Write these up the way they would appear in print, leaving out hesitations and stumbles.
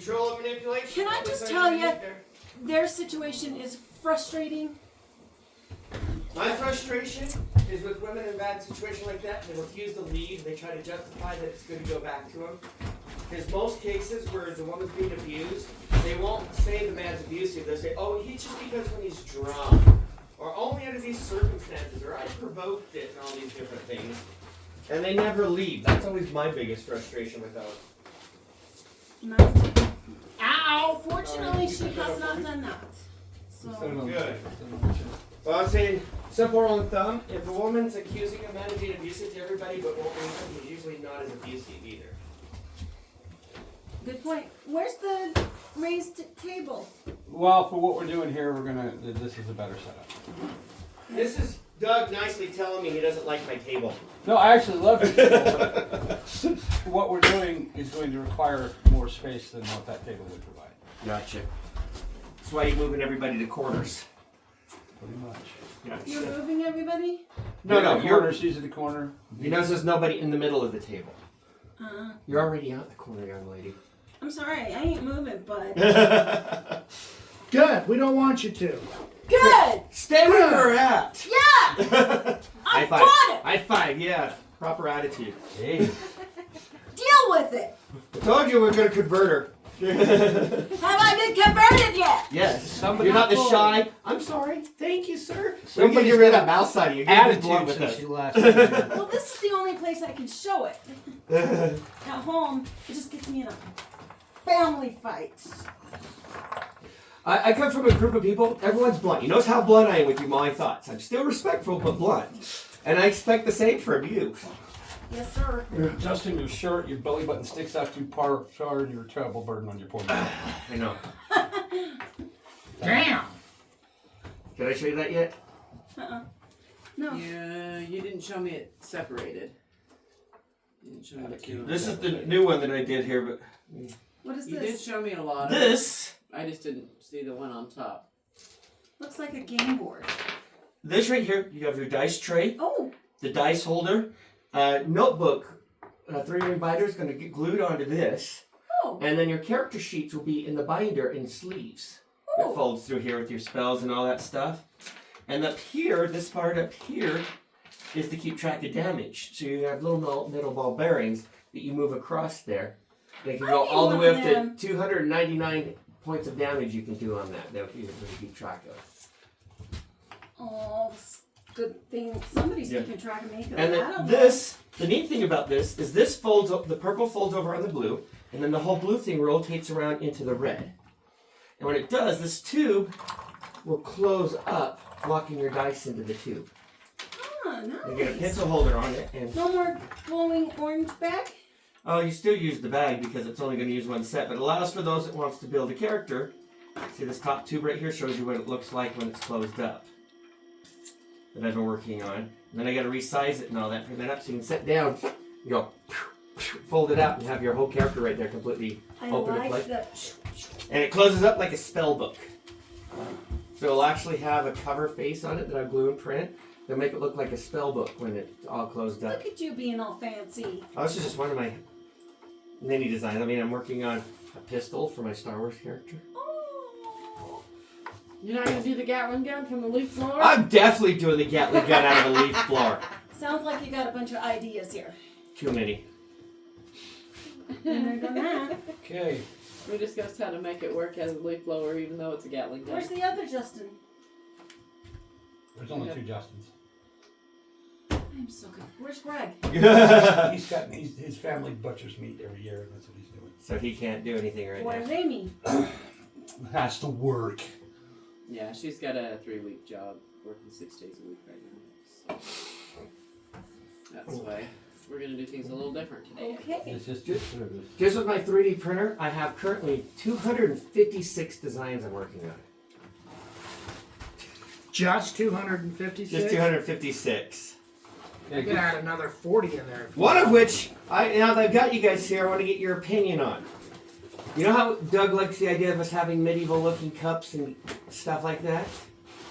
control and manipulation. Can I just tell you, their situation is frustrating. My frustration is with women in a bad situation like that. They refuse to leave. They try to justify that it's good to go back to them. Because most cases where the woman's being abused, they won't say the man's abusive. They'll say, oh, he's just because when he's drunk. Or only under these circumstances. Or I provoked it and all these different things. And they never leave. That's always my biggest frustration with those. No. Ow! Fortunately, she has not done that. So good. Well, I was saying, simple rule of thumb, if a woman's accusing a man of being abusive to everybody but won't leave him, he's usually not as abusive either. good point. Where's the raised table? Well, for what we're doing here, this is a better setup. This is Doug nicely telling me he doesn't like my table. No, I actually love it. What we're doing is going to require more space than what that table would provide. Gotcha. That's why you're moving everybody to corners. Pretty much. Gotcha. You're moving everybody? No, you're she's in the corner. You notice there's nobody in the middle of the table. Uh-uh. You're already out in the corner, young lady. I'm sorry, I ain't moving, bud. Good. We don't want you to. Good! Stay where you're at. Yeah! I High five. got it! High five, yeah. Proper attitude. Hey. Deal with it! I told you we're going to convert her. Have I been converted yet? Yes. Somebody You're not the pulled. shy. I'm sorry. Thank you, sir. Somebody Somebody get rid of that mouth side of you. Get this blunt Attitude with since us. you last time. Well, this is the only place I can show it. At home, it just gets me in a family fight. I come from a group of people, everyone's blunt. You notice how blunt I am with you, my thoughts. I'm still respectful, but blunt. And I expect the same from you. Yes, sir. You're adjusting your shirt, your belly button sticks out too far, and you're a terrible burden on your poor man. I know. Damn. Did I show you that yet? No. Yeah, you didn't show me it separated. You didn't show me the two. This is the new one that I did here, but What is You did this? show me a lot of this it. I just didn't see the one on top. Looks like a game board. right here, you have your dice tray, Oh, the dice holder, notebook, 3-ring binder is going to get glued onto this, oh, and then your character sheets will be in the binder in sleeves. It oh. folds through here with your spells and all that stuff. And up here, this part up here, is to keep track of damage. So you have little metal ball bearings that you move across there. They can I go need all the one way of up them. to 299 points of damage you can do on that. They'll keep track of. Oh, good thing somebody's Yeah. keeping track of me. 'Cause And I then don't this, the neat thing about this is this folds up, the purple folds over on the blue, and then the whole blue thing rotates around into the red. And when it does, this tube will close up, locking your dice into the tube. know. Oh, You get a nice. pencil holder on it, and No more glowing orange bag? oh, you still use the bag because it's only going to use one set, but it allows for those that wants to build a character. See this top tube right here shows you what it looks like when it's closed up. That I've been working on. And then I got to resize it and all that, bring that up so you can sit down, you go, fold it out, and have your whole character right there completely I open to play. like the... And it closes up like a spell book. So it'll actually have a cover face on it that I glue and print. They'll make it look like a spell book when it's all closed up. Look at you being all fancy. Oh, this is just one of my mini designs. I mean, I'm working on a pistol for my Star Wars character. Oh. You're not gonna do the Gatling gun from the leaf blower? I'm definitely doing the Gatling gun out of a leaf blower. Sounds like you got a bunch of ideas here. Too many. Been there, done that. Okay. We discussed how to make it work as a leaf blower, even though it's a Gatling gun. Where's the other Justin? There's only two Justins. I'm so good. Where's Greg? He's got his family butchers meat every year, and that's what he's doing. So he can't do anything right What do now. they mean? Has to work. Yeah, she's got a 3-week job, working 6 days a week right now. So that's why we're gonna do things a little different today. Okay. It's just good service. Just with my 3D printer, I have currently 256 designs I'm working on. Just 256? Just 256. You can add another 40 in there. One of which, now that I've got you guys here, I want to get your opinion on. You know how Doug likes the idea of us having medieval looking cups and stuff like that?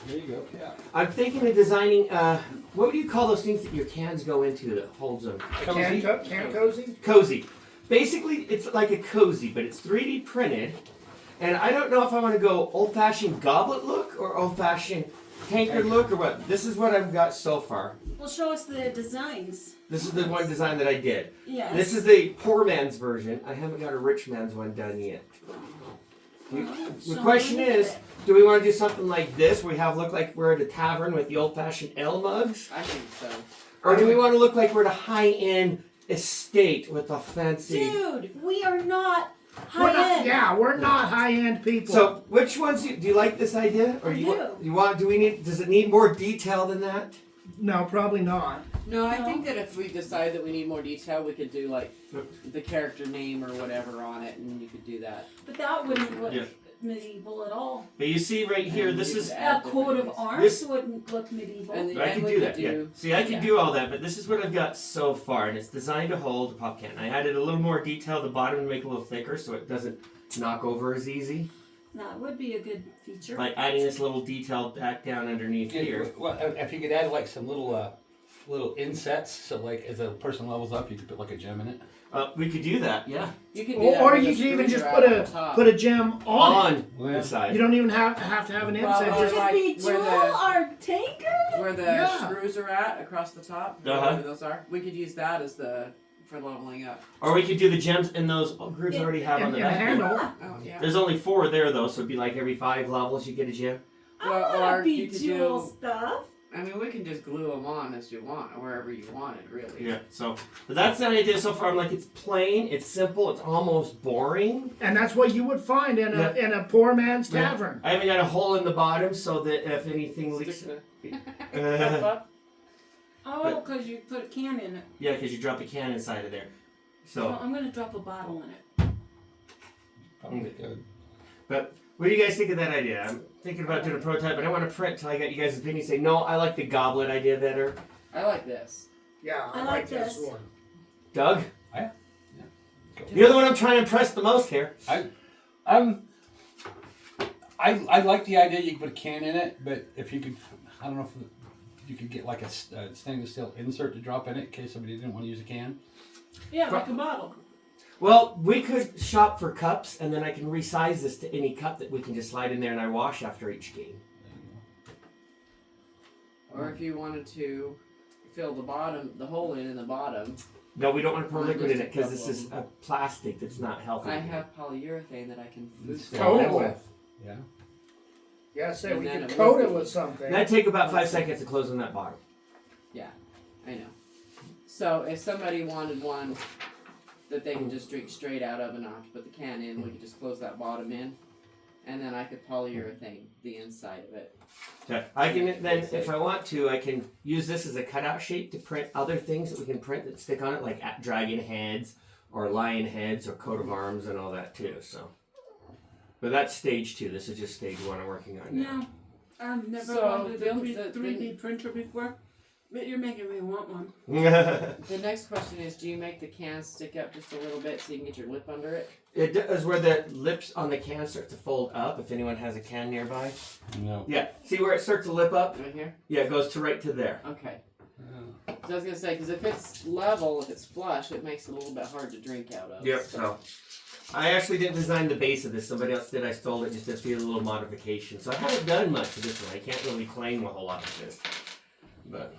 There you go. Yeah. I'm thinking of designing, what would you call those things that your cans go into that holds them? Can cozy? Cozy. basically it's like a cozy, but it's 3D printed. And I don't know if I want to go old-fashioned goblet look or old-fashioned tankard look or what. This is what I've got so far. Well, show us the designs. This is the one design that I did. Yes. This is the poor man's version. I haven't got a rich man's one done yet. The question is, do we want to do something like this where we have look like we're at a tavern with the old-fashioned ale mugs? I think so. Or do we want to look like we're at a high-end estate with a fancy... Dude, we are not We're not, high end. yeah, we're not high-end people. So, which ones do you like this idea? Or I do we need? Does it need more detail than that? no, probably not. No, I No. think that if we decide that we need more detail, we could do like the character name or whatever on it, and you could do that. But that wouldn't look Yeah. medieval at all. But you see right here, And this you is. could A add coat of different arms This- wouldn't look medieval. And I can we do could that. Yeah. do- See, I can yeah. do all that, but this is what I've got so far, and it's designed to hold a pop can. I added a little more detail at the bottom to make it a little thicker, so it doesn't knock over as easy. That would be a good feature. By adding this little detail back down underneath here. Well, if you could add like some little insets, so like as a person levels up, you could put like a gem in it. We could do that. Yeah. You could do that Or with you the could even screws just are at the top. put a gem on it. On the side. You don't even have to have an Well, inset. or Could Just, like we where jewel the- our tanker? Where the Yeah. screws are at across the top, Uh-huh. wherever those are, we could use that as for leveling up. Or we could do the gems in those groups I already have on and, the and a back. handle. Oh yeah. There's only 4 there though, so it'd be like every 5 levels you get a gem. I Well, want or to you be could jewel do- stuff. I mean, we can just glue them on as you want, or wherever you want it, really. Yeah. So, but that's the idea so far. I'm like, it's plain, it's simple, it's almost boring. And that's what you would find in Yeah. a poor man's Yeah. tavern. I haven't got a hole in the bottom so that if anything leaks. Stick the Uh, cup up. Oh, because you put a can in it. yeah, because you drop a can inside of there. Well, So, I'm going to drop a bottle in it. Probably good. but what do you guys think of that idea? I'm thinking about doing a prototype, but I don't want to print till I get you guys' opinion. Say, no, I like the goblet idea better. I like this. Yeah, I I like like this this. one. Doug? Go. You're the one I'm trying to impress the most here. I like the idea you could put a can in it, but if you could, I don't know if you could get like a stainless steel insert to drop in it in case somebody didn't want to use a can. Yeah, like a bottle. Well, we could shop for cups, and then I can resize this to any cup that we can just slide in there and I wash after each game. Or if you wanted to fill the hole in the bottom. No, we don't want to pour Mine liquid in just it because a this is a plastic that's not healthy. I have polyurethane that I can Coat it Oh. with. Yeah. Yeah, say And we then could it coat would it be- with something. That'd take about 5 seconds to close on that bottom. I know. So if somebody wanted one that they can just drink straight out of and not have to put the can in, we could just close that bottom in, and then I could polyurethane the inside of it. Okay. I can then, if I want to, I can use this as a cutout shape to print other things that we can print that stick on it, like dragon heads or lion heads or coat of arms and all that too. So, but that's stage 2. This is just stage 1 I'm working on now. No, I've never So, wanted a the- 3D printer before, but you're making me want one. The next question is, do you make the can stick up just a little bit so you can get your lip under it? It does where the lips on the can start to fold up. If anyone has a can nearby, No. yeah. See where it starts to lip up? Right here? Yeah, it goes to right to there. Okay. So I was going to say, because if it's level, if it's flush, it makes it a little bit hard to drink out of. Yep. So, I actually didn't design the base of this. Somebody else did. I stole it just to do a little modification. So I haven't done much of this one. I can't really claim a whole lot of this. But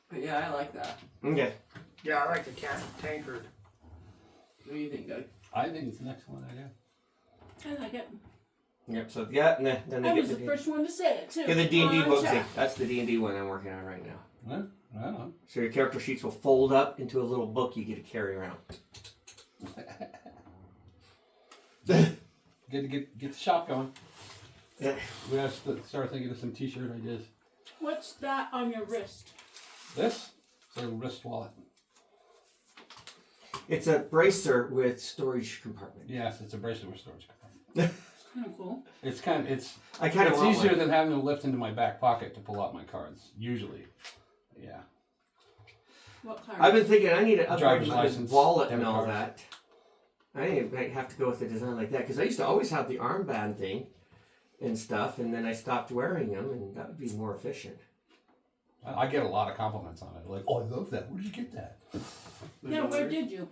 But yeah, I like that. okay. Yeah, I like the tankard. What do you think, Doug? I think it's an excellent idea. I like it. Yep. So yeah, and then I they was get the the first one to say it too. get the D&D On book. track. That's the D&D one I'm working on right now. Well, I don't know. So your character sheets will fold up into a little book you get to carry around. Get the shop going. Yeah. We have to start thinking of some T-shirt ideas. What's that on your wrist? This is a wrist wallet. It's a bracer with storage compartment. Yes, it's a bracelet with storage compartment. Kind of cool. It's kind of it's I kind of it's want easier one. than having to lift into my back pocket to pull out my cards. Usually, yeah. What kind? I've been thinking I need to upgrade Driver's my license, wallet and debit all cards. that. I might have to go with a design like that because I used to always have the armband thing and stuff, and then I stopped wearing them, and that would be more efficient. I get a lot of compliments on it. Like, oh, I love that. Where did you get that? Yeah, where did you?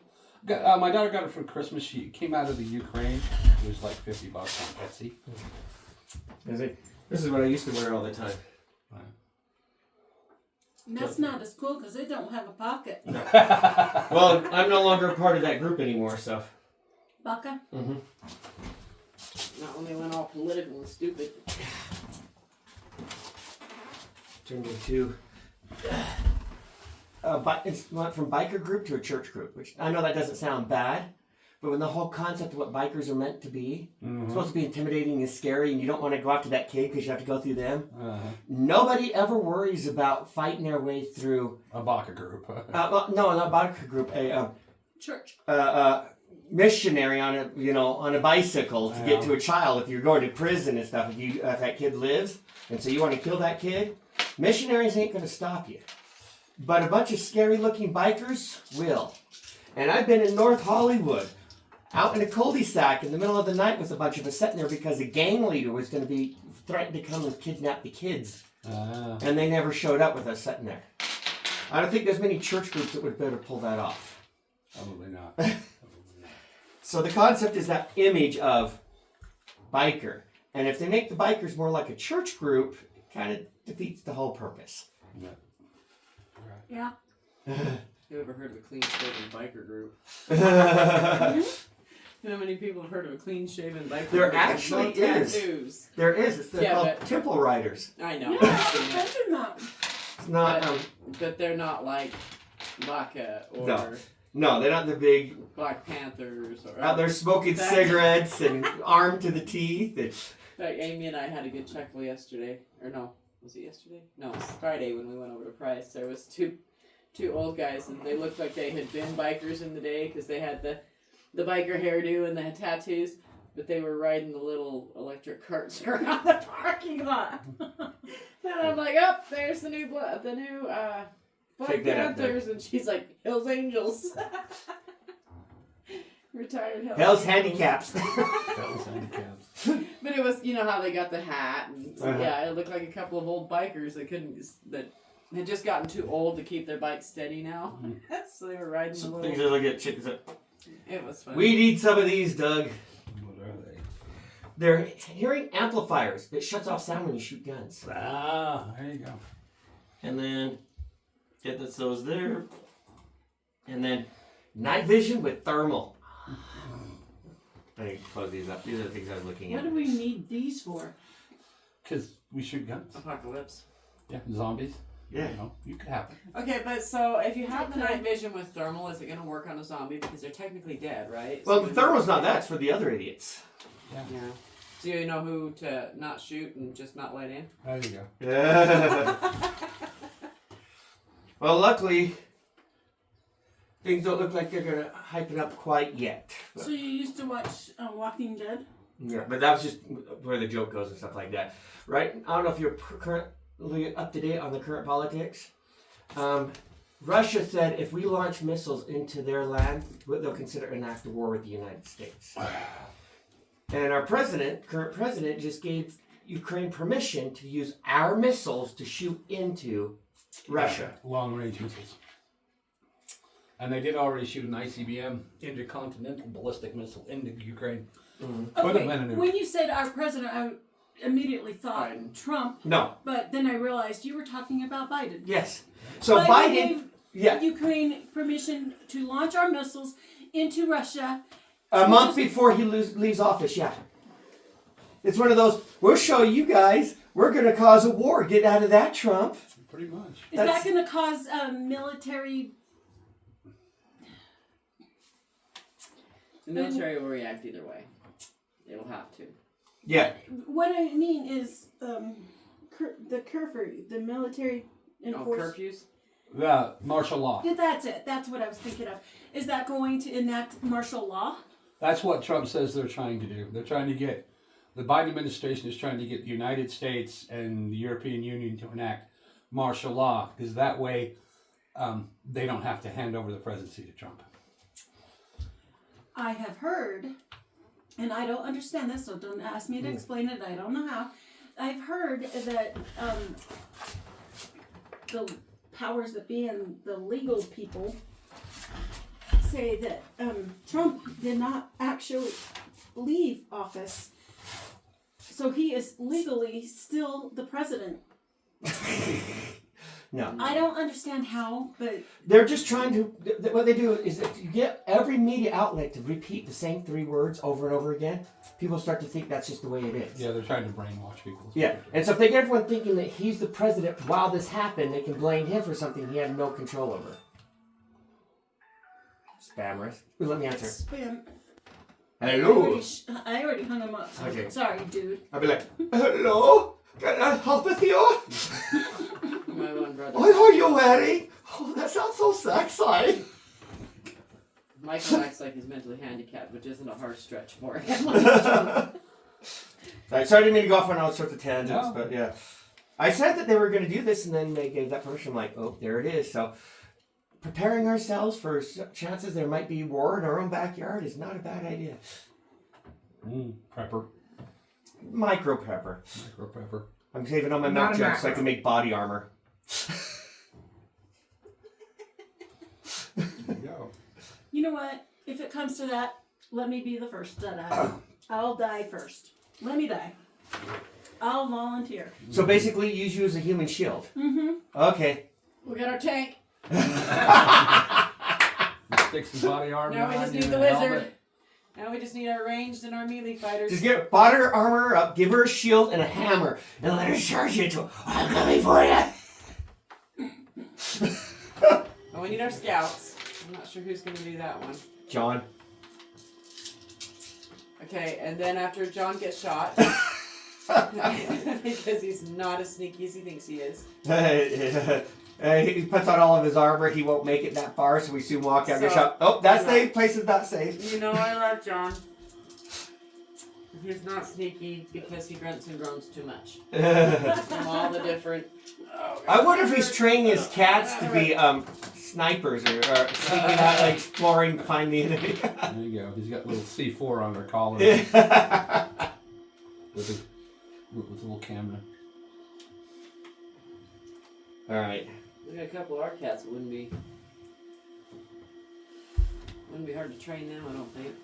My daughter got it for Christmas. She came out of the Ukraine. It was like $50 on Etsy. This is what I used to wear all the time. And that's not as cool because they don't have a pocket. Well, I'm no longer a part of that group anymore, so. Baka? Mm-hmm. Not when they went all political and stupid. Turned into it's went from biker group to a church group, which I know that doesn't sound bad, but when the whole concept of what bikers are meant to be, it's supposed to be intimidating and scary, and you don't want to go after that kid because you have to go through them. Nobody ever worries about fighting their way through a Baka group. no, not a biker group. A Church. missionary on a bicycle to get to a child. If you're going to prison and stuff, if that kid lives, and so you want to kill that kid, missionaries ain't going to stop you. But a bunch of scary-looking bikers will. And I've been in North Hollywood, out in a cul-de-sac in the middle of the night with a bunch of us sitting there because a gang leader was going to be threatened to come and kidnap the kids. And they never showed up with us sitting there. I don't think there's many church groups that would better pull that off. Probably not. So the concept is that image of biker. And if they make the bikers more like a church group, it kind of defeats the whole purpose. Yeah. You ever heard of a clean-shaven biker group? You know how many people have heard of a clean-shaven biker There group? actually No is. tattoos. There is. They're called temple riders. I know. I do not. It's not. But they're not like Baka or No, they're not the big Black Panthers or out there smoking cigarettes and armed to the teeth. In fact, Amy and I had a good chuckle yesterday. Or no, was it yesterday? No, it was Friday when we went over to Price. There was two old guys, and they looked like they had been bikers in the day because they had the biker hairdo and the tattoos, but they were riding the little electric carts around the parking lot. And I'm like, oh, there's the new Black Take that out, Panthers, and she's like, Hell's Angels. Retired Hell's Handicaps. But it was, you know how they got the hat, and yeah, it looked like a couple of old bikers that had just gotten too old to keep their bikes steady now. So they were riding the Things little. are looking at chickens. It was fun. We need some of these, Doug. What are they? They're hearing amplifiers that shuts off sound when you shoot guns. Ah, there you go. And then get those there. And then night vision with thermal. I need to close these up. These are the things I was looking What at. do we need these for? Because we shoot guns. Apocalypse. Yeah, zombies. Yeah. You know, you could have it. Okay, but so if you have the night vision with thermal, is it going to work on a zombie? Because they're technically dead, right? Well, So the thermal's not that. It's for the other idiots. Yeah. So you know who to not shoot and just not let in? There you go. Yeah. Well, luckily, things don't look like they're going to hype it up quite yet. But, So you used to watch Walking Dead? yeah, but that was just where the joke goes and stuff like that. Right? I don't know if you're currently up to date on the current politics. Russia said if we launch missiles into their land, they'll consider an act of war with the United States. And our current president, just gave Ukraine permission to use our missiles to shoot into Russia. Long range missiles. And they did already shoot an ICBM, intercontinental ballistic missile, into Ukraine. Could have been a nuke. When you said our president, I immediately thought Biden. Trump, No. but then I realized you were talking about Biden. Yes. So Biden gave Ukraine permission to launch our missiles into Russia. a month before he leaves office, yeah. It's one of those, we'll show you guys, we're going to cause a war. Get out of that, Trump. Pretty much. Is that going to cause military... The military will react either way. They will have to. Yeah. What I mean is the curfew, the military enforced... curfews? Yeah, martial law. Yeah, that's it. That's what I was thinking of. Is that going to enact martial law? That's what Trump says they're trying to do. They're trying to get, the Biden administration is trying to get the United States and the European Union to enact martial law, because that way they don't have to hand over the presidency to Trump. I have heard, and I don't understand this, so don't ask me to explain it. I don't know how. I've heard that the powers that be and the legal people say that Trump did not actually leave office, so he is legally still the president. No. I don't understand how, but They're just trying to. What they do is if you get every media outlet to repeat the same 3 words over and over again, people start to think that's just the way it is. Yeah, they're trying to brainwash people. Yeah, and so if they get everyone thinking that he's the president while this happened, they can blame him for something he had no control over. Spammers. Ooh, let me answer. spam. Hello. I already hung him up. Okay. Sorry, dude. I'll be like, hello? Can I help with you? My one brother. What are you wearing? Oh, that sounds so sexy. Michael acts like he's mentally handicapped, which isn't a hard stretch for him. Right, sorry, I didn't mean to go off on all sorts of tangents, No. but yeah. I said that they were going to do this, and then they gave that permission. I'm like, oh, there it is. So, preparing ourselves for chances there might be war in our own backyard is not a bad idea. Prepper. Micro prepper. Micro prepper. I'm saving all my Not milk a jugs so I macro. can make body armor. There you go. You know what? If it comes to that, let me be the first to die. I'll die first. Let me die. I'll volunteer. So basically, use you as a human shield. Mm-hmm. Okay. We got our tank. Stick some body armor Now we on just you need and the a wizard. helmet. Now we just need our ranged and our melee fighters. Just get body armor up, give her a shield and a hammer, and let her charge you into it. I'm coming for you. Oh, we need our scouts. I'm not sure who's going to do that one. John. Okay, and then after John gets shot, because he's not as sneaky as he thinks he is. He puts on all of his armor. He won't make it that far, so we soon walk out. Get So, shot. Oh, that's you know. safe. Place is not safe. You know I love John. He's not sneaky because he grunts and groans too much. From all the different... I wonder if he's training his cats to be snipers or sneaking out, like, exploring to find the enemy. There you go. He's got a little C4 on their collar with a little camera. All right. We got a couple of our cats. It wouldn't be hard to train them, I don't think.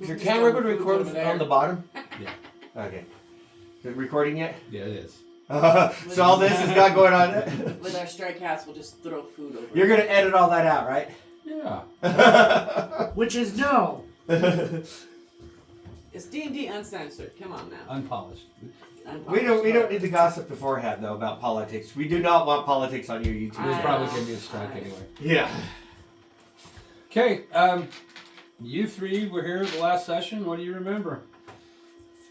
Is your camera going to record Over there. on the bottom? Yeah. Okay. Is it recording yet? Yeah, it is. So all this has got going on. With our stray cats, we'll just throw food over. You're going to edit all that out, right? Yeah. Which is no. It's D&D uncensored. Come on now. Unpolished. We don't need to gossip beforehand though about politics. We do not want politics on your YouTube. It's I probably know. going to be a strike anyway. Yeah. Okay, you three were here at the last session. What do you remember?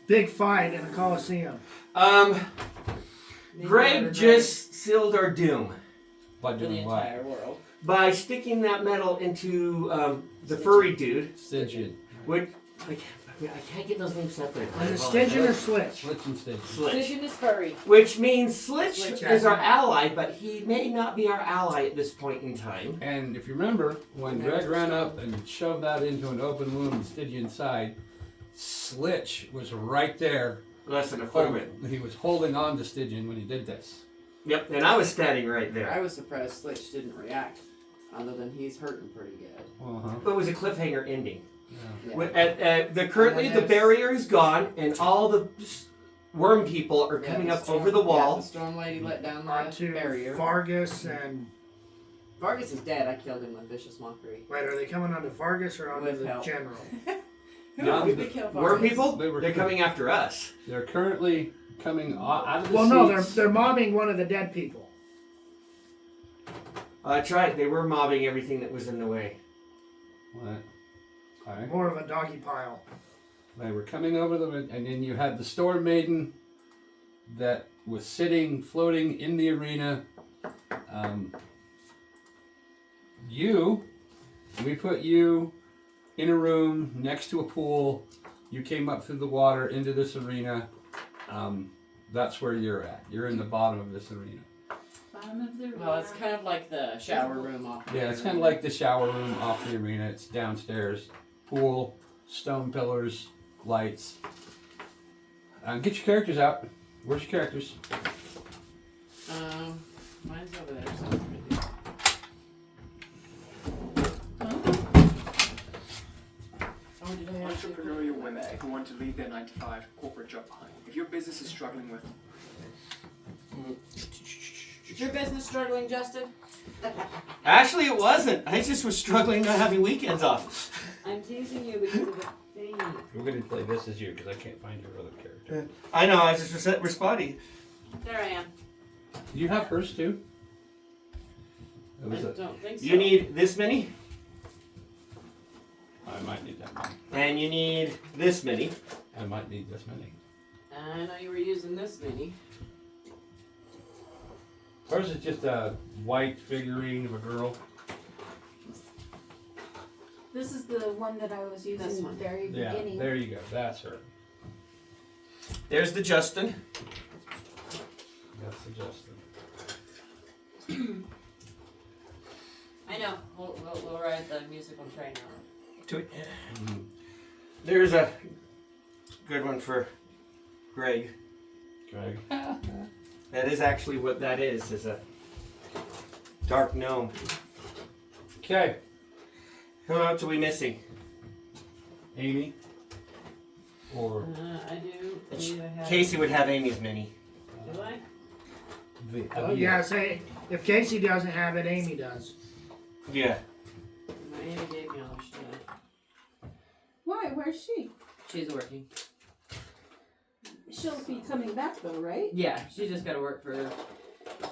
Big fight in the Coliseum. Greg just sealed our doom By For the doing what? entire world. by sticking that metal into the furry dude. Stygian. Which I can't get those names separated. Is it Stygian or Slitch? Slitch and Stygian. Slitch. Vision is furry. Which means Slitch Slitch, is yeah. our ally, but he may not be our ally at this point in time. And if you remember, when Greg ran up and shoved that into an open wound in Stygian's side, Slitch was right there. Less than a foot of it. He was holding on to Stygian when he did this. Yep, and I was standing right I there. was surprised Slitch didn't react, other than he's hurting pretty good. Uh-huh. It was a cliffhanger ending. Yeah. Currently And the then barrier is gone, and all the worm people are coming the up storm- over the Yeah, wall. the storm lady let down the Onto barrier. Vargas and... Vargas is dead. I killed him with vicious mockery. Wait, are they coming onto Vargas or onto With the help. general? Who No, did we kill Vargas? Worm people? They were- They're coming after us. They're currently coming out of the Well, no, seats. they're mobbing one of the dead people. That's right. They were mobbing everything that was in the way. What? Okay. More of a doggy pile. They were coming over them, and then you had the Storm Maiden that was sitting, floating in the arena. We put you in a room next to a pool. You came up through the water into this arena. That's where you're at. You're in the bottom of this arena. Bottom of the Well, it's kind of like the shower room off. Yeah, it's kind of like the shower room off the arena. It's downstairs. Pool, stone pillars, lights. Get your characters out. Where's your characters? Mine's over there. So entrepreneurial women who want to leave their 9-to-5 corporate job behind. If your business is struggling with Is your business struggling, Justin? Actually, it wasn't. I just was struggling not having weekends off. I'm teasing you because of the thing. We're going to play this as you because I can't find your other character. I know. I just responding. There I am. Do you have hers too? It I was a, don't think so. You need this many, I might need that many. and you need this many. I might need this many. I know you were using this many. Hers is just a white figurine of a girl. This is the one that I was using This in the one. very Yeah, beginning. there you go. That's her. There's the Justin. That's the Justin. I know. We'll ride the musical train now. There's a good one for Greg. Greg. That is actually what that is a dark gnome. Okay. Who else are we missing? Amy. Or I do believe I have. Casey would have Amy's mini. Do I? the Oh, yeah, say, if Casey doesn't have it, Amy does. Yeah. My Amy gave me all her stuff. Why? Where's she? She's working. She'll be coming back though, right? Yeah, she just got to work for.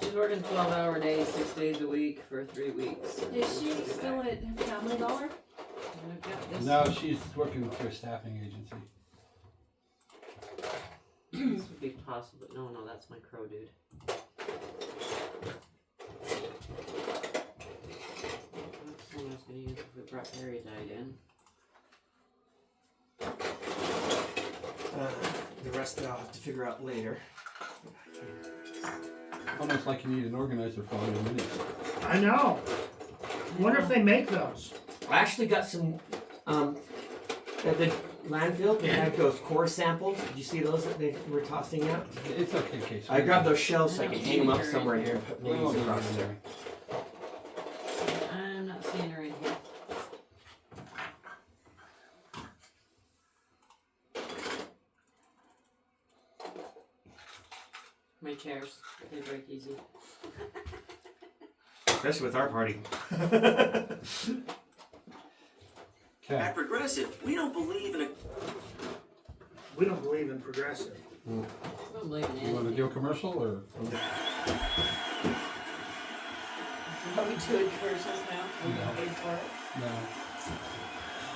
She's working 12-hour days, 6 days a week for 3 weeks. Is she still at Family Dollar? I've got this. no, she's working for a staffing agency. This would be possible. No, that's my crow dude. That's the one I was going to use if we brought Erudite in. The rest I'll have to figure out later. Almost like you need an organizer for all your minis. I know. Wonder if they make those. I actually got some at the landfill. They had those core samples. Did you see those that they were tossing out? It's okay, Casey. I grabbed those shelves so I can hang them up somewhere here and put We won't names need across them there. I'm not seeing her in here. My chairs, they break easy. Especially with our party. Okay. At Progressive, we don't believe in a We don't believe in progressive. I don't believe in You want to anything. do a commercial or? Are we doing commercials now? Are we No. paid for it? No.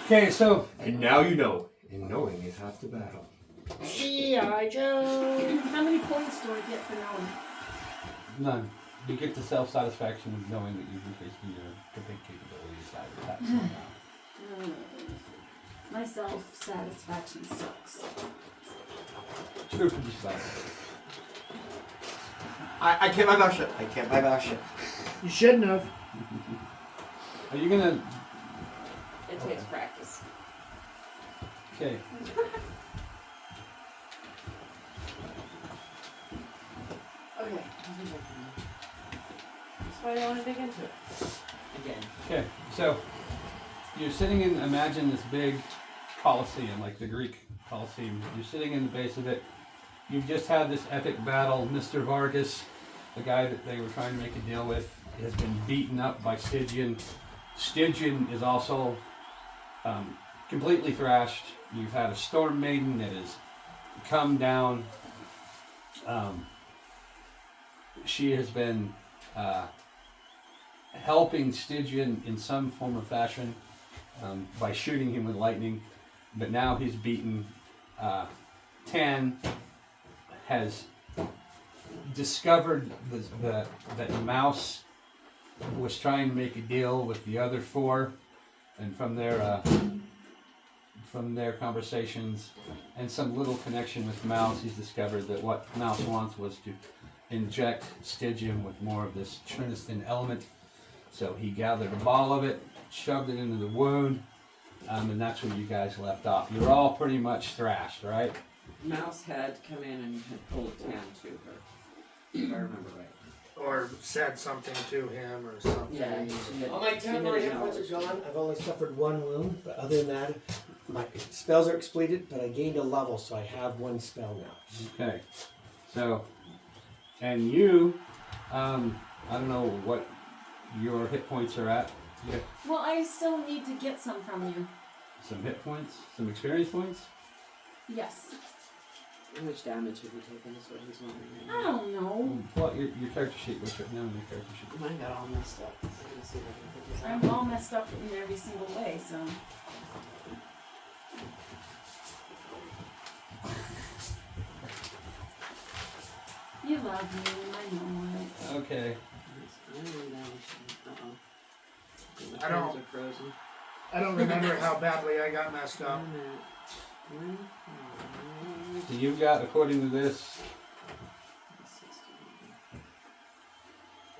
Okay, so And now you know. And knowing is half the battle. G.I. Joe. How many points do I get for knowing? none. You get the self-satisfaction of knowing that you've increased your debate capabilities side of that. My self-satisfaction sucks. True for this side. I can't buy shit. I can't buy shit. You shouldn't have. Are you gonna? It takes practice. Okay. Okay. That's why I want to dig into it. Again. Okay. So you're sitting in. Imagine this big Colosseum, like the Greek Colosseum. You're sitting in the base of it. You've just had this epic battle. Mr. Vargas, the guy that they were trying to make a deal with, has been beaten up by Stygian. Stygian is also completely thrashed. You've had a Storm Maiden that has come down. She has been helping Stygian in some form or fashion by shooting him with lightning, but now he's beaten. Tan has discovered that Mouse was trying to make a deal with the other four, and from their conversations and some little connection with Mouse, he's discovered that what Mouse wants was to inject Stygian with more of this Trinistan element. So he gathered a ball of it, shoved it into the wound, and that's where you guys left off. You're all pretty much thrashed, right? Mouse had come in and had pulled Tan to her, if I remember right. or said something to him or something. Yeah, she had, All my she had temporary hit points are acknowledged. gone. I've only suffered one wound, but other than that, my spells are expleted, but I gained a level, so I have one spell now. Okay. So, and you, I don't know what your hit points are at. You get Well, I still need to get some from you. some hit points, some experience points. Yes. How much damage have you taken? Is what he's wondering. I Right now. don't know. Well, your character sheet. What's written down on your character sheet? Mine got all messed up. I'm gonna see if I can put this I'm out. all messed up in every single way, so. You love me, I know it. Okay. Uh-oh. I don't- Are frozen. I don't remember how badly I got messed up. So you've got, according to this,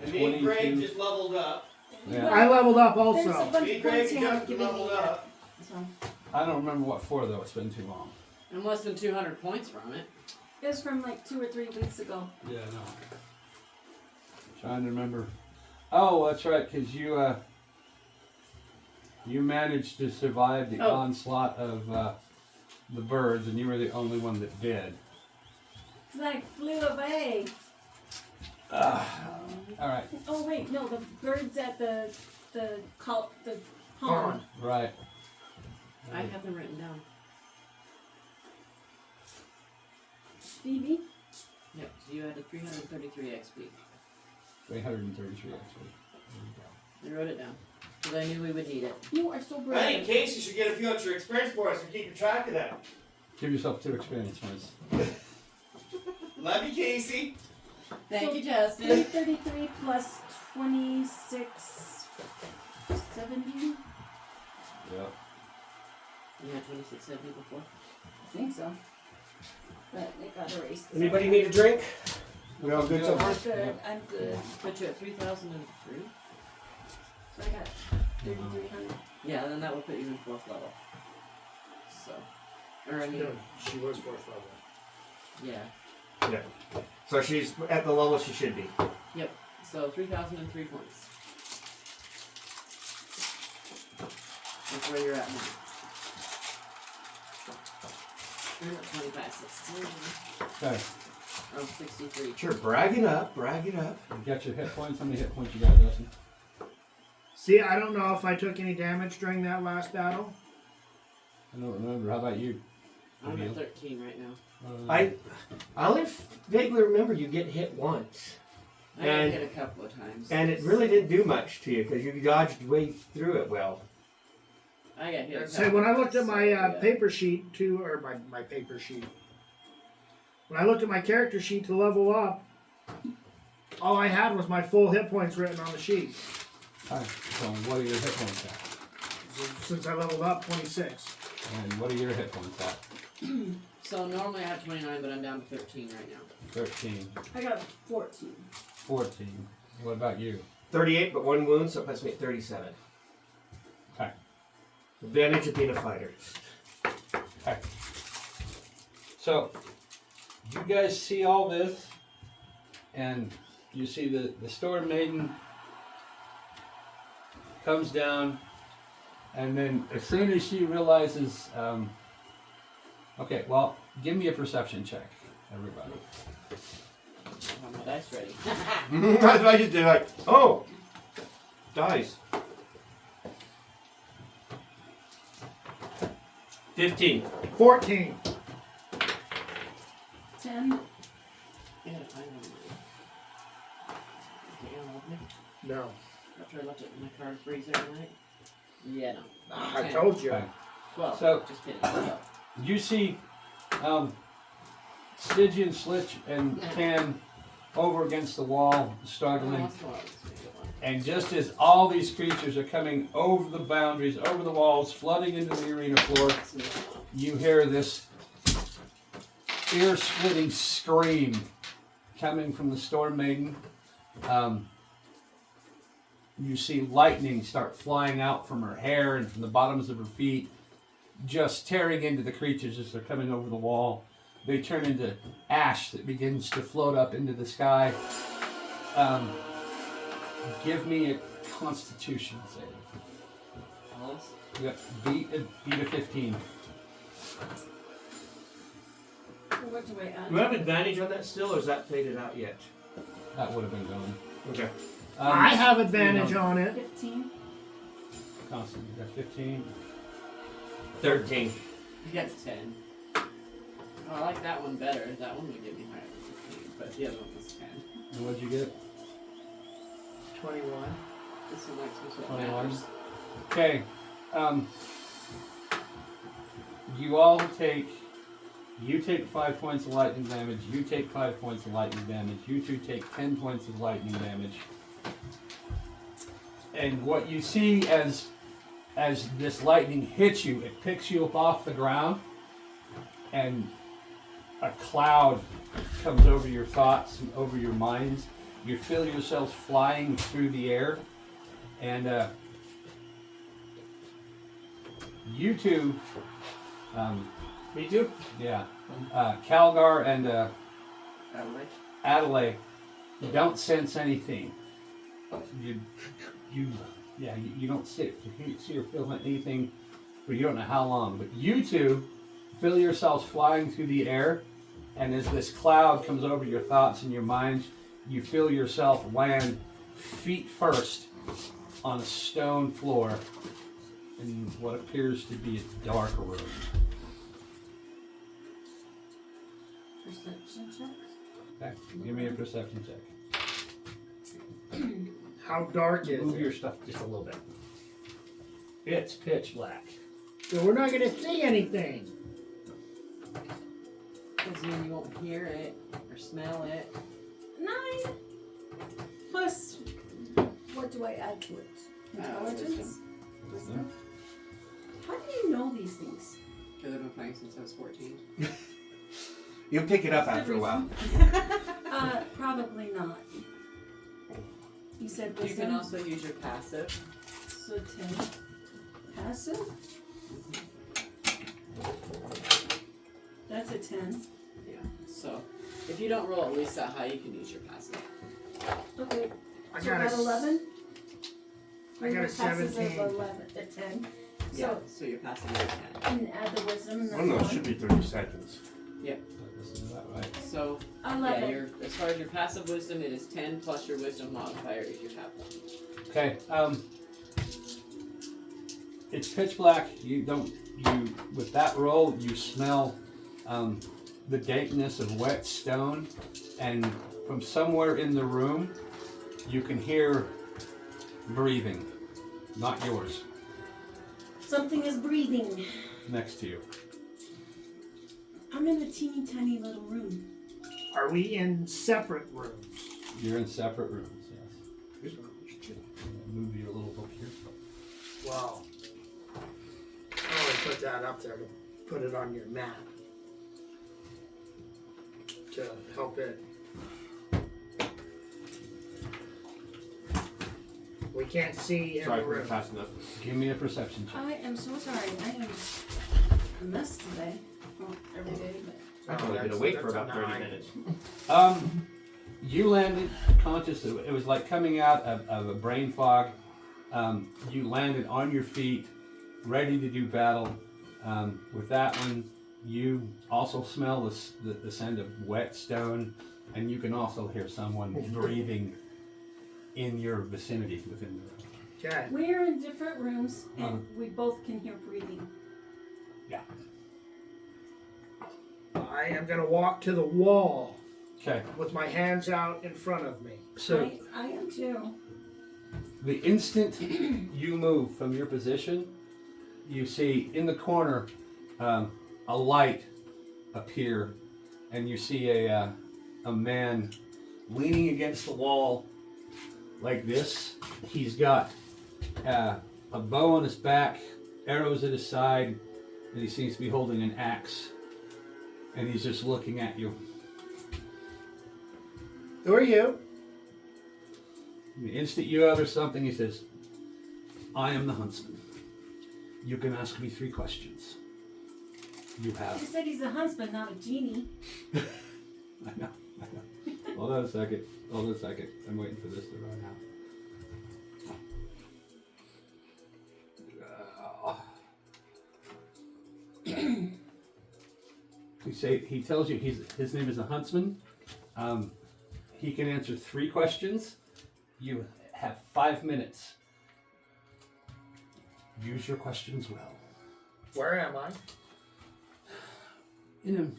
And me and Greg 22. just leveled up. Yeah. I leveled up There's a also. bunch Me of and points Greg you haven't just given me leveled yet. up. So. I don't remember what for though. It's been too long. I'm less than 200 points from it. It was from like 2 or 3 weeks ago. Yeah, no. Trying to remember. Oh, that's right, because you managed to survive the Oh. onslaught of the birds, and you were the only one that did. Cause I flew away. All right, Oh wait, no, the birds at the pond. Pond. right. I have them written down. Phoebe? Yep, so you had a 333 XP. 333 actually. I wrote it down. Because I knew we would need it. You are so I brilliant. think Casey should get a few extra experience points and keep track of that. Give yourself 2 experience points. Love you, Casey. Thank So, you, Justin. 333 plus 2670? Yep. You had 2670 before? I think so. But it got erased. Anybody need a drink? We all good so I'm far? good. I'm good. Put you at 3003? So I got 3,300. Yeah, then that will put you in 4th level. So. Or I mean, No, she was 4th level. yeah. So she's at the level she should be. So 3,003 points. That's where you're at now. You're at 25, 16. Okay. Oh, 63. Sure, brag it up, brag it up. You got your hit points. How many hit points you got, Justin? See, I don't know if I took any damage during that last battle. I don't remember. How about you? I'm Emil? at 13 right now. I only vaguely remember you get hit once. I got And- hit a couple of times. And it really didn't do much to you because you dodged way through it well. I got hit a Say, couple when I of looked at times, my so, yeah. paper sheet to, or my paper sheet, when I looked at my character sheet to level up, all I had was my full hit points written on the sheet. All right. So what are your hit points at? Since I leveled up 26. And what are your hit points at? So normally I have 29, but I'm down to 13 right now. 13, I got 14. 14. What about you? 38, but one wound, so it puts me at 37. Okay. Advantage of being a fighter. Okay. So, you guys see all this, and you see the Storm Maiden comes down, and then as soon as she realizes, okay, well, give me a perception check, everybody. I have my dice ready. That's what I just did. Like, oh, dice. 15. 14. 10. I gotta find them. Okay, you with me? No. After I left it in my card freezer tonight? Yeah, no. I 10. told you. Okay. 12. So- Just kidding. 12. You see Stygian, Slitch, and Can over against the wall, struggling. Once in a while, it's a good one. And just as all these creatures are coming over the boundaries, over the walls, flooding into the arena floor, you hear this ear-splitting scream coming from the Storm Maiden. You see lightning start flying out from her hair and from the bottoms of her feet, just tearing into the creatures as they're coming over the wall. They turn into ash that begins to float up into the sky. Give me a Constitution save. Alice? Yep, beat a 15. What do I add? Do we have advantage on that still, or is that faded out yet? That would have been going. Okay. I have advantage on it. 15. Constant, you got 15. 13. He gets 10. Oh, I like that one better. That one would give me higher than 15, but the other one was 10. And what'd you get? 21. This one likes me what 21. matters. Okay. You all take. You take 5 points of lightning damage. You take 5 points of lightning damage. You two take 10 points of lightning damage. And what you see as this lightning hits you, it picks you up off the ground, and a cloud comes over your thoughts and over your minds. You feel yourselves flying through the air, and you two, Me too? yeah, Calgar and Adelaide? Adelaide, don't sense anything. You don't see or feel anything, but you don't know how long. But you two feel yourselves flying through the air, and as this cloud comes over your thoughts and your minds, you feel yourself land feet first on a stone floor in what appears to be a dark room. Perception check. Okay, give me a perception check. How dark is Move it? your stuff just a little bit. It's pitch black. So we're not gonna see anything. Does mean you won't hear it or smell it. 9. Plus, what do I add to it? Intelligence? Wisdom? How do you know these things? Because I've been playing since I was 14. You'll pick it up after a while. Probably not. You said You wisdom? can also use your passive. So 10. Passive? That's a 10. Yeah. So if you don't roll at least that high, you can use your passive. Okay. I So got about a 11? I got a Passes of 17. 11, a 10. Yeah. So, So your passive is 10. and add the wisdom, and I that's don't know, it 1. should be 30 seconds. Isn't that right? So 11. yeah, your as far as your passive wisdom, it is 10 plus your wisdom modifier if you have one. Okay. It's pitch black. You with that roll, you smell the dankness of wet stone, and from somewhere in the room, you can hear breathing. Not yours. Something is breathing. Next to you. I'm in a teeny tiny little room. Are we in separate rooms? You're in separate rooms. Yes. Move your little book here. Wow. I always put that up there to put it on your map to help it. We can't see in Sorry, the we're room. fast enough. Give me a perception check. I am so sorry. I am a mess today. Well, every day, but. I've only been that's- awake for that's about a 30 9. minutes. You landed conscious. It was like coming out of a brain fog. You landed on your feet, ready to do battle. With that one, you also smell the scent of wet stone, and you can also hear someone breathing in your vicinity within the room. Okay. We're in different rooms, and we both can hear breathing. Yeah. I am gonna walk to the wall Okay. with my hands out in front of me. So I am too. the instant you move from your position, you see in the corner a light appear, and you see a man leaning against the wall like this. He's got a bow on his back, arrows at his side, and he seems to be holding an axe. And he's just looking at you. Who are you? The instant you utter something, he says, "I am the huntsman. You can ask me 3 questions. You You have." said he's a huntsman, not a genie. I know. Hold on a second. Hold on a second. I'm waiting for this to run out. He tells you his name is a huntsman. He can answer 3 questions. You have 5 minutes. Use your questions well. Where am I? In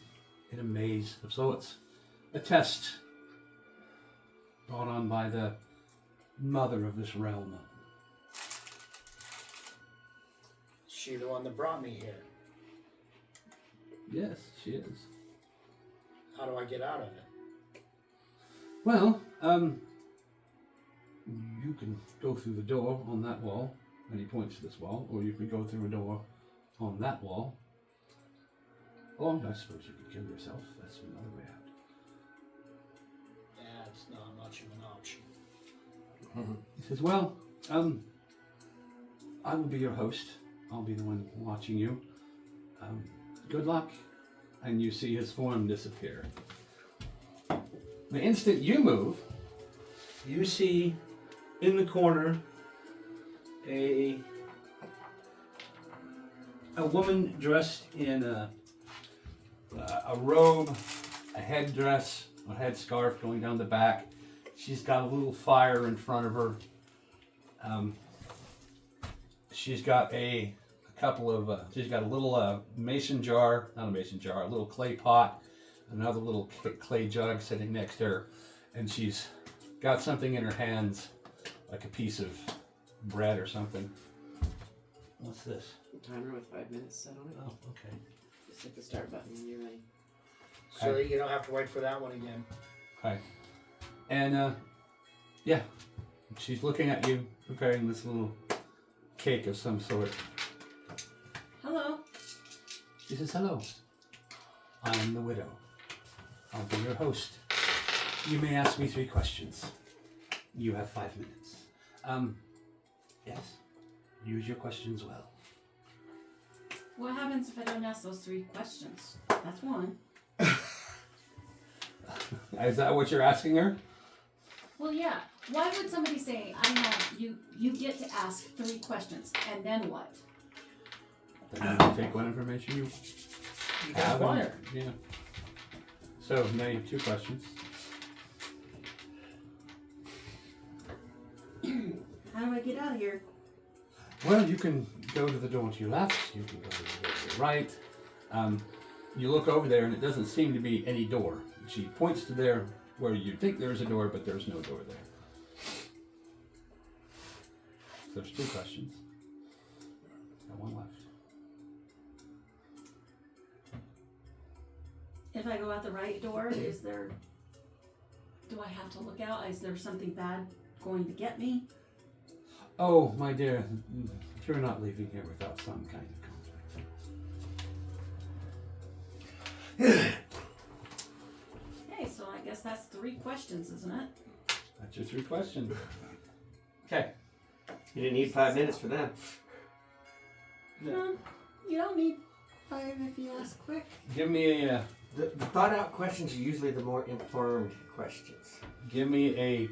a maze of sorts. A test brought on by the mother of this realm. Is she the one that brought me here? Yes, she is. How do I get out of it? Well, you can go through the door on that wall, and he points to this wall, or you can go through a door on that wall. Or I suppose you could kill yourself. That's another way out. That's not much of an option. He says, well, I will be your host. I'll be the one watching you. Good luck. And you see his form disappear. The instant you move, you see in the corner a woman dressed in a robe, a headdress, a headscarf going down the back. She's got a little fire in front of her. She's got a little mason jar, not a mason jar, a little clay pot, another little clay jug sitting next to her, and she's got something in her hands, like a piece of bread or something. What's this? Timer with 5 minutes set on it. Oh, okay. Just hit the start button when you're ready. So that you don't have to wait for that one again. Okay. And, yeah, she's looking at you, preparing this little cake of some sort. Hello. She says, hello. I am the widow. I'll be your host. You may ask me 3 questions. You have 5 minutes. Yes. Use your questions well. What happens if I don't ask those 3 questions? That's one. Is that what you're asking her? Well, yeah. Why would somebody say, I have you get to ask 3 questions, and then what? Then you take what information you can have. acquire. Yeah. So now you have 2 questions. How do I get out of here? Well, you can go to the door to your left. You can go to the door to your right. You look over there, and it doesn't seem to be any door. She points to there where you think there's a door, but there's no door there. So there's 2 questions. Got 1 left. If I go out the right door, do I have to look out? Is there something bad going to get me? Oh, my dear, you're not leaving here without some kind of conflict. Hey, so I guess that's 3 questions, isn't it? That's your 3 questions. Okay. You didn't need 5 minutes for that. No, you don't need 5 if you ask quick. Give me a The thought out questions are usually the more informed questions. give me a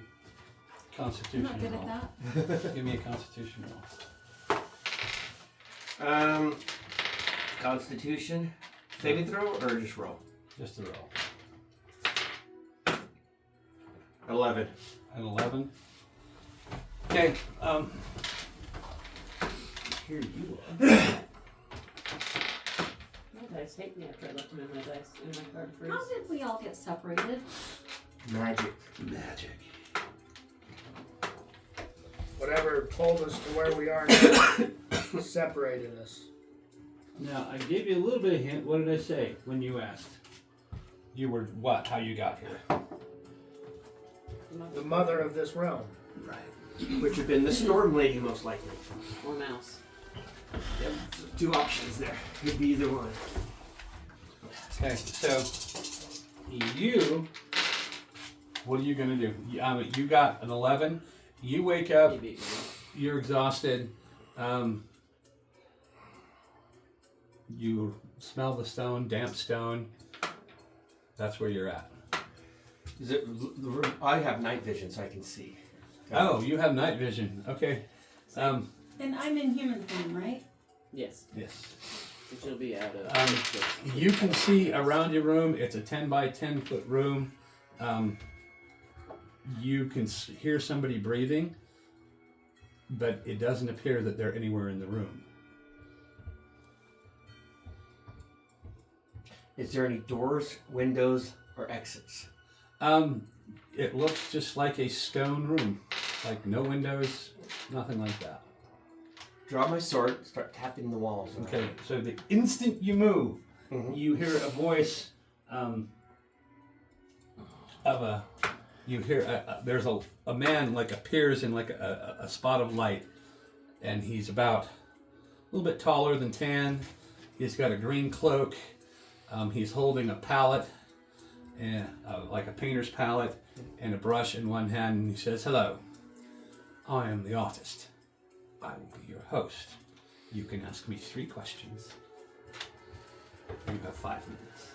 I'm constitution not good roll. at that. Give me a constitution roll. Constitution, saving throw, or just roll? Just a roll. 11. An 11. Okay. Here you are. My dice hate me after I left them in my dice in my card freeze. How did we all get separated? Magic. Magic. Whatever pulled us to where we are now separated us. Now, I gave you a little bit of hint. What did I say when you asked? You were what? How you got here? The mother of this realm. Right. Which would have been the storm lady, most likely. Or mouse. Yep. 2 options there. Could be either one. Okay, so what are you gonna do? You got an 11. You wake up. You beat me. You're exhausted. You smell the stone, damp stone. That's where you're at. Is it the room? I have night vision, so I can see. Oh, you have night vision. Okay. And I'm in human form, right? Yes. Yes. So she'll be out of. You can see around your room. It's a 10 by 10 foot room. You can hear somebody breathing, but it doesn't appear that they're anywhere in the room. Is there any doors, windows, or exits? It looks just like a stone room, like no windows, nothing like that. Draw my sword, start tapping the walls. Okay, so the instant you move, Mhm. you hear a voice there's a man like appears in like a spot of light, and he's about a little bit taller than Tan. He's got a green cloak. He's holding a palette, and like a painter's palette, and a brush in one hand, and he says, "Hello, I am the artist. I will be your host. You can ask me 3 questions. You have 5 minutes."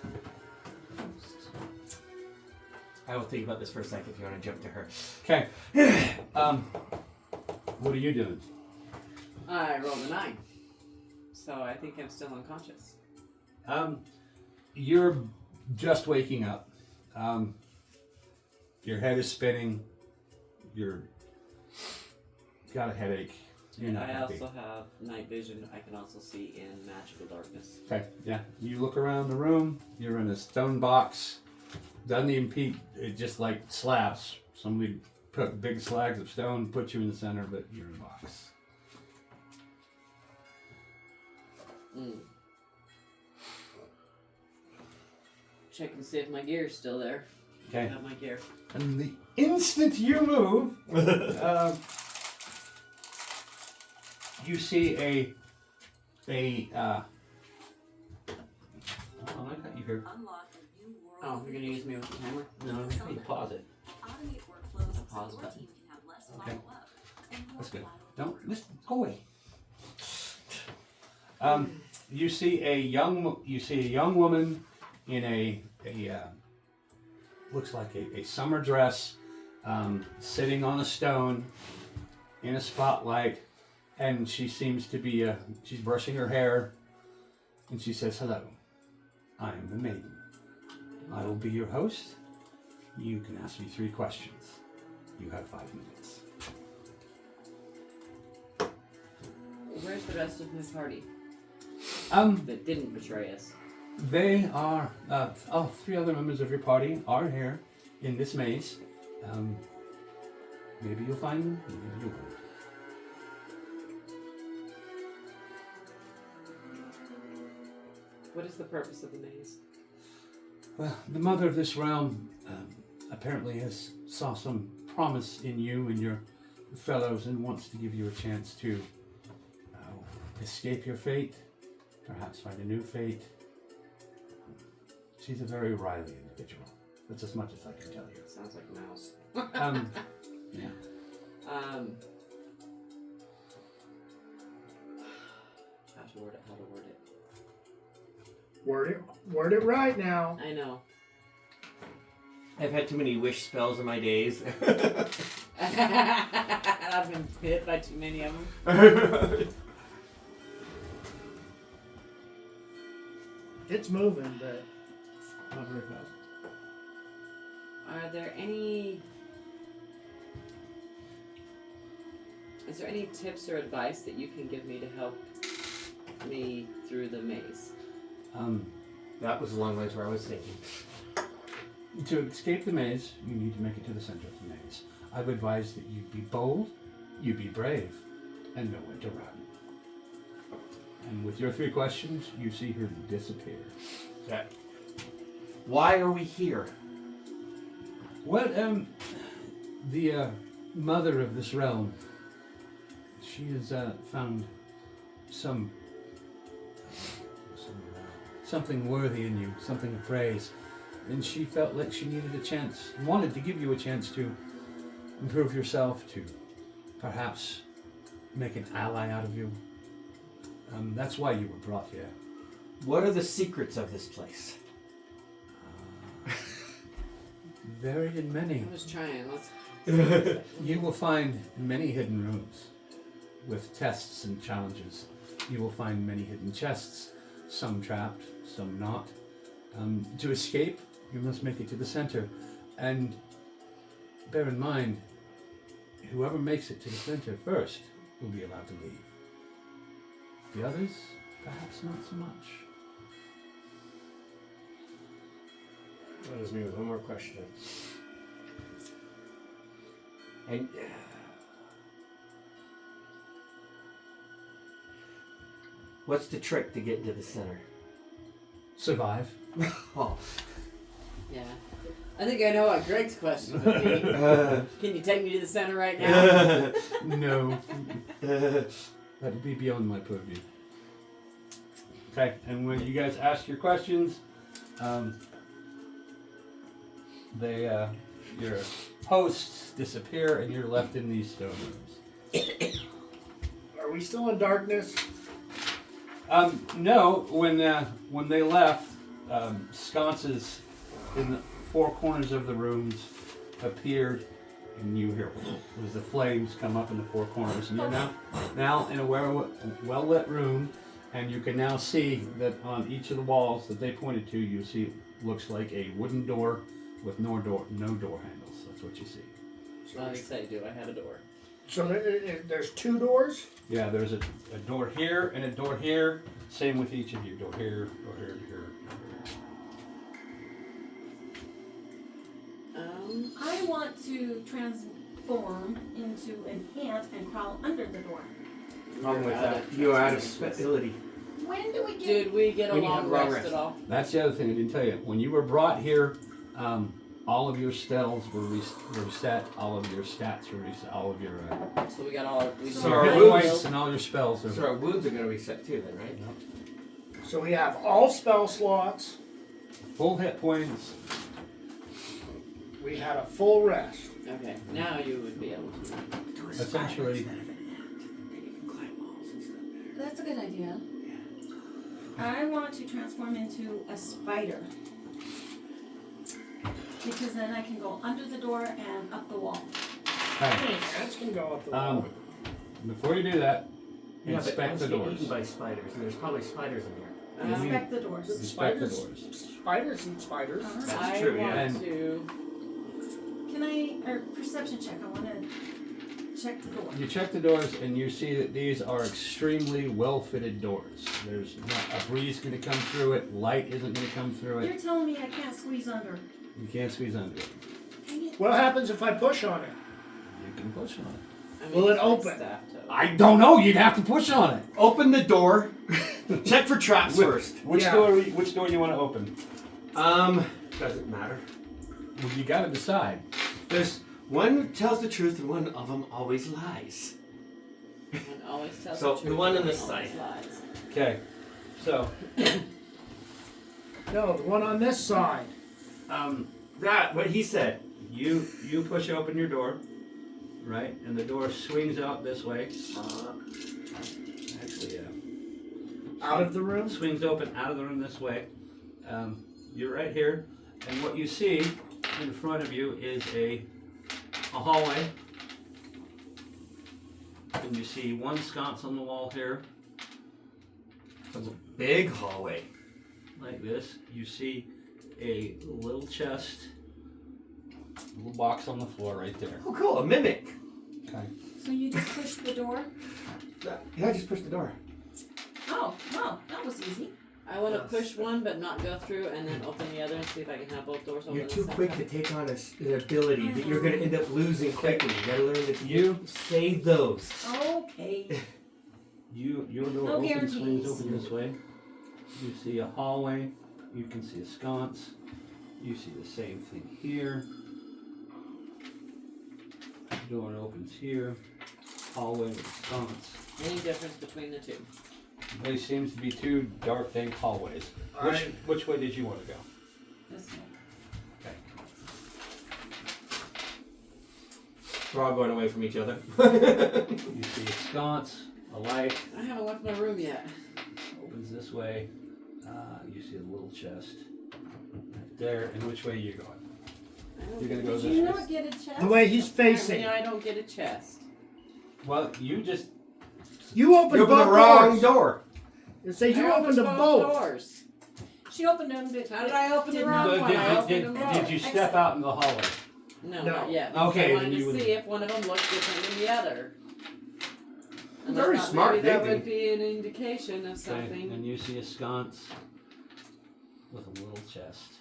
I will think about this for a second if you want to jump to her. Okay. What are you doing? I rolled a 9. So I think I'm still unconscious. You're just waking up. Your head is spinning. You're got a headache. You're not I happy. also have night vision. I can also see in magical darkness. Okay, yeah. You look around the room. You're in a stone box. Doesn't even peak. It's just like slabs. Somebody put big slags of stone, put you in the center, but you're in a box. Check and see if my gear's still there. Okay. I have my gear. And the instant you move, you see a oh, I got you here. Oh, you're gonna use me with the timer? No, you pause it. Pause button. Okay. That's good. Don't listen. Go away. You see a young woman in a looks like a summer dress, sitting on a stone in a spotlight, and she seems to be she's brushing her hair, and she says, "Hello, I am the maiden. I will be your host. You can ask me 3 questions. You have 5 minutes." Where's the rest of my party that didn't betray us? They are, 3 other members of your party are here in this maze. Maybe you'll find them, maybe you won't. What is the purpose of the maze? Well, the mother of this realm apparently has saw some promise in you and your fellows and wants to give you a chance to escape your fate, perhaps find a new fate. She's a very wily individual. That's as much as I can tell you. Sounds like a mouse. Yeah. How to word it. Word it right now. I know. I've had too many wish spells in my days. I've been hit by too many of them. It's moving, but Not very fast. Are there any... Is there any tips or advice that you can give me to help me through the maze? That was along the lines where I was thinking. To escape the maze, you need to make it to the center of the maze. I would advise that you be bold, you be brave, and know when to run. And with your 3 questions, you see her disappear. Okay. Why are we here? Well, the mother of this realm, she has found something worthy in you, something of praise, and she felt like she needed a chance, wanted to give you a chance to improve yourself, to perhaps make an ally out of you. That's why you were brought here. What are the secrets of this place? Buried in many. I was trying. Let's. You will find many hidden rooms with tests and challenges. You will find many hidden chests, some trapped, some not. To escape, you must make it to the center. And bear in mind, whoever makes it to the center first will be allowed to leave. The others, perhaps not so much. That leaves me with one more question. And what's the trick to get into the center? Survive. Oh. Yeah. I think I know what Greg's question would be. Can you take me to the center right now? No. That would be beyond my purview. Okay, and when you guys ask your questions, your hosts disappear and you're left in these stone rooms. Are we still in darkness? No, when they left, sconces in the four corners of the rooms appeared, and you hear as the flames come up in the four corners, and you're now in a well lit room, and you can now see that on each of the walls that they pointed to, you see looks like a wooden door with no door handles. That's what you see. I would say, do I have a door? So there's two doors? Yeah, there's a door here and a door here. Same with each of you. Door here, door here, here. I want to transform into an ant and crawl under the door. Wrong with that. You are out of ability. When do we get? Did we get a When you long have long rest rest. at all? That's the other thing I didn't tell you. When you were brought here, all of your spells were reset. All of your stats were reset. All of your So we got all. We So got our all hit wounds- points and all your spells. So our wounds are going to reset too, then, right? So we have all spell slots. Full hit points. We had a full rest. Okay, now you would be able to. Essentially, That's a good idea. I want to transform into a spider. Because then I can go under the door and up the wall. okay. Ants can go up the wall. Before you do that, Yeah, but inspect ants the get doors. eaten by spiders, and there's probably spiders in here. Inspect the doors. Inspect the Spiders. doors. Spiders eat spiders. Alright. That's I true, want yeah. to. Can or perception check, I want to check the door. You check the doors and you see that these are extremely well-fitted doors. There's not a breeze going to come through it. Light isn't going to come through You're it. telling me I can't squeeze under. You can't squeeze under it. Dang it. What happens if I push on it? You can push on it. I mean, Will it it's my open? staff toe. I don't know. You'd have to push on it. Open the door. Check for traps first. Which Yeah. door? Which door you want to open? Doesn't matter. Well, you got to decide. There's one who tells the truth, and one of them always lies. One always tells So, the truth. the one on and this always side. lies. Okay. So, No, the one on this side. That, what he said. you push open your door, right, and the door swings out this way. Actually, yeah. Out of the room. Swings open out of the room this way. You're right here, and what you see in front of you is a hallway, and you see one sconce on the wall here, It's a big hallway. like this. You see a little chest, little box on the floor right there. Oh, cool. A mimic. Okay. So you just push the door? Yeah, just push the door. Oh, well, that was easy. I want to push one but not go through and then open the other and see if I can have both doors open. You're at the too same quick time. to take on an ability that you're going to end up losing quickly. You got to learn to You save those. Okay. your door No swings guarantees. open this way. You see a hallway. You can see a sconce. You see the same thing here. Door opens here. Hallway with a sconce. Any difference between the two? There seems to be two dark, dank hallways. Which way did you want to go? This way. Okay. We're all going away from each other. You see a sconce, a light. I haven't left my room yet. Opens this way. You see a little chest right there. And which way are you going? You're gonna go Did this you way. not get a chest? The way he's facing. Apparently I don't get a chest. Well, you just You opened You opened both the wrong doors. door. It says you I opened them both both. doors. She opened them. But How did I open the did wrong not- one? I opened did, them did, both. did you step out in the hallway? No, No. not yet. Because Okay, I wanted then you to would- see if one of them looked different than the other. And I Very thought smart maybe that thinking. would be an indication of Okay, something. and you see a sconce with a little chest.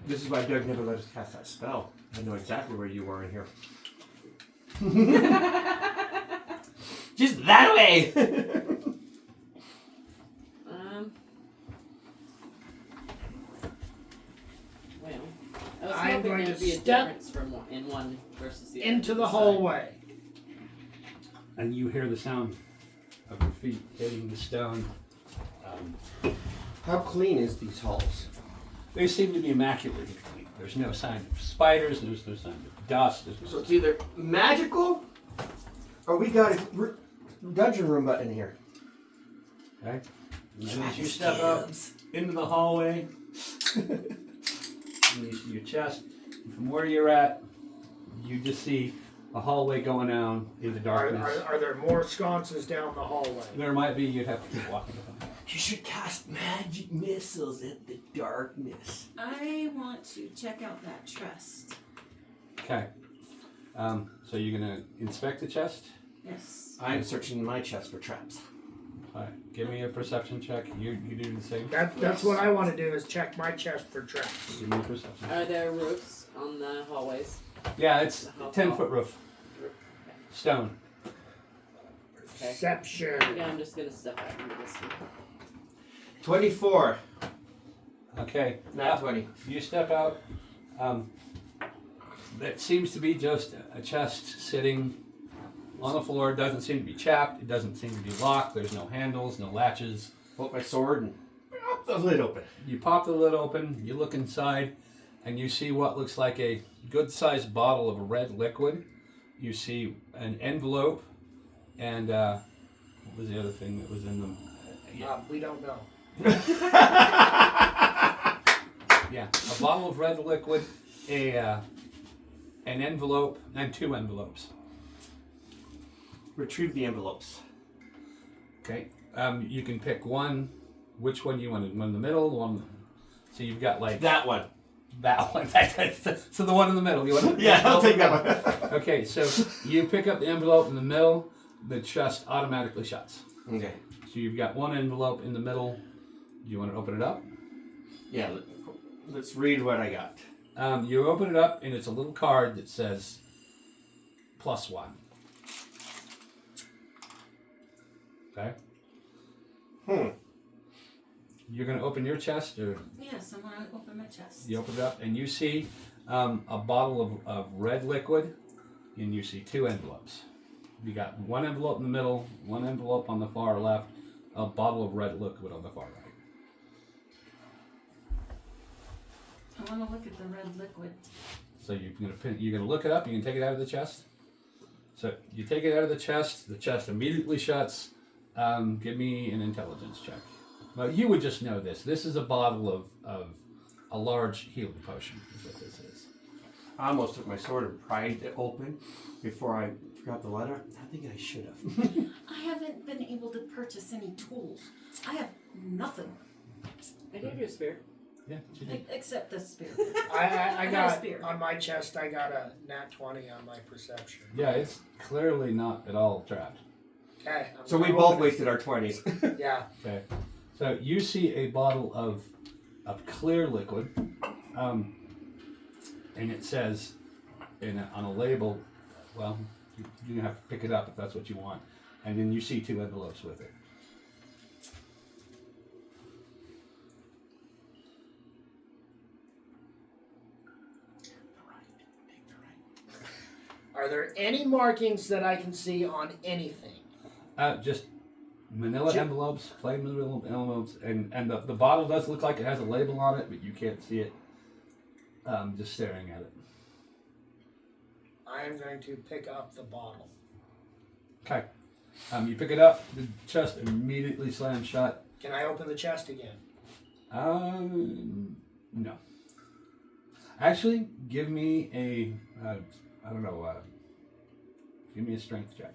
This is why Doug never let us cast that spell. I know exactly where you were in here. Just that way. Well, I was I'm hoping going there'd to be a step difference from one, in one versus the other. Into the Decide. hallway. And you hear the sound of your feet hitting the stone. How clean is these halls? They seem to be immaculately clean. There's no sign of spiders. There's no sign of dust. There's no So it's either magical, or we got a dungeon room in here. Okay. And then as you step out into the hallway, and you see your chest. And from where you're at, you just see a hallway going down into darkness. Are there more sconces down the hallway? There might be. You'd have to keep walking. You should cast magic missiles at the darkness. I want to check out that chest. Okay. So you're gonna inspect the chest. Yes. I'm searching my chest for traps. All right. Give me a perception check. You do the same. That's what I want to do is check my chest for traps. Give me a perception. Are there roofs on the hallways? Yeah, it's How tall? 10-foot roof. Stone. Okay. Perception. Yeah, I'm just gonna step out into this one. 24. Okay. Not 20. You step out. That seems to be just a chest sitting on the floor. It doesn't seem to be chapped. It doesn't seem to be locked. There's no handles, no latches. Pull up my sword and pop the lid open. You pop the lid open. You look inside, and you see what looks like a good-sized bottle of red liquid. You see an envelope, and what was the other thing that was in them? We don't know. Yeah, a bottle of red liquid, an envelope, and 2 envelopes. Retrieve the envelopes. Okay. You can pick one. Which one you want? One in the middle. One. So you've got like That one. that one. So the one in the middle. You want? Yeah, I'll take that one. Okay. So you pick up the envelope in the middle. The chest automatically shuts. Okay. So you've got one envelope in the middle. Do you want to open it up? Yeah, let's read what I got. You open it up, and it's a little card that says +1. Okay. You're going to open your chest, or Yes, I want to open my chest. you open it up, and you see a bottle of red liquid, and you see 2 envelopes. You got one envelope in the middle, one envelope on the far left, a bottle of red liquid on the far right. I want to look at the red liquid. So you're gonna look it up. You can take it out of the chest. So you take it out of the chest immediately shuts. Give me an intelligence check. Well, you would just know this. This is a bottle of a large healing potion. Is what this is. I almost took my sword and pried it open before I forgot the letter. I think I should have. I haven't been able to purchase any tools. I have nothing I gave you a spear. Yeah. What you did. except the spear. I got a got spear. on my chest. I got a nat 20 on my perception. Yeah, it's clearly not at all trapped. Okay. So we both wasted our 20s. Yeah. Okay. So you see a bottle of clear liquid, and it says on a label. Well, you have to pick it up if that's what you want, and then you see 2 envelopes with it. Are there any markings that I can see on anything? Just manila envelopes, plain manila envelopes, and the bottle does look like it has a label on it, but you can't see it. Just staring at it. I am going to pick up the bottle. Okay. You pick it up. The chest immediately slams shut. Can I open the chest again? No. Actually, give me a, give me a strength check.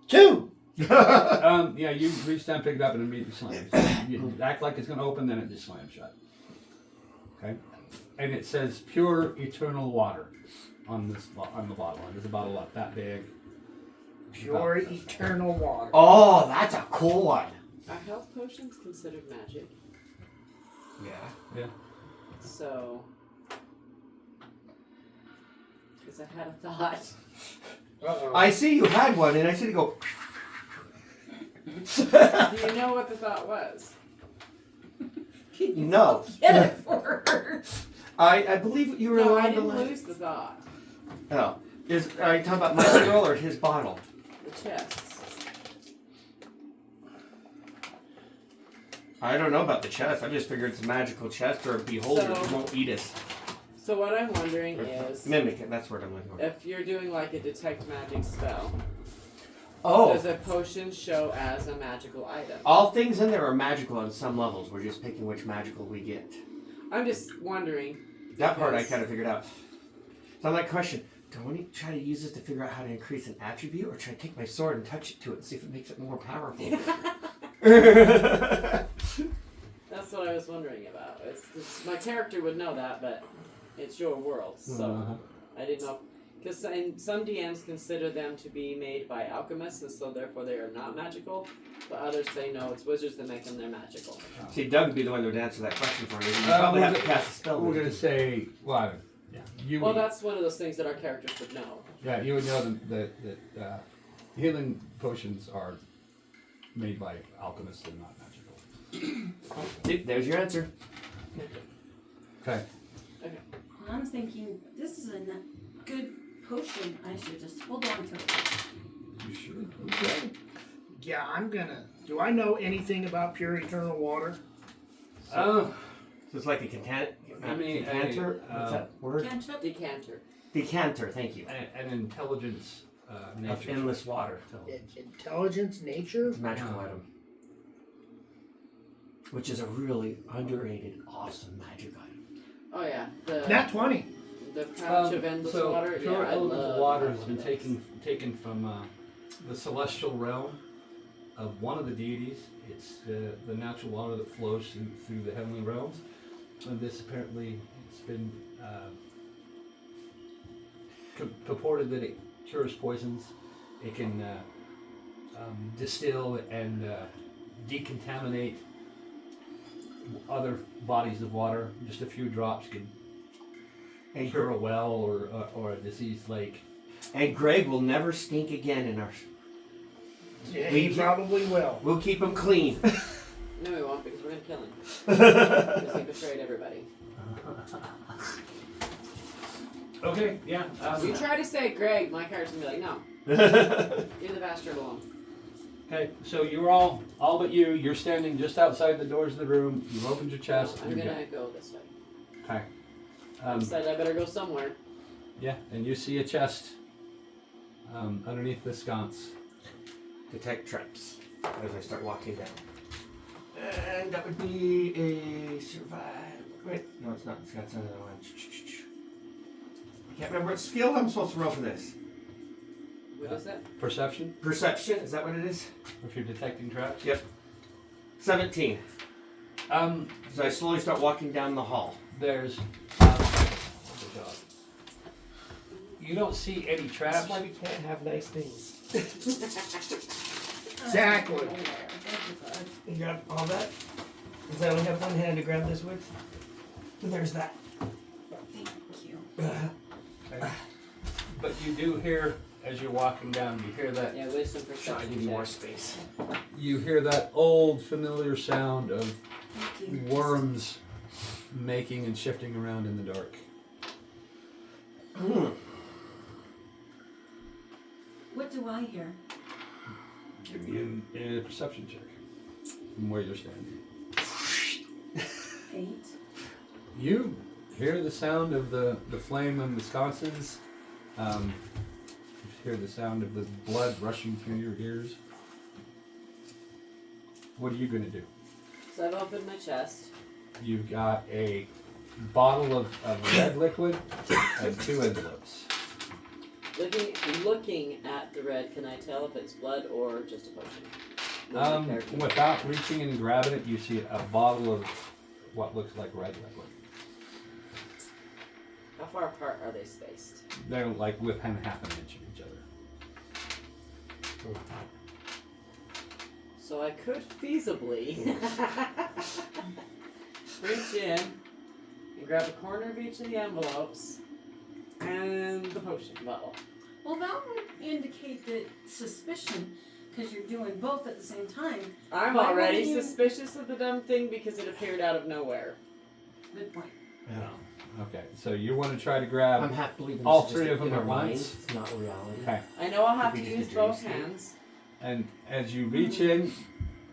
Two. Yeah, you reach down, pick it up, and immediately slam it. You act like it's going to open, then it just slams shut. Okay, and it says pure eternal water on the bottle. And there's a bottle up that big. Pure eternal water. Oh, that's a cool one. Are health potions considered magic? Yeah. Yeah. So, because I had a thought. Uh-oh. I see you had one, and I see you go. Do you know what the thought was? Can you No. get it for her? I believe you were No, I allowed to didn't let. lose the thought. Oh. Are you talking about my girl or his bottle? The chests. I don't know about the chest. I just figured it's a magical chest or a beholder So- who won't eat us. So what I'm wondering is, Mimic it. That's what I'm looking for. if you're doing like a detect magic spell, Oh. does a potion show as a magical item? All things in there are magical on some levels. We're just picking which magical we get. I'm just wondering. That part I because- kind of figured out. So my question, do I want to try to use this to figure out how to increase an attribute, or should I take my sword and touch it to it and see if it makes it more powerful? That's what I was wondering about. It's my character would know that, but it's your world, so Uh-huh. I didn't know. Because some DMs consider them to be made by alchemists, and so therefore they are not magical. But others say no, it's wizards that make them. They're magical. See, Doug would be the one that would answer that question for me. You Uh, probably we're have to gonna- cast a spell. We're with going it. to say, well, yeah, you Well, would, that's one of those things that our characters would know. yeah, you would know that healing potions are made by alchemists and not magical. See, there's your answer. Okay. I'm thinking this is a good potion. I should just hold on to it. You should. Okay. Yeah, I'm gonna. Do I know anything about pure eternal water? So it's like a decanter. What's that word? Cantrip? Decanter. Decanter. Thank you. An intelligence Of nature. endless water. Intelligence, nature. It's a magical item. Which is a really underrated, awesome magic item. Oh yeah, the Nat 20. pouch of endless so water. pure Yeah, I elemental love water that has been one. taken from the celestial realm of one of the deities. It's the natural water that flows through the heavenly realms. And this apparently, it's been purported that it cures poisons. It can distill and decontaminate other bodies of water. Just a few drops could And, cure a well or a diseased lake. and Greg will never stink again in our. Yeah, he probably will. We'll keep him clean. No, we won't because we're gonna kill him. Because he betrayed everybody. Okay, yeah. You try to say Greg, my character's gonna be like, no, leave the bastard alone. Okay, so you're all but you're standing just outside the doors of the room. You've opened your chest. I'm you're gonna good. go this way. Okay. I said I better go somewhere. Yeah, and you see a chest underneath the sconce. Detect traps as I start walking down. And that would be a survive. Wait, no, it's not. It's got another one. I can't remember what skill I'm supposed to roll for this. What is that? Perception, Perception, is that what it is? if you're detecting traps. Yep. 17. So I slowly start walking down the hall. There's. You don't see any traps. That's why we can't have nice things. Exactly. You grab all that? Because I only have one hand to grab this with. And there's that. Thank you. But you do hear, as you're walking down, you hear that. Yeah, wisdom Try to perception give you more check. space. You hear that old familiar sound of Thank you. worms making and shifting around in the dark. What do I hear? Give me a perception check from where you're standing. 8. You hear the sound of the flame and the sconces. You hear the sound of the blood rushing through your ears. What are you going to do? So I've opened my chest. You've got a bottle of red liquid and 2 envelopes. Looking at the red, can I tell if it's blood or just a potion? With my character. Without reaching in and grabbing it, you see a bottle of what looks like red liquid. How far apart are they spaced? They're like within half an inch of each other. So I could feasibly reach in and grab a corner of each of the envelopes and the potion bottle. Well, that would indicate that suspicion, because you're doing both at the same time. I'm Why already wouldn't you- suspicious of the dumb thing because it appeared out of nowhere. Good point. Okay, so you want to try to grab I'm half believing all this is 3 just of them in our at minds. once. It's not reality. Okay, I know I'll have Could to be use just a both dream state. hands. and as you reach in,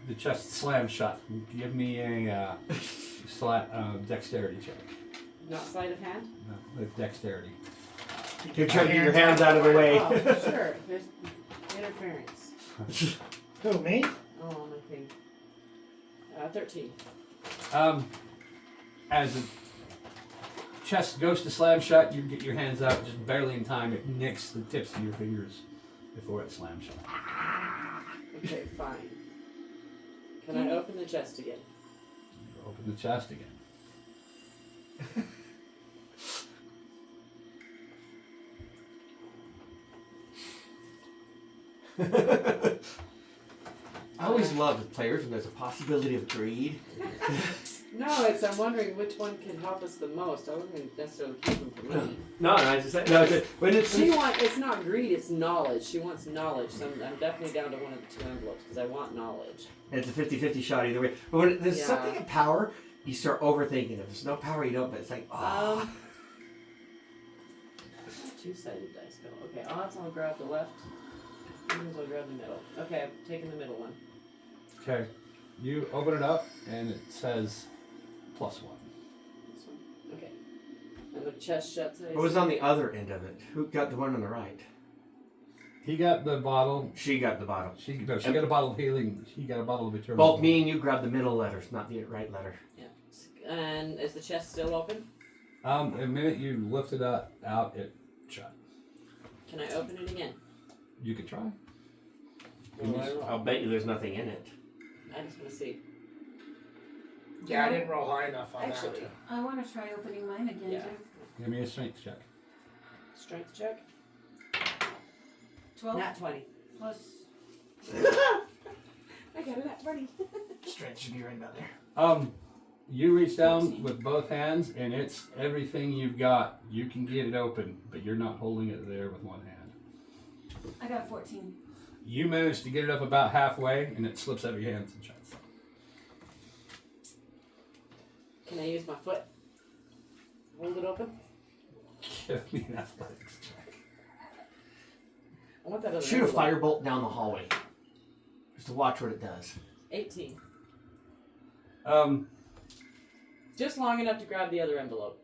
the chest slams shut. Give me a dexterity check. Not sleight of hand? No, with dexterity. You're trying to get your hands out of the way. Oh, sure. There's interference. Who, me? Oh, my thing. 13. As the chest goes to slam shut, you get your hands out just barely in time. It nicks the tips of your fingers before it slams shut. Okay, fine. Can I open the chest again? Open the chest again. I always love with players when there's a possibility of greed. No, I'm wondering which one can help us the most. I wouldn't necessarily keep them for me. No, I just no. When it's It's not greed, it's knowledge. She wants knowledge. So I'm definitely down to one of the 2 envelopes because I want knowledge. it's a 50-50 shot either way. But when there's Yeah. something in power, you start overthinking it. If there's no power, you don't. But it's like, oh. 2-sided dice go. Okay, I'll grab the left. I'll grab the middle. Okay, I'm taking the middle one. Okay, you open it up and it says +1. This one. Okay. And the chest shuts. What was on the other end of it? Who got the one on the right? He got the bottle. She got the bottle. She got a bottle of healing. He got a bottle of eternal. Both me and you grabbed the middle letters, not the right letter. Yeah. And is the chest still open? The minute you lift it out, it shut. Can I open it again? You could try. I'll bet you there's nothing in it. I just want to see. Yeah, I didn't roll high enough on Actually, that. I want to try opening mine again, Yeah. too. Give me a strength check. Strength check. 12 Nat 20. plus. I got it at 20. Strength should be right about there. You reach down with both hands, and it's everything you've got. You can get it open, but you're not holding it there with one hand. I got 14. You manage to get it up about halfway, and it slips out of your hands and shuts. Can I use my foot? Hold it open? Give me an athletics check. I want that other Shoot a envelope. firebolt down the hallway. Just to watch what it does. 18. Just long enough to grab the other envelope.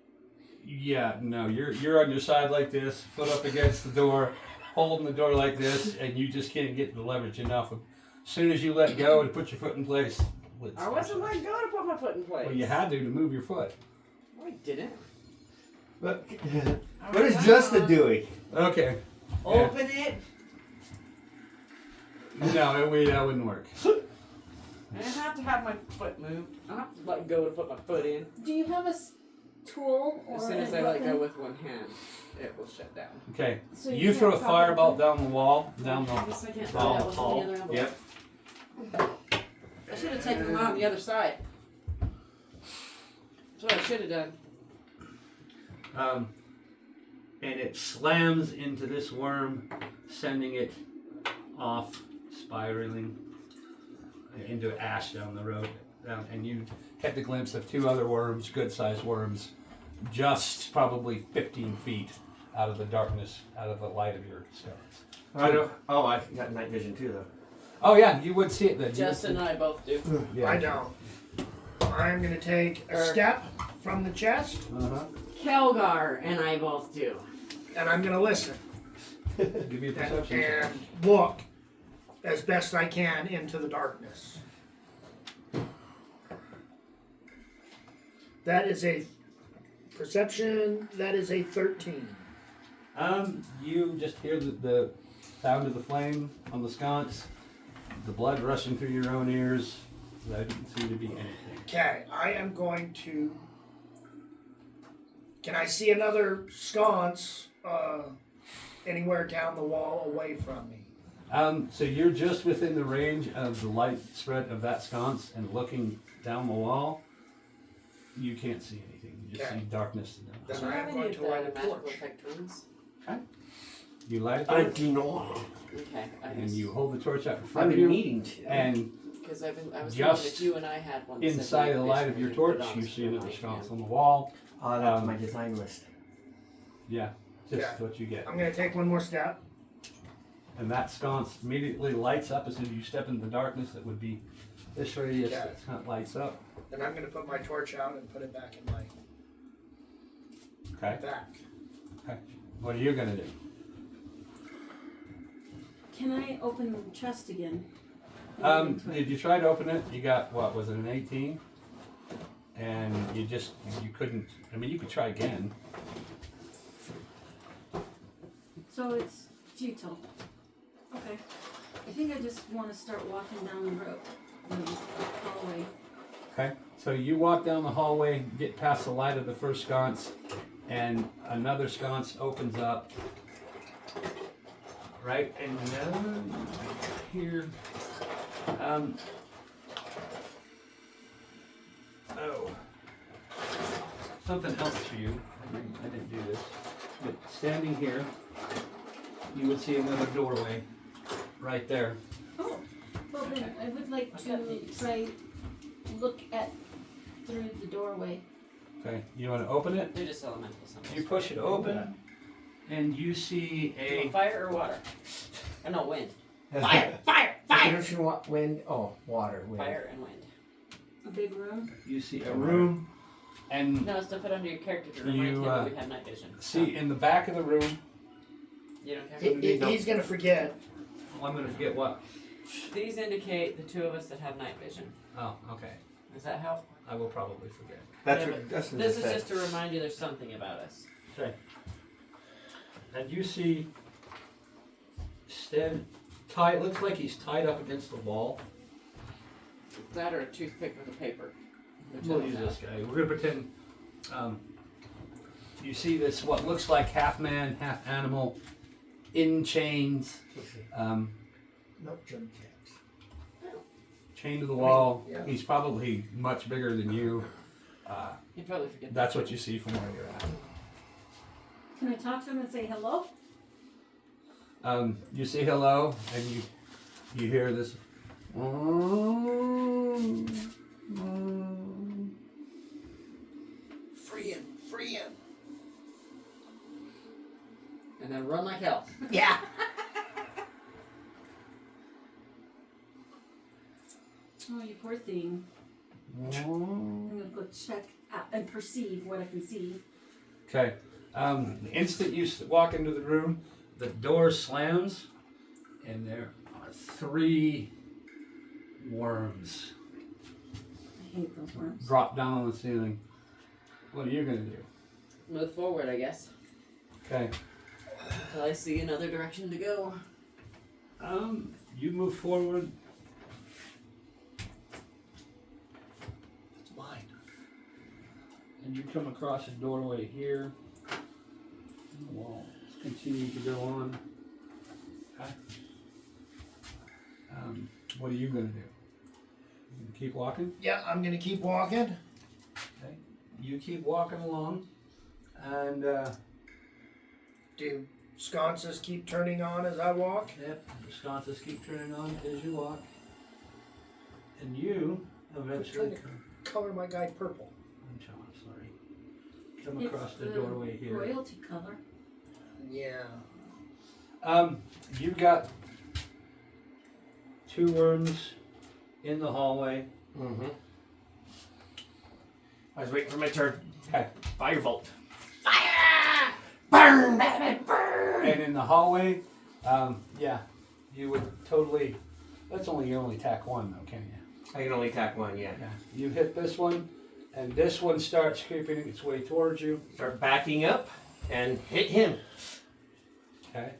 Yeah, no, you're on your side like this, foot up against the door, holding the door like this, and you just can't get the leverage enough. As soon as you let go to put your foot in place, I wasn't letting go to put my foot in place. Well, you had to move your foot. No, I didn't. What is Justin doing? Okay. Open it. No, that wouldn't work. I didn't have to have my foot moved. I don't have to let go to put my foot in. Do you have a tool or As soon as a I let go weapon? with one hand, it will shut down. Okay. So You throw a can't probably- firebolt down the wall, down the. I guess I can't do Hall, that with hall. the other envelope. Yep. I should have taken them out on the other side. That's what I should have done. And it slams into this worm, sending it off, spiraling into ash down the road. And you get the glimpse of 2 other worms, good-sized worms, just probably 15 feet out of the darkness, out of the light of your stones. I got night vision too, though. Oh yeah, you would see it then. Justin and I both do. Yeah. I don't. I'm going to take a step from the chest, Uh-huh. Kelgar and I both do. and I'm going to listen Give me a perception check. and look as best I can into the darkness. That is a perception. That is a 13. You just hear the sound of the flame on the sconce, the blood rushing through your own ears. That didn't seem to be anything. Okay, I am going to. Can I see another sconce anywhere down the wall away from me? So you're just within the range of the light spread of that sconce, and looking down the wall, you can't see anything. You just Okay. see darkness. Then Do you I have am any going of to the light a magical torch. effect rings? You light a I torch, do not. Okay. and you hold the torch out in I've front of been you, needing to. and Because I was thinking Just if you and I had one. that said inside night the light vision, of your we could torch, put on you see another light, sconce yeah. on the wall. That's my design list. Yeah, just Yeah. what you get. I'm going to take one more step. And that sconce immediately lights up as soon as you step into the darkness. That would be this radius. Okay. That kind of lights up. Then I'm going to put my torch out and put it back in my Okay. back. Okay. What are you gonna do? Can I open the chest again? Did you try to open it? You got what was it, an 18? And you couldn't. I mean, you could try again. So it's futile. Okay. I think I just want to start walking down the road, the hallway. Okay. So you walk down the hallway, get past the light of the first sconce, and another sconce opens up. Right, and here. Oh. Something else for you. I didn't do this. But standing here, you would see another doorway right there. Oh, well then I would like to try look at through the doorway. Okay, you want to open it? They're just elemental symbols. You push it open, and you see Do you want a. fire or water? Oh no, wind. Fire! Fire! Wind. Oh, water. Wind. Fire and wind. A big room. You see a room, and No, it's to put under your character to remind You, him that we have night vision. see in the back of the room. You don't care? He's going to forget. Well, I'm gonna forget what. These indicate the two of us that have night vision. Oh, okay. Does that help? I will probably forget. That's Yeah, what Dustin This just is said. just to remind you there's something about us. Okay. And you see, tied. Looks like he's tied up against the wall. That or a toothpick with a paper. Which We'll I use don't know. this guy. We're gonna pretend. You see this what looks like half man, half animal, in chains, Nope, Jim can't. chained to the wall. Yeah. He's probably much bigger than you. You'd probably forget That's what you see from where you're at. Can I talk to him and say hello? You say hello, and you hear this. Free him. Free him. And then run like hell. Yeah. Oh, you poor thing. I'm gonna go check out and perceive what I can see. Okay. The instant you walk into the room, the door slams, and there are 3 worms I hate those worms. drop down on the ceiling. What are you gonna do? Move forward, I guess. Okay. Until I see another direction to go. You move forward. It's mine. And you come across a doorway here. And the wall continue to go on. Okay. What are you gonna do? You gonna keep walking? Yeah, I'm going to keep walking. Okay. You keep walking along, and Do sconces keep turning on as I walk? yep, the sconces keep turning on as you walk, and you eventually Which Color my guy purple. come It's across the doorway here. Royalty color. Yeah. You've got 2 worms in the hallway. Mm-hmm. I was waiting for my turn. Okay. Firebolt. Burn, Batman, burn! And in the hallway, yeah, you would totally. That's only you only attack 1 though, can you? I can only attack one, yeah. Yeah. You hit this one, And this one starts creeping its way towards you. Start backing up and hit him. Okay.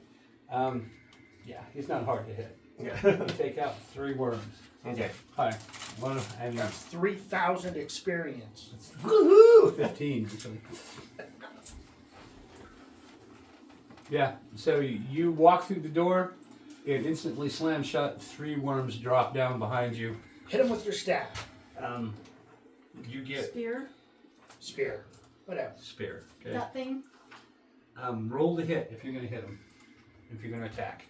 Yeah, he's not hard to hit. Yeah. You take out 3 worms. Okay. Hi. One and That's 3,000 experience. Woohoo! 15. Yeah. So you walk through the door, it instantly slams shut. 3 worms drop down behind you. Hit him with your staff. You get Spear, Spear. Whatever. spear. Okay. that thing. Roll to hit if you're going to hit him. If you're going to attack.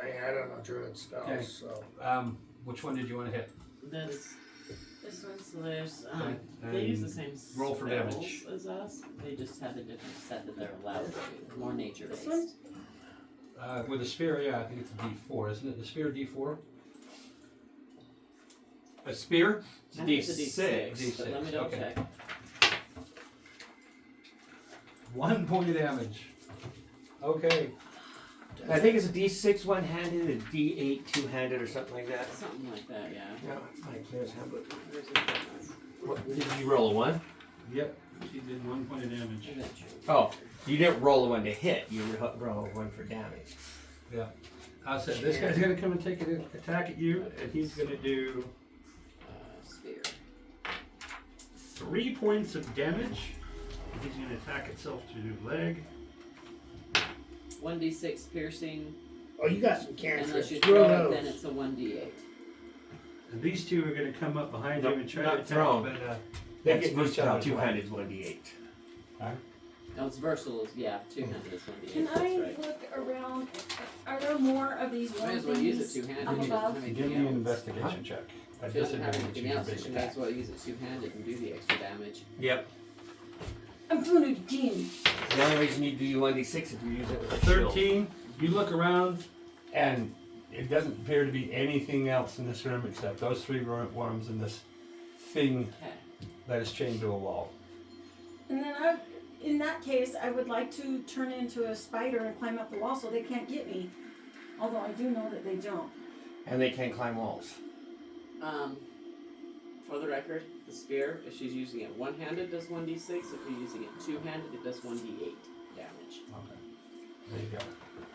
I don't know druid spells, Okay. so. Which one did you want to hit? This one, so there's Okay. they use the same roll for spells damage. as us. They just have a different set that they're allowed to do. More nature This based. one? With a spear, yeah, I think it's a D4, isn't it? The spear D4? A spear? It's a I think it's a D6. D6, but let me double okay. check. 1 point of damage. Okay. I think it's a D6 one-handed, a D8 two-handed, or something like that. Something like that, yeah. Yeah, my player's handbook. Where's it? What, did you roll a 1? Yep. She did 1 point of damage. Adventure. Oh, you didn't roll a 1 to hit. You roll a 1 for damage. Yeah. I said this guy's gonna come and take an attack at you, and he's gonna do Spear. 3 points of damage. He's gonna attack itself through the leg. 1d6 piercing. Oh, you got some Unless cantrips. you Throw throw it, then those. it's a 1d8. And these 2 are gonna come up behind Nope, you and try not to attack, thrown. but That's get each versatile. other. Two-handed is 1d8. No, it's versatile. Yeah, 2-handed is 1d8. Can That's I right. look around? Are there more of these Might one as well use it things two-handed. up She doesn't above? have Give me anything an else. investigation check. She doesn't have Disadvantage anything your else, so big she might as attack. well use it two-handed and do the extra damage. Yep. I'm doing it again. The only reason you do 1d6 if you use it with a shield. 13. You look around, and it doesn't appear to be anything else in this room except those 3 worms and this thing Okay. that is chained to a wall. And then in that case, I would like to turn into a spider and climb up the wall so they can't get me. Although I do know that they jump. And they can climb walls. For the record, the spear, if she's using it one-handed, does 1d6. If you're using it two-handed, it does 1d8 damage. Okay. There you go.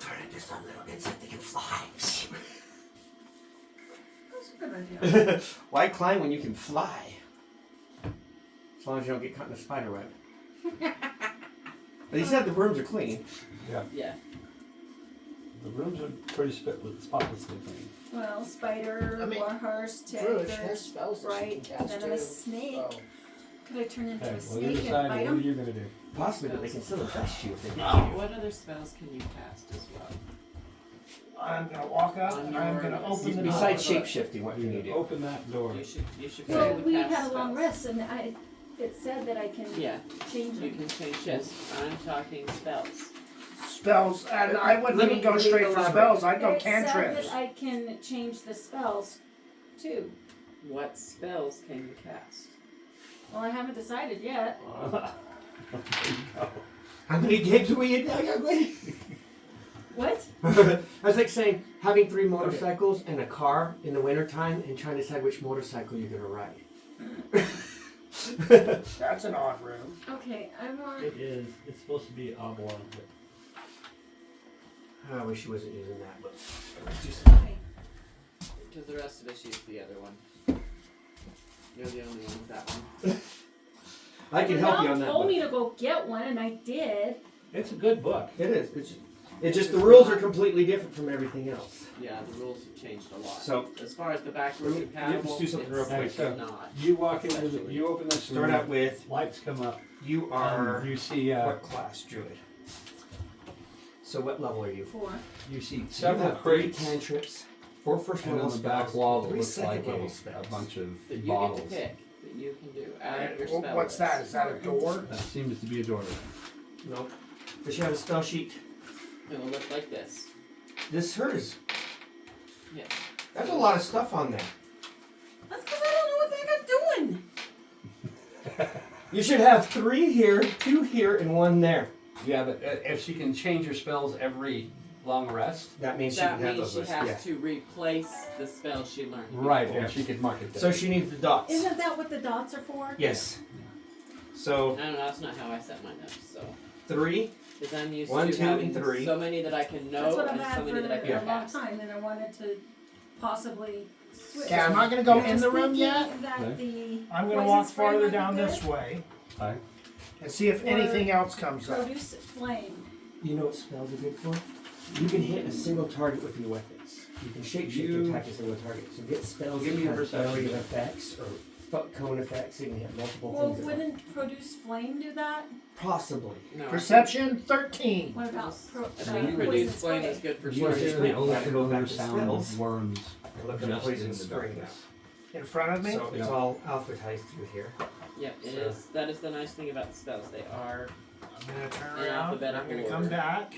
Turn into some little insect that can fly. That's a good idea. Why climb when you can fly? As long as you don't get caught in a spider web. But he said the rooms are clean. Yeah. The rooms are pretty spotlessly clean. Well, spider, I mean, warhorse, Druid, she has tiger. spells that right, she can cast then a too. snake. So. Could I turn into Okay, a well, snake you're and deciding bite what are them? you going to do? Possibly, but they can still infest you if they get What other spells can you cast as well? I'm gonna walk up On and I'm your- gonna open the door. Besides shapeshifting, what can you do? Open that door. You should Well, play we cast had a long spells. rest, and it said that I can Yeah, change you them. can change shifts. I'm talking spells. Spells, and I wouldn't Let even me- go let me straight for elaborate. spells. I'd go It said cantrips. that I can change the spells too. What spells can you cast? Well, I haven't decided yet. How many games are we in now, young lady? What? That's like saying having 3 motorcycles and a car in the wintertime and trying to decide which motorcycle you're gonna ride. That's an odd room. Okay, I want. It is. It's supposed to be oblong. I wish she wasn't using that, but it's just Okay. Because the rest of us use the other one. You're the only one with that one. I can help you on that. told But me to go get one, and I did. It's a good book. it is. It's just the rules are completely different from everything else. Yeah, the rules have changed a lot. So as far as the backwards let me- compatible, let's do something real it's quick. So, not. You walk into the, you open this start room, out with lights come up, you are you see what class, druid? So what level are you? 4. you see You several have 3 crates, cantrips, 4 first and level on the back spells, wall it 3 looks like second level a spells. bunch of That you bottles. get to pick that you can do out of your And spell what's list. that? Is that a door? That seems to be a door. No. Does she have a spell sheet? It will look like this. This hers. Yes. That's a lot of stuff on there. That's because I don't know what the heck I'm doing. You should have 3 here, 2 here, and 1 there. Yeah, but if she can change her spells every long rest. That means she That can have means those she lists. has to replace the spell she learned. Right, before. and she could mark it Yeah. down. So she needs the dots. Isn't that what the dots are for? Yes. So I don't know, that's not how I set mine up, so. 3. Because I'm used 1, to 2, having and 3. so many that I can know That's what I've and had so for many that I a can long pass. time, and I wanted to possibly switch. Okay, I'm not gonna go I in was the room thinking yet. that Okay. the I'm gonna poison walk spray farther might be down good. this way Right. and see if Or anything else comes up. Produce flame. You know what spells are good for? You can hit a single target with your weapons. You can shapeshift You- to attack a single target. So get spells Give that me a have perception. area effects or cone effects. You can hit multiple Well, things. at once. wouldn't produce flame do that? Possibly. No. Perception 13. What about I think you produce would- flame is good for You Sure. short. hear the Gotta old go back familiar to sound spells. of worms Look at just poison in the spray darkness. In front of me. So it's Yeah. all alphabetized through here. Yep, it So- is. That is the nice thing about the spells. They are. I'm gonna turn In around. I'm alphabetical gonna order. come back.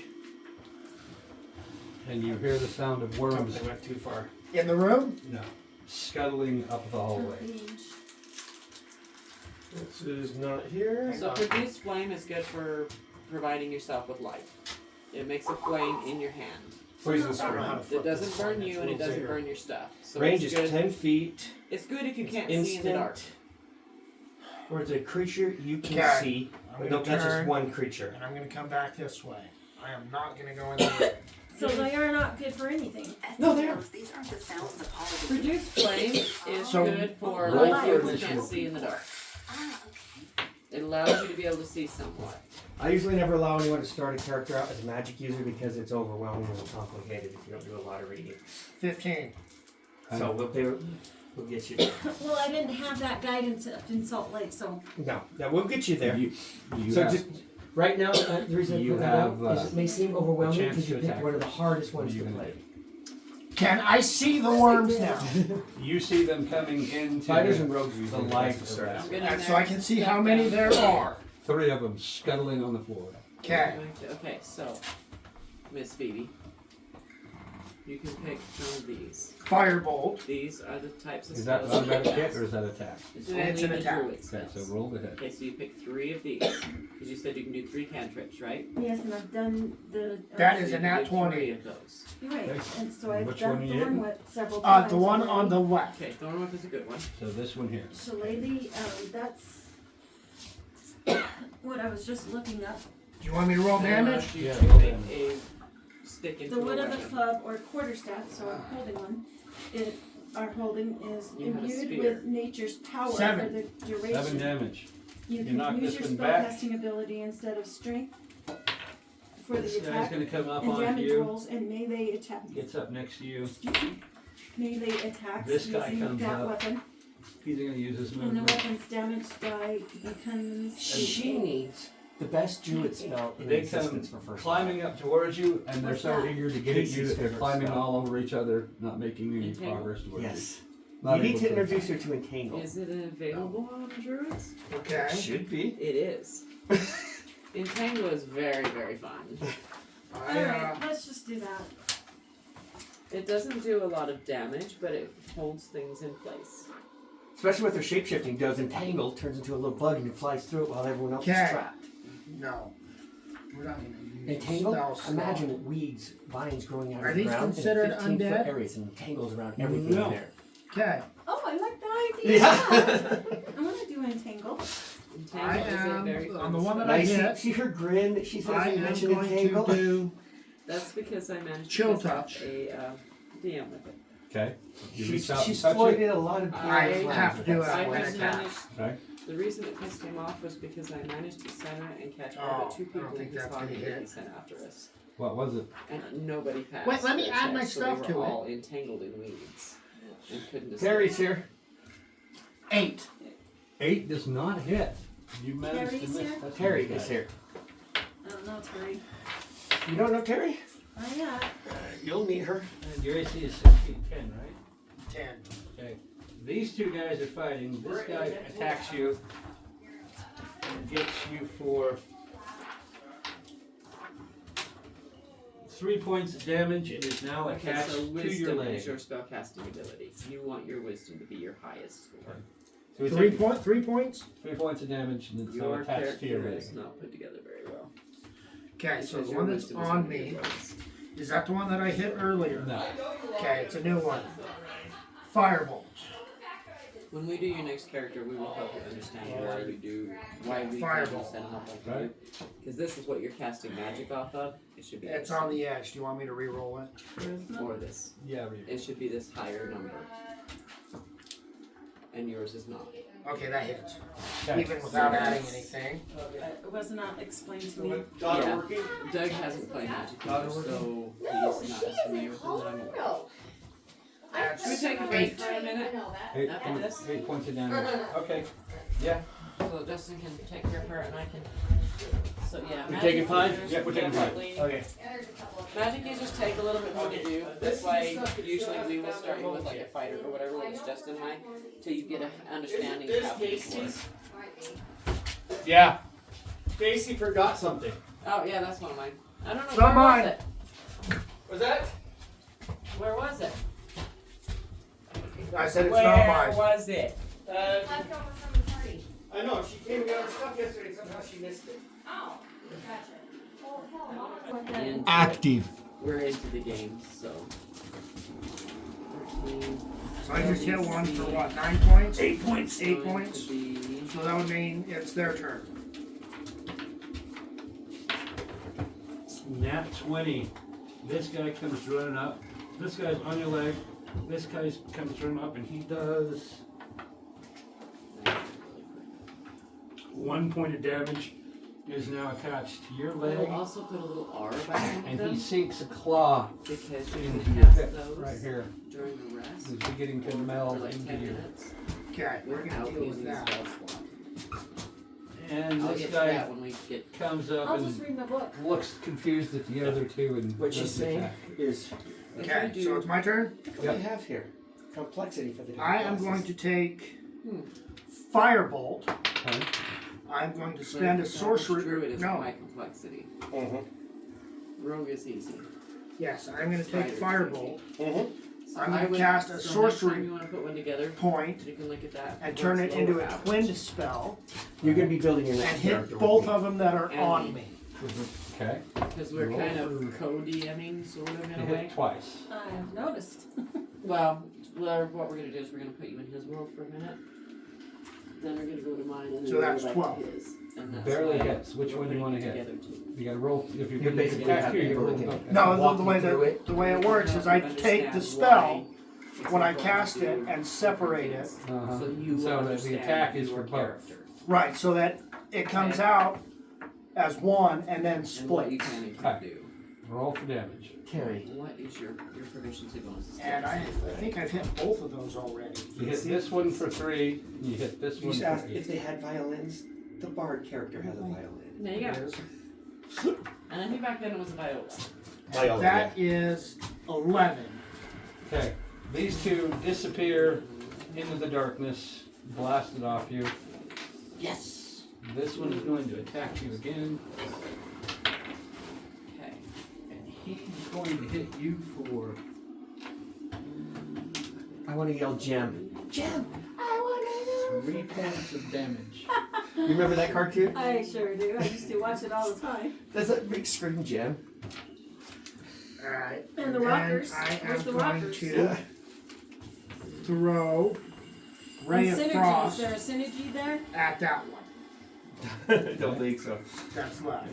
And you hear the sound of worms I went too far. In the room. scuttling up the hallway. This is not here. So produce flame is good for providing yourself with light. It makes a flame in your hand. Poison I don't know how spray. to flip It doesn't this burn one. you It's a and it little doesn't bigger. burn your stuff. So Range it's is good. 10 feet. It's good if you It's can't see in the dark. Or it's a creature you can Okay. see. I'm But gonna nope, that's just turn, one creature. and I'm gonna come back this way. I am not gonna go in there. So they are not good for anything. No, they are. These aren't the sounds of holiday. Produce flame is So- good for Roll like for you who initiative. can't see in the dark. Ah, okay. It allows you to be able to see somewhat. I usually never allow anyone to start a character out as a magic user because it's overwhelming and complicated if you don't do a lot of reading. 15. So we'll get you there. Well, I didn't have that guidance up in Salt Lake, so No, we'll get you there. You So have, just right now, the reason I You put that out have, is it may seem overwhelming chance because you to picked attack one of the first. hardest What are ones you to gonna play. Can I see the worms now? you see them coming into Fighters and rogues the usually light the of best that. I'm gonna And so I next can see step how many down. there are. 3 of them scuttling on the floor. Okay. Okay, so Miss Phoebe, you can pick one of these. Firebolt. These are the types of Is that spells you can automatic hit cast. or is that attack? It's It's only an the attack. druid Okay, spells. so roll the hit. Okay, so you pick 3 of these because you said you can do 3 cantrips, right? yes, and I've done the. That So is you a can nat do 20. 3 of those. You're right, Okay. and so I've Which done one are you Thorn hitting? Whip several times. The one on already. the left. Okay, Thornwhip is a good one. So this one here. Shillelagh, that's what I was just looking up. Do you want me to roll It damage? allows you Yeah, to roll make damage. a stick into The a wood of a weapon. club or quarterstaff, so I'm holding one. It our holding is You have a imbued spear. with nature's power 7. for the 7 duration. damage. You You knock can use this your one back. spellcasting ability instead of strength for This the guy's attack going to come up and on damage you. rolls and melee attack. Gets up next to you. Melee attacks This guy using comes that up. weapon, He's going to use his and the movement. weapon's damage die becomes. She needs the best druid spell in They existence come for first climbing up towards you, and they're What's so that? eager to get at you Casey's that they're favorite climbing spell. all over each other, not making any Entangle? progress towards Yes. you. Not You need able to introduce her to Entangle. Is it available on druids? Okay. Should be. It is. Entangle is very, very fun. Alright, let's just do that. It doesn't do a lot of damage, but it holds things in place. Especially with her shapeshifting does Entangle, turns into a little bug and it flies through it while everyone else Okay. is trapped. No. We're not gonna use Entangle? spell slot. Imagine weeds, vines growing out Are of the these ground considered in 15-foot undead? areas and entangles around everything No. in there. Okay. Oh, I like the idea. Yeah. I'm gonna do entangle. Entangle I is a am very fun on the one spell. that I Nice. hit. See her grin? She says I you am mentioned going Entangle. to do. That's because I managed Chill to have touch. a DM with it. Okay. You She's reach out and touch it. exploited a lot of I beautiful have lines to do with it that I when sweat had I attack. managed. Okay. The reason it pissed him off was because I managed to center it and catch all Oh, but 2 I people don't in think his that's gonna pocket hit. that he sent after us. What was it? And nobody passed. Wait, let me their add my checks, so stuff we to were it. all entangled in weeds. And couldn't escape. Terry's here. 8. 8 does not hit. You managed Terry's to miss. here? That's Terry nice. is here. I don't know, Terry. You don't know Terry? Oh yeah. You'll meet her. And your AC is 16, 10, right? 10. Okay. These 2 guys are fighting. This guy attacks you and gets you for 3 points of damage and is now Okay, attached so to your wisdom leg. is your spellcasting ability. You want your wisdom to be your highest score. So we 3 take points. 3 points. 3 points of damage and it's now Your attached to your character leg. is not put together very well. Okay, so Because the your one that's wisdom is on one of your me lowest. Is that the one that I hit earlier? No. Okay, it's a new one. Firebolt. When we do your next character, we will help you understand why we do Fireball. send help like Right. Because this is what you're casting magic off of. It should be It's this. on the edge. Do you want me to re-roll it? Or this. Yeah, read it. It should be this higher number. And yours is not. Okay, that hits. Okay. Even without adding anything. It was not explained to me. Daughter Yeah. working? Doug hasn't played Magic before, so he's not as familiar with it as I'm aware. Should we take a break for a minute? 8 After this? 8 points of damage. Okay. Yeah. So Justin can take care of her and I can. So yeah. You're magic taking 5? users Yeah, we're taking 5. definitely- Okay. Magic users take a little bit more to do. That's why usually we will start you with like a fighter or whatever, like it's Justin and I, till you get an understanding of There's how things work. Casey's. Yeah. Casey forgot something. Oh yeah, that's one of mine. I don't know. It's Where not mine. was it? Was that? Where was it? I said it's Where not mine. was it? Left over from the party. I know, she came and got her stuff yesterday, somehow she missed it. Oh, gotcha. And Active. we're into the game, so. 13. So I just hit one for what? 9 points? 8 points. 8 Going to points. be- So that would mean it's their turn. Nat 20. This guy comes running up. This guy's on your leg. This guy comes running up and he does 1 point of damage. Is now attached to your We'll leg. also put a little R by some of And them he sinks a claw because you into can your cast hip those right here. during the rest He's beginning to for meld like into 10 you. minutes Okay, we're without gonna deal with using the that. spell slot. And I'll this get to guy that when we get. comes up I'll just and read my book. looks confused at the other two and What she's does the saying attack. is, Okay, If we so do- it's my turn. what do we have here? Complexity for the different I am classes. going to take Hmm. Firebolt. Okay. I'm going to So spend a if sorcery. Druid is No, high complexity. Mhm. Rogue is easy. yes, I'm going to take Fighter is Firebolt Mhm. So I'm I gonna would- cast a so sorcery Next time you want to put one together, point you can look at that. and what's turn it into lower a average. twinned spell You're going to be building your and next hit character. with both me. of them that are And on me. me. Okay. Because we're Roll kind of for- co-DMing, sort of, in You a hit way. twice. I have noticed. Well, what we're going to do is we're going to put you in his world for a minute. Then we're going to go to mine and then So we'll that's go back 12. to his. And that's Barely why hits. Which we're one do you putting want it to hit? together too. You gotta roll. If you're You're basically attack having here, you people roll that can- okay. No, Walk the you way through that it. the way it works is I take the spell when I cast it and separate it. Uh-huh. So you So the understand attack is your for both. character Right, so that it comes out as one and then and what you splits. can and Okay. can't do. Roll for damage. Carry. What is your proficiency bonuses? And I think I've hit both of those already. You hit this one for 3. You hit this You one just for asked 8. if they had violins. The bard character has a violin. There you go. And I think back then it was a viola. Viola. That is 11. Okay. These two disappear into the darkness, blasted off you. Yes. This one is going to attack you again, Okay. and he's going to hit you for I want to yell gem. Gem. I want 3 points of damage. to. You remember that cartoon? I sure do. I used to watch it all the time. Does that big scream gem? Alright. And the then rockers. I am Where's the going rockers? to throw Ray And of synergy. Frost Is there a synergy there? at that one. I don't think so. That's left.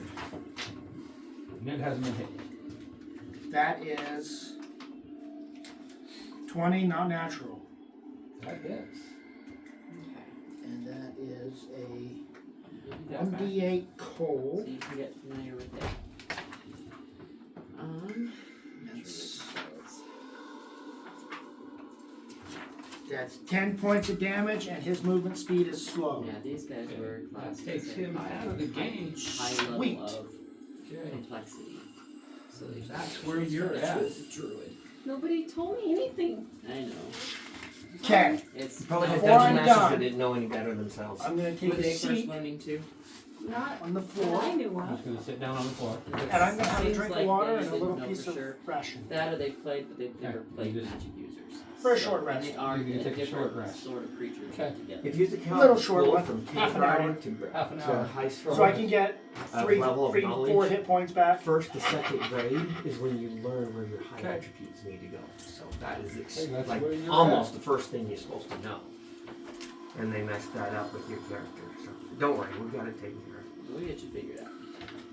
And it hasn't been hit. That is 20, not natural. That hits. Okay. And that is a We'll do that back. 1d8 So cold. you can get familiar with it. That's 10 points of damage, and his movement speed is slow. Yeah, these guys were That classed takes as him high- out of the game. High level Sweet. of Okay. complexity. So they That's where you're at. Druid. Nobody told me anything. I know. Okay, It's Probably had Before I'm dungeon masters done- that didn't know any better themselves. I'm going to take Were a they first seat. learning too? Not on the that floor, I knew I'm of. just gonna sit down on the floor. and I'm gonna have a Seems drink like of water they and a didn't little know piece for of sure. ration. That or they've played, but they've never Okay, played you just- magic users. For a short And rest. they are You can a take a short different rest. sort of creatures Okay. together. If you count Little short school one, from half an hour. kindergarten to, Half an to hour. high school, So I can get a three, level of 4 knowledge. hit points back. First to second grade is when you learn where your high Okay. attributes need to go. So that is Okay, that's like where you're almost the first thing you're supposed to know. And they messed that up with your character. So don't worry, we've got it taken care of. We'll get you figured out.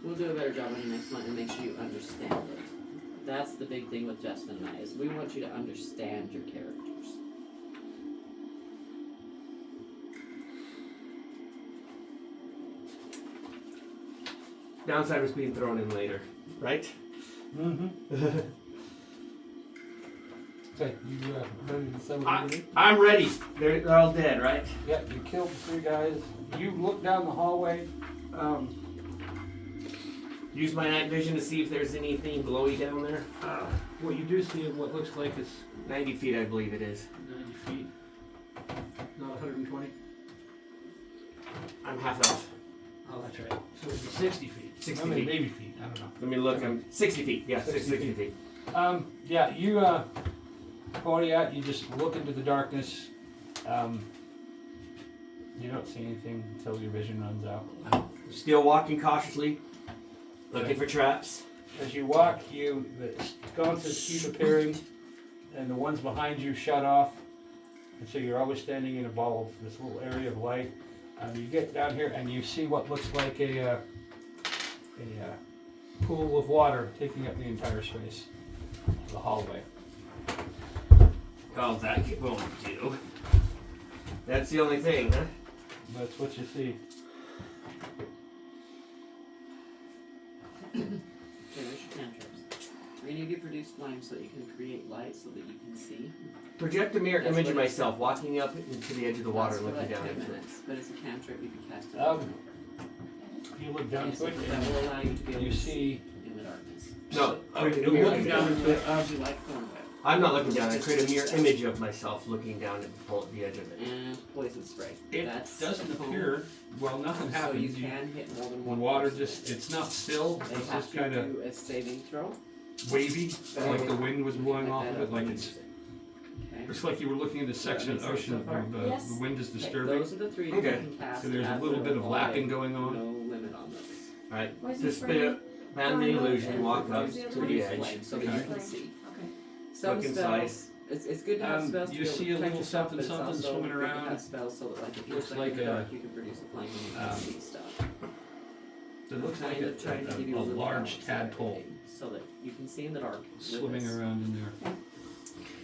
We'll do a better job on you next month and make sure you understand it. That's the big thing with Justin and I, is we want you to understand your characters. Downside was being thrown in later, right? Mm-hmm. Okay, you ready to say what I, you're gonna do? I'm ready. They're all dead, right? Yeah, you killed the 3 guys. You look down the hallway. Use my night vision to see if there's anything glowy down there. What you do see is what looks like is 90 feet, I believe it is. 90 feet, not 120. I'm half elf. Oh, that's right. So it'd be 60 feet. 60 I mean, feet. maybe feet. I don't know. Let me look. I'm 60 feet. Yeah, 60 60 feet. Yeah, you, pointing out, you just look into the darkness. You don't see anything until your vision runs out. Still walking cautiously, looking Okay. for traps. As you walk, the sconces keep appearing, and the ones behind you shut off. And so you're always standing in a ball of this little area of light. You get down here and you see what looks like a pool of water taking up the entire space, the hallway. Oh, that won't do. That's the only thing, huh? That's what you see. Okay, there's your cantrips. We're gonna give produce flame so that you can create light so that you can see. Project a mirror That's image of what it's- myself walking up into the edge of the water Lasts and for looking like down 10 into it. minutes, but it's a cantrip you can cast it Um, over and over. You look down Okay, so to it that will allow you to be and able you to see. in the darkness. No, Okay, create a you're mirror looking image. down into it. Would you like thorn web? I'm not looking down. I create a mirror image of myself looking down at the edge of it. And poison spray. It That's doesn't the appear. Well, nothing So happens. you can hit more than The one. water person. just—it's not still. They It's have just to kind of do a saving throw. wavy, like the wind was You can blowing pick off that of up it, like when you it's. use it. Okay. It's like you were looking at a section of makes the sense ocean so far? where Yes. the wind is Okay, disturbing. those are the 3 that Okay. you can cast. So there's a at little will bit of all lapping day. going on. No limit on those. Alright, Why is just he band the illusion, And walk up produce to the produce edge. flame so that you Okay. can see. Okay. Some Look inside. spells, it's good to have spells to You be able see to a protect little yourself, something, but it's something also swimming good to around. have spells so that like if you're Looks stuck like in the a, dark, you can produce a flame and you can see stuff. It looks like Kind of trying to give you a little large balance there, tadpole so that you can see in the dark. with swimming this. around in there.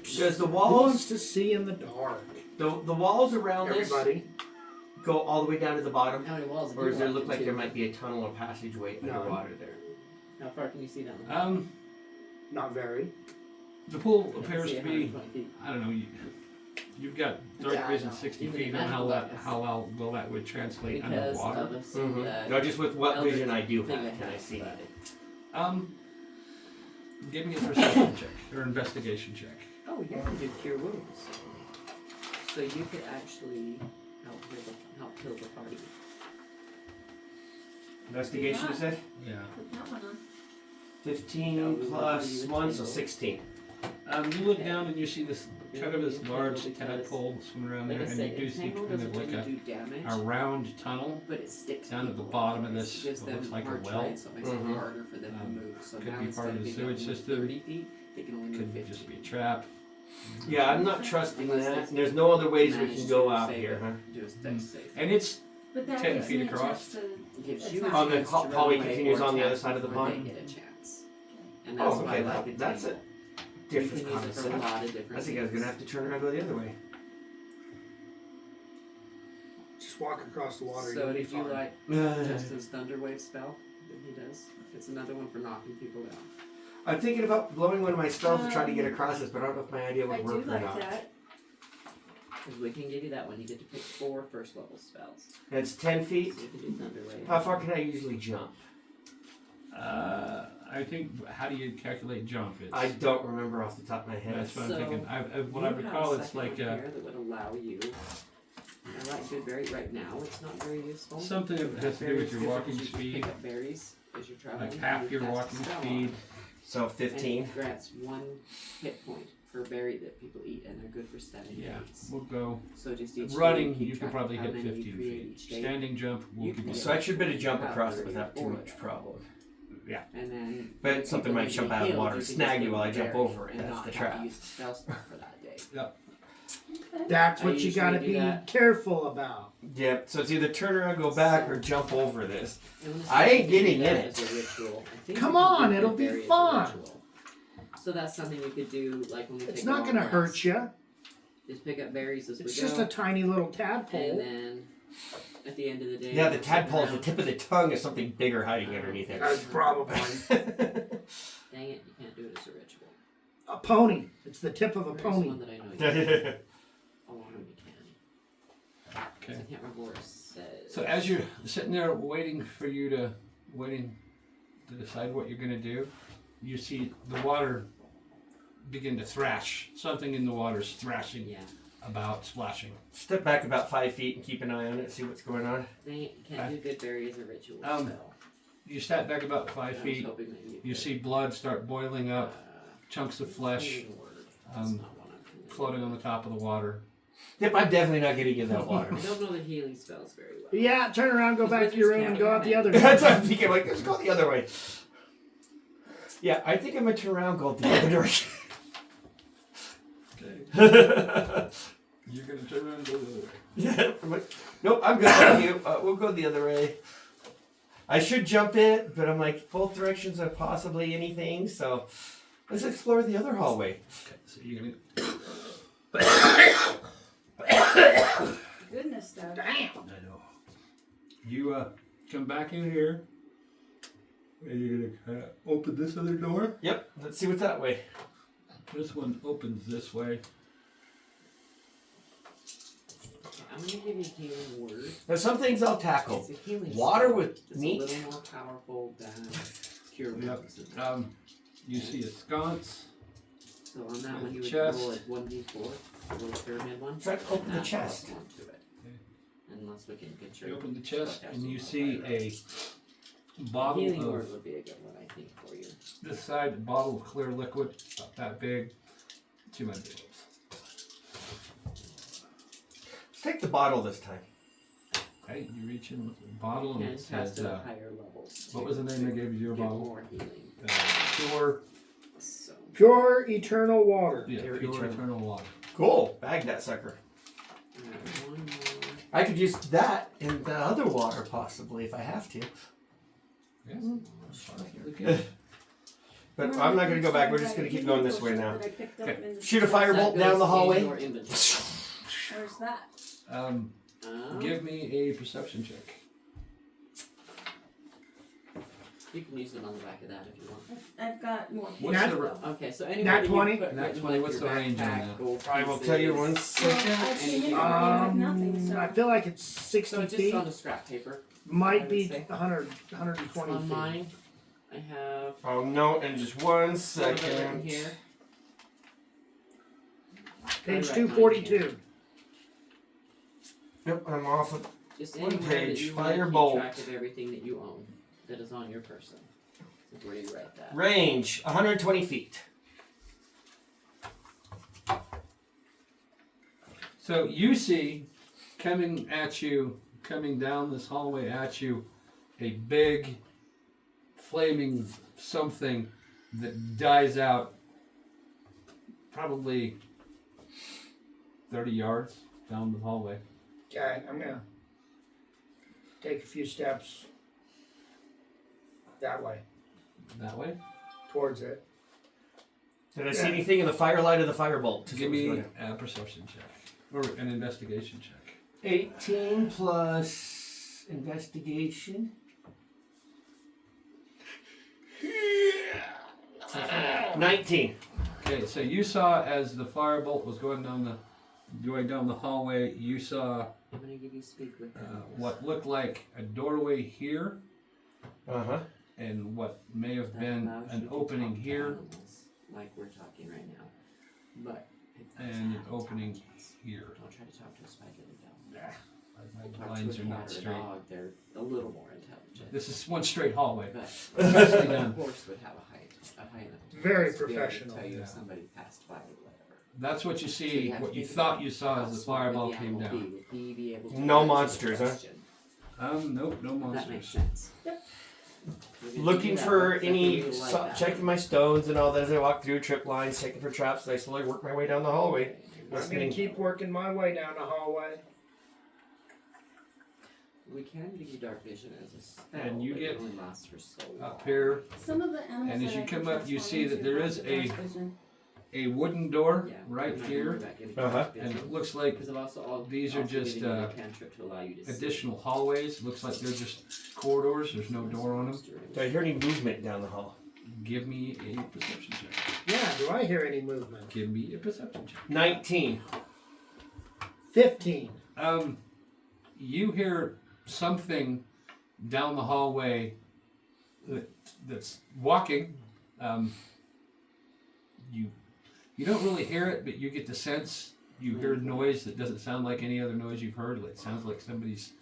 Does the Who walls, wants to see in the dark? the walls around this Everybody. go all the way down to the bottom? How many walls? have Or you does it walked look like into? there might be a tunnel or passageway No. underwater there? How far can you see down? Not very. The pool I can appears see to be. 120 feet. I don't know. You've got dark Yeah, I vision know. 60 Even feet. I don't know magical darkness. how well that would translate Because underwater. of this, No, just with what elder vision I do thing have, they can I have see? about it. Give me a perception check or investigation check. Oh, you can do cure wounds. So you could actually help heal the party. Investigation, you said? Yeah. Put that one on. 15 plus 1, so 16. You look down and you see this kind of this Entangle large because, tadpole swimming around Like there, I and said, you do see entangle kind doesn't of like really do damage, a round tunnel but it sticks down at the people. bottom of It this. gives What them looks like a hard well. terrain, so it makes Mhm. it harder for them to move. So could now be instead part of the being sewage able to move system. 30 feet, they can only move Could 50 just be a feet. trap. Yeah, I'm not trusting Unless that. they There's no other ways we manage can to go out save here, it, huh? Do a dex save. And it's But that 10 gives feet me a across. chance to It gives you a attack. On the chance to run hallway away continues or on the other attack side of the before pond? They get a chance. And that's Oh, why okay, I like that's a entangle. different You can use it for a concept. lot of different I think I was things. gonna have to turn around and go the other way. Just walk across the water. So you'll be did you fine. like Justin's Thunder Wave spell that he does? It's another one for knocking people down. I'm thinking about blowing one of my spells to try to get across this, but I don't know if my idea I would do work or like not. that. Because we can give you that one. You get to pick 4 first level spells. And it's 10 So feet. you can do Thunder Wave. How far can I usually jump? I think, how do you calculate jump? It's, I don't remember off the top of my head. That's what So, I'm thinking. What I You have recall, a it's second like one here that would allow you I like good berry right now. It's not very useful. Something that has to do with your Berries walking good because you speed, Pick up berries as you're traveling. like half and your cast a walking spell on speed. it. So And 15. it grants 1 hit point per berry that people eat, and they're good for 7 Yeah, days. we'll go. So just each day Running, keep you can track probably of how hit many you 15 create feet. each day. Standing jump will You give can you. So I should be able to jump About across it 30 without too or much problem. And then But if something people might need to jump be out of the healed, water, you can snag just you give while I them jump berry over it. and That's not the have trap. to use the spell slot for that day. That's I what you usually gotta do be that. careful about. Yep. So it's either turn around, go back, or jump over this. And when I ain't you do getting that in as a ritual, I think Come you can on, do it'll good be berry as a fun. ritual. So that's something we could do, like when we It's take not a gonna long hurt rest. you. Just pick up berries as It's we just go, a tiny little and tadpole. then at the end of the day, Yeah, the we'll sit tadpole is the around. tip of the tongue is something bigger hiding underneath it. Probably. Dang it, you can't do it as a ritual. A pony. It's the tip of a There is pony. one that I know you can. Oh, one you can. Okay. I can't remember what it says. So as you're sitting there waiting to decide what you're gonna do, you see the water begin to thrash. Something in the water is thrashing Yeah. about, splashing. Step back about 5 feet and keep an eye on it, see what's going on. Dang it, you can't do good berry as a ritual Um, spell. You step back about 5 I was feet. hoping that you You could. see blood start boiling up, chunks of flesh Healing word. That's um, not one I'm familiar floating on the with. top of the water. Yep, I'm definitely not getting in that water. I don't know the healing spells very well. Yeah, turn around, go back to your room, and go out the other That's what way. I'm thinking. Like, let's go the other way. Yeah, I think I'm gonna turn around, and go the other direction. Okay. You're gonna turn around and go the other way. Yeah, I'm like, nope, I'm good. Thank you. We'll go the other way. I should jump it, but I'm like, both directions are possibly anything, so let's explore the other hallway. Okay, so you're gonna. Goodness, Doug. Damn. I know. You come back in here. And you're gonna open this other door. Yep, let's see what's that way. This one opens this way. Okay, I'm gonna give you a healing word. There's some things I'll tackle. It's a healing Water spell. with It's meat? a little more powerful than cure Yep. wounds. You see a sconce. So on that one, you would Chest. roll like 1d4, a little pyramid one. Try to open and the add chest. +1 to it. Unless we can get your You open the chest spellcasting and you modifier see up. a bottle Healing of word would be a good one, I think, for you. this side, a bottle of clear liquid, about that big. 2 envelopes. Let's take the bottle this time. Okay, you reach in with the bottle and And it cast says, it at higher levels. what was the name they gave you your Get bottle? more healing. Pure, So, Pure eternal water. yeah, Pure pure eternal. eternal water. Cool. Bag that sucker. one more. I could use that in the other water possibly if I have to. Yeah, that's fine. Okay. But I'm not gonna go back. We're just gonna keep going this way now. That I picked up in the- Shoot a That firebolt goes down the in hallway. your inventory. Where's that? Give me a perception check. You can use it on the back of that if you want. I've got more. What's Nat- the Okay, so anywhere Nat that 20? you put Nat written, 20, like, what's your the range on backpack, that? gold I will tell you pieces, one Well, second. I've seen it, I have nothing, so. I feel like it's 60 So it's feet. just on a scrap paper. I Might would be say. 120 On feet. mine, I have Oh no, and just one some of it written second. here. Page I write mine 242. here. Yep, I'm off of Just One anywhere page, that you want to keep firebolt. track of everything that you own that is on your person. Is where you write that. range, 120 feet. So you see, coming down this hallway at you, a big, flaming something that dies out probably 30 yards down the hallway. Okay, I'm gonna take a few steps that way That way? towards it. Did I see anything in the firelight of the firebolt? Give me a perception check. Or an investigation check. 18 plus investigation. 19. Okay, so you saw as the firebolt was going down the hallway, you saw I'm gonna give you speak with what looked like a doorway here, Uh-huh. and what may have been an opening here. Like we're talking right now, but and an opening here. Don't try to talk to a spider. They don't. My Talk blinds to are a not cat or a straight. dog. They're a little more intelligent. This is one straight hallway. But Especially a down. horse would have a high enough. Very intelligence to be able to professional. Tell you Yeah. if somebody passed by or whatever. That's what you So see, have what to you think thought about you saw how as the smart fireball would the came animal down. be. Would he be able to No answer the monsters, huh? question? Nope, no That makes monsters. sense. We're gonna Looking do that for one, 'cause I any, think you'll like that checking one. my stones and all that as I walk through trip lines, checking for traps as I slowly work my way down the hallway. I'm gonna Listening. keep working my way down the hallway. We can give you dark vision as a spell, And you but get it only lasts for so long. Up here, Some of the animals And as that you I can come up, you transform see that into there have is the a- dark vision. a wooden door Yeah, right I'm not here, worried about giving you Uh-huh. dark and vision, it looks like because I've also these are just, giving you a cantrip to allow you to see. additional hallways. Looks like they're just corridors. There's no door on them. Do I hear any movement down the hall? Give me a perception check. Yeah, do I hear any movement? Give me a perception check. 19. 15. You hear something down the hallway that's walking. You don't really hear it, but you get the sense. You hear noise that doesn't sound like any other noise you've heard. It sounds like somebody's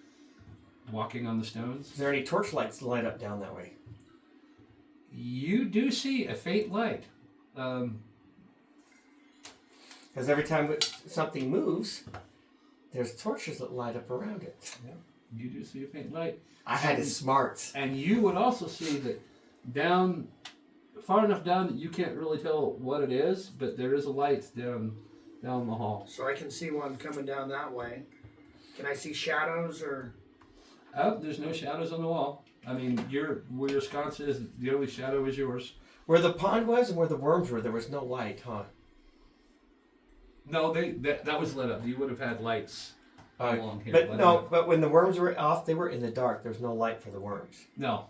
walking on the stones. Is there any torchlights light up down that way? You do see a faint light. Because every time something moves, there's torches that light up around it. You do see a faint light. I had his smarts. And you would also see that down, far enough down that you can't really tell what it is, but there is a light down the hall. So I can see one coming down that way. Can I see shadows or? Oh, there's no shadows on the wall. I mean, where your sconce is, the only shadow is yours. Where the pond was and where the worms were, there was no light, huh? No, that was lit up. You would have had lights along here. But lit no, up. but when the worms were off, they were in the dark. There was no light for the worms. No.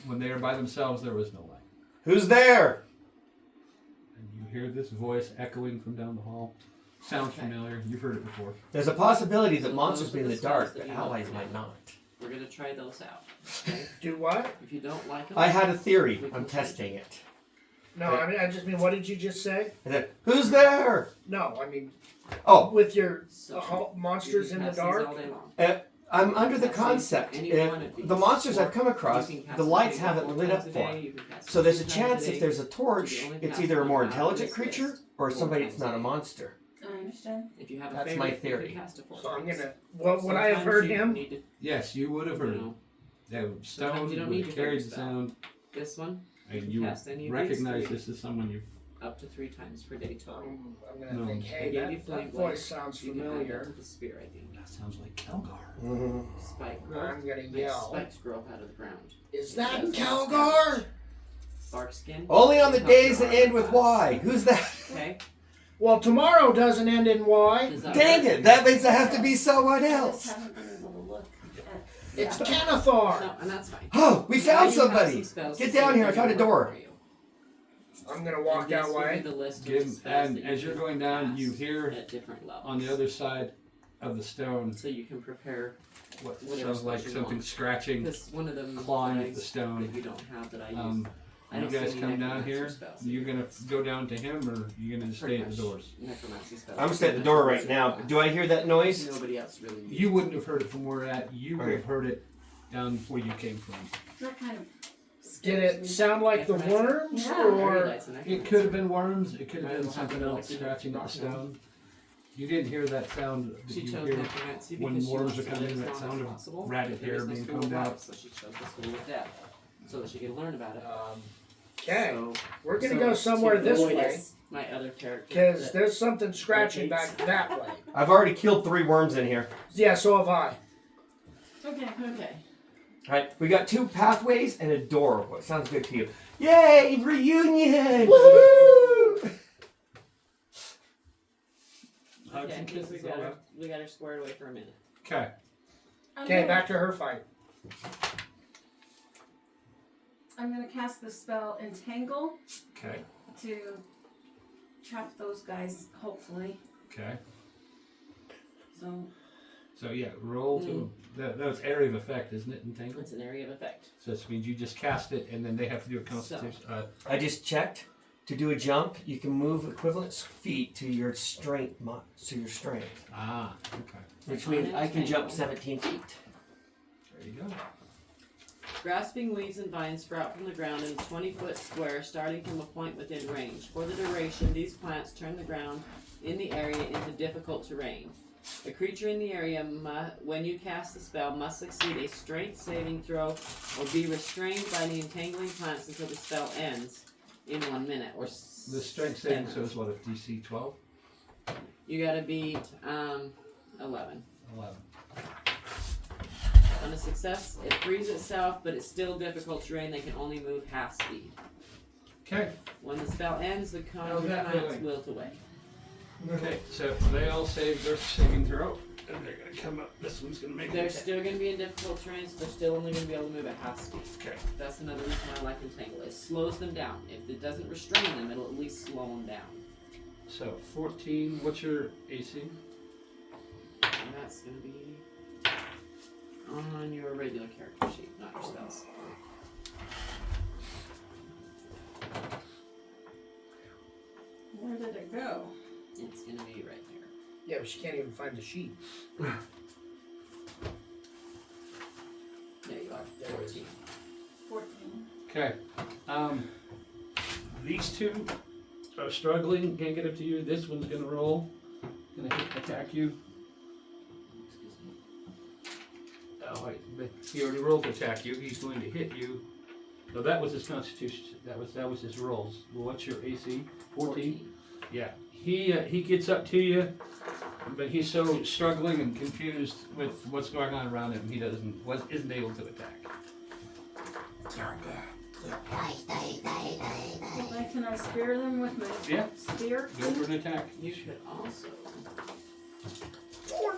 When they were by themselves, there was no light. Who's there? And you hear this voice echoing from down the hall. Sounds familiar. You've heard it before. There's a possibility that So monsters those be are in the the dark, spells that but you allies know. might not. We're gonna try those out. Okay? Do what? If you don't like them, I had a theory. We can I'm change testing it. No, I mean I just mean what did you just say? And then, who's there? No, I mean Oh, with your so monsters you in can the cast these dark. all day long. I'm under the Cast these, concept. any one of these. The monsters I've come Or across, you can cast the them lights 4 haven't lit up times a for day, them. you can cast So them there's a 2 times chance day. if there's a torch, You only it's cast either a one more out of intelligent this creature list or 4 somebody times that's not a a day. I monster. understand. If you have a That's favorite, my you theory. can cast it 4 So I'm times. gonna. Well, would I have Sometimes heard you him? need to- Yes, you would have heard it. No. That Sometimes stone you don't would need have to hear carried the the spell. sound, This one, and can you cast any of these recognize 3 this as someone you've. up to 3 times per day total. I'm gonna No. think, I hey, gave you that flame voice blade. sounds You can add that to familiar. the spear, I think. That sounds like Kelgar. Mm-hmm. Spike growth. I'm gonna Makes yell. spikes grow up out of the ground. Is that That's Calgar? Bark skin. Only on the Help days your that armor end with class. Y. Who's that? Okay. Well, tomorrow doesn't end in Y. Does that Dang work? it! That means I have to be someone I just else. haven't been able to look at. It's Yeah. Canathar. No, and that's fine. Oh, we Now found you have somebody. some spells Get to down see here, if I found they a work door. for you. I'm gonna walk And that this will be way. the list of Give, the spells and that you as you're can going down, you cast hear at different levels. on the other side of the stone So you can prepare. what Whatever sounds like spells you something want. scratching, Because one of them clawing that at the stone. that you don't have that I use. I You don't guys see any come down necromancer here. spells. You're gonna go down to him, or you gonna just stay Pretty at the much doors? necromancy spells. I'm gonna stay at the door right now. Do I hear that noise? Nobody else really needs You wouldn't have heard it from where we're at. You would Okay. have heard it down where you came from. That kind of. Did scares it me. sound like the worms Yeah. or? It could have been worms. It could have I been will something have to else look scratching at the rock stone. You didn't hear that sound that She you chose hear necromancy when because she worms wants are to coming, live that as long sound as of possible, rabbit but there hair is no being school combed of out. life, So she chose the school of death, so that she could learn about it. Okay, So, we're gonna so go somewhere to this avoid way it, my other character. because that- there's something scratching back that way. I've already killed 3 worms in here. Yeah, so have I. Okay. Okay. Alright, we got 2 pathways and a door. What sounds good to you? Yay! Reunion! Hugs Okay, and kisses we got all her. up. We got her squared away for a minute. Okay. Okay, back to her fight. I'm gonna cast the spell Entangle Okay. to trap those guys, hopefully. Okay. So So yeah, roll to that's area of effect, isn't it? Entangle. It's an area of effect. So this means you just cast it, and then they have to do a constitution. I just checked. to do a jump, you can move equivalent feet to your strength. To your strength, Ah, okay. which means I can jump 17 feet. There you go. Grasping weeds and vines sprout from the ground in a 20-foot square starting from a point within range. For the duration, these plants turn the ground in the area into difficult terrain. A creature in the area, when you cast the spell, must succeed a strength saving throw or be restrained by the entangling plants until the spell ends in 1 minute. Or The strength saving throw is what, if DC 12? You gotta beat 11. 11. On a success, it frees itself, but it's still difficult terrain. They can only move half speed. Okay. When the spell ends, the How's conjured that plants feeling? wilt away. Okay, so they all save their saving throw, and they're gonna come up. This one's gonna make They're it. still going to be in difficult terrain, so they're still only going to be able to move at half speed. Okay. That's another reason why I like Entangle. It slows them down. If it doesn't restrain them, it'll at least slow them down. So 14. What's your AC? And that's going to be on your regular character sheet, not your spells. Where did it go? It's going to be right there. Yeah, but she can't even find the sheet. There you are. 14. 14. Okay. These two are struggling. Can't get up to you. This one's gonna roll. Gonna attack you. Excuse me. Oh wait, but he already rolled to attack you. He's going to hit you. No, that was his constitution. That was his rolls. Well, what's your AC? 14. Yeah. He gets up to you, but he's so struggling and confused with what's going on around him. He isn't able to attack. Can I spear them with my Yeah. spear? Go for an attack. You could also.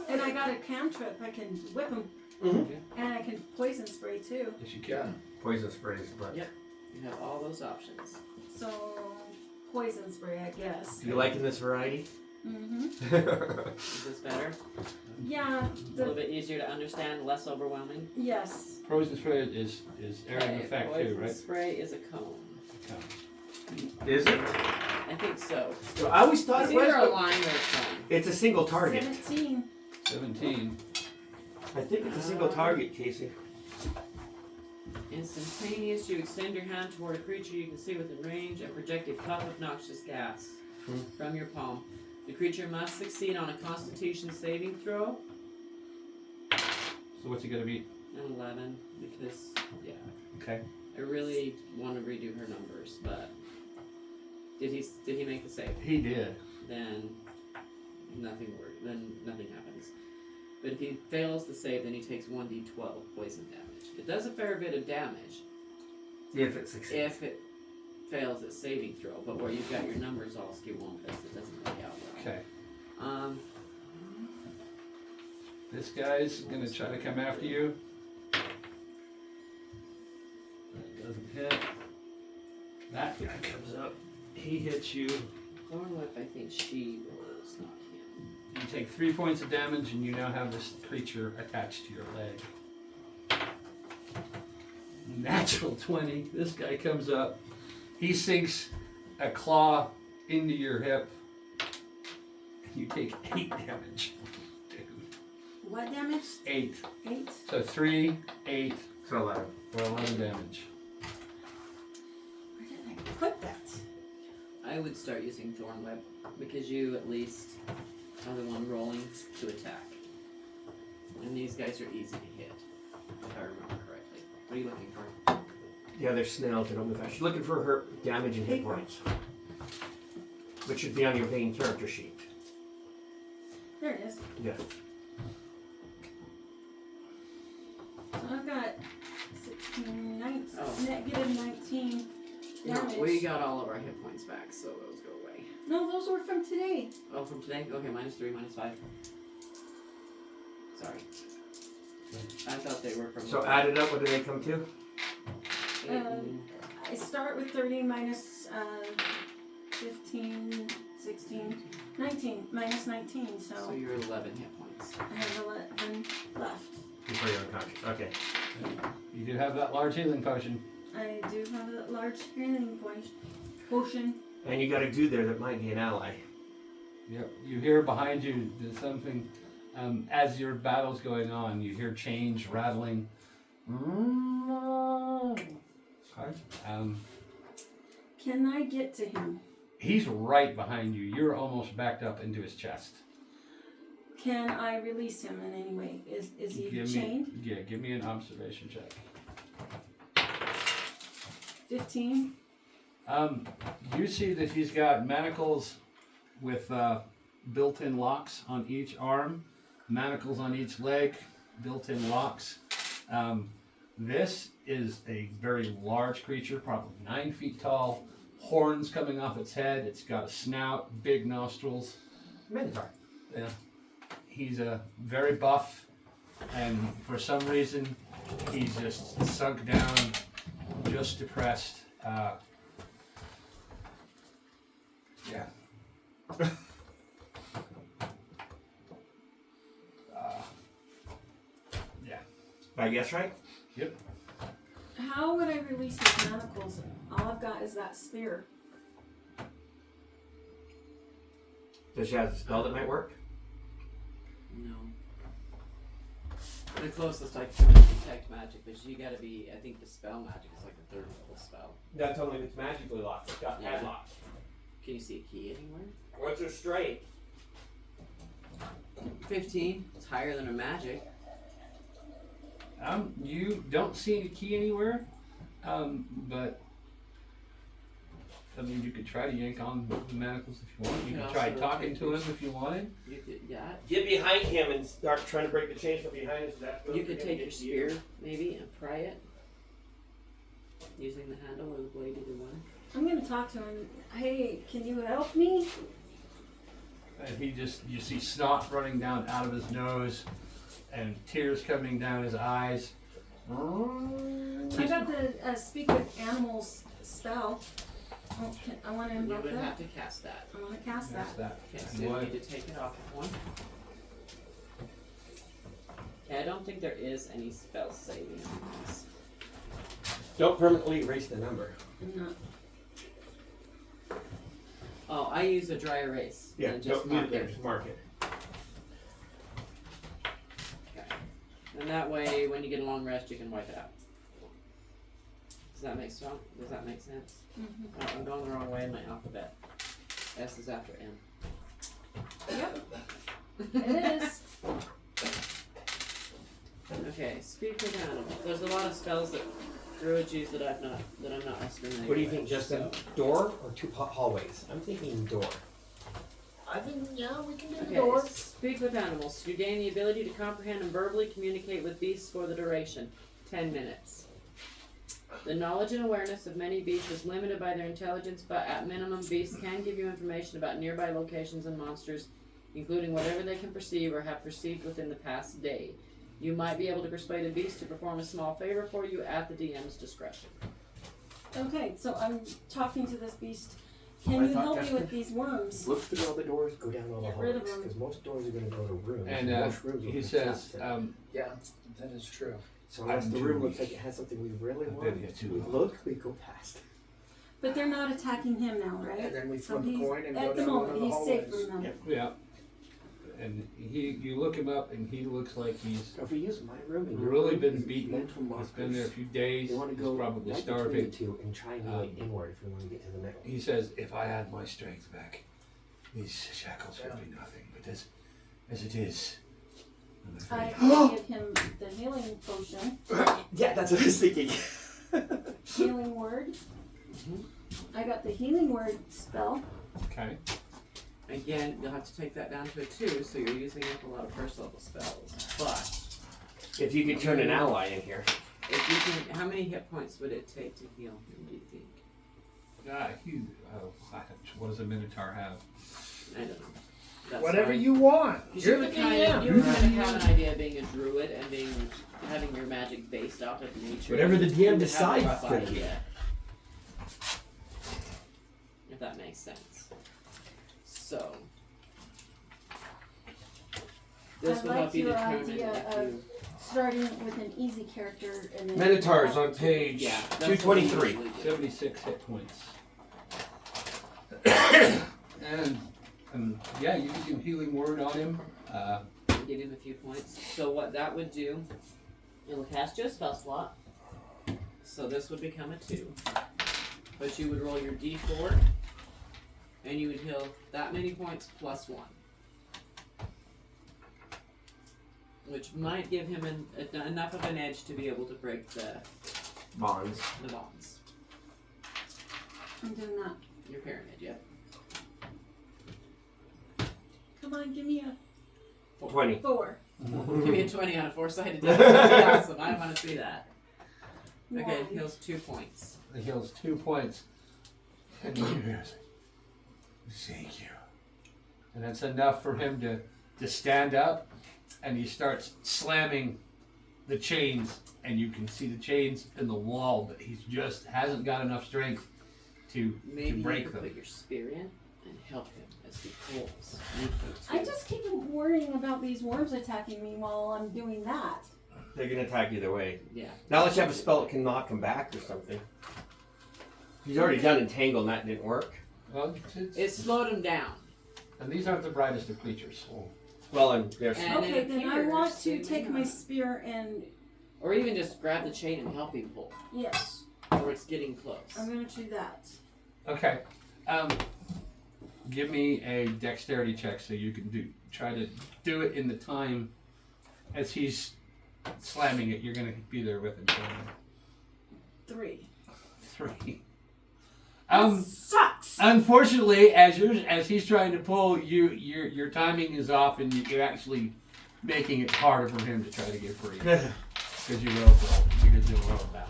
And I got a cantrip. I can whip them. Mm-hmm. And I can poison spray too. Yes, you can. Poison sprays, but Yep. You have all those options. So, poison spray, I guess. you liking this variety? Mm-hmm. Is this better? Yeah. A little bit easier to understand, less overwhelming. Yes. Poison spray is area of effect too, Poison right? spray is a cone. Is it? I think so. So I always thought It's it was. either a But line or a cone. it's a single target. 17. 17. I think it's a single target, Casey. Instantaneous, you extend your hand toward a creature you can see within range and project a puff of noxious gas from your palm. The creature must succeed on a Constitution saving throw. So what's he gonna be? An 11, because, yeah. Okay. I really want to redo her numbers, but did he make the save? He did. Then nothing happens. But if he fails the save, then he takes 1d12 poison damage. It does a fair bit of damage If it succeeds. if it fails its saving throw, but where you've got your numbers all skewed, it doesn't work out well. Okay. This This guy's gonna try to come after you. That doesn't hit. That guy comes up. He hits you. Thornwhip, I think she rolls, not him. You take 3 points of damage, and you now have this creature attached to your leg. Natural 20. This guy comes up. He sinks a claw into your hip. You take 8 damage. Dude. What damage? 8. 8? So 3, 8, So 11. for 11 damage. Where did I put that? I would start using Thornwhip because you at least are the one rolling to attack. And these guys are easy to hit, if I remember correctly. What are you looking for? Yeah, they're snails. They don't move fast. She's looking for her damage and hit Paper. points, which should be on your main character sheet. There it is. Yeah. So I've got 16, 19, Oh. negative 19 damage. No, we got all of our hit points back, so those go away. No, those were from today. Oh, from today? Okay, -3, -5. Sorry. I thought they were from. So added up, what do they come to? 8 and- I start with 30 minus 15, 16, 19, minus 19, so so you're at 11 hit points. I have 11 left. Before you're unconscious. Okay. You do have that large healing potion. I do have a large healing potion. And you got a dude there that might be an ally. Yep. You hear behind you there's something. As your battle's going on, you hear chains rattling. Can I get to him? He's right behind you. You're almost backed up into his chest. Can I release him in any way? Is he chained? Give me an observation check. 15. You see that he's got manacles with built-in locks on each arm, manacles on each leg, built-in locks. This is a very large creature, probably 9 feet tall, horns coming off its head. It's got a snout, big nostrils. Minotaur. Yeah. He's very buff, and for some reason, he's just sunk down, just depressed. Yeah. Yeah. I guess right? Yep. How would I release his manacles? All I've got is that spear. Does she have a spell that might work? No. The closest I can detect magic, but you gotta be, I think the spell magic is like a 3rd level spell. That's only if it's magically locked. It's got Yeah. padlocks. Can you see a key anywhere? What's her strength? 15. It's higher than a magic. You don't see any key anywhere, but I mean, you could try to yank on the manacles if you want. You could try talking to him if you wanted. You could, yeah. Get behind him and start trying to break the chains from behind him. So that's You could take your spear, maybe, and pry it. Using the handle or the blade, either one. I'm gonna talk to him. Hey, can you help me? And you see snot running down out of his nose and tears coming down his eyes. I got the speak with animals spell. I want to You invoke would that. have to cast that. I want to cast That's that. that. Okay, so you need to take it off of one. Okay, I don't think there is any spell saving on this. Don't permanently erase the number. No. Oh, I use a dry erase. Yeah, and don't just leave mark it there. it. Just mark it. Okay. And that way, when you get a long rest, you can wipe it out. Does that make sense? Does that make sense? Mm-hmm. Oh, I'm going the wrong way in my alphabet. S is after M. Yep. It is. Okay, speak with animal. There's a lot of spells that druids use that I'm not as familiar What do you with, think, Justin? so- Door or 2 hallways? I'm thinking door. I think, yeah, we can do the Okay, door. speak with animals. You gain the ability to comprehend and verbally communicate with beasts for the duration. 10 minutes. The knowledge and awareness of many beasts is limited by their intelligence, but at minimum, beasts can give you information about nearby locations and monsters, including whatever they can perceive or have perceived within the past day. You might be able to persuade a beast to perform a small favor for you at the DM's discretion. Okay, so I'm talking to this beast. I Can you thought help me Justin- with these worms? Look through all the doors, go down all the Get rid of hallways, them. because most doors are going to go to rooms. And most rooms he will says, have that. Yeah, that is true. So unless I'm the too room looks weak. like it has something we really I've want, been here too we long. look, we go past. But they're not attacking him now, right? And then we So flip a he's, coin and go at the down one moment, of the he's safe hallways. from them. Yeah. Yeah. And you look him up, and he looks like he's If we use my room and your really room, been these beaten. mental He's markers, been there a few days. they want to He's go probably right starving. between the two and triangulate inward if we want to get to the middle. He says, if I had my strength back, these shackles would be nothing. But as it is, I'm I afraid. give him the healing potion, Yeah, that's what I was thinking. healing word. I got the healing word spell. Okay. Again, you'll have to take that down to a 2, so you're using up a lot of first level spells. But If you could turn an ally in here. if you can, how many hit points would it take to heal him? Do you think? What does a Minotaur have? I don't know. That's Whatever fine. you want. You You're would the kind DM. of, you would kind of have an idea of being a druid and having your magic based off of nature. Whatever the DM You would have a decides rough it's gonna be. idea. If that makes sense. So this I will like help you your determine idea if of you. Starting with an easy character and then Minotaurs on page Yeah, that's what we 223. usually do. 76 hit points. And yeah, you can do healing word on him. Give him a few points. So what that would do, it will cast you a spell slot. So this would become a 2. But you would roll your d4, and you would heal that many points plus 1. Which might give him enough of an edge to be able to break the Bonds. bonds. I'm doing that. Your pyramid, yep. Come on, give me a 20. 4. Give me a 20 on a 4-sided die. That'd be awesome. I want to see that. Okay, One. it heals 2 points. It heals 2 points. And he hears, thank you. And that's enough for him to stand up, and he starts slamming the chains, and you can see the chains in the wall, but he just hasn't got enough strength to Maybe break you could them. put your spear in and help him as he pulls. I just keep worrying about these worms attacking me while I'm doing that. They're gonna attack either way. Yeah. Now unless you have a spell that can knock them back or something. He's already done Entangle and that didn't work. Well, It slowed him down. and these aren't the brightest of creatures. Well, and there's And Okay, it then I appears want to they take may my not. spear and Or even just grab the chain and help him pull. yes, Or it's getting close. I'm gonna do that. Okay. Give me a dexterity check so you can try to do it in the time as he's slamming it. You're gonna be there with him. 3. 3. Sucks. Unfortunately, as he's trying to pull, your timing is off, and you're actually making it harder for him to try to get free because you rolled that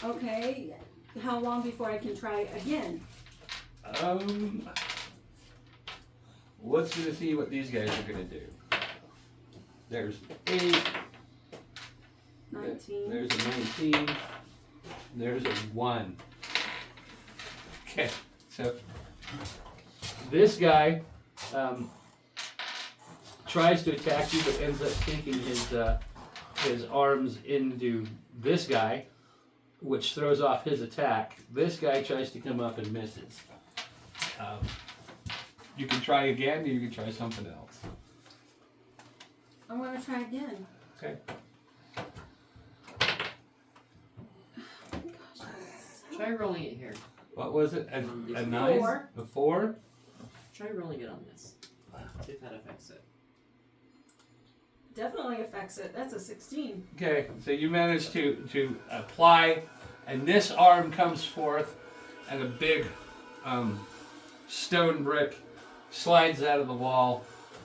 one. Okay, how long before I can try again? Let's gonna see what these guys are gonna do. There's 8. 19. There's a 19. There's a 1. Okay, so this guy tries to attack you, but ends up sinking his arms into this guy, which throws off his attack. This guy tries to come up and misses. You can try again, or you can try something else. I'm gonna try again. Okay. Try rolling it here. What was it? A 9? 4. A 4? Try rolling it on this. See if that affects it. Definitely affects it. That's a 16. Okay, so you manage to apply, and this arm comes forth, and a big stone brick slides out of the wall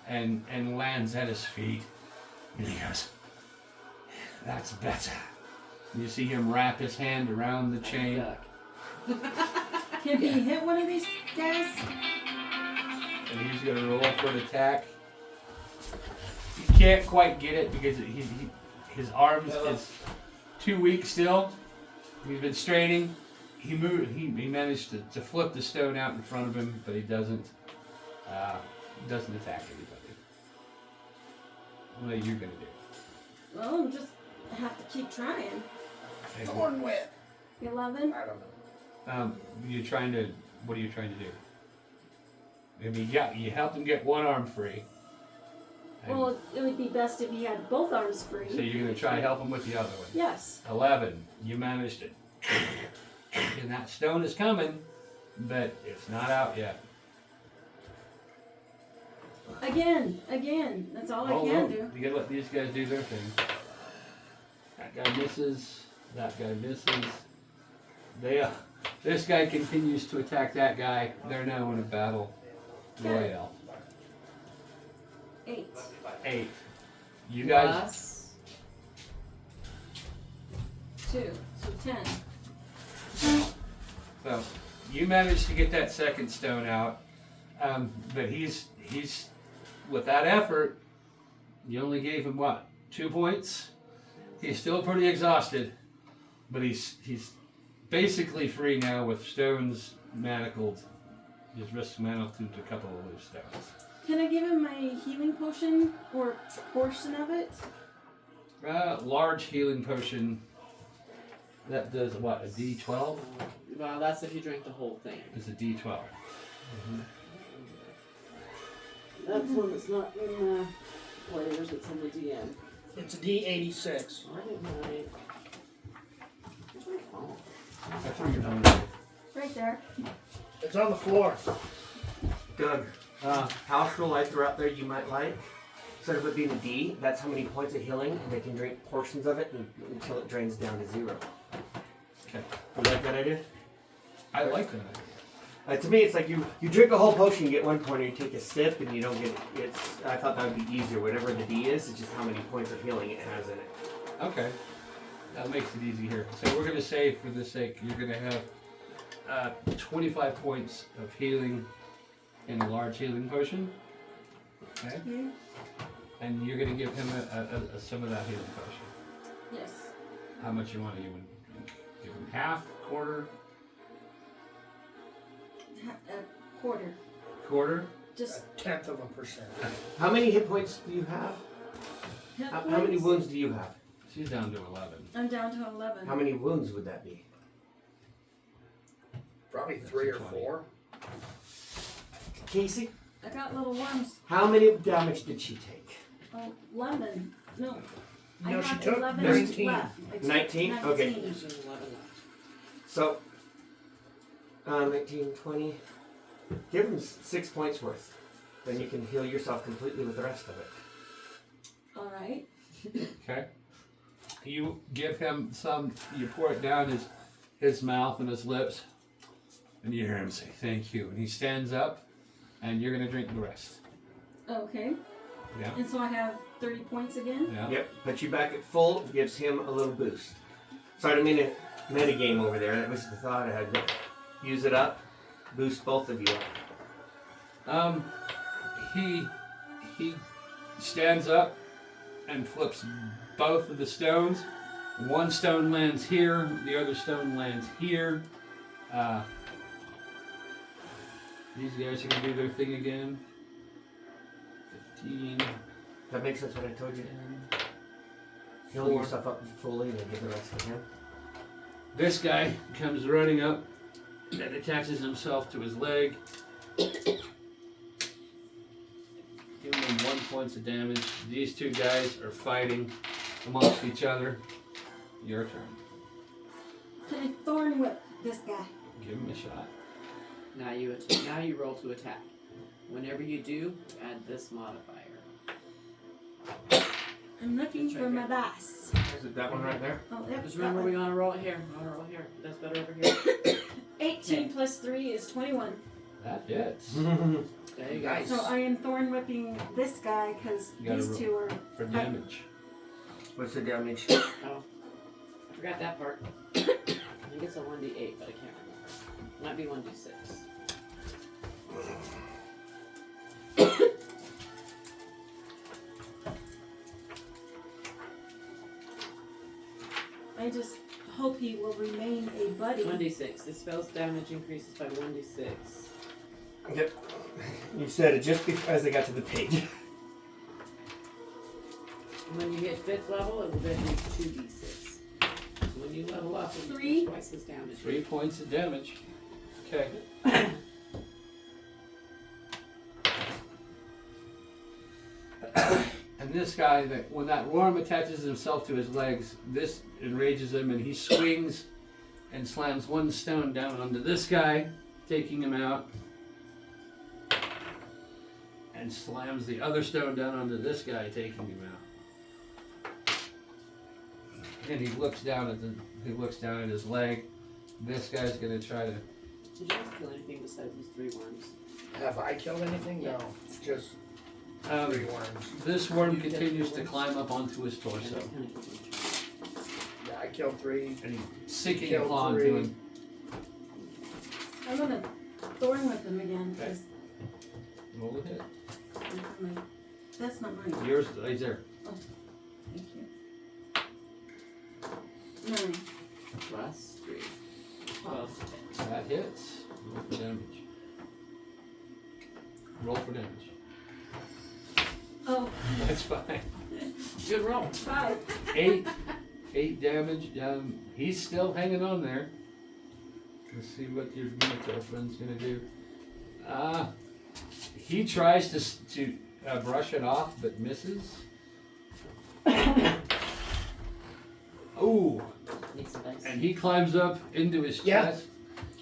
and lands at his feet. And he goes, "That's better." And you see him wrap his hand around the chain. Duck. Can he hit one of these guys? And he's going to roll for an attack. He can't quite get it because his arms is too weak still. He's been straining. He managed to flip the stone out in front of him, but he doesn't attack anybody. What are you going to do? Well, I'm just have to keep trying. And, whip. 11. I don't know. what are you trying to do? I mean, yeah, you helped him get one arm free. And Well, it would be best if he had both arms free. so you're going to try to help him with the other one. Yes. 11. You managed it. And that stone is coming, but it's not out yet. Again. That's all I can do. You gotta let these guys do their thing. That guy misses. That guy misses. This guy continues to attack that guy. They're now in a battle royale. 8. 8. You guys. Plus 2. So 10. So you managed to get that second stone out, but he's with that effort. You only gave him what, 2 points? He's still pretty exhausted, but he's basically free now with stones manacled. His wrists manacled to a couple of loose stones. Can I give him my healing potion or portion of it? Large healing potion. That does what, a D12? Well, that's if you drink the whole thing. It's a D12. That's one that's not in the players, it's in the DM. It's a D86. Where did my... Where's my phone? I threw your phone away. Right there. It's on the floor. Doug, house rule I threw out there you might like. Instead of it being a D, that's how many points of healing, and they can drink portions of it until it drains down to 0. Okay. You like that idea? I like that. To me, it's like you drink a whole potion, you get 1 point, or you take a sip, and you don't get it. I thought that would be easier. Whatever the D is, it's just how many points of healing it has in it. Okay. That makes it easy here. So we're going to say, for the sake, you're going to have 25 points of healing in a large healing potion. Okay. Yeah. And you're going to give him some of that healing potion. Yes. How much you want to give him? Half, quarter, A quarter. quarter? Just A 0.1%. How many hit points do you have? hit How many points. wounds do you have? She's down to 11. I'm down to 11. How many wounds would that be? Probably 3 or 4. Casey, I got little worms. how many damage did she take? Oh, 11. No. No, I she have took 11 19. left. I took 19? Okay. 19. There's 11 left. So, 19, 20. Give him 6 points worth. Then you can heal yourself completely with the rest of it. All right. Okay. You give him some, you pour it down his mouth and his lips, and you hear him say, "Thank you." And he stands up, and you're going to drink the rest. Okay. Yeah. And so I have 30 points again? Yeah. Yep, put you back at full, gives him a little boost. Sorry, I didn't mean to metagame over there. That was the thought I had. But use it up, boost both of you up. He stands up and flips both of the stones. One stone lands here, the other stone lands here. These guys are going to do their thing again. 15. That makes sense what I told you. 10. Heal 4. yourself up fully and then give the rest to him. This guy comes running up and attaches himself to his leg. Giving him 1 point of damage. These two guys are fighting amongst each other. Your turn. Can I thorn whip this guy? Give him a shot. Now you roll to attack. Whenever you do, add this modifier. I'm looking It's right for my here. dice. Is it that one right there? Oh, yep. Just that remember, one. we want to roll it here. We want to roll it here. That's better over here. 18 plus 3 is 21. That hits. There you go. Nice. So I am thorn whipping this guy because You gotta these roll. two are. For damage. What's the damage? Oh, I forgot that part. I think it's a 1d8, but I can't remember. Might be 1d6. I just hope he will remain a buddy. 1d6. The spell's damage increases by 1d6. Yep. You said it just as I got to the page. When you hit 5th level, it will then be 2d6. So when you level up, it will 3. be twice as damage. 3 points of damage. Okay. And this guy, when that worm attaches himself to his legs, this enrages him, and he swings and slams one stone down onto this guy, taking him out, and slams the other stone down onto this guy, taking him out. And he looks down at his leg. This guy's gonna try to. Did you guys kill anything besides these 3 worms? Have I killed anything? No. Just 3 worms. This worm You killed continues the to worms? climb up onto his Yeah, torso, that's kinda cool. Yeah, I killed 3. and he's sinking Killed a claw into 3. him. I'm gonna thorn whip him again because Roll with it. that's not mine. Yours, right there. Thank you. 9. Plus 3. 12 to 10. That hits. Roll for damage. Roll for damage. Oh, That's fine. Good roll. 5. 8 damage. He's still hanging on there. Let's see what your Minotaur friend's gonna do. He tries to brush it off, but misses. Ooh, Need some dice. and he climbs up into his chest,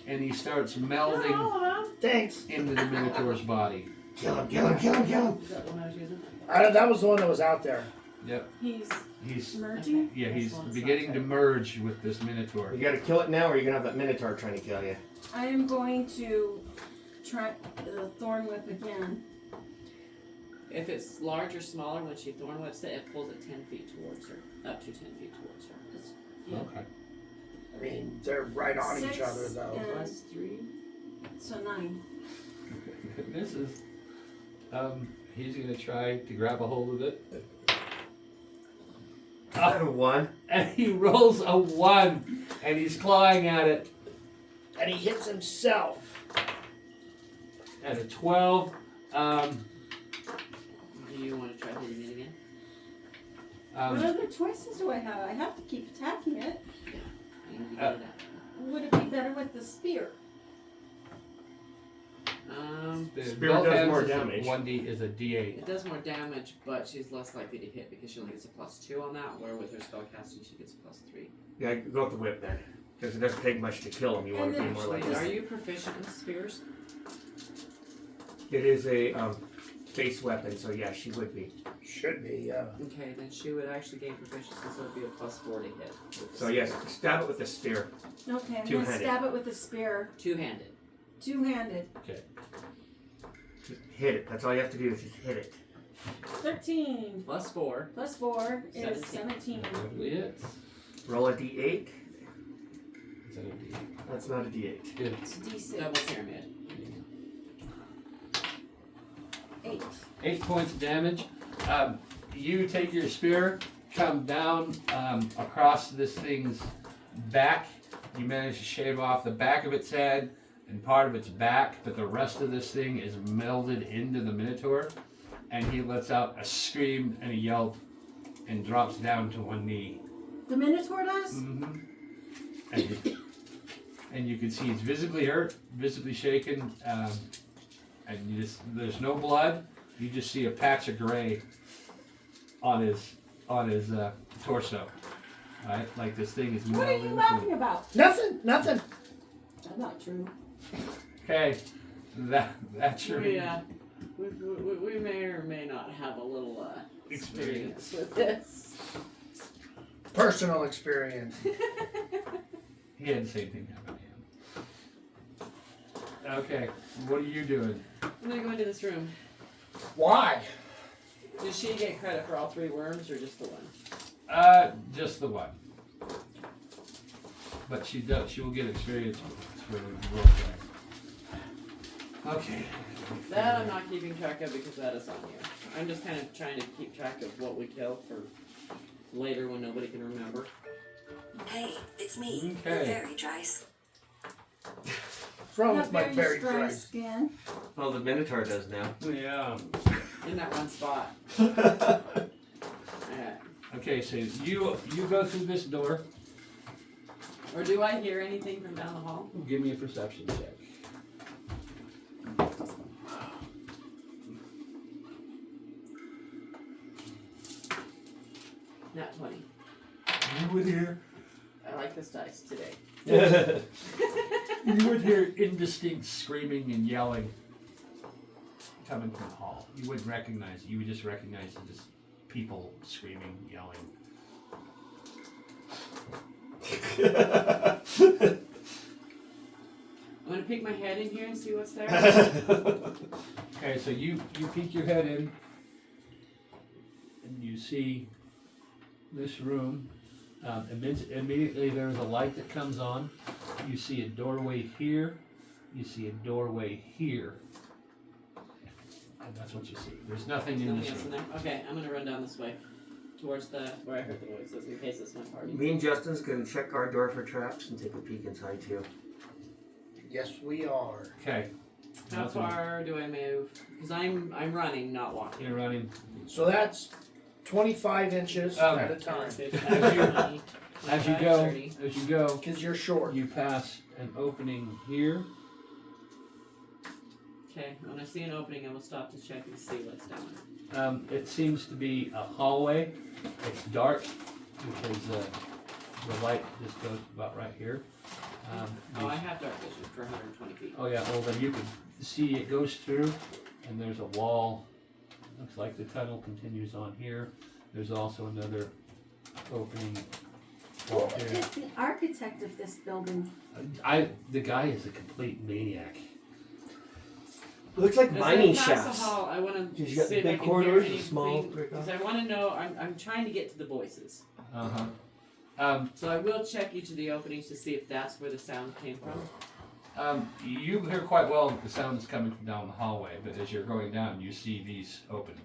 and he starts melding Thanks. into the Minotaur's body. Kill him, kill him, kill him, kill him. Is that the one I was using? That was the one that was out there. Yep, He's he's merging. yeah, he's That's one beginning side. to merge with this Minotaur. You gotta kill it now, or you're gonna have that Minotaur trying to kill you. I am going to try the thorn whip again. If it's large or smaller, when she thorn whips it, it pulls it 10 feet towards her. Up to 10 feet towards her. Yeah. Okay. I mean, they're right on each 6 other though. and- Plus 3. So 9. This is. He's gonna try to grab a hold of it. A 1. And he rolls a 1, and he's clawing at it. And he hits himself. At a 12. Do you want to try hitting it again? What other choices do I have? I have to keep attacking it. You can get it Would it be better with the spear? The Spear both does ends more is a damage. 1d is a d8. it does more damage, but she's less likely to hit because she only gets a +2 on that, where with her spellcasting she gets a +3. Yeah, go with the whip then. Because it doesn't take much to kill him. You want to be And more then- like Wait, this. are you proficient with spears? It is a base weapon, so yeah, she would be. Should be, yeah. Okay, then she would actually gain proficiency, so it would be a +4 to hit. So yes, stab it with the spear. Okay, I'm going to Two-handed. stab it with the spear. Two-handed. Two-handed. Just hit it. That's all you have to do is just hit it. 13 +4. plus 4 is 17. Lovely hits. Roll a d8. Is that a d8? That's not a d8. It's D6. Double pyramid. 8. 8 points of damage. You take your spear, come down across this thing's back. You manage to shave off the back of its head and part of its back, but the rest of this thing is melded into the Minotaur. And he lets out a scream and a yelp and drops down to one knee. The Minotaur does? Mm-hmm. And you can see he's visibly hurt, visibly shaken, and there's no blood. You just see a patch of gray on his torso. Right? Like this thing is What are you laughing about? Nothing. That's not true. Okay, that's your Yeah. We may or may not have a little experience with this. Personal experience. He had the same thing happen to him. Okay, what are you doing? I'm gonna go into this room. Why? Does she get credit for all 3 worms or just the one? Just the one. But she will get experience for the roll play. Okay. That I'm not keeping track of because that is on you. I'm just kind of trying to keep track of what we kill for later when nobody can remember. Hey, it's me, Okay. the Fairy Drice. What's wrong with my berry dry dry? skin. Well, the Minotaur does now. Yeah. In that one spot. Yeah. Okay, so you go through this door. Or do I hear anything from down the hall? Give me a perception check. Not 20. You would hear. I like this dice today. You would hear indistinct screaming and yelling coming from the hall. You wouldn't recognize it. You would just recognize it as people screaming, yelling. I'm gonna peek my head in here and see what's there. Okay, so you peek your head in and you see this room. Immediately there's a light that comes on. You see a doorway here. You see a doorway here. And that's what you see. There's nothing in Nothing this else in room. there? Okay, I'm gonna run down this way. Towards where I heard the voices in case it's my party. Me and Justin's gonna check our door for traps and take a peek inside too. Yes, we are. Okay. How far do I move? Because I'm running, not walking. You're running. So that's 25 inches at a time. As you 25, go, 30. as you go, Because you're short. you pass an opening here. Okay, when I see an opening, I will stop to check and see what's down there. It seems to be a hallway. It's dark because the light just goes about right here. Oh, I have dark vision for 120 feet. Oh yeah, well then you can see it goes through, and there's a wall. Looks like the tunnel continues on here. There's also another opening wall Who here. is the architect of this building? The guy is a complete maniac. Looks like As mining I pass shafts. the hall, I want to Because you got see the if I big can hear corridors, the anything. small Because I want to know. I'm trying to get to the voices. So I will check each of the openings to see if that's where the sound came from. You hear quite well the sound is coming from down the hallway, but as you're going down, you see these openings.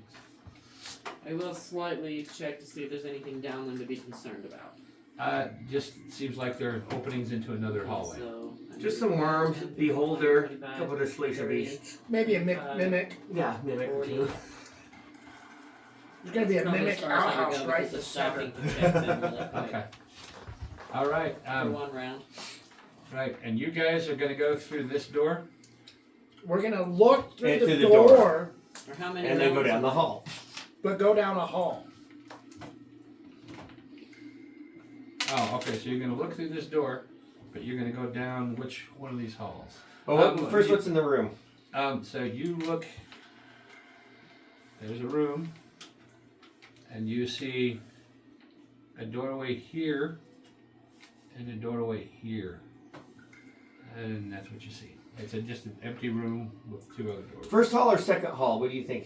I will slightly check to see if there's anything down them to be concerned about. Just seems like there are openings into another hallway. So, Just some worms, 10, 15, beholder, 25, a couple of slacer 30. beasts. Maybe a mimic. Yeah, mimic or 40. two. There's going to be a Probably mimic as far as I outhouse go right in because the of center. stopping to check them really quick. Okay. All right. For one round. Right, and you guys are going to go through this door. We're going to look through Into the the door. door, Or how many And then go rounds? down the hall. but go down a hall. Oh, okay. So you're going to look through this door, but you're going to go down which one of these halls? Well, first, what's in the room? So you look. There's a room, and you see a doorway here, and a doorway here, and that's what you see. It's just an empty room with two other doors. First hall or second hall? What do you think?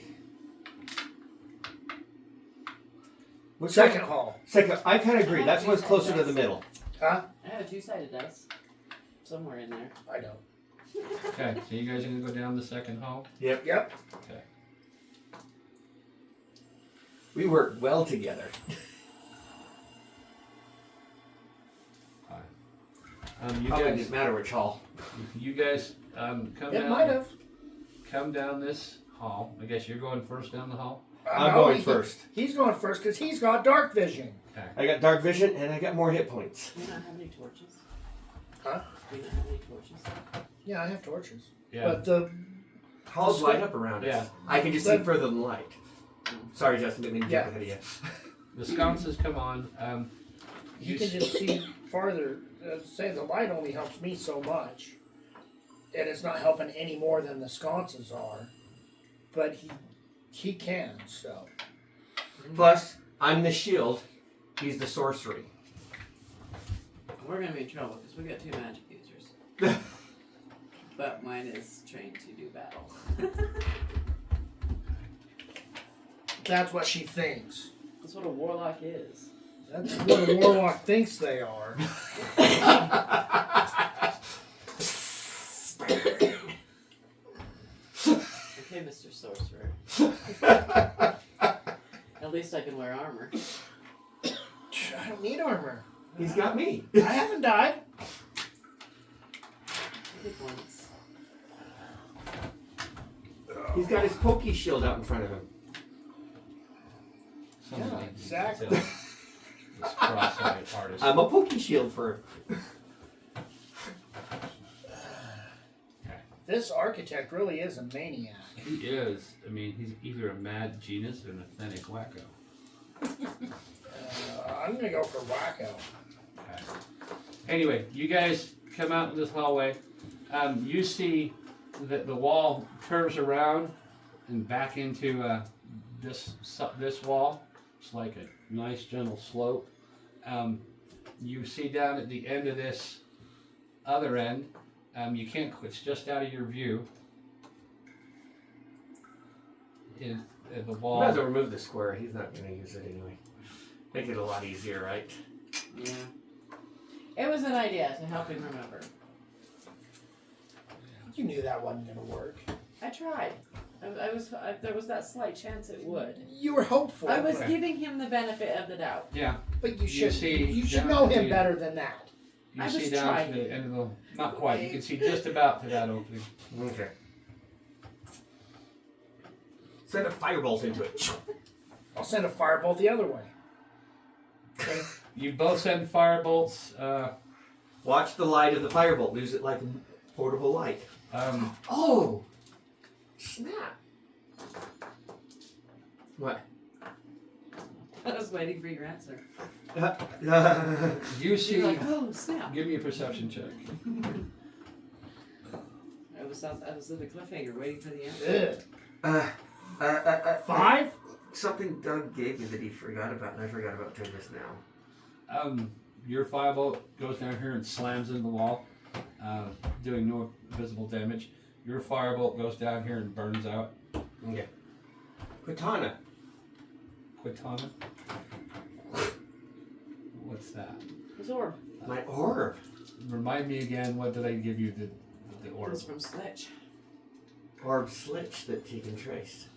What's Second hall. Second. I kind of agree. That's what's closer to the middle. Huh? I have a two-sided dice. Somewhere in there. I know. Okay, so you guys are going to go down the second hall? Yep. We work well together. You Probably guys, didn't matter which hall. you guys come It down. might have. Come down this hall. I guess you're going first down the hall. I'm No, going first. He's going first because he's got dark vision. I got dark vision and I got more hit points. Do you not have any torches? Huh? Do you not have any torches? Yeah, I have torches. Yeah. But the Halls light up around us. Yeah. I can just see further than light. Sorry, Justin, didn't mean to Yeah. jump ahead of you. The sconces come on. you can just see farther. Say the light only helps me so much, and it's not helping any more than the sconces are. But he can so. Plus, I'm the shield. He's the sorcery. We're gonna be in trouble because we got two magic users. But mine is trained to do battle. That's what she thinks. That's what a warlock is. That's what a warlock thinks they are. Okay, Mr. Sorcerer. At least I can wear armor. I don't need armor. He's got me. I haven't died. Good ones. He's got his pokey shield out in front of him. Somebody Yeah, needs to exactly. tell This cross-eyed artist. I'm a pokey shield for. This architect really is a maniac. He is. I mean, he's either a mad genius or an authentic wacko. I'm gonna go for wacko. Okay. Anyway, you guys come out in this hallway. You see that the wall curves around and back into this wall. It's like a nice gentle slope. You see down at the end of this other end. You can't. It's just out of your view. Is the wall? Might as well remove the square. He's not going to use it anyway. Make it a lot easier, right? Yeah. It was an idea to help him remember. You knew that wasn't gonna work. I tried. There was that slight chance it would. You were hopeful. I was Okay. giving him the benefit of the doubt. Yeah. But you should. see You should down know at him the- better than that. You I see was down trying. to the end of the. Not quite. You can see just about to that opening. Okay. Send a firebolt into it. I'll send a firebolt the other way. You both send firebolts. Watch the light of the firebolt. Use it like a portable light. Oh! Snap! What? I was waiting for your answer. You see. You're like, oh snap! Give me a perception check. I was in the cliffhanger waiting for the answer. Ugh. 5? Something Doug gave me that he forgot about, and I forgot about doing this now. Your firebolt goes down here and slams into the wall, doing no visible damage. Your firebolt goes down here and burns out. Okay. Katana. Quitana? What's that? His orb. My orb. Remind me again, what did I give you the It orb? was from Sledge. Orb slitch that he can trace.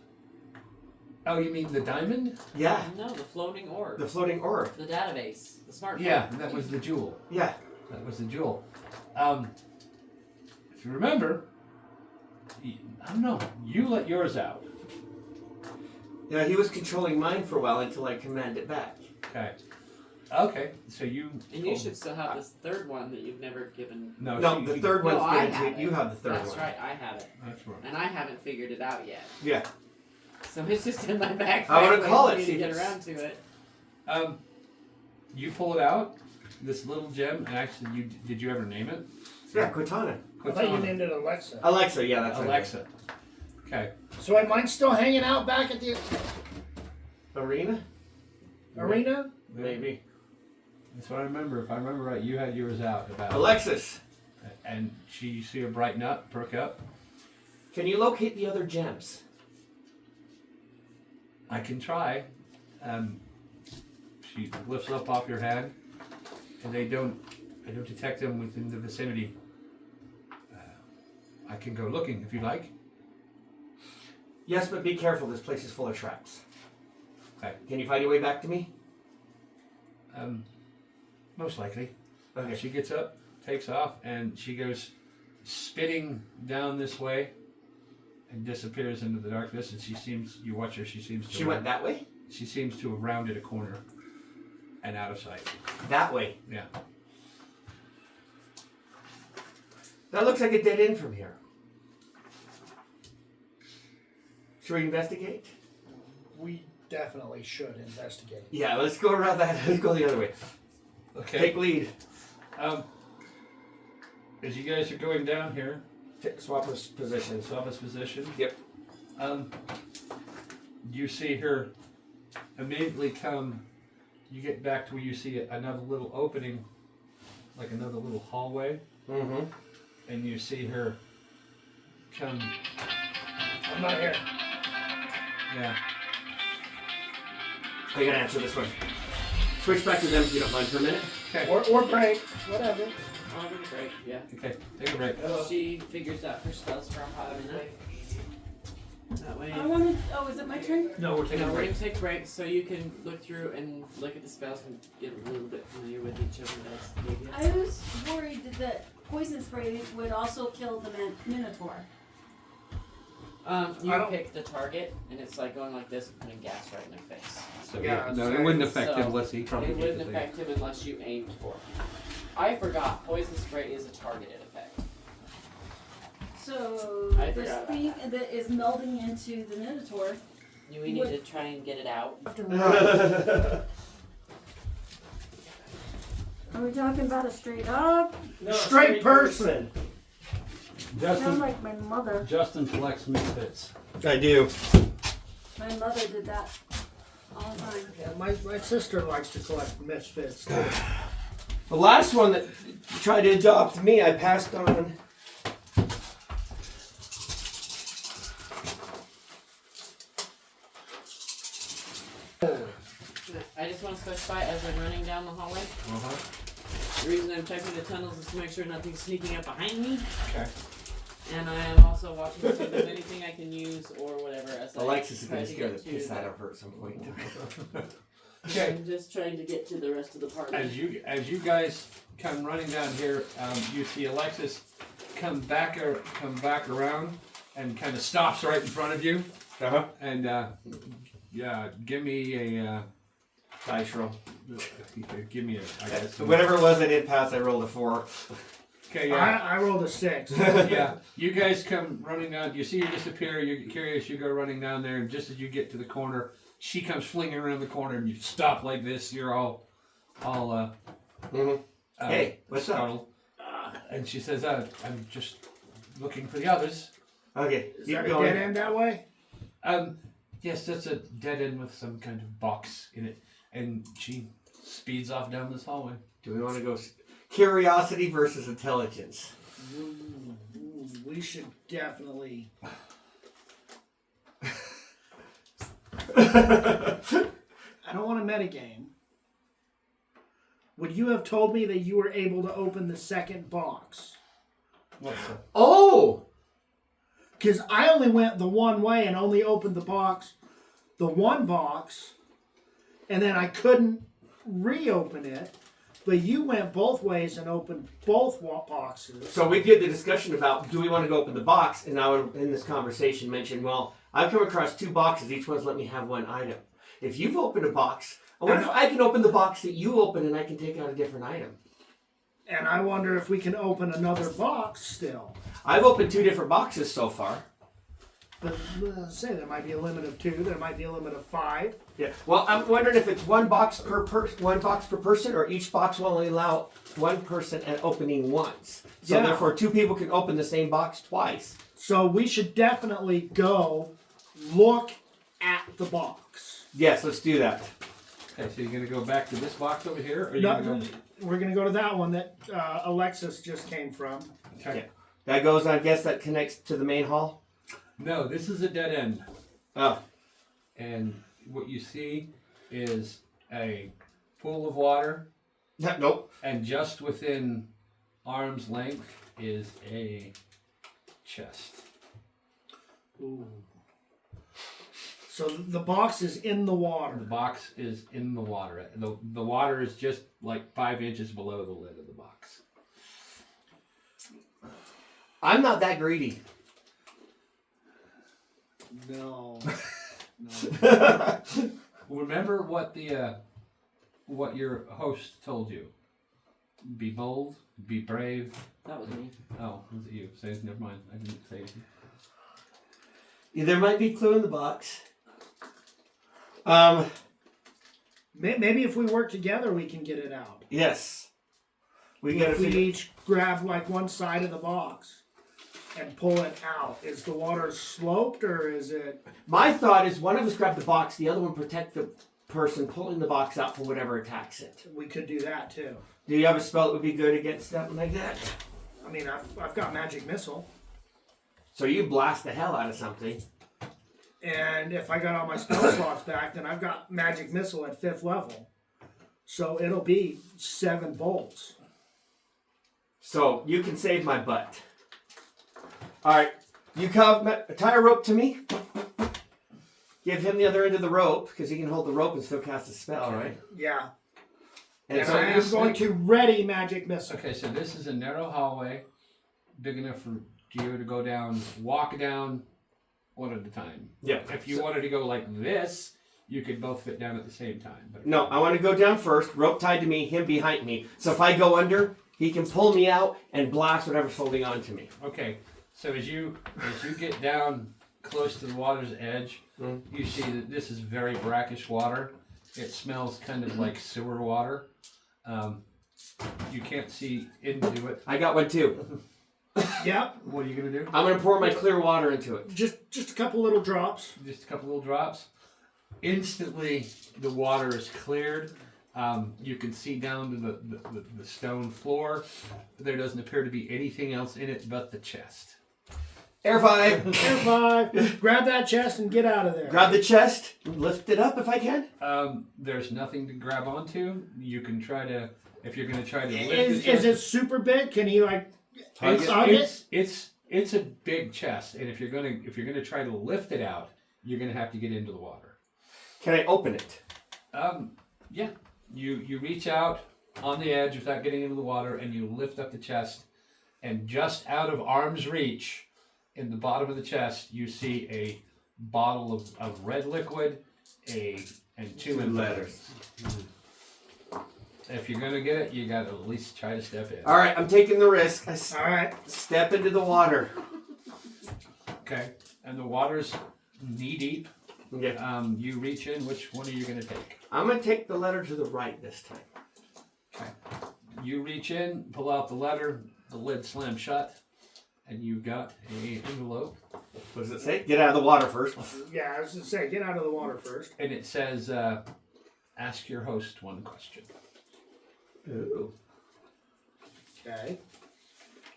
Oh, you mean the diamond? Yeah. No, the floating orb. The floating orb. The database. The smartphone. Yeah, that was the jewel. Yeah. That was the jewel. If you remember, I don't know, you let yours out. Yeah, he was controlling mine for a while until I commanded it back. Okay. Okay, so you... And you should still have this third one that you've never given. No, No, the third one's I given have to you. You have the third That's one. right, I have it. That's right. And I haven't figured it out yet. Yeah. So it's just in my backpack. I wanna call waiting it, for see me if to get it's- around to it. You pull it out, this little gem, and actually, did you ever name it? Yeah, Cortana. I thought you named it Alexa. Alexa, yeah, that's what I Alexa. Okay. So am mine still hanging out back at the did. Arena? arena? Maybe. That's what I remember. If I remember right, you had yours out about. Alexis, And you see her brighten up, perk up. can you locate the other gems? I can try. She lifts up off your hand, and I don't detect them within the vicinity. I can go looking if you like. Yes, but be careful. This place is full of traps. Okay. Can you find your way back to me? Most likely. Okay. She gets up, takes off, and she goes spitting down this way, and disappears into the darkness. And you watch her. She went that way? She seems to have rounded a corner, and out of sight. That way. Yeah. That looks like a dead end from here. Should we investigate? We definitely should investigate. Yeah, let's go around that. Let's go the other way. Okay. Take lead. As you guys are going down here, Swap us positions. swap us position. Yep. You see her immediately come. You get back to where you see another little opening, like another little hallway, Mm-hmm. and you see her come. I'm not here. Yeah. I gotta answer this one. Switch back to them if you don't mind for a minute. Okay. Or break, whatever. Oh, I'm gonna break, yeah. Okay. Take a break. She figures out her spells for a hot minute. That way. I wanted. Oh, is it my turn? No, we're taking No, a we're break. gonna take a break so you can look through and look at the spells and get a little bit familiar with each of them that's maybe. I was worried that poison spray would also kill the Minotaur. You I don't- pick the target and it's like going like this and putting gas right in their face. So Yeah, no, it so- wouldn't affect him so unless he probably It did wouldn't the thing. affect him unless you aimed for it. I forgot, poison spray is a targeted effect. So I this forgot about thing that is melding into the Minotaur. We need to try and get it out. Are we talking about a straight up? No, Straight person. Sound Justin, like my mother. Justin collects misfits. I do. My mother did that all the time. Yeah, my sister likes to collect misfits too. The last one that tried to adopt me, I passed on. I just want to specify as I'm running down the hallway. The reason I'm checking the tunnels is to make sure nothing's sneaking up behind me. Okay. And I am also watching to see if there's anything I can use or whatever as Alexis is I try gonna to scare the get to piss the- out of her at some point. Okay. I'm just trying to get to the rest of the party. As you guys come running down here, you see Alexis come back around and kind of stops right in front of you. Uh-huh. And yeah, give me a Dice roll. Give me I guess. Whatever it was I didn't pass, I rolled a 4. Okay, yeah. I rolled a 6. Yeah, you guys come running down. You see her disappear. You're curious. You go running down there, and just as you get to the corner, she comes flinging around the corner, and you stop like this. You're all Hey, what's startled. And she says, "I'm just looking for the others." Okay, Is keep that a going. dead end that way? Yes, that's a dead end with some kind of box in it, and she speeds off down this hallway. Do we want to go curiosity versus intelligence? Ooh, we should definitely. I don't want to metagame. Would you have told me that you were able to open the second box? What's that? Oh! Because I only went the one way and only opened the one box, and then I couldn't reopen it. But you went both ways and opened both boxes. So we did the discussion about do we want to go open the box, and I would, in this conversation, mentioned, well, I've come across 2 boxes. Each one's let me have one item. If you've opened a box, what if I can open the box that you open and I can take out a different item? And I wonder if we can open another box still. I've opened 2 different boxes so far. But say there might be a limit of 2. There might be a limit of 5. Yeah. Well, I'm wondering if it's one box per person, or each box will only allow one person at opening once. So Yeah. therefore, 2 people can open the same box twice. So we should definitely go look at the box. Yes, let's do that. Okay, so you're gonna go back to this box over here, or are you No, gonna go? we're going to go to that one that Alexis just came from. Okay. That goes, I guess, that connects to the main hall. No, this is a dead end. Oh. And what you see is a pool of water, Nope. and just within arm's length is a chest. Ooh. So the box is in the water. The box is in the water. The water is just like 5 inches below the lid of the box. I'm not that greedy. No. Remember what what your host told you. Be bold, be brave. That was me. Oh, was it you? Say, never mind. I didn't say anything. There might be a clue in the box. Maybe if we work together, we can get it out. Yes. We gotta If we figure. each grab like one side of the box and pull it out. Is the water sloped or is it? My thought is one of us grab the box, the other one protect the person pulling the box out from whatever attacks it. We could do that too. Do you have a spell that would be good against something like that? I mean, I've got magic missile, So you blast the hell out of something. and if I got all my spell slots back, then I've got magic missile at 5th level. So it'll be 7 bolts. So you can save my butt. Alright. You tie a rope to me. Give him the other end of the rope, because he can hold the rope and still cast a spell, right? Yeah. And And so I am going to ready magic missile. Okay, so this is a narrow hallway, big enough for you to go down, walk down one at a time. Yeah. If you wanted to go like this, you could both fit down at the same time. But No, I want to go down first, rope tied to me, him behind me. So if I go under, he can pull me out and blast whatever's holding on to me. okay, so as you get down close to the water's edge, you see that this is very brackish water. It smells kind of like sewer water. You can't see into it. I got one too. Yep. What are you gonna do? I'm going to pour my clear water into it. Just a couple little drops. Just a couple little drops. Instantly, the water is cleared. You can see down to the stone floor. There doesn't appear to be anything else in it but the chest. Air 5. Air 5. Grab that chest and get out of there. Grab the chest, lift it up if I can. There's nothing to grab onto. You can try to, if you're going to try to lift the Is chest. it super big? Can he like hug it? It's a big chest, and if you're gonna try to lift it out, you're gonna have to get into the water. Can I open it? Yeah. You reach out on the edge without getting into the water, and you lift up the chest, and just out of arm's reach, in the bottom of the chest, you see a bottle of red liquid, a and 2 2 letters. If you're gonna get it, you gotta at least try to step in. All right, I'm taking the risk. All right. Step into the water. Okay, and the water's knee deep. Okay. You reach in. Which one are you gonna take? I'm gonna take the letter to the right this time. Okay. You reach in, pull out the letter. The lid slams shut, and you got a envelope. What does it say? Get out of the water first. Yeah, I was gonna say, get out of the water first. And it says, "Ask your host one question." Ooh. Okay.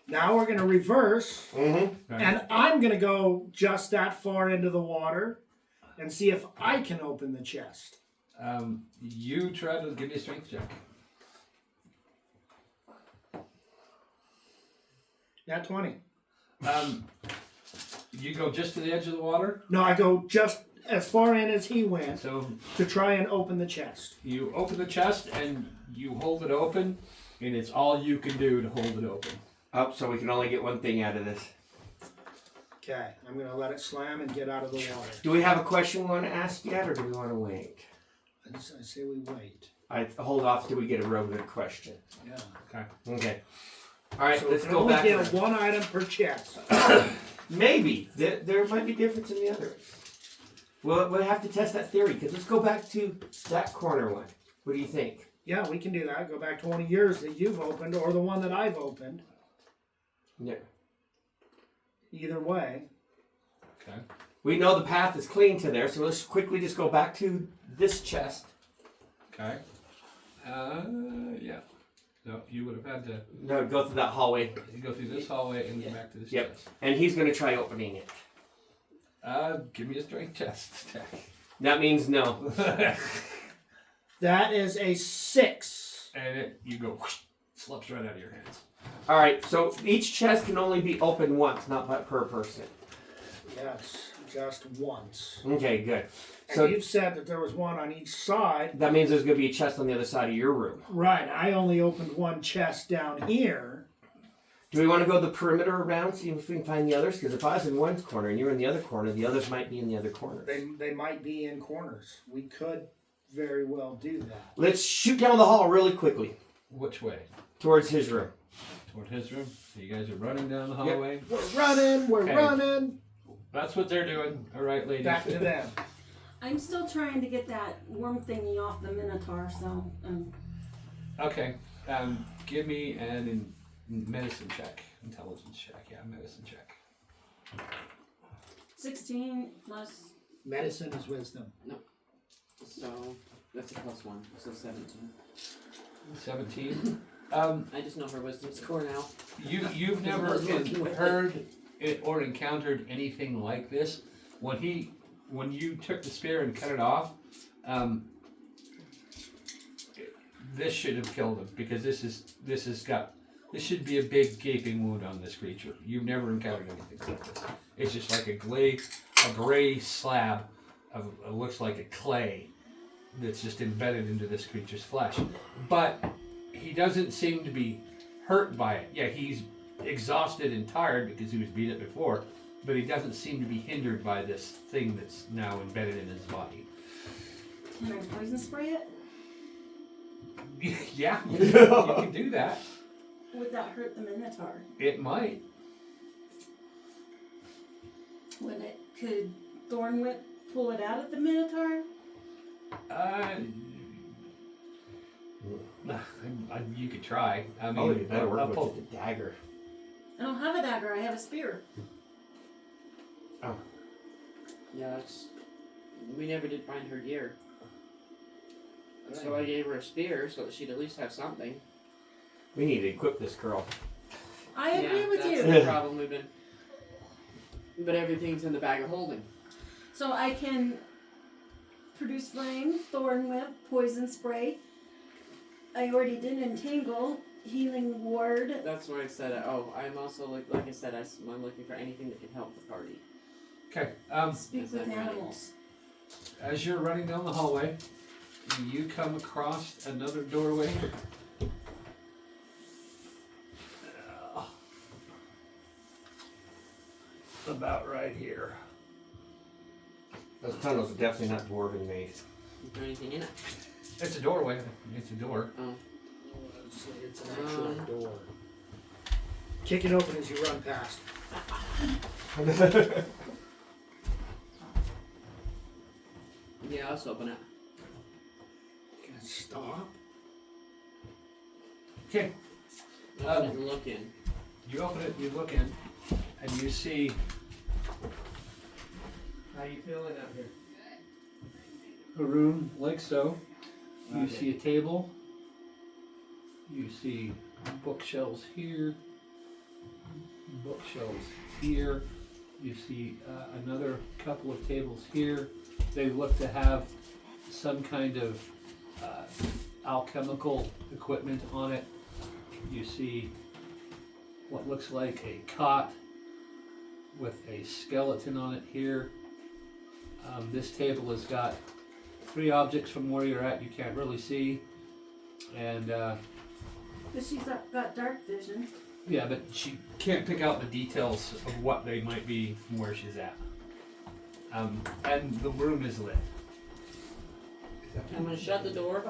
Now we're gonna reverse, Mm-hmm. and I'm gonna go just that far into the water and see if I can open the chest. You try to give me a strength check. Nat 20. You go just to the edge of the water. No, I go just as far in as he went So to try and open the chest. you open the chest and you hold it open, and it's all you can do to hold it open. Oh, so we can only get one thing out of this. Okay, I'm gonna let it slam and get out of the water. Do we have a question we want to ask yet, or do we want to wait? I say we wait. I hold off till we get a real good question. Yeah. Okay. All right, So let's we can go only back. get one item per chest. Maybe there might be difference in the other. We'll have to test that theory, because let's go back to that corner one. What do you think? Yeah, we can do that. Go back to one of yours that you've opened or the one that I've opened. Yeah. Either way. Okay. We know the path is clean to there, so let's quickly just go back to this chest. Okay. Yeah. No, you would have had to No, go through that hallway. go through this hallway and go back to this Yep. chest. And he's going to try opening it. Give me a strength test. That means no. That is a 6. And you go whoosh, slips right out of your hands. All right, so each chest can only be opened once, not per person. Yes, just once. Okay, good. And So you've said that there was one on each side. that means there's going to be a chest on the other side of your room. Right, I only opened one chest down here. Do we want to go the perimeter around, see if we can find the others? Because if I was in one corner and you're in the other corner, the others might be in the other corner. They might be in corners. We could very well do that. Let's shoot down the hall really quickly Which way? towards his room. Toward his room. So you guys are running down the hallway. We're running, Okay. running. That's what they're doing. All right, ladies. Back to them. I'm still trying to get that worm thingy off the Minotaur, so Okay. Give me an medicine check, intelligence check. Yeah, medicine check. 16 plus. Medicine is wisdom. So that's a +1, so 17. 17. I just know her wisdom score now. You've never heard it or encountered anything like this. When you took the spear and cut it off, this should have killed him, because this should be a big gaping wound on this creature. You've never encountered anything like this. It's just like a gray slab of it looks like a clay that's just embedded into this creature's flesh. But he doesn't seem to be hurt by it. Yeah, he's exhausted and tired because he was beat up before, but he doesn't seem to be hindered by this thing that's now embedded in his body. Can I poison spray it? Yeah, you can do that. Would that hurt the Minotaur? It might. Could Thornwhip pull it out of the Minotaur? You could try. I mean, Oh, you better work I'll with pull- just a dagger. I don't have a dagger, I have a spear. Yeah, we never did find her gear. So I gave her a spear so that she'd at least have something. We need to equip this girl. I agree with that's you. the problem we've been. But everything's in the bag of holding. So I can produce flame, thornwhip, poison spray. I already did entangle, healing ward. That's why I said, I'm also, like I said, I'm looking for anything that can help the party. Okay. Speak Is with that right? animals. As you're running down the hallway, you come across another doorway. About right here. Those tunnels are definitely not dwarven made. Is there anything in it? It's a doorway. It's a door. Oh. It's an actual door. Kick it open as you run past. Yeah, let's open it. You gonna stop? Okay. Open it and look in. You open it, you look in, and you see. How you feeling out here? A room like so. You see a table. You see bookshelves here. Bookshelves here. You see another couple of tables here. They look to have some kind of alchemical equipment on it. You see what looks like a cot with a skeleton on it here. This table has got 3 objects from where you're at you can't really see. And But she's got dark vision. yeah, but she can't pick out the details of what they might be from where she's at. And the room is lit. I'm gonna shut the door.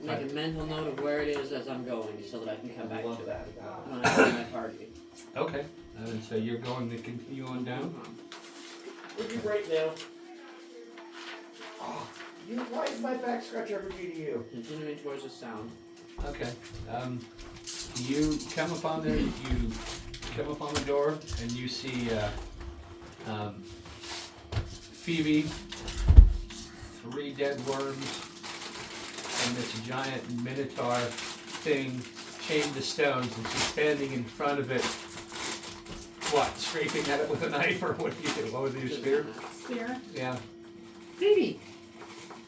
Make a mental note of where it is as I'm going, so that I can come back to it when I see my party. Okay. And so you're going to continue on down? Where'd you break now? Oh, why is my back scratch ever due to you? Continuing towards the sound. Okay. You come upon the door and you see Phoebe, 3 dead worms, and this giant minotaur thing chained to stones, and she's standing in front of it. What? Scraping at it with a knife, or what do you do? What was your spear? Spear. Yeah. Phoebe,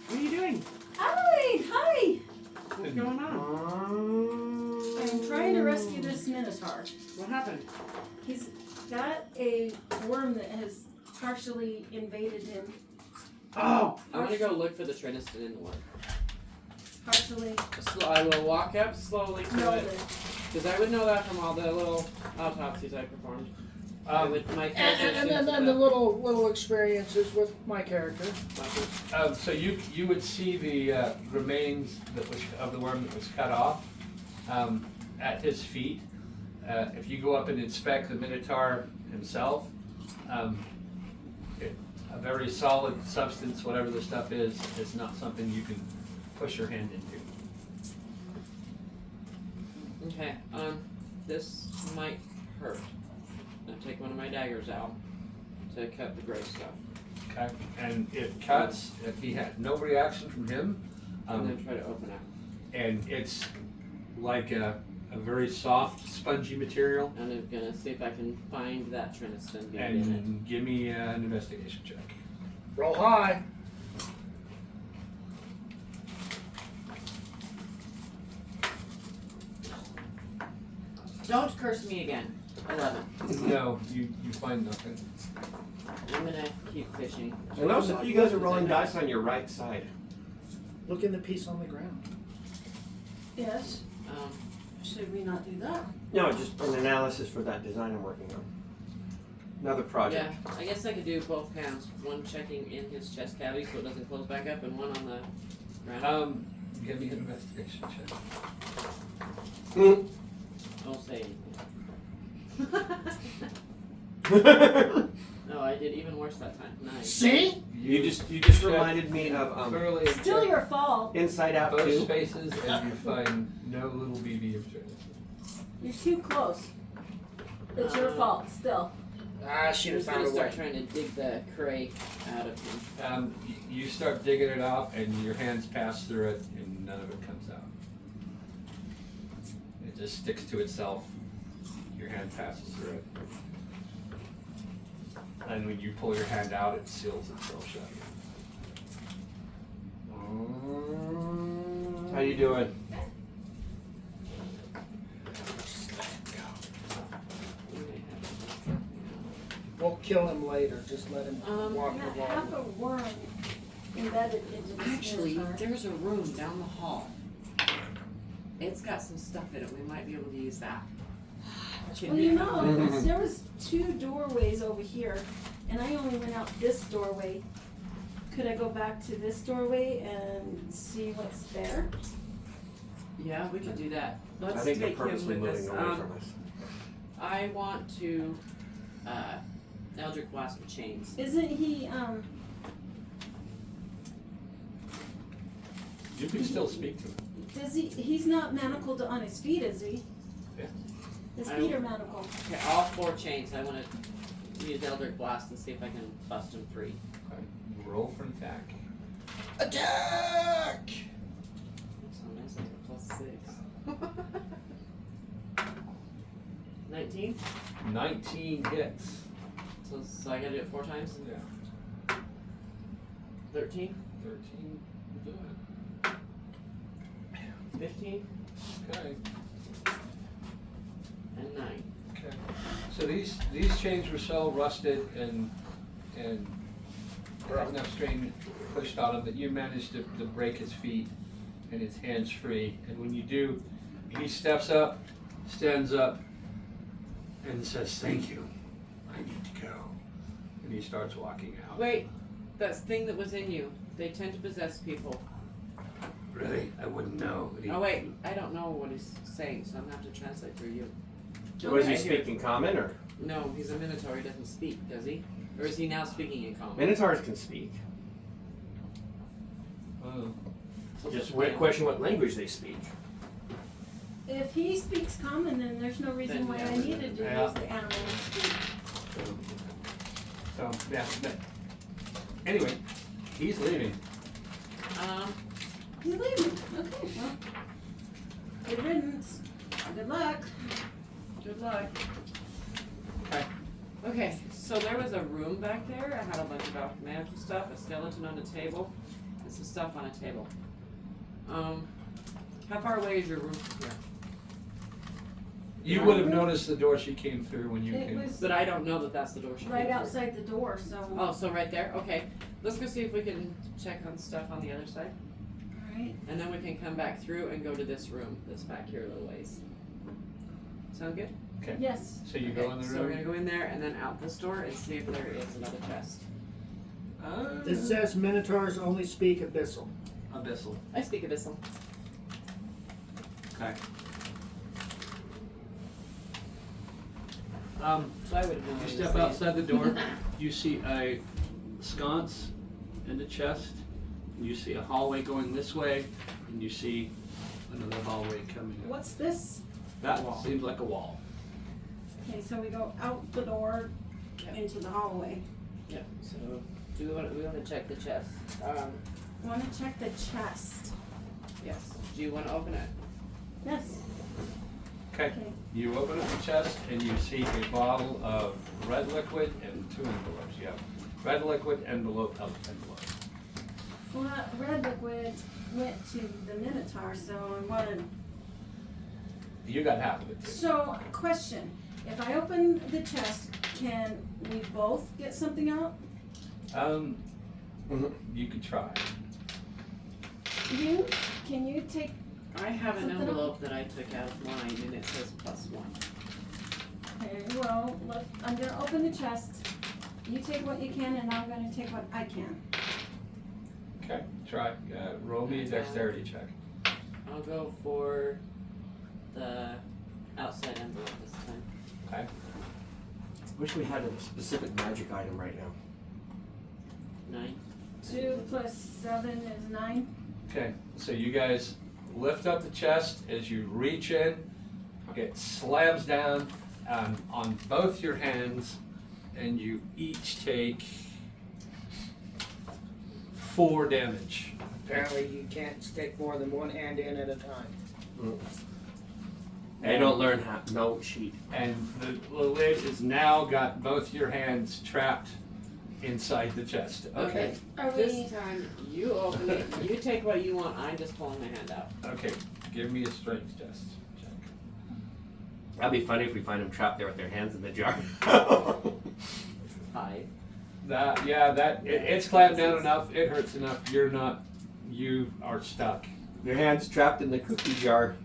what are you doing? Adelaide, hi! What's going on? I'm trying to rescue this minotaur. What happened? He's got a worm that has partially invaded him. Oh! I'm gonna go look for the Triniston in the worm. Partially I will walk up slowly to melded. it, because I would know that from all the little autopsies I performed. With my And then the little experiences with my character. So you would see the remains of the worm that was cut off at his feet. If you go up and inspect the Minotaur himself, a very solid substance, whatever the stuff is not something you can push your hand into. Okay, this might hurt. I'll take one of my daggers out to cut the gray stuff. Okay, and it cuts. If he had no reaction from him, And then try to open it. and it's like a very soft, spongy material. And I'm gonna see if I can find that Triniston in it. And give me an investigation check. Roll high. Don't curse me again. 11. No, you find nothing. I'm gonna keep fishing. And also, you guys are rolling dice on your right side. Look in the piece on the ground. Yes. Should we not do that? No, just an analysis for that design I'm working on. Another project. Yeah, I guess I could do both hands. One checking in his chest cavity so it doesn't close back up, and one on the ground. Give me an investigation check. Don't say anything. No, I did even worse that time. Nice. See? You just reminded me of thoroughly Still your fault. Inside Out both 2. spaces, and you find no little BB of Triniston. You're too close. It's your fault, still. I should I'm have just gonna found a start way. trying to dig the cray out of him. You start digging it out, and your hands pass through it, and none of it comes out. It just sticks to itself. Your hand passes through it. And when you pull your hand out, it seals itself shut. How you doing? We'll kill him later. Just let him walk Yeah, the half wall. a worm embedded into the Actually, minotaur. there's a room down the hall. It's got some stuff in it. We might be able to use that. Well, you know, there was 2 doorways over here, and I only went out this doorway. Could I go back to this doorway and see what's there? Yeah, we can do that. Let's I think they're take him purposely with moving us. away from us. I want to Eldritch Blast with chains. Isn't he, You can still speak to him. he's not manacled on his feet, is he? Yeah. His I feet don't- are manacled. Okay, all 4 chains. I want to use Eldritch Blast and see if I can bust him free. Okay. Roll for an attack. Attack! So nice, like a +6. 19? 19 hits. So I gotta do it 4 times? Yeah. 13? 13. Do it. 15? Okay. And 9. Okay. So these chains were so rusted and had enough strain pushed on him that you managed to break his feet and his hands free. And when you do, he steps up, stands up, and says, "Thank you. I need to go." And he starts walking out. Wait, that thing that was in you, they tend to possess people. Really? I wouldn't know. And he- Oh wait, I don't know what he's saying, so I'm gonna have to translate for you. Was he I hear- speaking common or? No, he's a Minotaur, he doesn't speak, does he? Or is he now speaking in common? Minotaurs can speak. Oh. Just question what language they speak. If he speaks common, then there's no reason Then, why yeah, I needed to yeah. use the animal speak. So yeah. But anyway, he's leaving. He's leaving. Okay, well, good riddance. Good luck. Good luck. Okay. Okay, so there was a room back there. I had a bunch of alchemical stuff, a skeleton on a table, and some stuff on a table. How far away is your room from here? You would have noticed the door she came through when you It came. was But I don't know that that's the door she right came outside the door, so. through. Oh, so right there? Okay. Let's go see if we can check on stuff on the other side. Alright. And then we can come back through and go to this room that's back here a little ways. Sound good? Yes. So you go in the So we're room. gonna go in there and then out this door and see if there is another chest. It says Minotaurs only speak Abyssal. Abyssal. I speak Abyssal. Okay. So I would have known You what he step was saying. outside the door. You see a sconce and a chest. And you see a hallway going this way, and you see another hallway coming up. What's this? That seems like a wall. Okay, so we go out the door Yep. into the hallway. Yep. So we want to check the chest. Want to check the chest? Yes. Do you want to open it? Yes. Okay. Okay. You open up the chest, and you see a bottle of red liquid and 2 envelopes. You have red liquid, envelope. Well, that red liquid went to the Minotaur, so I wanted. You got half of it too. So, question: if I open the chest, can we both get something out? You could try. Can you take? I have an Something envelope that I took out of mine, and it says +1. Okay, well, look, I'm gonna open the chest. You take what you can, and I'm gonna take what I can. Okay, try. Roll me a dexterity check. I'll go for the outside envelope this time. Okay. Wish we had a specific magic item right now. 9. 2 plus 7 is 9. Okay, so you guys lift up the chest. As you reach in, it slams down on both your hands, and you each take 4 damage. Apparently you can't stick more than one hand in at a time. They don't learn how. No cheat. And the lid is now got both your hands trapped inside the chest. Okay. Are This we? time, you open it, you take what you want, I'm just pulling my hand out. Okay. Give me a strength test check. That'd be funny if we find them trapped there with their hands in the jar. 5. It's clamped down enough. It hurts enough. You are stuck. Your hands trapped in the cookie jar.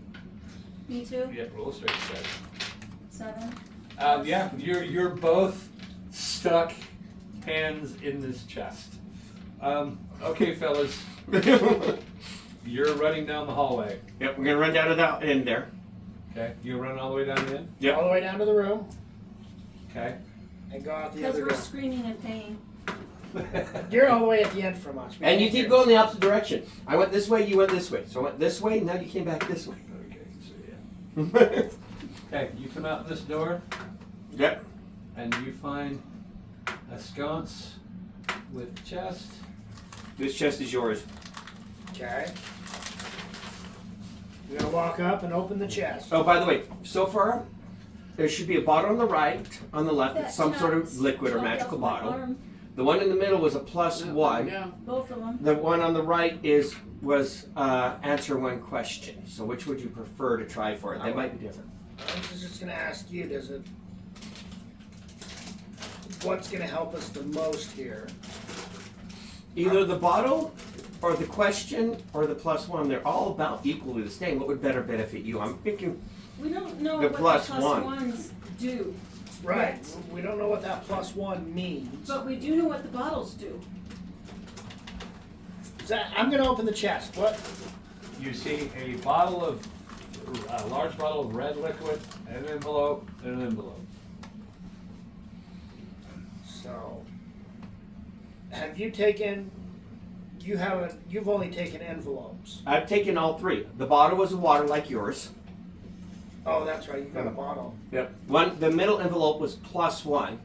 Me too. Yeah, roll a strength check. 7. Yeah, you're both stuck, hands in this chest. Okay, fellas. You're running down the hallway. Yep, we're gonna run down to the end there. Okay. You run all the way down the end? Yep. All the way down to the room Okay. and go out the Because other we're door. screaming in pain. You're all the way at the end from us. We And you can't keep hear. going the opposite direction. I went this way, you went this way. So I went this way, now you came back this way. Okay, so yeah. Okay, you come out this door Yep. and you find a sconce with chest. This chest is yours. Okay. You're gonna walk up and open the chest. Oh, by the way, so far, there should be a bottle on the right, on the left, it's some sort of liquid or magical bottle. The one in the middle was a +1. Yeah. Both of them. The one on the right was answer one question. So which would you prefer to try for it? They might be different. I was just gonna ask you, what's gonna help us the most here? Either the bottle or the question or the +1, they're all about equally the same. What would better benefit you? I'm thinking We don't know The what plus the plus one. ones do. Right. Yes. We don't know what that +1 means. But we do know what the bottles do. I'm gonna open the chest. What? You see a large bottle of red liquid, and an envelope, and an envelope. So, have you taken? You haven't. You've only taken envelopes. I've taken all three. The bottle was water like yours. Oh, that's right. You got a bottle. Yep. The middle envelope was +1,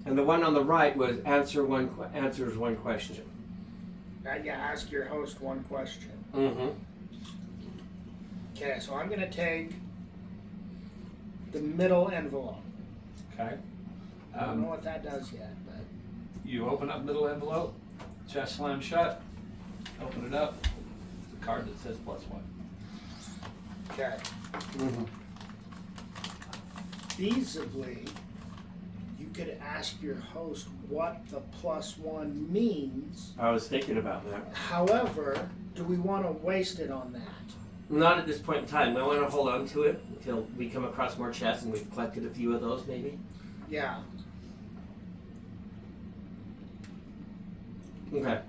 and the one on the right was answers one question. Yeah. Ask your host one question. Mm-hmm. Okay. So I'm gonna take the middle envelope. Okay. I don't know what that does yet, but You open up middle envelope, chest slam shut, open it up, the card that says +1. okay. Mm-hmm. Feasibly, you could ask your host what the +1 means. I was thinking about that. However, do we want to waste it on that? Not at this point in time. I want to hold on to it until we come across more chests and we've collected a few of those, maybe. Yeah. Okay.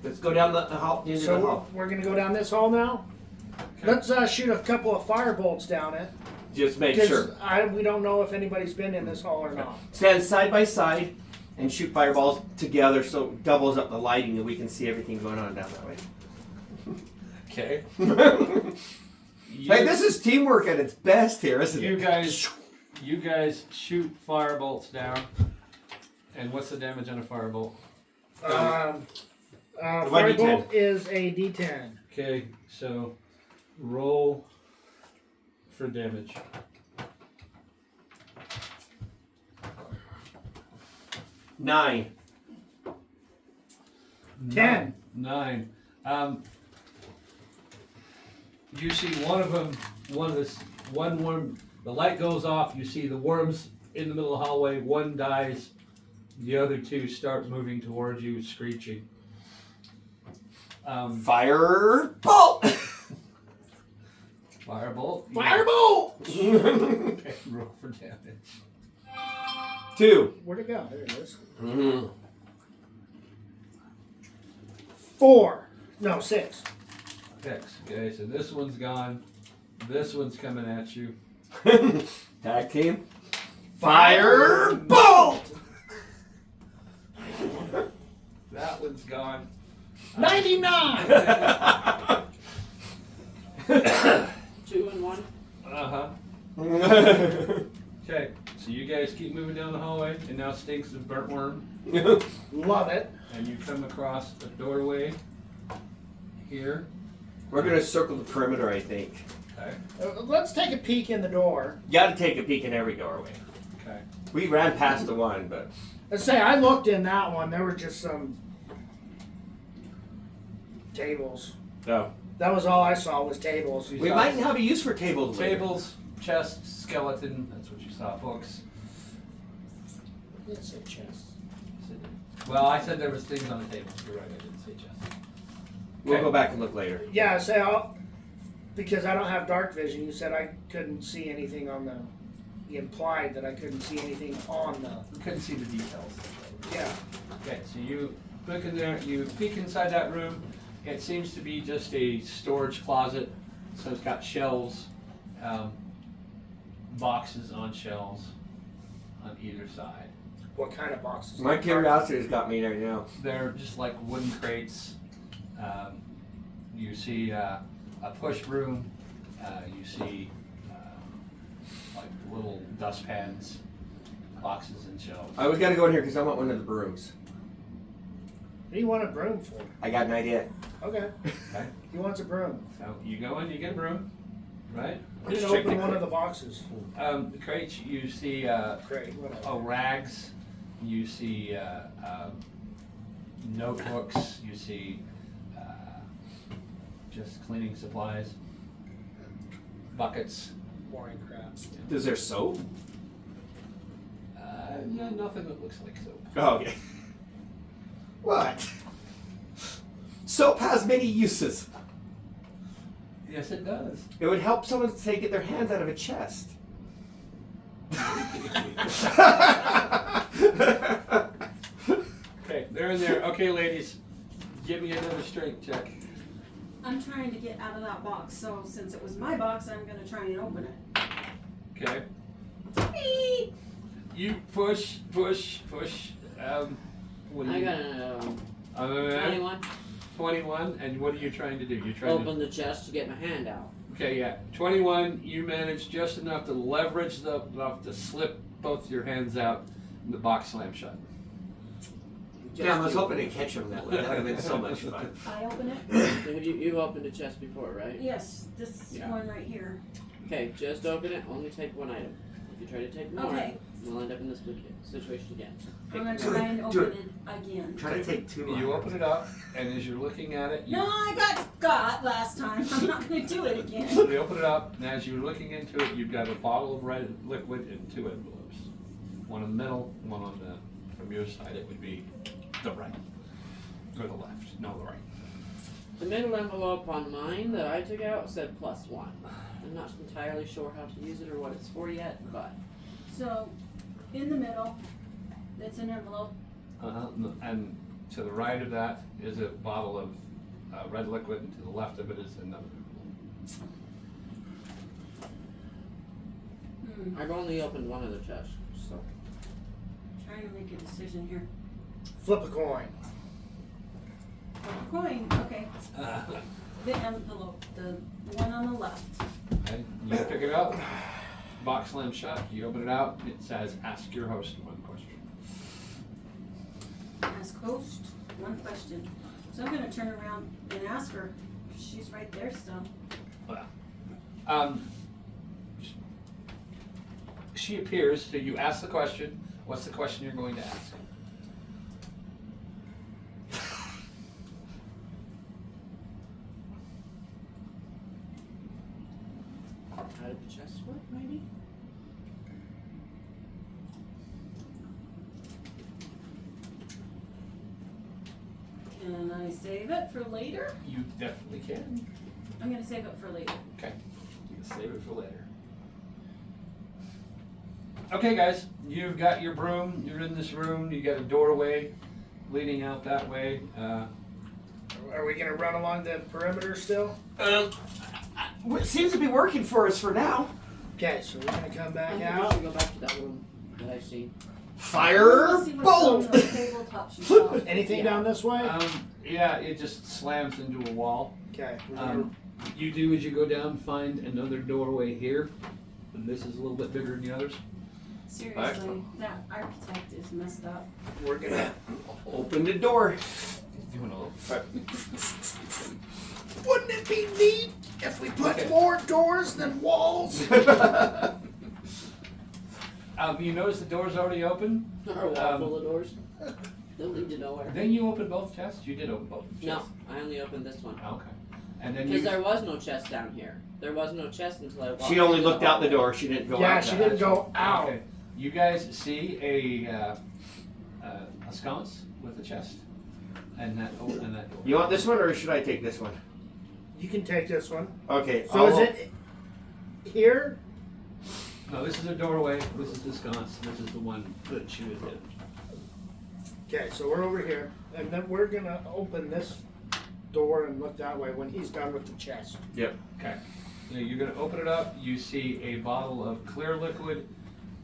Let's go down the hall. Into the So hall. we're gonna go down this hall now. Okay. Let's shoot a couple of fire bolts down it. Just make Because sure. we don't know if anybody's been in this hall or not. Stand side by side and shoot fireballs together so it doubles up the lighting and we can see everything going on down that way. Okay. Hey, this is teamwork at its best here, isn't You it? guys shoot fire bolts down. And what's the damage on a firebolt? Firebolt is a D10. Okay, so roll for damage. 9. 10. 9. You see one of them, one worm, the light goes off, you see the worms in the middle of the hallway, one dies, the other two start moving towards you, screeching. Firebolt! Firebolt. Firebolt! Okay, roll for damage. 2. Where'd it go? There it is. Mm-hmm. 4. No, 6. 6. Okay, so this one's gone. This one's coming at you. Tag team. Firebolt! That one's gone. 99! 2 and 1. Uh-huh. Okay, so you guys keep moving down the hallway, and now stinks of burnt worm. Love it. And you come across a doorway here. We're going to circle the perimeter, I think. Okay. Let's take a peek in the door. You got to take a peek in every doorway. Okay. We ran past the one, but... Let's say I looked in that one. There were just some tables. No. That was all I saw was tables. We might have a use for tables later. Tables, chest, skeleton. That's what you saw. Books. Let's say chest. Well, I said there was things on the table. You're right. I didn't say chest. We'll Okay. go back and look later. Yeah, say because I don't have dark vision. You said I couldn't see anything on the. You implied that I couldn't see anything on the. You couldn't see the details. Yeah. Okay, so you look in there. You peek inside that room. It seems to be just a storage closet. So it's got shelves, boxes on shelves on either side. What kind of boxes? My curiosity's got me right now. They're just like wooden crates. You see a push broom. You see like little dustpans, boxes and shelves. We gotta go in here because I want one of the brooms. What do you want a broom for? I got an idea. Okay. Okay. He wants a broom. So you go in, you get a broom, right? Just Check open the one crate. of the boxes. The crates, you see Great. Whatever. rags, you see notebooks, you see just cleaning supplies, buckets. Boring crap. Is there soap? No, nothing that looks like soap. Oh, okay. What? Soap has many uses. Yes, it does. It would help someone, say, get their hands out of a chest. Okay, they're in there. Okay, ladies, give me another strength check. I'm trying to get out of that box, so since it was my box, I'm gonna try and open it. Okay. Beep. You push. What do I you- got a Other than that, 21. 21, and what are you trying to do? You're trying Open the chest to get my hand out. Okay, yeah. 21, you managed just enough to leverage enough to slip both your hands out, and the box slammed shut. Damn, I was hoping to catch him that way. That would have been so much fun. I open it? You've opened a chest before, right? Yes, this Yeah. one right here. Okay, just open it. Only take one item. If you try to take more, Okay. we'll end up in this situation again. I'm gonna try and Do open it again. Try to take two. You open it up, and as you're looking at it, you, No, I got last time. I'm not gonna do it again. you open it up, and as you're looking into it, you've got a bottle of red liquid and two envelopes. One in the middle, one on the, from your side, it would be the right. Or the left, no, the right. The middle envelope on mine that I took out said +1. I'm not entirely sure how to use it or what it's for yet, but So, in the middle, it's an envelope. And to the right of that is a bottle of red liquid, and to the left of it is another. I've only opened one of the chests, so. Trying to make a decision here. Flip a coin. Coin, okay. The envelope, the one on the left. Okay, you pick it up, box slammed shut, you open it out, it says, ask your host one question. Ask host one question. So I'm gonna turn around and ask her. She's right there still. She appears, so you ask the question. What's the question you're going to ask? How did the chest work, maybe? Can I save it for later? You definitely can. I'm gonna save it for later. Okay, you can save it for later. Okay, guys, you've got your broom. You're in this room. You got a doorway leading out that way. Are we gonna run along the perimeter still? It seems to be working for us for now. Okay, so we're gonna come I back think we out. should go back to that room that I've seen. Fire Let's see what's on bolt! the tabletop you saw. Anything Yeah. down this way? Yeah, it just slams into a wall. Okay. we're gonna- You do as you go down, find another doorway here, and this is a little bit bigger than the others. Seriously, that architect is messed up. We're gonna. Open the door. Doing a little. Wouldn't it be neat if we put Okay. more doors than walls? You notice the door's already open. Our wall full of doors. They'll lead to nowhere. Then you open both chests. You did open both chests. No, I only opened this one. Okay. And then Because you. there was no chest down here. There was no chest until I walked She only into looked out the hallway. door. She didn't go out. Yeah, she didn't go out. Okay. You guys see a sconce with a chest, and that door. You want this one or should I take this one? You can take this one. Okay. So is it here? No, this is a doorway. This is the sconce. This is the one that she was in. Okay, so we're over here, and then we're gonna open this door and look that way when he's done with the chest. Okay. So you're gonna open it up. You see a bottle of clear liquid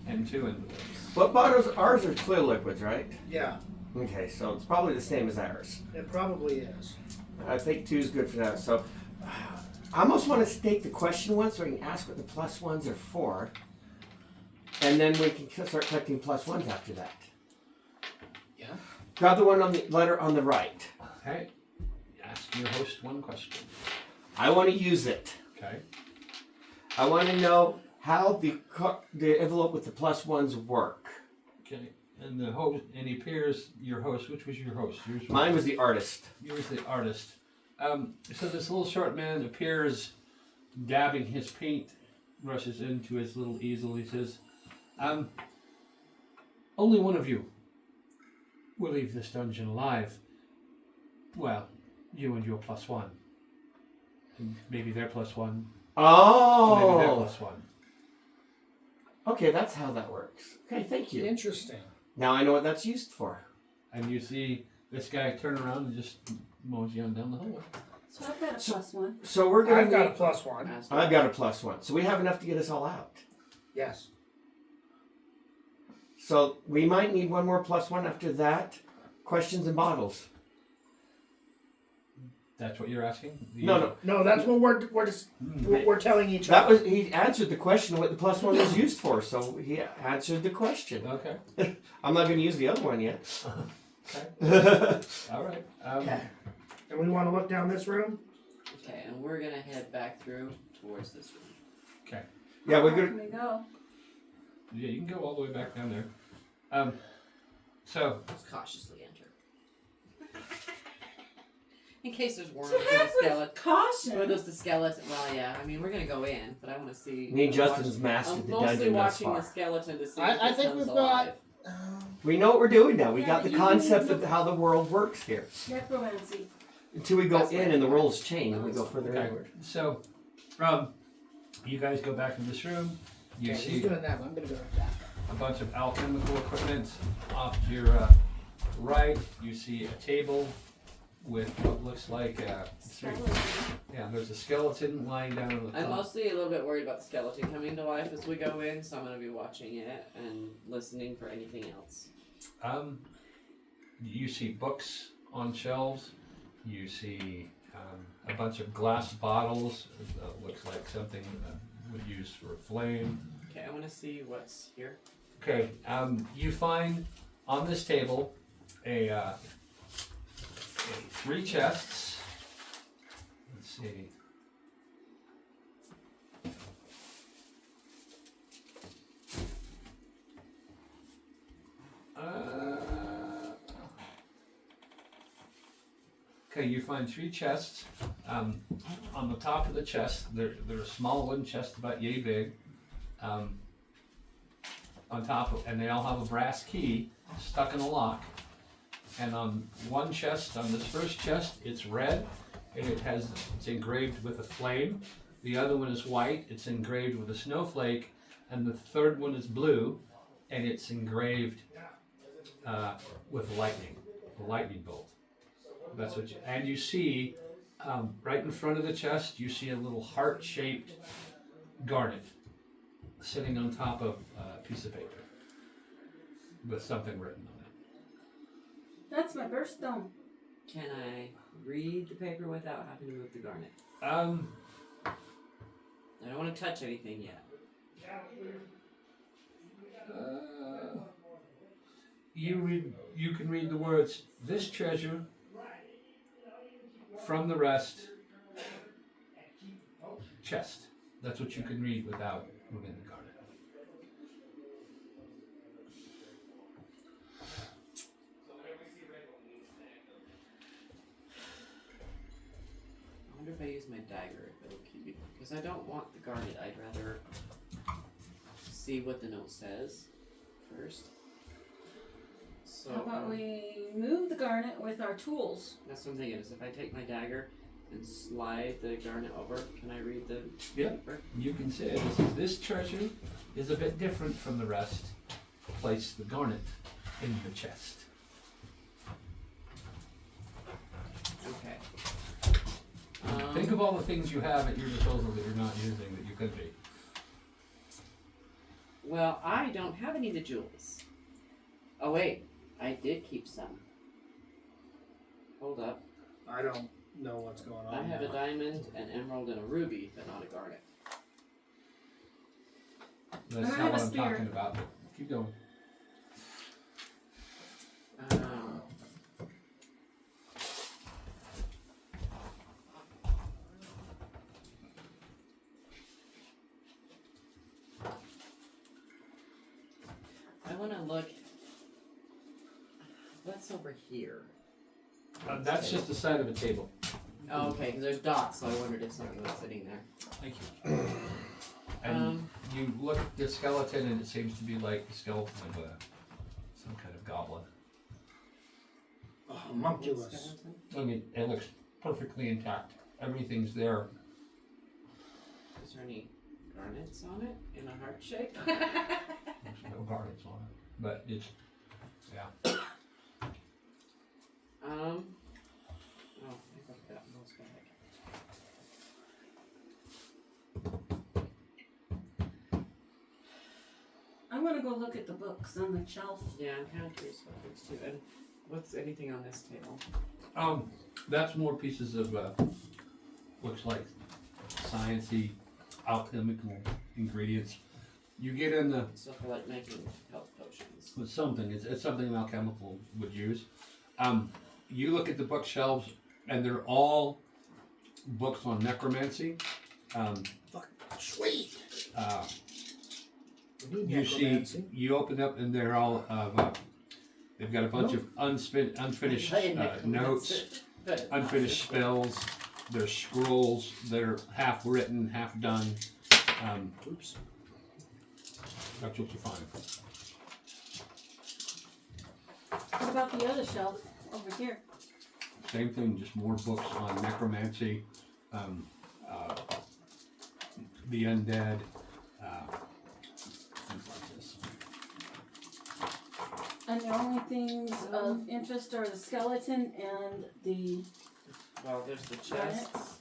and 2 envelopes. What bottles? Ours are clear liquids, right? Yeah, Okay, so it's probably the same as ours. it probably is. I think 2 is good for that. So I almost want to take the question one so I can ask what the plus ones are for. And then we can start collecting plus ones after that. Yeah. Grab the one on the letter on the right. Okay. Ask your host 1 question. I want to use it. Okay. I want to know how the envelope with the plus ones work. Okay. And the host, and he appears your host. Which was your host? Yours. Mine was the artist. Yours the artist. So this little short man appears, dabbing his paint brushes into his little easel. He says, "Only one of you will leave this dungeon alive. Well, you and your plus 1. And maybe their plus 1. Maybe their Oh. plus 1. Okay, that's how that works. Okay, thank you. Interesting. Now I know what that's used for. And you see this guy turn around and just mosey on down the hallway. So I've got a plus 1. So we're gonna I've got a need- plus 1. I've got a plus 1. So we have enough to get us all out. Yes. So we might need 1 more plus 1 after that. Questions and bottles. That's what you're asking? No. No, that's what we're just we're telling each That other. was he answered the question what the plus 1 was used for. So he answered the question. Okay. I'm not going to use the other one yet. Okay. All right. Okay. And we want to look down this room. Okay, and we're gonna head back through towards this room. Okay. Yeah, we're Where good. can we go? Yeah, you can go all the way back down there. So Let's cautiously enter. In case there's worms or the skeleton. Caution. Or there's the skeleton. Well, yeah. I mean, we're gonna go in, but I want to see. Me and watch- Justin's mastered I'm the mostly dungeon thus watching the far. skeleton to see I if it think comes we've alive. got. We know what we're doing now. We Yeah, got the but you concept can of how the world works here. Necromancy. Until we go That's in right. and the rules change and we go further okay. inward. So you guys go back to this room. You Okay, see he's doing that. I'm gonna go with that. a bunch of alchemical equipment. Off to your right, you see a table with what looks like there's a skeleton lying down on the I'm top. mostly a little bit worried about the skeleton coming to life as we go in, so I'm gonna be watching it and listening for anything else. You see books on shelves. You see a bunch of glass bottles. Looks like something would use for a flame. Okay, I want to see what's here. Okay, you find on this table a 3 chests. Let's see. Okay, you find 3 chests. On the top of the chest, they're a small wooden chest about yay big. On top of, and they all have a brass key stuck in a lock. And on one chest, on this first chest, it's red, and it's engraved with a flame. The other one is white, it's engraved with a snowflake, and the third one is blue, and it's engraved with lightning, a lightning bolt. That's what and you see right in front of the chest, you see a little heart-shaped garnet sitting on top of a piece of paper with something written on it. That's my birthstone. Can I read the paper without having to move the garnet? I don't want to touch anything yet. You can read the words, "This treasure from the rest chest." That's what you can read without moving the garnet. I wonder if I use my dagger, if it'll keep me. Because I don't want the garnet. I'd rather see what the note says first. So How about we move the garnet with our tools? that's what I'm thinking. Is if I take my dagger and slide the garnet over, can I read the Yep. paper? You can say this treasure is a bit different from the rest. Place the garnet in the chest. of all the things you have at your disposal that you're not using that you could be? Well, I don't have any of the jewels. Oh wait, I did keep some. Hold up. I don't know what's going on. I have a now. diamond, an emerald, and a ruby, but not a garnet. That's I not have what a I'm spear. talking about. But keep going. I want to look. What's over here? That's just the side of a table. Oh, okay, because there's dots, so I wondered if something was sitting there. Thank you. And you look at the skeleton, and it seems to be like the skeleton of some kind of goblin. Homunculus. I mean, it looks perfectly intact. Everything's there. Is there any garnets on it in a heart shape? There's no garnets on it, but it's yeah. Oh, I think I've got those back. I'm gonna go look at the books on the shelf. Yeah, I'm kind of curious what books too. And what's anything on this table? That's more pieces of looks like sciencey, alchemical ingredients. You get in the Stuff for like making health potions. with something. It's something an alchemical would use. You look at the bookshelves, and they're all books on necromancy. Sweet. You open up, and they're all of. They've got a bunch of unfinished notes, unfinished spells. There's scrolls that are half written, half done. Oops. That's what you find. What about the other shelf over here? Same thing, just more books on necromancy, the undead, things like this. And the only things of interest are the skeleton and the Well, there's the garnet. chests,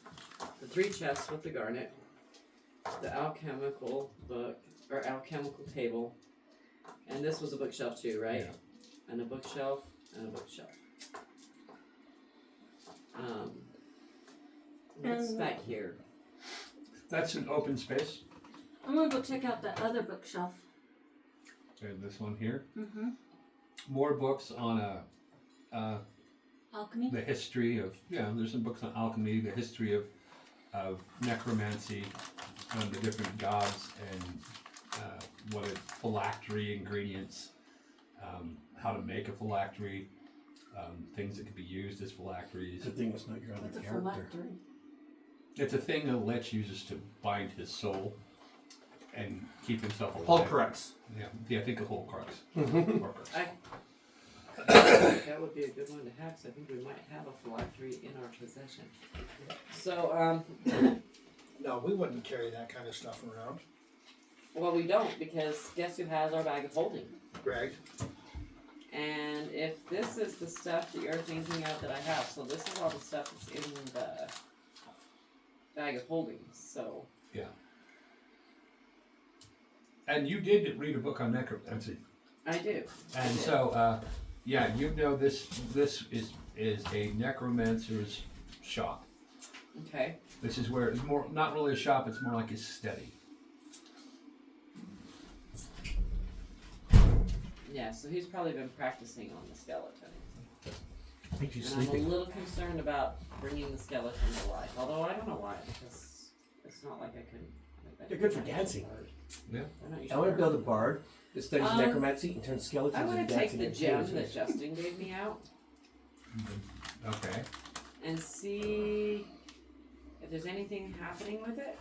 the 3 chests with the garnet, the alchemical book, or alchemical table, and this was a bookshelf too, right? Yeah. And a bookshelf, and a bookshelf. What's And- back here? That's an open space. I'm gonna go check out that other bookshelf. And this one here. Mm-hmm. More books on Alchemy. the history of there's some books on alchemy, the history of necromancy, the different gods, and what a phylactery ingredients, how to make a phylactery, things that could be used as phylacteries. Good thing it's not your other What's a character. phylactery? It's a thing that Lich uses to bind his soul and keep himself alive. Horcrux. Yeah, think of Horcrux. Horcrux. That would be a good one to have, because I think we might have a phylactery in our possession. So, No, we wouldn't carry that kind of stuff around. well, we don't, because guess who has our bag of holding? Greg. And if this is the stuff that you're thinking of that I have, so this is all the stuff that's in the bag of holding, so. And you did read a book on necromancy. I do. And so, you know this is a necromancer's shop. Okay. This is where it's more not really a shop; it's more like his study. Yeah, so he's probably been practicing on the skeleton. I think she's And I'm sleeping. a little concerned about bringing the skeleton to life, although I don't know why, because it's not like I can. They're good for dancing. Yeah. I want to build a bard that studies necromancy and turns skeletons I want into to take dancing the gem activities. that Justin gave me out Okay. and see if there's anything happening with it.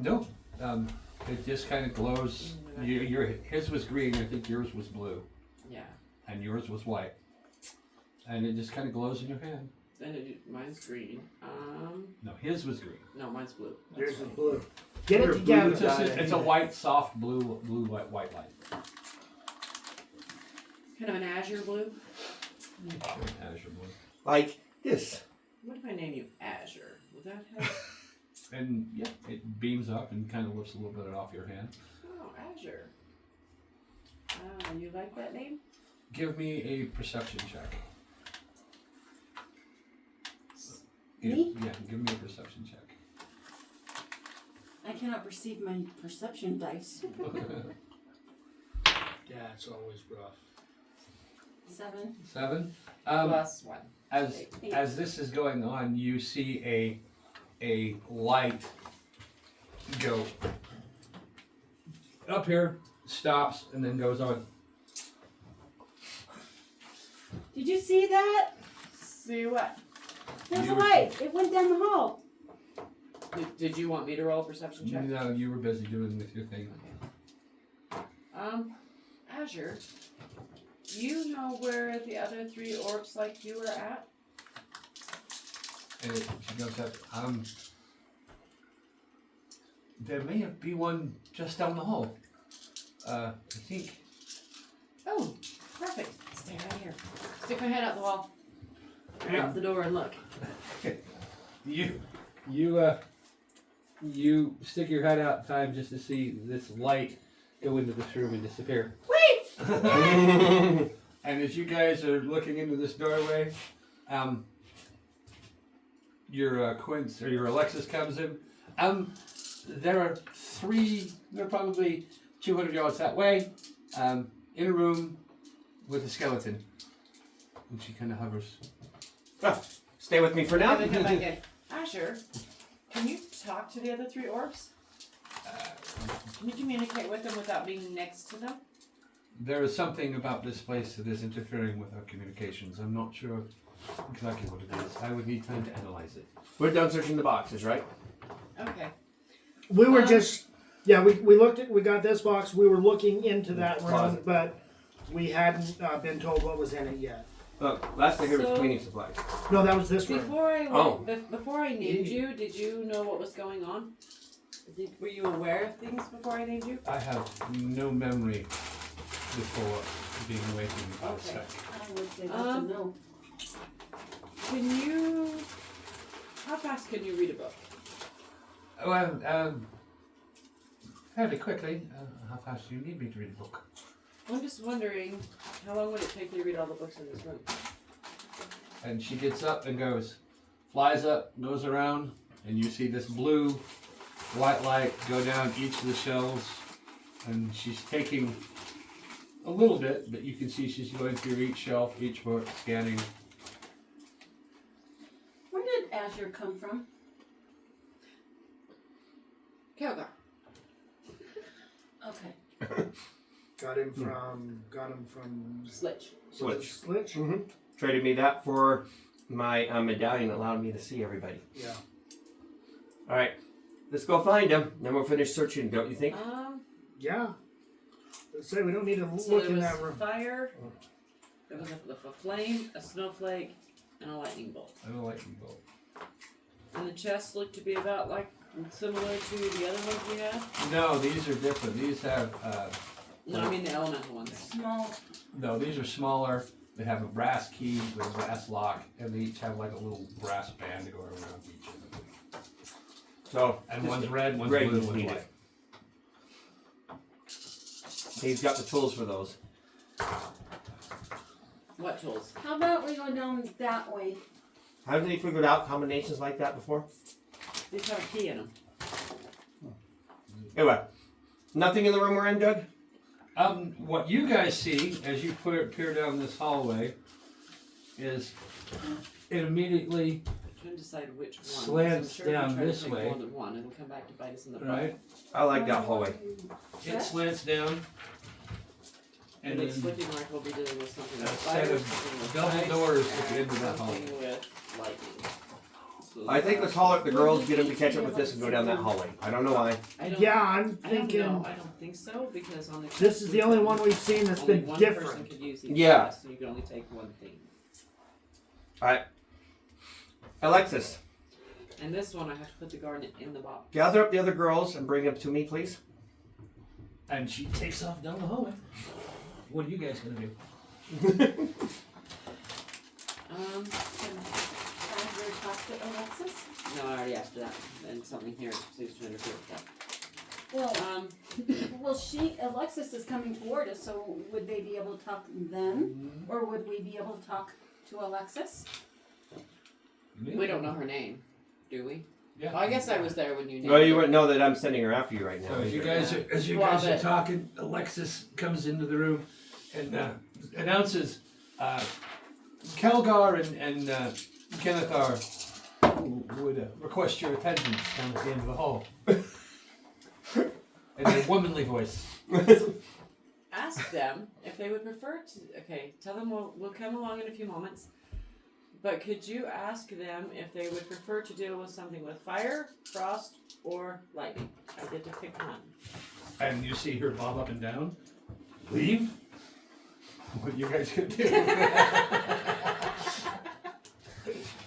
No. It just kind of glows. His was green. I think yours was blue, Yeah. and yours was white. And it just kind of glows in your hand. Then mine's green. No, his was green. No, mine's blue. Yours is blue. Get it together, It's, just, guys. it's a white, soft blue, white light. Kind of an azure blue. Azure blue. Like this. What name you Azure, would that help? And yeah, it beams up and kind of lifts a little bit off your hand. Oh, Azure. You like that name? Give me a perception check. Me? Yeah, give me a perception check. I cannot perceive my perception dice. Yeah, it's always rough. 7. 7. Plus 1. As this is going on, you see a light go up here, stops, and then goes on. Did you see that? See what? There's a light. It went down the hall. Did you want me to roll a perception check? No, you were busy doing with your thing. Azure, do you know where the other 3 orcs like you are at? And she goes up. There may be one just down the hall. I think. Oh, perfect. Stay right here. Stick my head out the wall. Or out the door and look. You stick your head out in time just to see this light go into this room and disappear. Wait! And as you guys are looking into this doorway, your Quince or your Alexis comes in. There are 3. They're probably 200 yards that way. In a room with a skeleton, and she kind of hovers. Oh, stay with me for now. Come back in. Azure, can you talk to the other 3 orcs? Can you communicate with them without being next to them? There is something about this place that is interfering with our communications. I'm not sure exactly what it is. I would need time to analyze it. We're done searching the boxes, right? Okay. We were just, yeah, we looked at, we got this box, we were looking into that room, Closet. but we hadn't been told what was in it yet. Look, last I heard was So- cleaning supplies. No, that was this room. Before I named you, did you know what was going on? Were you aware of things before I named you? I have no memory before being awakened by a Okay. sec. I would say that's a no. Can you? How fast can you read a book? Well, fairly quickly. How fast do you need me to read a book? I'm just wondering, how long would it take you to read all the books in this room? And she gets up and flies up, goes around, and you see this blue white light go down each of the shelves, and she's taking a little bit, but you can see she's going through each shelf, each book, scanning. Where did Azure come from? Kelgar. Okay. Got him from Slitch. Switch. Slitch? Mm-hmm. Traded me that for my medallion that allowed me to see everybody. Yeah. All right, let's go find them. Then we'll finish searching, don't you think? Yeah. Let's say we don't need to So look there in was that room. fire, there was a flame, a snowflake, and a lightning bolt. I don't like them both. And the chests looked to be about like similar to the other ones we had. No, these are different. These have No, I mean the elemental ones. Small. no, these are smaller. They have a brass key with a brass lock, and they each have like a little brass band to go around each of them. So, And one's red, one's Greg blue, was one's needed. white. He's got the tools for those. What tools? How about we go down that way? Haven't they figured out combinations like that before? These have a key in them. Anyway, nothing in the room we're in, Doug? What you guys see as you peer down this hallway is it immediately, I'm trying to decide which one. Slants I'm sure down if we try to this take way. More than one, it'll come back to bite us in the butt. right? I like that hallway. It slants down, And and it's then looking like we'll be dealing with something a with set fire, of something with double ice, doors at the end of that and hallway. something with lightning. So I think let's holler at the girls, get them to catch up with this, and go down that hallway. I don't know why. I don't, Yeah, I'm I don't thinking know. I don't think so because on the this is the only one we've seen that's only been one person different. could use each Yeah. chest, so you can only take one thing. Alexis, And this one, I have to put the garnet in the box. gather up the other girls and bring them to me, please. And she takes off down the hallway. What are you guys gonna do? Can Azure talk Alexis? No, I already asked her that, and something here seems to interfere with that. Well, Alexis is coming toward us, so would they be able to talk then? Or would we be able to talk to Alexis? We don't know her name, do we? Yeah. Well, I guess I was there when you named Well, you her. wouldn't know that I'm sending her after you right now. So as you either. guys are talking, Alexis comes into the room and announces Kelgar and Kenethar would request your attendance down at the end of the hall. In a womanly voice. Ask them if they would prefer to. Okay, tell them we'll come along in a few moments. But could you ask them if they would prefer to deal with something with fire, frost, or lightning? I get to pick one. And you see her bob up and down. Leave? What are you guys gonna do?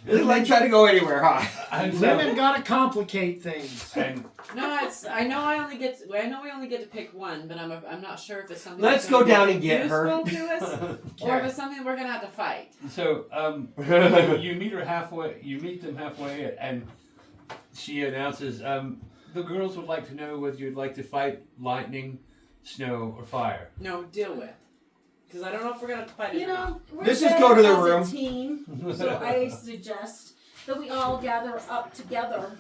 It's like trying to go anywhere, huh? And so- Women gotta complicate things. and No, it's. I know we only get to pick one, but I'm not sure if it's something. Let's that's go gonna down be and get her. useful to us, or if it's something we're gonna have to fight. So you meet her halfway. You meet them halfway, and she announces, "The girls would like to know whether you'd like to fight lightning, snow, or fire." No, deal with. Because I don't know if we're gonna fight it. You or not. know, we're Let's just better go to the as room. a team, so I suggest that we all gather up together.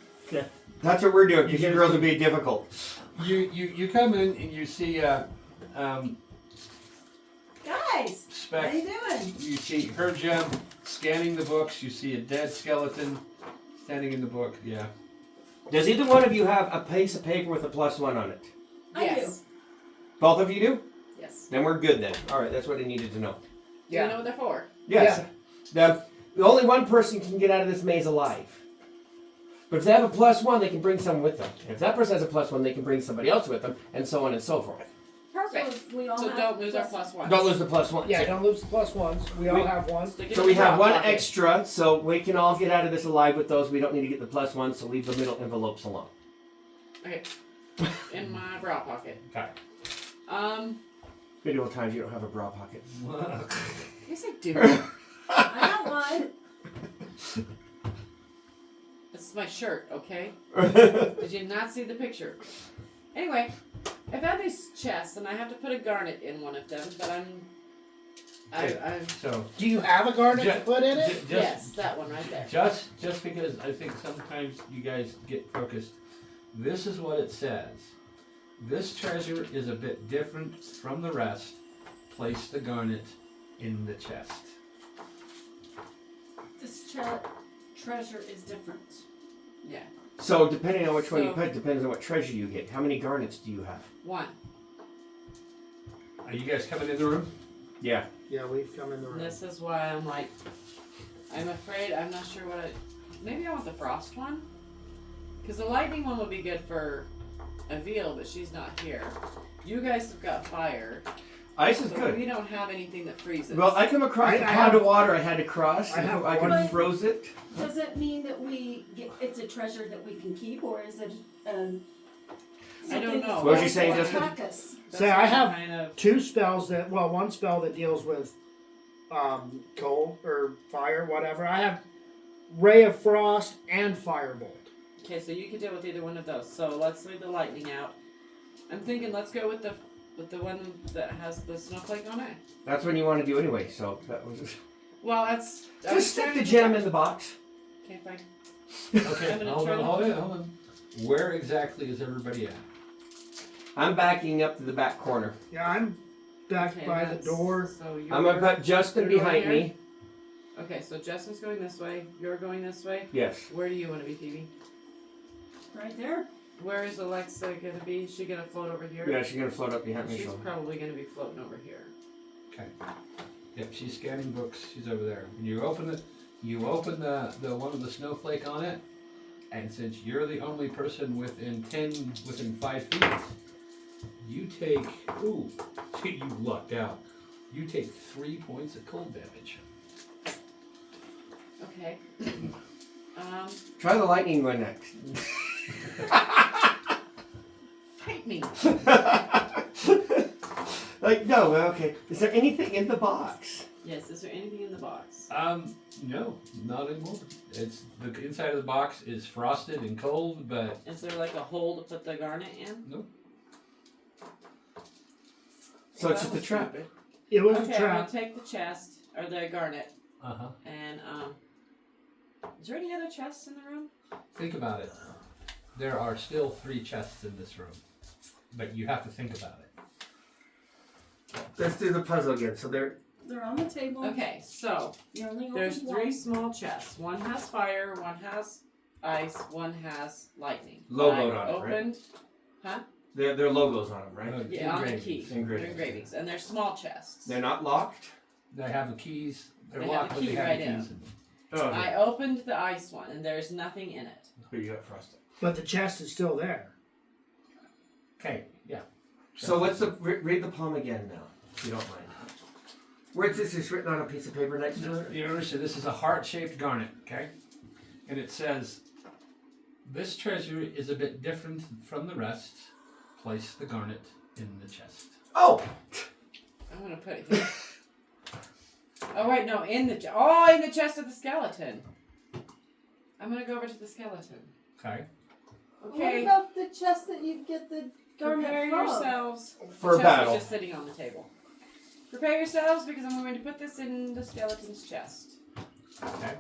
That's what we're doing, because you girls would be difficult. You come in and you see Guys, how Spec. you doing? You see her gem scanning the books. You see a dead skeleton standing in the book. Yeah. Does either one of you have a piece of paper with a +1 on it? I Yes. Both of you do? Yes. Then we're good then. Alright, that's what I needed to know. Do you know what they're for? Yes. The only one person can get out of this maze alive. But if they have a +1, they can bring someone with them. If that person has a +1, they can bring somebody else with them, and so on and so forth. Perfect. So we all So have don't lose our plus- +1. Don't lose the +1. Yeah, don't lose the +1s. We all have one. Stick it So in we the have front one pocket. extra, so we can all get out of this alive with those. We don't need to get the +1, so leave the middle envelopes alone. Okay. In my bra pocket. Okay. Video times you don't have a bra pocket. Yes, I do. I got one. This is my shirt, okay? Did you not see the picture? Anyway, I've had these chests, and I have to put a garnet in one of them, but I'm. So Do you have a garnet to Ju- put in it? just, Yes, that one right there. just because I think sometimes you guys get focused. This is what it says. This treasure is a bit different from the rest. Place the garnet in the chest. This treasure is different. Yeah. So depending on which one you So- put, depends on what treasure you get. How many garnets do you have? One. Are you guys coming in the room? Yeah. Yeah, we've come in the room. This is why I'm like, I'm afraid, I'm not sure what maybe I want the frost one? Because the lightning one would be good for Avil, but she's not here. You guys have got fire. Ice is So good. we don't have anything that freezes. Well, I come across I a have- pond of water I had to cross. I have I one. could froze it. Does it mean that it's a treasure that we can keep, or is it I don't something know. that's What was you supposed saying, to Justin? attack us? That's Say, I have kind of 2 spells that, well, one spell that deals with coal or fire, whatever. I have Ray of Frost and Firebolt. okay. So you could deal with either one of those. So let's leave the lightning out. I'm thinking let's go with the one that has the snowflake on it. That's what you want to do anyway. So that was Well, that's I was just stick trying the to- gem in the box. Okay, fine. Okay, I'm gonna hold try on, to- hold on. Where exactly is everybody at? I'm backing up to the back corner. Yeah, I'm back Okay, by the that's- door. So you're, I'm gonna put Justin you're going behind here? me. Okay, so Justin's going this way. You're going this way. Yes. Where do you want to be, Phoebe? Right there. Where is Alexa gonna be? Is she gonna float over here? Yeah, she's gonna float up behind me. She's So. probably gonna be floating over here. Okay. Yep, she's scanning books. She's over there. When you open it, you open the one with the snowflake on it, and since you're the only person within 5 feet, you take. Ooh, you lucked out. You take 3 points of cold damage. Okay. Try the lightning one next. Fight me. Like no, okay. Is there anything in the box? Yes. Is there anything in the box? No, not anymore. It's the inside of the box is frosted and cold, but Is there like a hole to put the garnet in? nope. So it's just a trap. It was Okay, a I'm trap. gonna take the chest or the garnet Uh-huh. and is there any other chests in the room? Think about it. There are still 3 chests in this room, but you have to think about it. Let's do the puzzle again. So They're on the table. Okay, so You only there's opened 3 one. small chests. One has fire, one has ice, one has lightning. Logoed I on it, right? opened, Their logos on them, right? yeah, on the Engravings. keys. Engravings. They're engravings, and they're small chests. They're not locked. They have the keys. They're They have locked, the but they key have right the in keys. them. Oh, okay. I opened the ice one, and there's nothing in it. Where you got frosted. But the chest is still there. Okay, yeah. So what's the read the palm again now, if you don't mind. Where's this? Is written on a piece of paper next to it. You notice that this is a heart-shaped garnet, okay? And it says, this treasure is a bit different from the rest. Place the garnet in the chest. Oh, I'm gonna put it here. Oh wait, no, in the chest of the skeleton. I'm gonna go over to the skeleton. Okay? Okay. What about the chest that you get the garnet Prepare from? yourselves. For the chest battle. is just sitting on the table. Prepare yourselves because I'm going to put this in the skeleton's chest. Okay.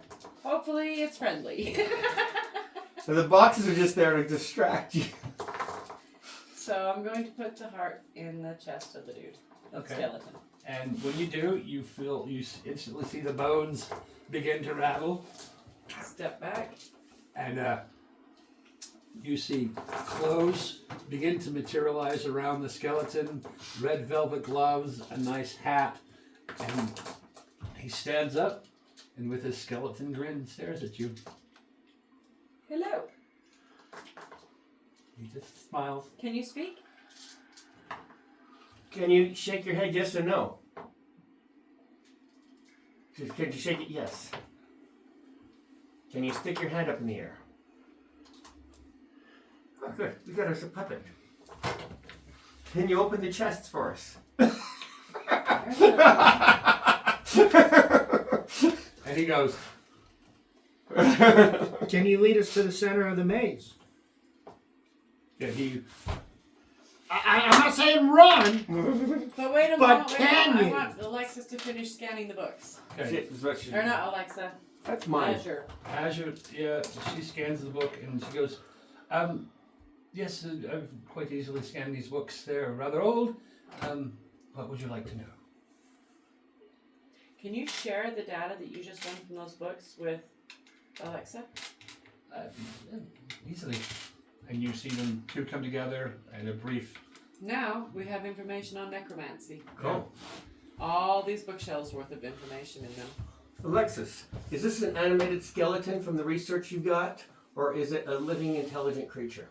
Hopefully it's friendly. so the boxes are just there to distract you. So I'm going to put the heart in the chest of the dude. The Okay. skeleton. And when you do, you instantly see the bones begin to rattle. Step back. And you see clothes begin to materialize around the skeleton, red velvet gloves, a nice hat, and he stands up and with his skeleton grin stares at you. Hello. He just smiles. Can you speak? Can you shake your head yes or no? Can you shake it yes? Can you stick your hand up in the air? Oh, good. We got us a puppet. Can you open the chests for us? And he goes, Can you lead us to the center of the maze? yeah, he I'm not saying run. But wait a But moment. can I you? want Alexis to finish scanning the books. okay. Shit, is what she- Or not Alexa. That's mine. Azure. Azure, yeah, she scans the book and she goes, yes, I've quite easily scanned these books. They're rather old. What would you like to know? Can you share the data that you just won from those books with Alexa? Easily. And you see them two come together and a brief. Now we have information on necromancy. Cool. All these bookshelves worth of information in them. Alexis, is this an animated skeleton from the research you got? Or is it a living, intelligent creature?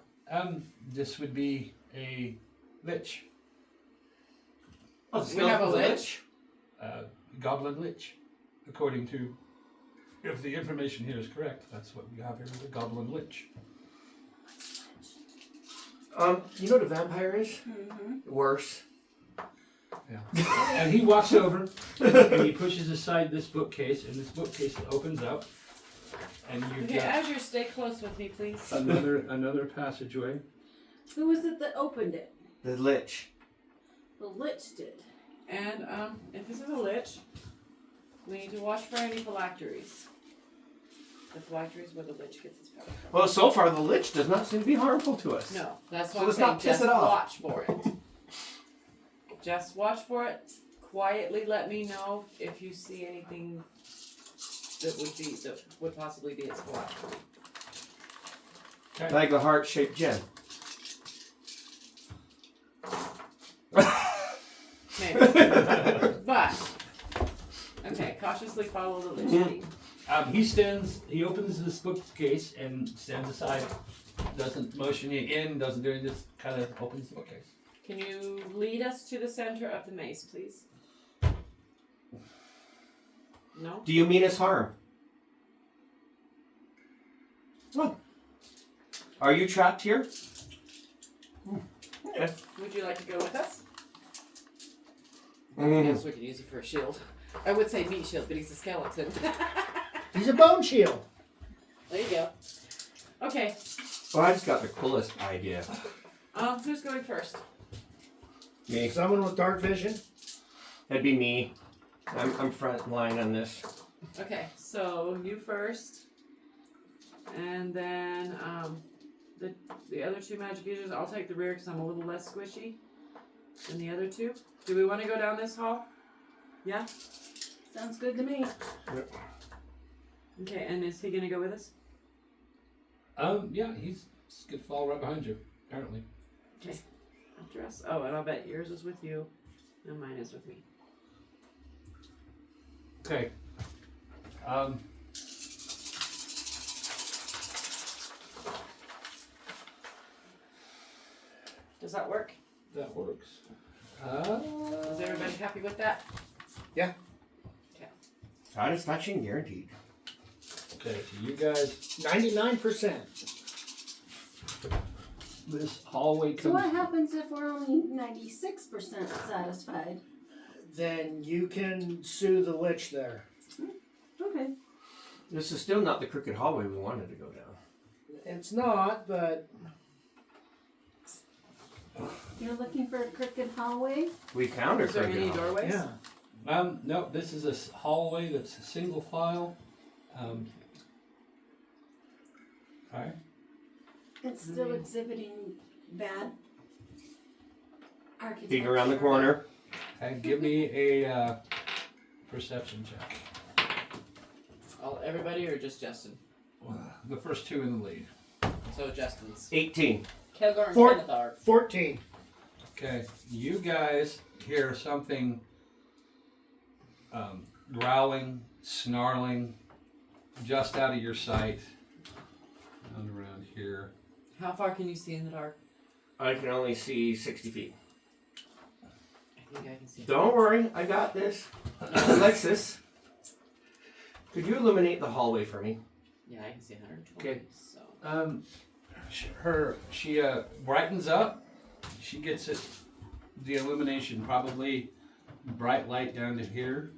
This would be a lich. Oh, the We have a skeleton's lich? Goblin lich. According to, if the information here is correct, that's what we have here is a goblin lich. You know what a vampire is? Mm-hmm. Worse. Yeah. And he walks over and he pushes aside this bookcase, and this bookcase opens up, and you've Okay, got Azure, stay close with me, please. another passageway. Who was it that opened it? The lich. The lich did. And if this is a lich, we need to watch for any phylacteries. The phylacteries where the lich gets its power from. Well, so far the lich does not seem to be harmful to us. No, that's So what I'm let's saying. not piss Just it off. watch for it. Just watch for it. Quietly let me know if you see anything that would possibly be its phylactery. Like a heart-shaped gem. Maybe. But okay, cautiously follow the lich lead. He opens this bookcase and stands aside, doesn't motion you in, doesn't do anything, just kind of opens the bookcase. Can you lead us to the center of the maze, please? No? Do you mean us harm? What? Are you trapped here? Yeah. Would you like to go with us? Mm. Yes, we can use it for a shield. I would say meat shield, but he's a skeleton. He's a bone shield. There you go. Okay. Well, I just got the coolest idea. Who's going first? Me. Someone with dark vision. That'd be me. I'm front line on this. Okay, so you first, and then the other two magic users. I'll take the rear because I'm a little less squishy than the other two. Do we want to go down this hall? Yeah. Sounds good to me. Yep. Okay, and is he gonna go with us? Yeah, he's gonna fall right behind you, apparently. Okay. Address. Oh, and I'll bet yours is with you, and mine is with me. Okay. Does that work? That works. Is everybody happy with that? Satisfaction guaranteed. Okay, so you guys, 99%. this hallway So comes. what happens if we're only 96% satisfied? Then you can sue the lich there. Okay. This is still not the crooked hallway we wanted to go down. It's not, but You're looking for a crooked hallway? We found a Is there crooked any hallway. doorways? yeah. No, this is a hallway that's a single file. Alright. It's still exhibiting bad architecture. Peek around the corner. And give me a perception check. Everybody or just Justin? The first two in the lead. So Justin's. 18. Kelgar and Four- Kenneth are. 14. Okay, you guys hear something growling, snarling, just out of your sight. And around here. How far can you see in the dark? I can only see 60 feet. I think I can see. Don't worry, I got this. Alexis, could you illuminate the hallway for me? Yeah, I can see 120. Okay. So. She brightens up. She gets it. The illumination, probably bright light down to here.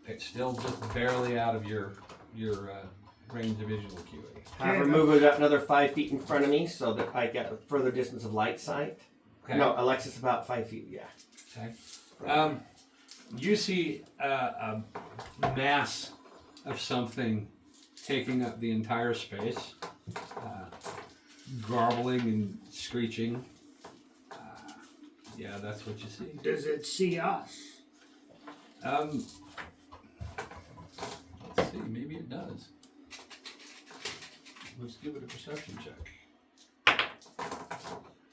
It's still just barely out of your range of visual acuity. Have her move it another 5 feet in front of me so that I get a further distance of light sight. Okay. No, Alexis about 5 feet, yeah. Okay. You see a mass of something taking up the entire space, garbling and screeching. Yeah, that's what you see. Does it see us? Let's see, maybe it does. Let's give it a perception check.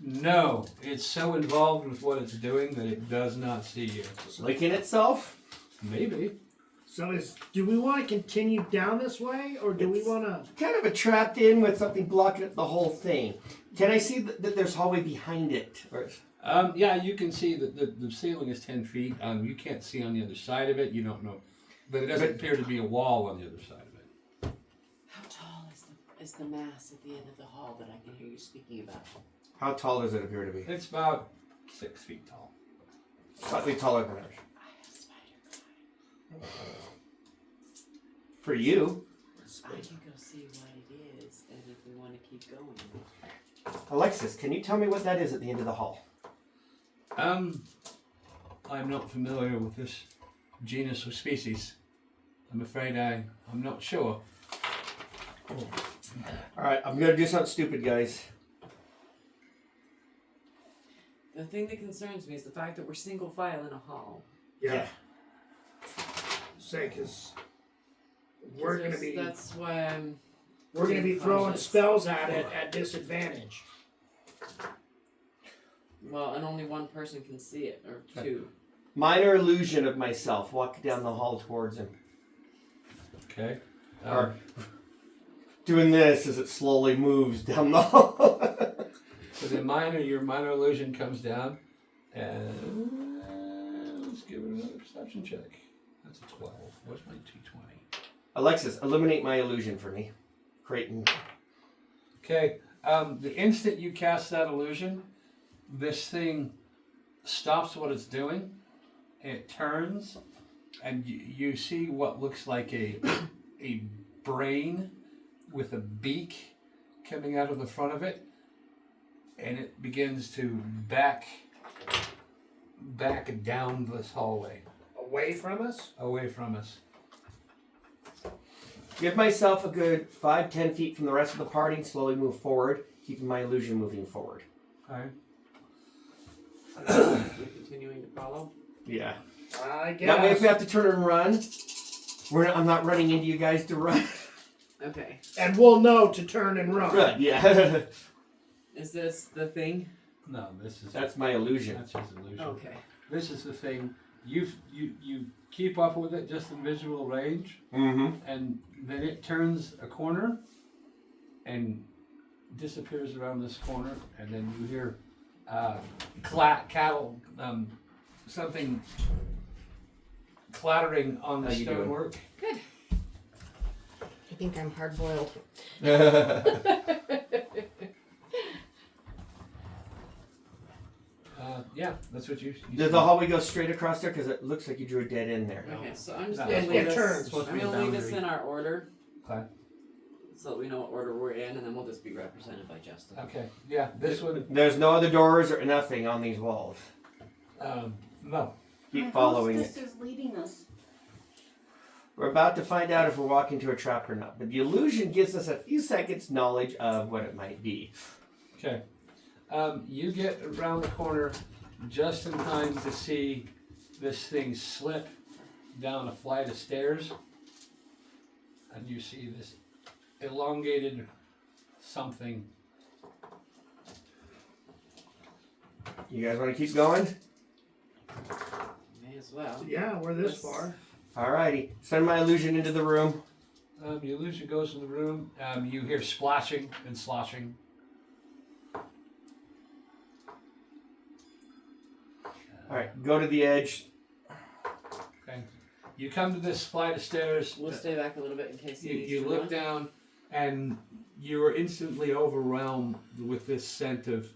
No, it's so involved with what it's doing that it does not see you. Licking itself? Maybe. So do we want to continue down this way, or do we want to? Kind of a trapped in with something blocking the whole thing. Can I see that there's hallway behind it? Or Yeah, you can see that the ceiling is 10 feet. You can't see on the other side of it. You don't know. But it doesn't appear to be a wall on the other side of it. How tall is the mass at the end of the hall that I can hear you speaking about? how tall does it appear to be? It's about 6 feet tall. Slightly taller than ours. I have spider. For you, I can go see what it is, and if we want to keep going. Alexis, can you tell me what that is at the end of the hall? I'm not familiar with this genus or species. I'm afraid I'm not sure. Alright, I'm gonna do something stupid, guys. The thing that concerns me is the fact that we're single file in a hall. Yeah. Say, because we're gonna be That's why we're gonna be throwing cautious. spells at it at disadvantage. Well, and only one person can see it, or two. Minor illusion of myself. Walk down the hall towards him. Okay. Or doing this as it slowly moves down the hall. So your minor illusion comes down, and let's give it another perception check. That's a 12. Where's my 220? Alexis, illuminate my illusion for me. Creighton. Okay. The instant you cast that illusion, this thing stops what it's doing. It turns, and you see what looks like a brain with a beak coming out of the front of it, and it begins to back down this hallway, Away from us? away from us. Give myself a good 5-10 feet from the rest of the party and slowly move forward, keeping my illusion moving forward. Okay. You're continuing to follow. Yeah. I guess. That way, if we have to turn and run, I'm not running into you guys to run. Okay. And we'll know to turn and run. Good, yeah. Is this the thing? No, this is That's my illusion. that's his illusion. Okay. This is the thing. You keep up with it just in visual range, Mm-hmm. and then it turns a corner and disappears around this corner, and then you hear cattle, something clattering on the How you doing? stonework. I think I'm hard boiled. Yeah, that's what you Does the hallway go straight across there? Because it looks like you drew a dead end there. Okay, so I'm just No. gonna It leave us. turns. supposed to I'm be a gonna leave us boundary. in our order, Okay. so that we know what order we're in, and then we'll just be represented by Justin. Okay. Yeah, this one. There's no other doors or nothing on these walls. No. Keep following This it. is leading us. We're about to find out if we're walking to a trap or not. But the illusion gives us a few seconds knowledge of what it might be. Okay. You get around the corner just in time to see this thing slip down a flight of stairs, and you see this elongated something. You guys want to keep going? May as well. Yeah, we're this far. Alrighty. Send my illusion into the room. The illusion goes in the room. You hear splashing and sloshing. Alright, go to the edge. Okay. You come to this flight of stairs. We'll stay back a little bit in case he needs You to look run. down, and you are instantly overwhelmed with this scent of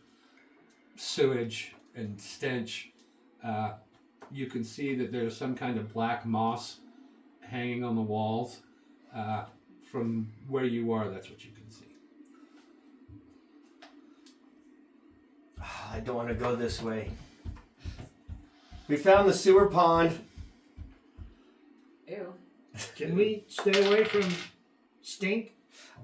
sewage and stench. You can see that there's some kind of black moss hanging on the walls. From where you are, that's what you can see. I don't want to go this way. We found the sewer pond. Ew. Can we stay away from stink?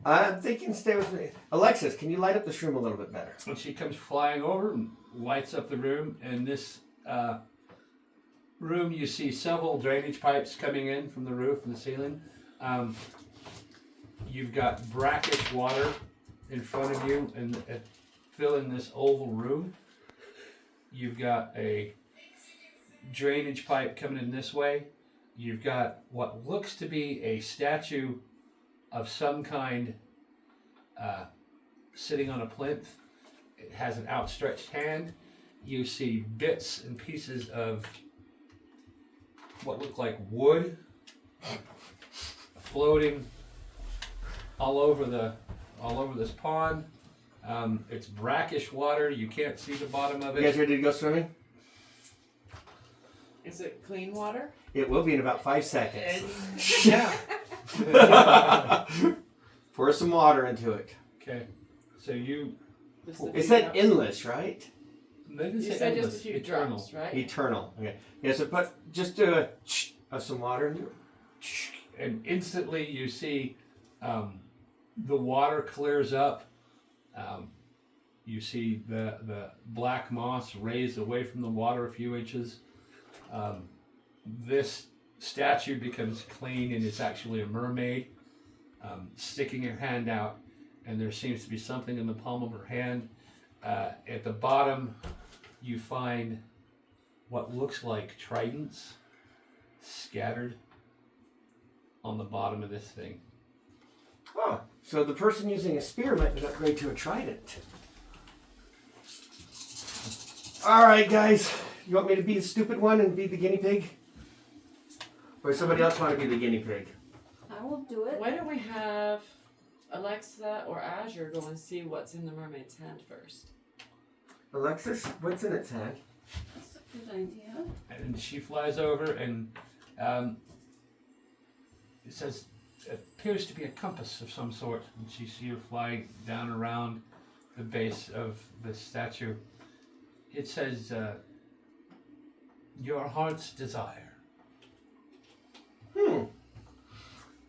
I'm thinking stay with me. Alexis, can you light up this room a little bit better? And she comes flying over and lights up the room. And this room, you see several drainage pipes coming in from the roof and the ceiling. You've got brackish water in front of you and filling this oval room. You've got a drainage pipe coming in this way. You've got what looks to be a statue of some kind sitting on a plinth. It has an outstretched hand. You see bits and pieces of what look like wood floating all over this pond. It's brackish water. You can't see the bottom of You guys it. ready to go swimming? Is it clean water? It will be in about 5 seconds. Yeah. Pour some water into it. Okay, so you. Just a It few said drops? endless, right? They You say said endless, just a few eternal. drops, right? Eternal. Okay. Yeah, so put just of some water into it. And instantly you see the water clears up. You see the black moss raised away from the water a few inches. This statue becomes clean, and it's actually a mermaid sticking her hand out, and there seems to be something in the palm of her hand. At the bottom, you find what looks like tridents scattered on the bottom of this thing. Oh, so the person using a spear might upgrade to a trident. All right, guys. You want me to be the stupid one and be the guinea pig? Or does somebody else want to be the guinea pig? I will do it. Why don't we have Alexa or Azure go and see what's in the mermaid's hand first? Alexis, what's in its hand? That's a good idea. And she flies over, and It says it appears to be a compass of some sort, and you see her fly down around the base of the statue. It says, "Your heart's desire."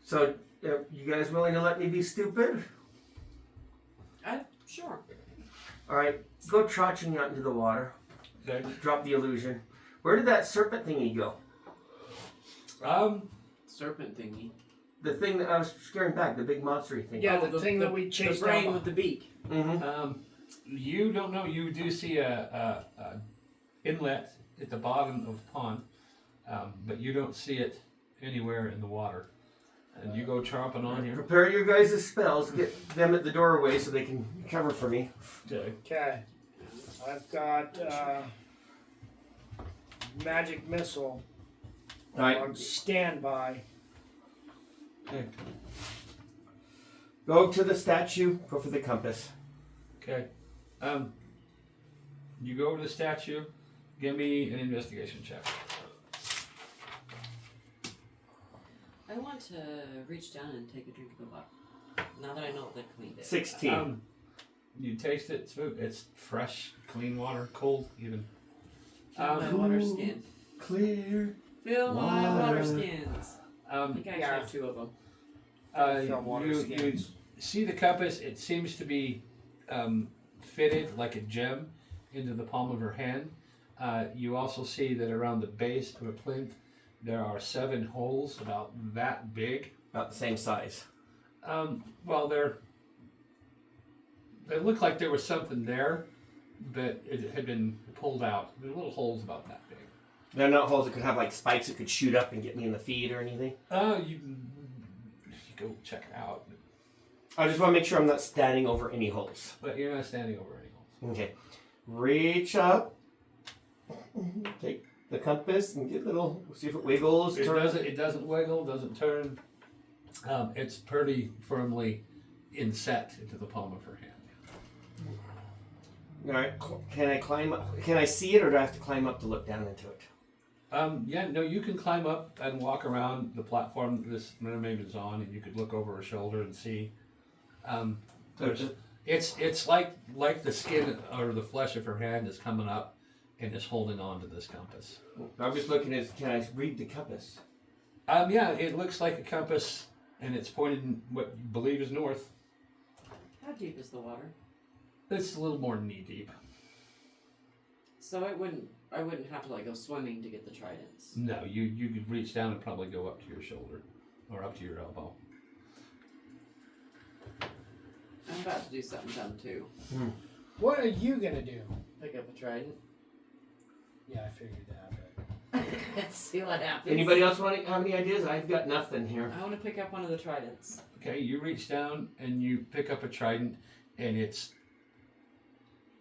So, you guys willing to let me be stupid? Sure. Alright, go trotching out into the water. Okay. Drop the illusion. Where did that serpent thingy go? Serpent thingy. The thing that I was scaring back, the big monstery thing. Yeah, the thing that we chased The brain down. with the beak. Mm-hmm. You don't know. You do see a inlet at the bottom of the pond, but you don't see it anywhere in the water. And you go chomping on here. Prepare your guys' spells. Get them at the doorway so they can cover for me. Okay. Okay. I've got magic missile Alright. on standby. Okay. Go to the statue. Go for the compass. Okay. You go over to the statue. Give me an investigation check. I want to reach down and take a drink of the water. Now that I know they cleaned it. 16. You taste it. It's fresh, clean water, cold even. Fill my water skin. Clear. Fill my water water. skins. I think I actually have 2 of them. Fill water You skins. see the compass. It seems to be fitted like a gem into the palm of her hand. You also see that around the base of a plinth there are 7 holes about that big. About the same size. Well, they look like there was something there, but it had been pulled out. They're little holes about that big. They're not holes that could have like spikes that could shoot up and get me in the feet or anything. You go check it out, I just want to make sure I'm not standing over any holes. but you're not standing over any holes. Okay. Reach up. Take the compass and get little. See if it wiggles. turns. It doesn't wiggle, doesn't turn. It's pretty firmly inset into the palm of her hand. All right. Can I climb up? Can I see it, or do I have to climb up to look down into it? Yeah, no, you can climb up and walk around the platform that this mermaid is on, and you could look over her shoulder and see. It's like the skin or the flesh of her hand is coming up and is holding on to this compass. I'm just looking at. Can I read the compass? Yeah, it looks like a compass, and it's pointed in what you believe is north. How deep is the water? It's a little more knee deep. So I wouldn't have to like go swimming to get the tridents. No, you could reach down and probably go up to your shoulder or up to your elbow. I'm about to do something dumb too. What are you gonna do? Pick up a trident. Yeah, I figured that. But... Let's see what happens. Anybody else have any ideas? I've got nothing here. I want to pick up one of the tridents. Okay, you reach down and you pick up a trident, and it's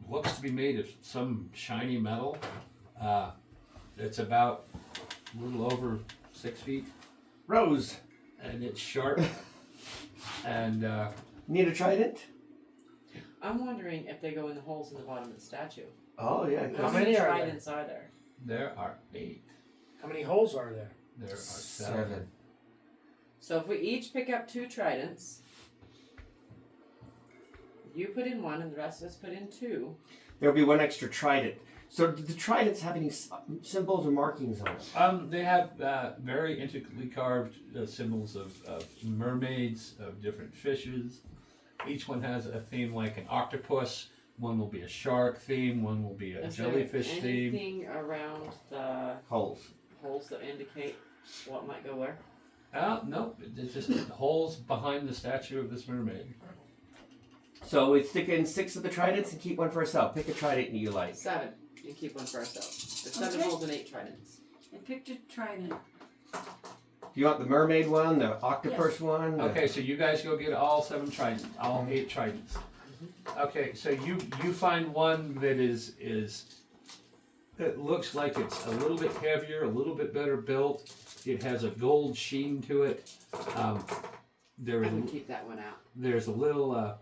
looks to be made of some shiny metal. It's about a little over 6 feet, Rose. and it's sharp. And Need a trident? I'm wondering if they go in the holes in the bottom of the statue. Oh yeah. How many many are there? tridents are there? there are 8. How many holes are there? There are 7. So if we each pick up 2 tridents, you put in 1 and the rest of us put in 2. There'll be 1 extra trident. So do the tridents have any symbols or markings on it? They have very intricately carved symbols of mermaids, of different fishes. Each one has a theme, like an octopus. One will be a shark theme. One will be a Is jellyfish there theme. anything around the Holes. holes that indicate what might go where? No, it's just holes behind the statue of this mermaid. So we stick in 6 of the tridents and keep 1 for ourselves. Pick a trident you like. 7. You keep 1 for ourselves. There's 7 Okay. holes and 8 tridents. I picked a trident. Do you want the mermaid one, the octopus one? the- Okay, so you guys go get all 7 tridents, all 8 tridents. Okay, so you find one that is it looks like it's a little bit heavier, a little bit better built. It has a gold sheen to it. I would keep that one out. There's a little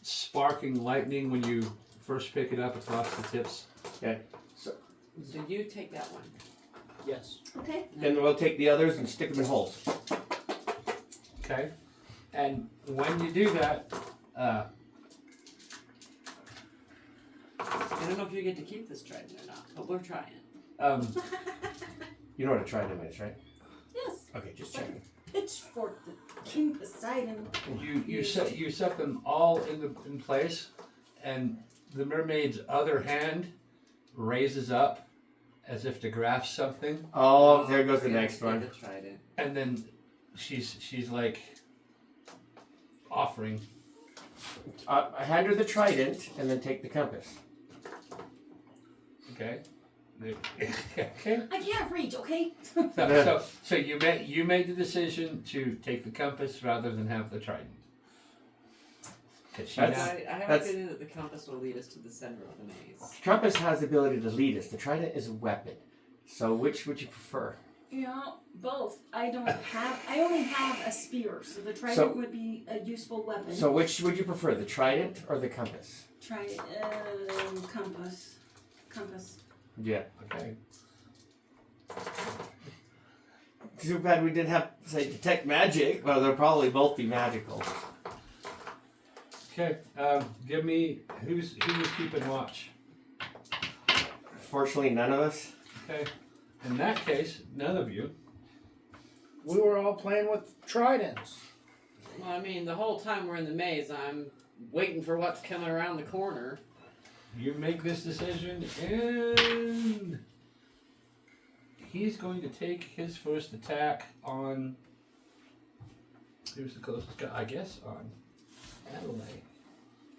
sparking lightning when you first pick it up across the tips. Okay. So you take that one. Yes. Okay. Then we'll take the others and stick them in holes. Okay. And when you do that, I don't know if you get to keep this trident or not, but we're trying. You know what a trident is, right? Yes. Okay, just checking. Pitchfork, the king Poseidon. you set them all in place, and the mermaid's other hand raises up as if to grasp something, Oh, there goes the Yeah, next the one. trident. and then she's like offering. I hand her the trident and then take the compass. Okay. Okay. I can't reach, okay? So you made the decision to take the compass rather than have the trident. 'Cause she That's- now- I have a that's- feeling that the compass will lead us to the center of the maze. The compass has the ability to lead us. The trident is a weapon. So which would you prefer? Yeah, both. I only have a spear, so the trident So- would be a useful weapon. So which would you prefer, the trident or the compass? Compass. Compass. Yeah. Okay. Too bad we didn't have, say, detect magic. Well, they'll probably both be magical. Okay. Give me who's keeping watch. Fortunately, none of us. Okay. In that case, none of you. We were all playing with tridents. Well, I mean, the whole time we're in the maze, I'm waiting for what's coming around the corner. You make this decision, and he's going to take his first attack on. Who's the closest guy? I guess on Adelaide.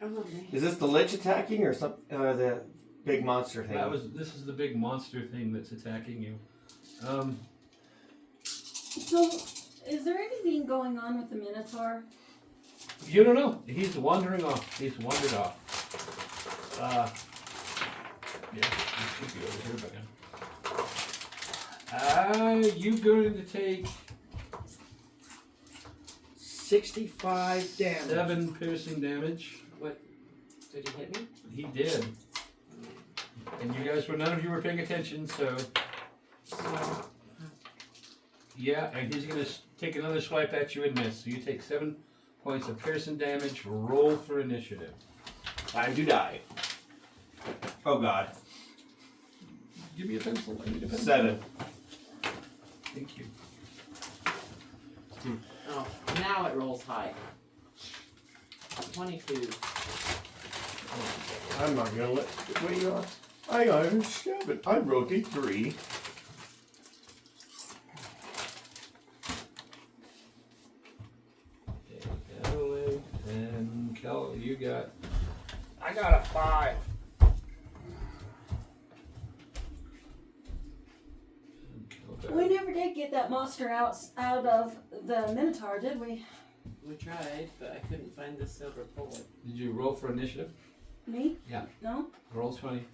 Oh, man. Is this the lich attacking or some the big monster thing? This is the big monster thing that's attacking you. So, is there anything going on with the Minotaur? You don't know. He's wandering off. He's wandered off. Yeah, he should be over here by now. You going to take 65 damage. 7 piercing damage. What? Did he hit me? He did. And you guys none of you were paying attention, so yeah, and he's gonna take another swipe at you and miss. So you take 7 points of piercing damage. Roll for initiative. Time to die. Oh God. Give me a pencil. I need a pencil. 7. Thank you. Oh, now it rolls high. 22. I'm not gonna let what you are. I got a 7. I rolled a 3. Adelaide and Kel, you got. I got a 5. We never did get that monster out of the Minotaur, did we? We tried, but I couldn't find the silver bullet. Did you roll for initiative? Me? Yeah. No? Roll 20.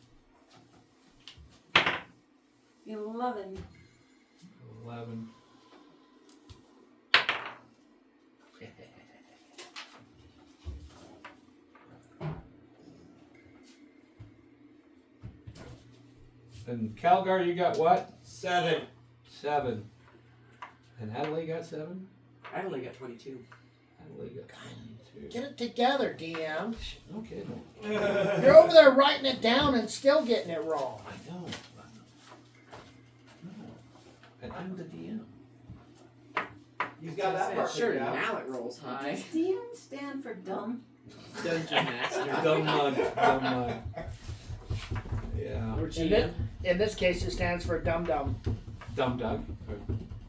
11. 11. And Calgar, you got what? 7. 7. And Adelaide got 7? I only got 22. Adelaide got 22. Get it together, DM. Okay. You're over there writing it down and still getting it wrong. I know. No. And I'm the DM. You've got that part Sure, figured out. now it rolls high. Does DM stand for dumb? Dungeon Master. Dumb mug. Dumb mug. Yeah. Or In, GM. in this case, it stands for dum dum. Dumb dog.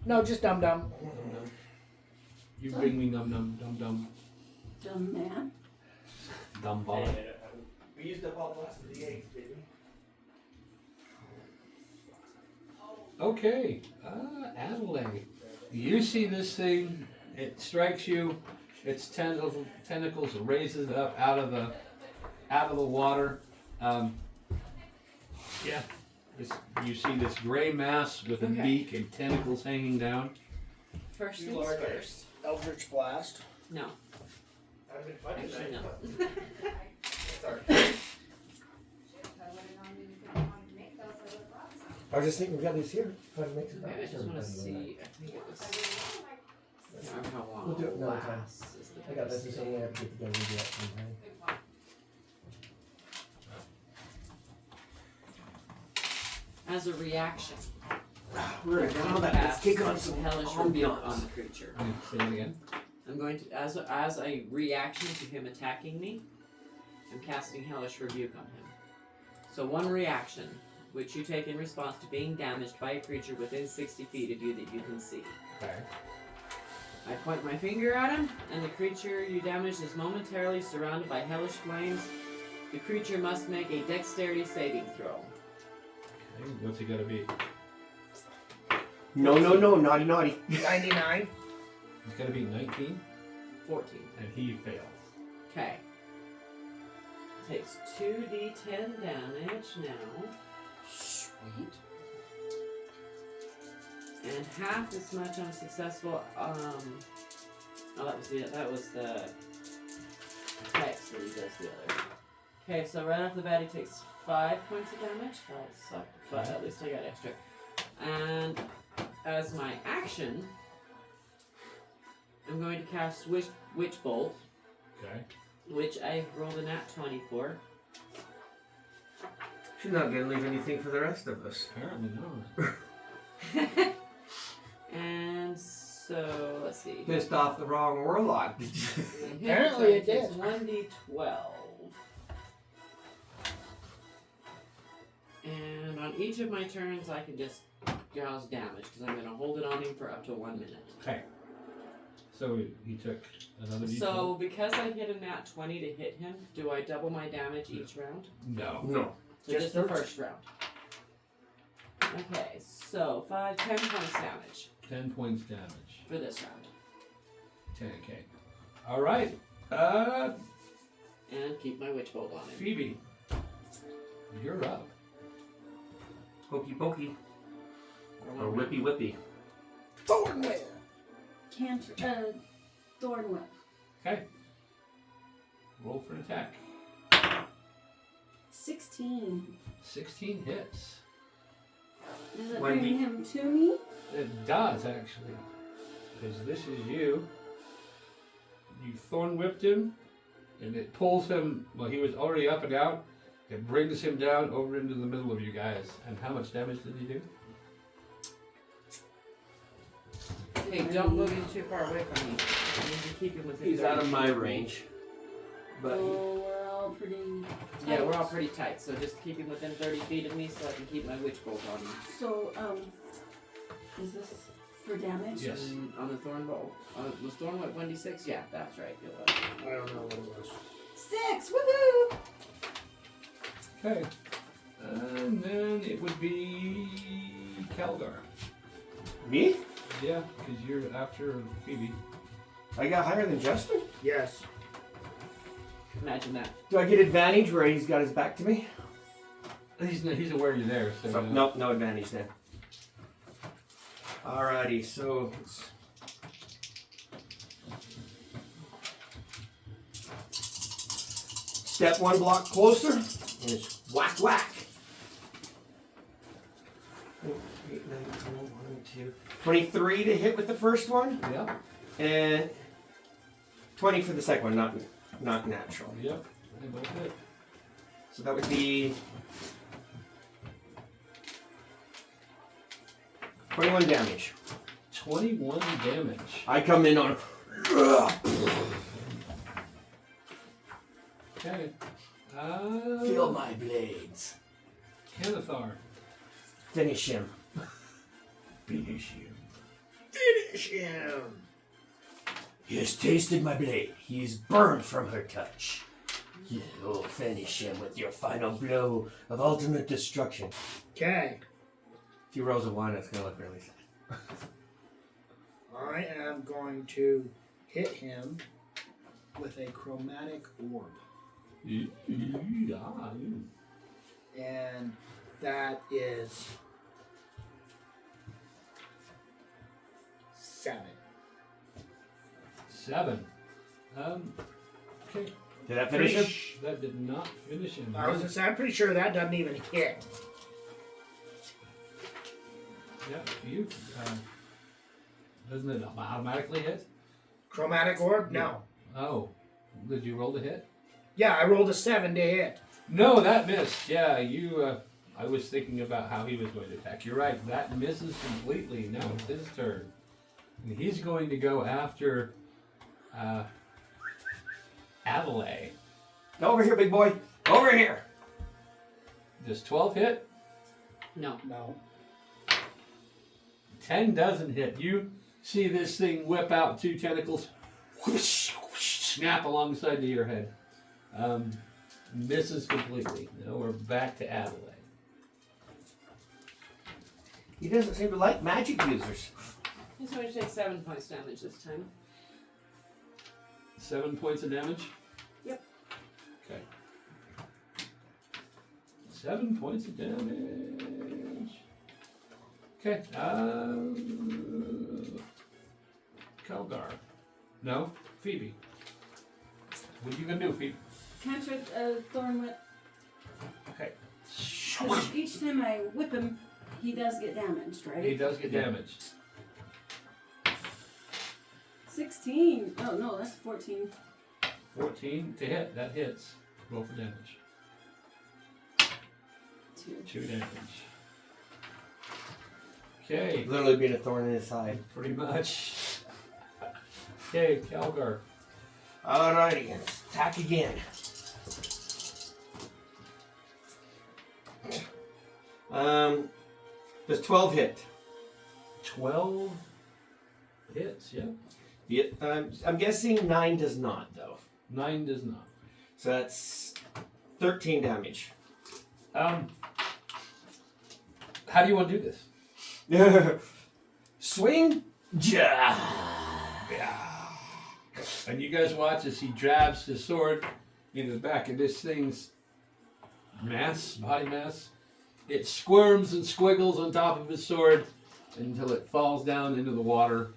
No, just dum dum. You bring me dum dum dum dum. Dumb man. Dumb ball. We used up all the last of the 8, didn't we? Okay, Adelaide. You see this thing, it strikes you, its tentacles raises up out of the water. Yeah, you see this gray mass with a Okay. beak and tentacles hanging down. First things Lord. first. Eldritch Blast. No. I've been fighting Actually, no. Sorry. If I would've known you were gonna want to make those, I would've brought some. I was just thinking we got this here. Try to make some Okay, I damage just want to everybody see. tonight. I think it was. I don't know how long We'll do it it another time. lasts. Is the I got this. biggest So we thing. have to get together and do that sometime. As a reaction, We're I'm gonna going go to that. Let's cast kick on some hellish rebuke on ambiance. the creature. Say that again. I'm going to, as a reaction to him attacking me, I'm casting hellish rebuke on him. So one reaction, which you take in response to being damaged by a creature within 60 feet of you that you can see. Okay. I point my finger at him, and the creature you damaged is momentarily surrounded by hellish flames. The creature must make a dexterity saving throw. Okay, what's he gotta be? No, naughty, naughty. 99. He's gotta be 19, 14. and he fails. Okay. Takes 2d10 damage now, Sweet. and half as much on successful. Oh, that was the text that he does the other. Okay, so right off the bat he takes 5 points of damage. That sucked, but at least I got extra. And as my action, I'm going to cast Witch Bolt, Okay. which I rolled a nat 20 for. She's not gonna leave anything for the rest of us. Apparently not. And so, let's see. Pissed off the wrong warlock. Apparently it takes did. 1d12. And on each of my turns, I can just cause damage because I'm going to hold it on him for up to 1 minute. Okay. So he took another D12? So, because I hit a nat 20 to hit him, do I double my damage each round? No. No. So just the first round. Okay, so 10 points damage 10 points damage. for this round. 10, okay. Alright. And keep my Witch Bolt on him. Phoebe. You're up. Hokey pokey. Or whippy whippy. Thorn whip. Thorn whip. Okay. Roll for an attack. 16. 16 hits. Does it 1d. bring him to me? It does, actually. Because this is you. You thorn whipped him, and it pulls him, well, he was already up and out. It brings him down over into the middle of you guys. And how much damage did he do? Hey, don't move him too far away from me. I need to keep him within He's 30 out of my feet. range. But Oh, we're all pretty tight. Yeah, we're all pretty tight, so just keep him within 30 feet of me so I can keep my Witch Bolt on him. So, is this for damage? Yes. On the Thorn Bolt. Was Thorn Whip 1d6? Yeah, that's right. It was. I don't know what it was. 6! Woohoo! Okay. And then it would be Calgar. me? Yeah, because you're after Phoebe. I got higher than Justin? Yes. Imagine that. Do I get advantage where he's got his back to me? He's aware you're there, so. So, nope, no advantage then. Alrighty, so step one block closer, and it's whack whack. 8, 9, 10, 1, 2. 23 to hit with the first one, Yeah. and 20 for the second one, not natural. Yep. They both hit. So that would be 21 damage. 21 damage. I come in on. Okay. Feel my blades. Kanathar. Finish him. Finish him. Finish him. He has tasted my blade. He is burned from her touch. You will finish him with your final blow of ultimate destruction. Okay. If he rolls a 1, it's going to look really sad. I am going to hit him with a chromatic orb. And that is 7. 7. Okay. Did that finish him? That did not finish him. I was gonna say, I'm pretty sure that doesn't even hit. Yep. You. Doesn't it automatically hit? Chromatic orb? No. Oh. Did you roll the hit? Yeah, I rolled a 7 to hit. No, that missed. Yeah, you. I was thinking about how he was going to attack. You're right. That misses completely. Now it's his turn, and he's going to go after Adelaide. Over here, big boy. Over here. Does 12 hit? No. No. 10 doesn't hit. You see this thing whip out 2 tentacles, whoosh, whoosh, snap alongside of your head. Misses completely. Now we're back to Adelaide. He doesn't seem to like magic users. He's going to take 7 points damage this time. 7 points of damage? Yep. Okay. 7 points of damage. Okay. Kelgar. No? Phoebe. What are you gonna do, Phoebe? Cantrip Thorn Whip. Okay. 'Cause each time I whip him, he does get damaged, right? He does get damaged. 16. Oh no, that's 14. 14 to hit. That hits. Roll for damage. 2 damage. Okay. Literally being a thorn in his side. Pretty much. Okay, Calgar. Alrighty, attack again. Does 12 hit? 12 hits, yeah. Yeah, I'm guessing 9 does not, though. 9 does not. So that's 13 damage. How do you want to do this? Swing. Ja. Yeah. And you guys watch as he jabs his sword into the back of this thing's body mass. It squirms and squiggles on top of his sword until it falls down into the water,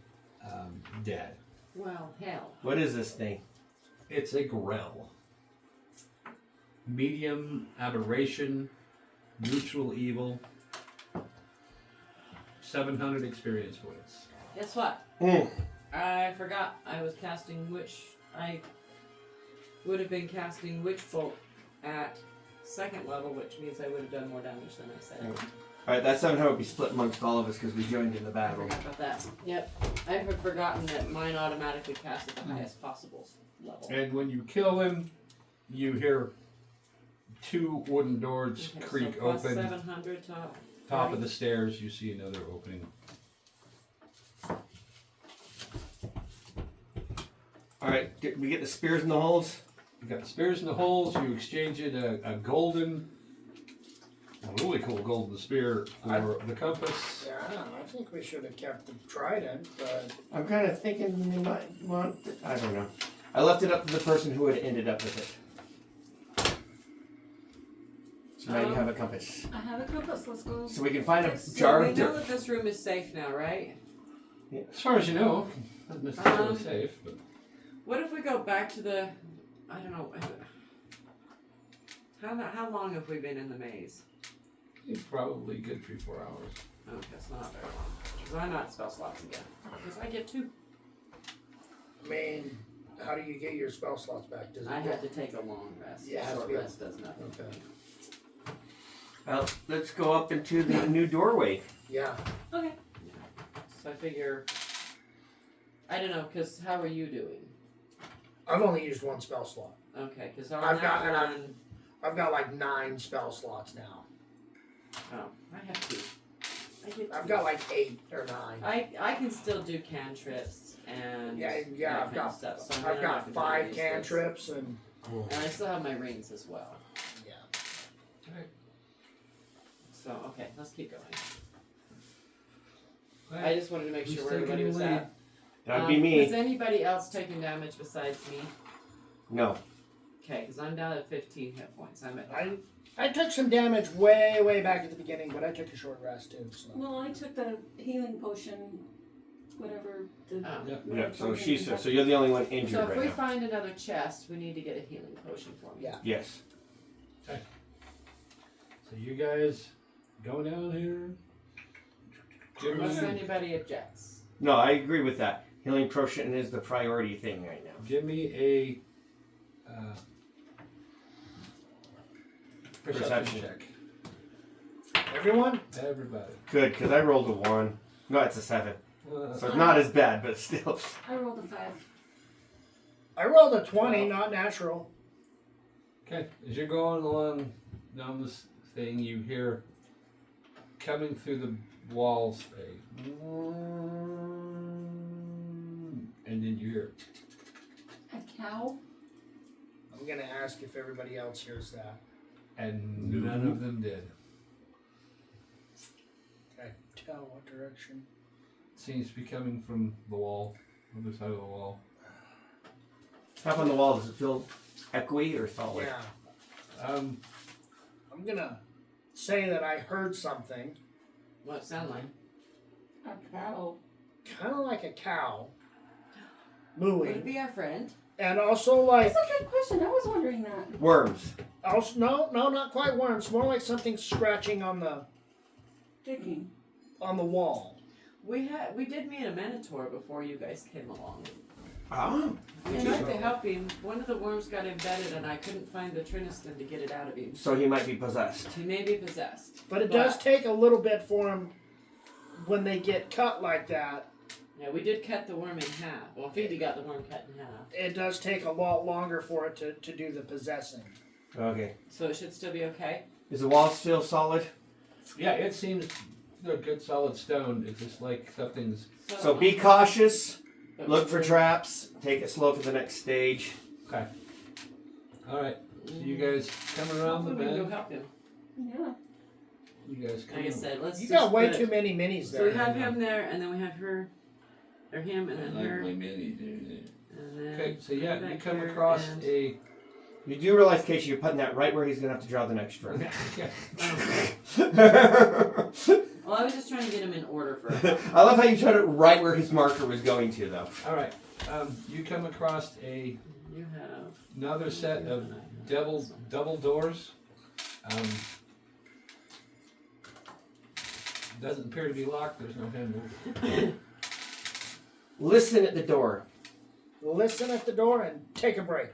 dead. Well, hell. What is this thing? It's a grell. Medium aberration, neutral evil. 700 experience points. Guess what? I forgot I was casting I would have been casting Witch Bolt at 2nd level, which means I would have done more damage than I said. Alright, that 700 will be split amongst all of us because we joined in the I battle. forgot about that. Yep. I had forgotten that mine automatically cast at the highest possible level. And when you kill him, you hear 2 wooden doors Okay, creak so plus open. 700 top. Top of the stairs, you see another opening. Alright, we get the spears in the holes. You got the spears in the holes. You exchange it a really cool golden spear for the compass. Yeah, I think we should have kept the trident, but I'm kind of thinking we might want. I don't know. I left it up to the person who had ended up with it. So now you have a compass. I have a compass. Let's go. So we can find a So jar we of know dirt. that this room is safe now, right? As far as you know, not necessarily safe, but What if we go back to the, I don't know, how long have we been in the maze? it's probably good 3-4 hours. Okay, it's not very long. Because I'm not spell slots again. Because I get 2. I mean, how do you get your spell slots back? Does it I get- have to take a long rest. Yeah, it has to Short be a- rest does nothing. Okay. Well, let's go up into the new doorway. Yeah. Okay. So I figure, I don't know, because how are you doing? I've only used 1 spell slot. Okay, because on I've that got- one, I've got like 9 spell slots now. oh, I have 2. I get I've 2. got like 8 or 9. I can still do cantrips and Yeah, that I've kind got of stuff. So I've got 5 cantrips and and I still have my rings as well. yeah. So okay, let's keep going. Right. I just wanted to make Who's sure where taking everybody was the lead? at. That'd be Is me. anybody else taking damage besides me? No. Okay, because I'm down at 15 hit points. I'm at. I took some damage way back at the beginning, but I took a short rest too. So. Well, I took the healing potion, whatever the. Oh. Yep. Yeah. So she's so you're the only one injured So if right we now. find another chest, we need to get a healing potion for me. Yeah. Yes. So you guys go down here. Give Unless me, anybody objects. No, I agree with that. Healing potion is the priority thing right now. give me a perception check. Everyone? Everybody. Good, because I rolled a 1. No, it's a 7. Uh, So it's not as bad, but still. I rolled a 5. I rolled a 20, not natural. Okay, as you're going along down this thing, you hear coming through the walls and then you hear A cow? I'm gonna ask if everybody else hears that. and none of them did. Can I tell what direction? Seems to be coming from the wall, other side of the wall. Up on the wall, does it feel echoey or solid? Yeah. Um, I'm gonna say that I heard something, What it sound like? A cow. kind of like a cow, Would it mooing, be our friend? and also like, That's a good question. I was wondering that. Worms. also no, not quite worms. More like something scratching on the Digging. wall. We did meet a minotaur before you guys came along. Oh. We tried to help him. One of the worms got embedded, and I couldn't find the Triniston to get it out of him. So he might be possessed. He may be possessed. But it does take a little bit for them when they get cut like that. Yeah, we did cut the worm in half. Well, Phoebe got the worm cut in half. It does take a lot longer for it to do the possessing. Okay. So it should still be okay? Is the wall still solid? yeah, it seems a good solid stone. It's just like something's. So be cautious. But Look for we're- traps. Take it slow for the next stage. Okay. All right. So you guys come around the Hopefully we can go bend. help him. Yeah. You guys come. Like I said, let's You just got way put- too many minis So we there. have him there, and then we have her, or him, and then her, and then Okay, so yeah, her you back come here, across and- a. You do realize, Casey, you're putting that right where he's going to have to draw the next room. Well, I was just trying to get him in order for a I love how you showed it right where his marker was going to, though. All right. You come across You have another set of double doors. Doesn't appear to be locked. There's no handle. Listen at the door. Listen at the door and take a break.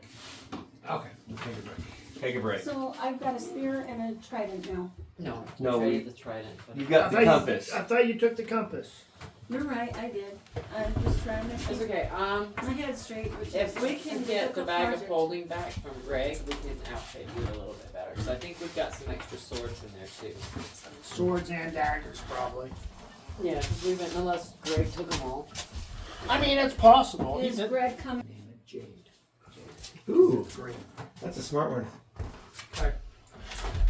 Okay, we'll take a break. Take a break. So I've got a spear and a trident now. no. No, Traded we- the trident. But You got the compass. I thought you took the compass. You're right, I did. I'm just trying to it's keep okay. my head straight. Which If is we can a get the difficult bag of project. holding back from Greg, we can outfit you a little bit better. So I think we've got some extra swords in there too. Swords and daggers, probably. Yeah, because we've been, unless Greg took them all. I mean, it's possible. Is Greg coming? Jade. Ooh, Green. that's a smart one.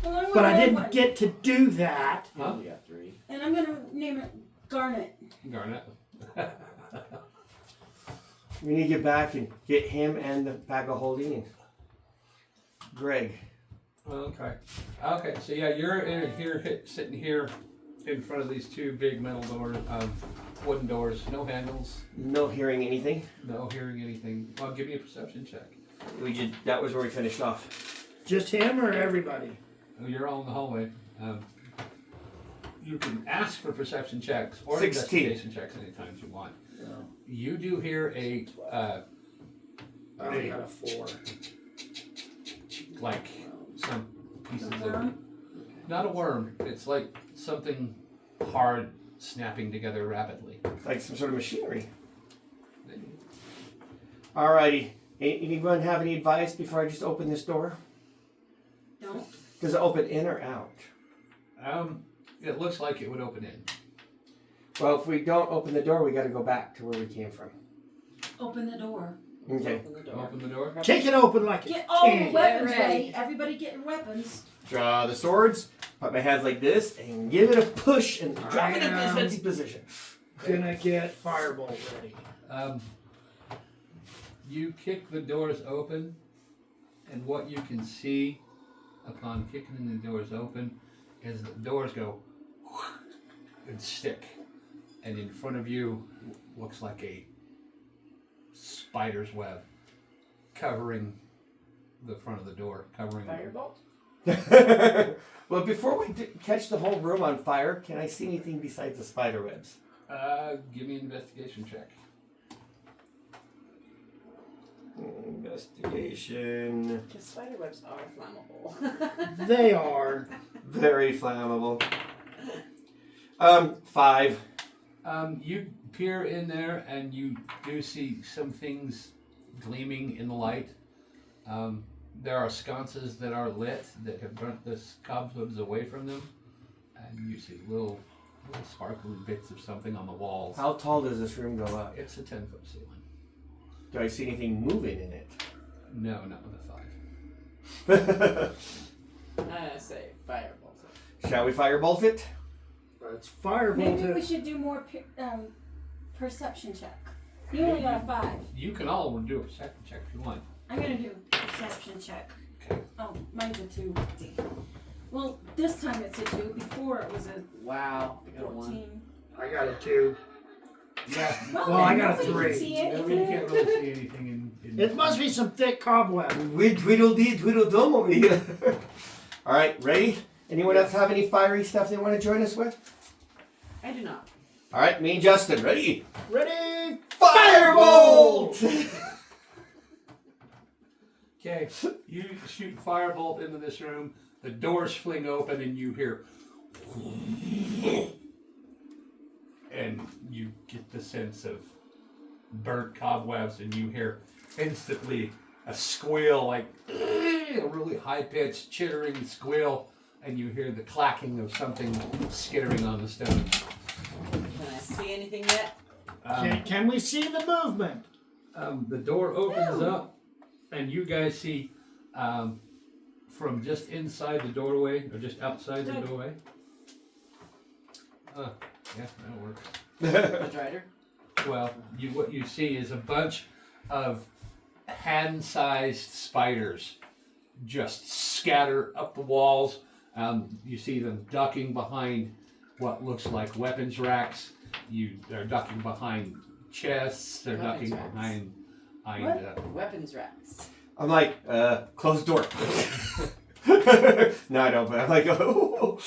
Well, I'm But I gonna add didn't one. get to do that. Huh? We got 3. And I'm gonna name it Garnet. Garnet. We need to get back and get him and the bag of holding and Greg. Okay. Okay. So yeah, you're in here, sitting here, in front of these two big metal doors, wooden doors, no handles, No hearing anything. no hearing anything. Well, give me a perception check. That was where we finished off. Just him or everybody? Oh, you're all in the hallway. You can ask for perception checks or 16. investigation checks anytime you want. You do hear a I only got a 4. like some pieces of Worm. not a worm. It's like something hard snapping together rapidly. Like some sort of machinery. Alrighty. Anyone have any advice before I just open this door? Don't. Does it open in or out? It looks like it would open in. Well, if we don't open the door, we got to go back to where we came from. Open the door. Okay. Open the door. Open the door. Kick it open like a Get all the can. weapons Get ready. ready. Everybody get your weapons. Draw the swords. Put my hands like this and give it a push and drop it in I am- this fancy position. Gonna get firebolt ready. You kick the doors open, and what you can see upon kicking the doors open is the doors go and stick, and in front of you looks like a spider's web covering the front of the door, covering Firebolt? Well, before we catch the whole room on fire, can I see anything besides the spider webs? Give me an investigation check. Investigation. The spider webs are flammable. They are. Very flammable. 5. You peer in there and you do see some things gleaming in the light. There are sconces that are lit that have burnt the cobwebs away from them, and you see little sparkling bits of something on the walls. How tall does this room go up? It's a 10-foot ceiling. Do I see anything moving in it? No, not with a 5. I say firebolt it. Shall we firebolt it? It's firebolt. Maybe we should do more perception check. You only got a 5. You can all do a perception check if you want. I'm gonna do perception check. Okay. Oh, mine's a 2. Well, this time it's a 2. Before it was a Wow. I got a 1. 14. I got a 2. Yeah. Well, Well, I then got a nobody 3. can see I mean, you anything. can't really see anything in It must be some thick cobweb. We tweedledee tweedledum over here. All right, ready? Anyone else have any fiery stuff they want to join us with? I do not. All right, me and Justin, ready? Ready? Firebolt! Okay, you shoot firebolt into this room, the doors fling open and you hear and you get the sense of burnt cobwebs and you hear instantly a squeal, like a really high-pitched chittering squeal, and you hear the clacking of something skittering on the stone. Can I see anything yet? Can we see the movement? The door opens up, and you guys see from just inside the doorway, or just outside the doorway. Yeah, that'll work. The Drider? Well, what you see is a bunch of hand-sized spiders just scatter up the walls. You see them ducking behind what looks like weapons racks. They're ducking behind chests. They're Weapons ducking racks. behind. Weapons racks. I'm like, closed door. No, I don't, but I'm like, oh.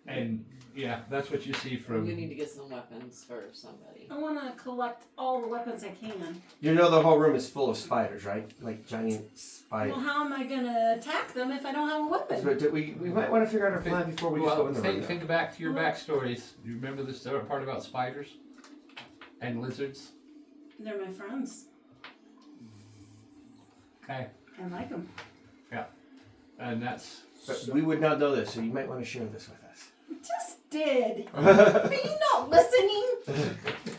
And yeah, that's what you see We from. need to get some weapons for somebody. I want to collect all the weapons I can. You know the whole room is full of spiders, right? Like giant spiders. Well, how am I gonna attack them if I don't have a weapon? So we might want to figure out our plan before we just go in the room. Think back to your backstories. You remember this part about spiders and lizards? They're my friends. Okay, I like them. and that's. But we would not know this, so you might want to share this with us. Just did. Are you not listening?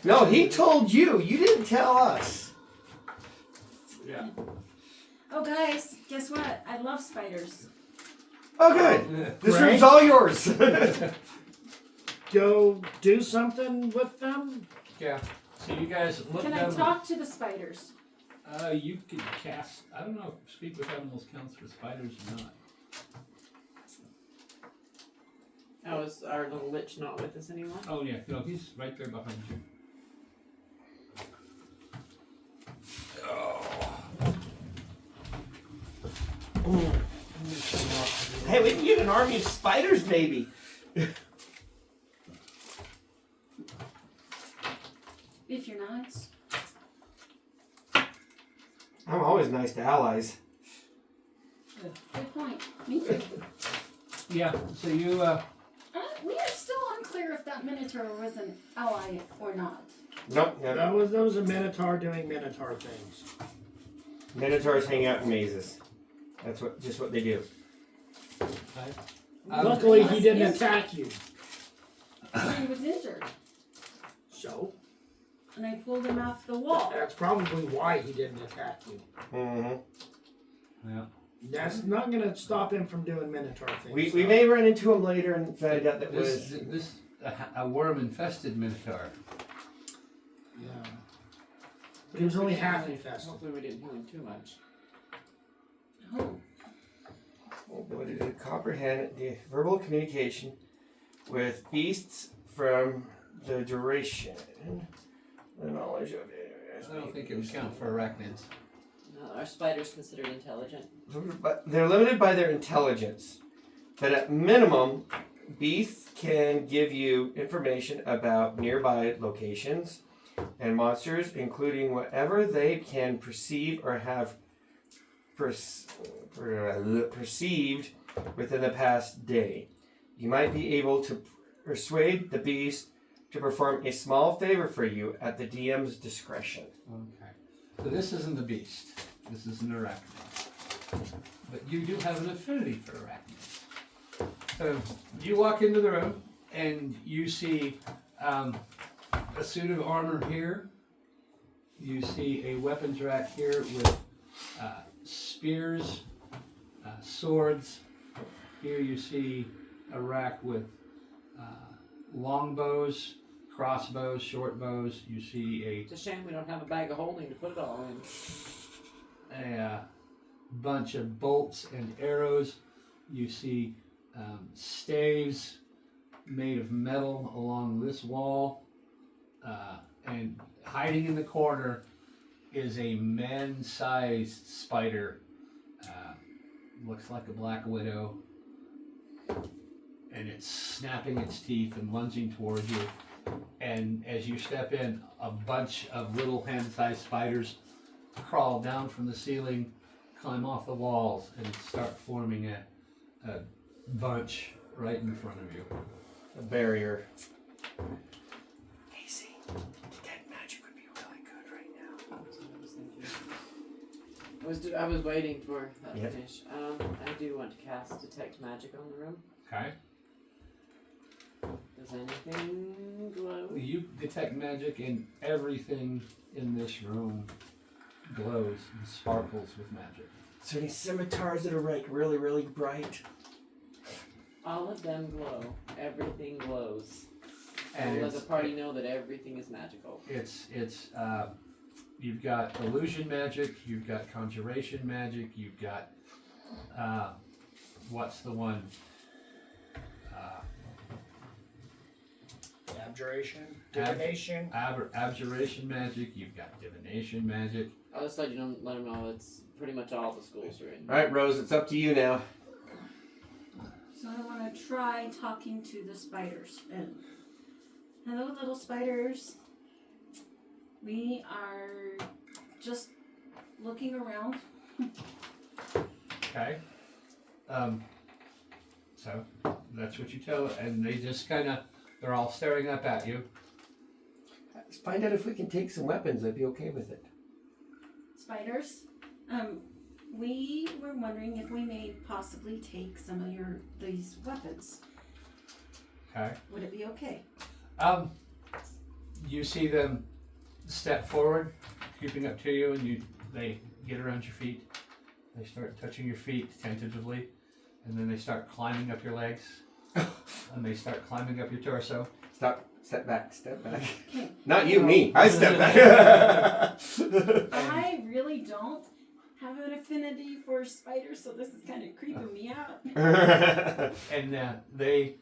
No, he told you. You didn't tell us. Yeah. Oh, guys, guess what? I love spiders. Oh, good. This Right? room's all yours. Go do something with them? Yeah. So you guys look Can I down. talk to the spiders? You can cast. I don't know if speak with animals counts for spiders or not. Oh, is our little lich not with us anymore? Oh yeah, no, he's right there behind you. Hey, we can get an army of spiders, maybe. If you're nice. I'm always nice to allies. Good point. Me too. Yeah. So you. We are still unclear if that Minotaur was an ally or not. Nope. That was a Minotaur doing Minotaur things. Minotaurs hang out in mazes. That's just what they do. Luckily, he didn't attack you. He was injured, So, and I pulled him off the wall. that's probably why he didn't attack you. Mm-hmm. Yeah. That's not going to stop him from doing Minotaur things. We may run into him later and find out that This a worm infested minotaur. Yeah. But he was only half infested. Hopefully we didn't heal him too much. Oh, Oh boy, did it comprehend the verbal communication with beasts from the duration. The knowledge of it. I don't think it would count for arachnids. No, are spiders considered intelligent? But they're limited by their intelligence. But at minimum, beasts can give you information about nearby locations and monsters, including whatever they can perceive or have perceived within the past day. You might be able to persuade the beast to perform a small favor for you at the DM's discretion. Okay. So this isn't the beast. This is an arachnid. But you do have an affinity for arachnids. So you walk into the room and you see a suit of armor here. You see a weapons rack here with spears, swords. Here you see a rack with longbows, crossbows, short bows. You see It's a shame we don't have a bag of holding to put it all in. a bunch of bolts and arrows. You see staves made of metal along this wall. And hiding in the corner is a man-sized spider. Looks like a black widow. And it's snapping its teeth and lunging towards you. And as you step in, a bunch of little hand-sized spiders crawl down from the ceiling, climb off the walls, and start forming a bunch right in front of you. A barrier. Casey, detect magic would be really good right now. That's what I was thinking. I was waiting for that to finish. I do want to cast Detect Magic on the room. Okay. Does anything glow? You detect magic, and everything in this room glows and sparkles with magic. Is there any scimitars that are like really, really bright? All of them glow. Everything glows. And let the party know that everything is magical. It's you've got illusion magic, you've got conjuration magic, you've got what's the one? Abjuration, divination. Abjuration magic. You've got divination magic. I'll just let them know it's pretty much all the schools are in. All right, Rose, it's up to you now. So I want to try talking to the spiders. And hello, little spiders. We are just looking around. Okay. So that's what you tell, and they just they're all staring up at you. Let's find out if we can take some weapons. I'd be okay with it. Spiders, we were wondering if we may possibly take some of these weapons. Okay. Would it be okay? You see them step forward, creeping up to you, and they get around your feet. They start touching your feet tentatively, and then they start climbing up your legs, and they start climbing up your torso. Step back. Okay. Not you, me. I step back. I really don't have an affinity for spiders, so this is kind of creeping me out. And they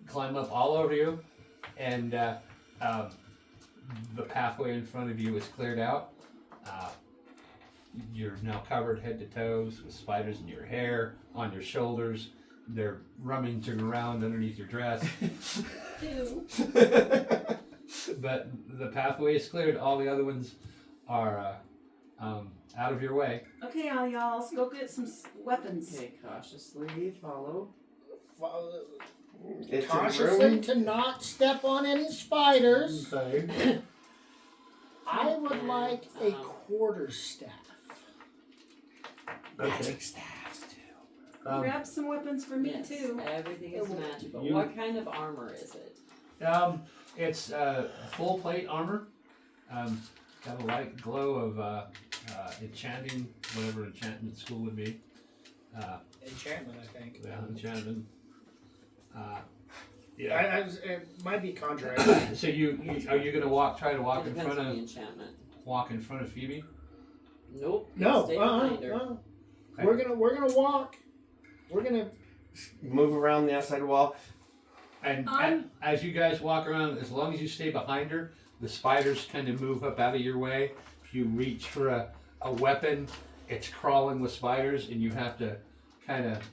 climb up all over you, and the pathway in front of you is cleared out. You're now covered head to toes with spiders in your hair, on your shoulders. They're rummaging around underneath your dress. Ew. But the pathway is cleared. All the other ones are out of your way. Okay, all y'all, let's go get some weapons. Okay, cautiously follow. It's a Cautiously room. to not step on any spiders. Okay. I would like a quarterstaff. Magic staffs too. Grab some weapons for me Yes, too. everything is magical. You- What kind of armor is it? It's full plate armor. Got a light glow of enchanting, whatever enchantment school would be. Enchantment, I think. Yeah, enchantment. It might be conjuration. So are you gonna try to walk It in depends front on the of enchantment. Phoebe? Nope. No, Stay behind her. Okay. We're gonna walk. We're gonna. Move around the outside wall. And I'm- as you guys walk around, as long as you stay behind her, the spiders kind of move up out of your way. If you reach for a weapon, it's crawling with spiders, and you have to kind of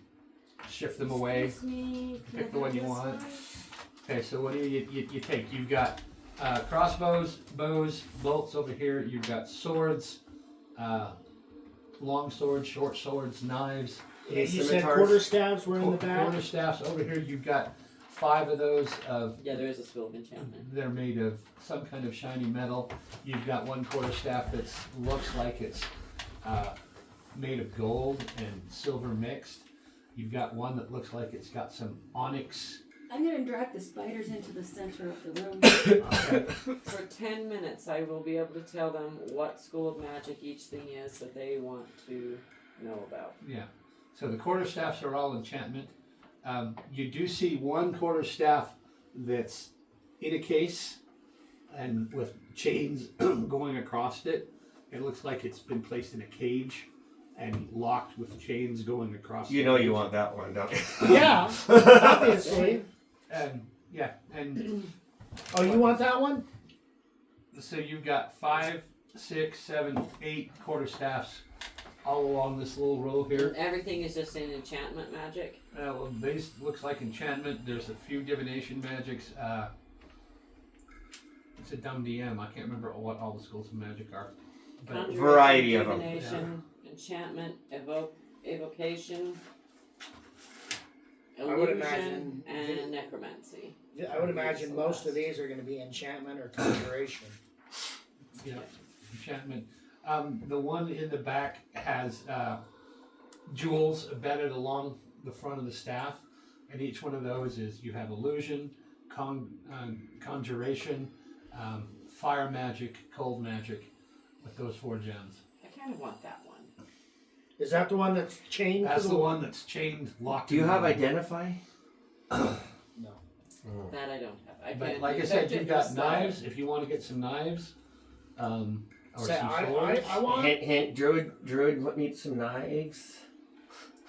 shift them away. Excuse me, can I Pick the one have you this want. one? Okay, so what do you take? You've got crossbows, bows, bolts over here. You've got swords, long swords, short swords, knives. Yeah, you said Scimitars. quarterstaffs were in the back. Quarterstaffs over here. You've got 5 of those. Yeah, there is a skill of enchantment. They're made of some kind of shiny metal. You've got one quarterstaff that looks like it's made of gold and silver mixed. You've got one that looks like it's got some onyx. I'm gonna drag the spiders into the center of the room. For 10 minutes, I will be able to tell them what school of magic each thing is that they want to know about. Yeah. So the quarterstaffs are all enchantment. You do see one quarterstaff that's in a case and with chains going across it. It looks like it's been placed in a cage and locked with chains going across. You the know cage. you want that one, don't you? Yeah, obviously. And yeah, and Oh, you want that one? so you've got 5, 6, 7, 8 quarterstaffs all along this little row here. And everything is just in enchantment magic. Well, base looks like enchantment. There's a few divination magics. It's a dumb DM. I can't remember what all the schools of magic are. But Conjuration, Variety of 'em. divination, enchantment, evocation, I would illusion, imagine- and necromancy. I would imagine most of these are going to be enchantment or conjuration. yeah, enchantment. The one in the back has jewels embedded along the front of the staff, and each one of those is you have illusion, conjuration, fire magic, cold magic, with those 4 gems. I kind of want that one. Is that the one that's chained That's to the one that's chained, locked. Do you in have the- identify? No. That I don't have. I But can like I said, detect it you've got for knives. If you want to get some knives, or Say, some I swords. want Hint, hint, druid, let me eat some knives.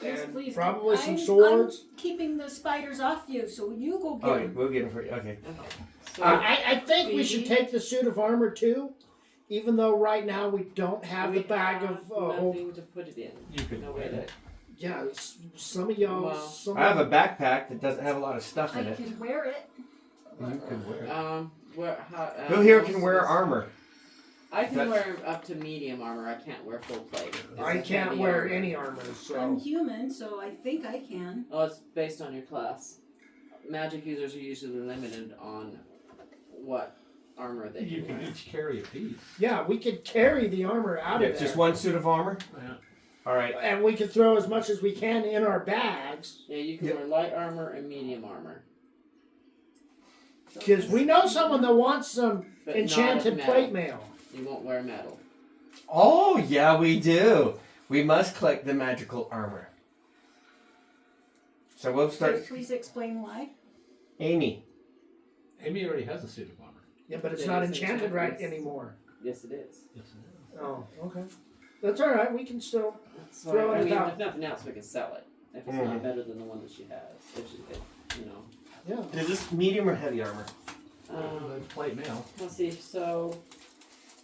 Yes, and please. probably some I'm swords. keeping the spiders off you, so you go get Oh, them. we'll get them for you. Okay. Okay. So I think we should Phoebe? take the suit of armor too, even though right now we don't have we the bag have of. whole- nothing to put it in. You could No wear way it. to. yeah, some of y'all. Well, some I have a backpack that doesn't have a lot of stuff in I it. can wear it. You could wear it. Who here most can of wear this- armor? I can That- wear up to medium armor. I can't wear full plate. I It's can't heavy wear armor. any armor, I'm so human, so I think I can. Oh, it's based on your class. Magic users are usually limited on what armor they You can can wear. each carry a piece. yeah, we could carry the armor out Yeah, of there. just one suit of armor. Yeah. All right. And we could throw as much as we can in our bags. Yeah, you can Yep. wear light armor and medium armor. Because we know someone that wants some But enchanted not of plate metal. mail. You won't wear metal. Oh yeah, we do. We must collect the magical armor. So we'll Could start. you please explain why? Amy. Amy already has a suit of armor. Yeah, but it's It not is enchanted right enchanted. anymore. Yes, it is. Yes, it is. Oh, okay. That's all right. We can still. So Throw I it mean, out. if nothing else, we can sell it. If it's Mhm. not better than the one that she has, you know. Yeah. Is this medium or heavy armor? The plate mail. Let's see. So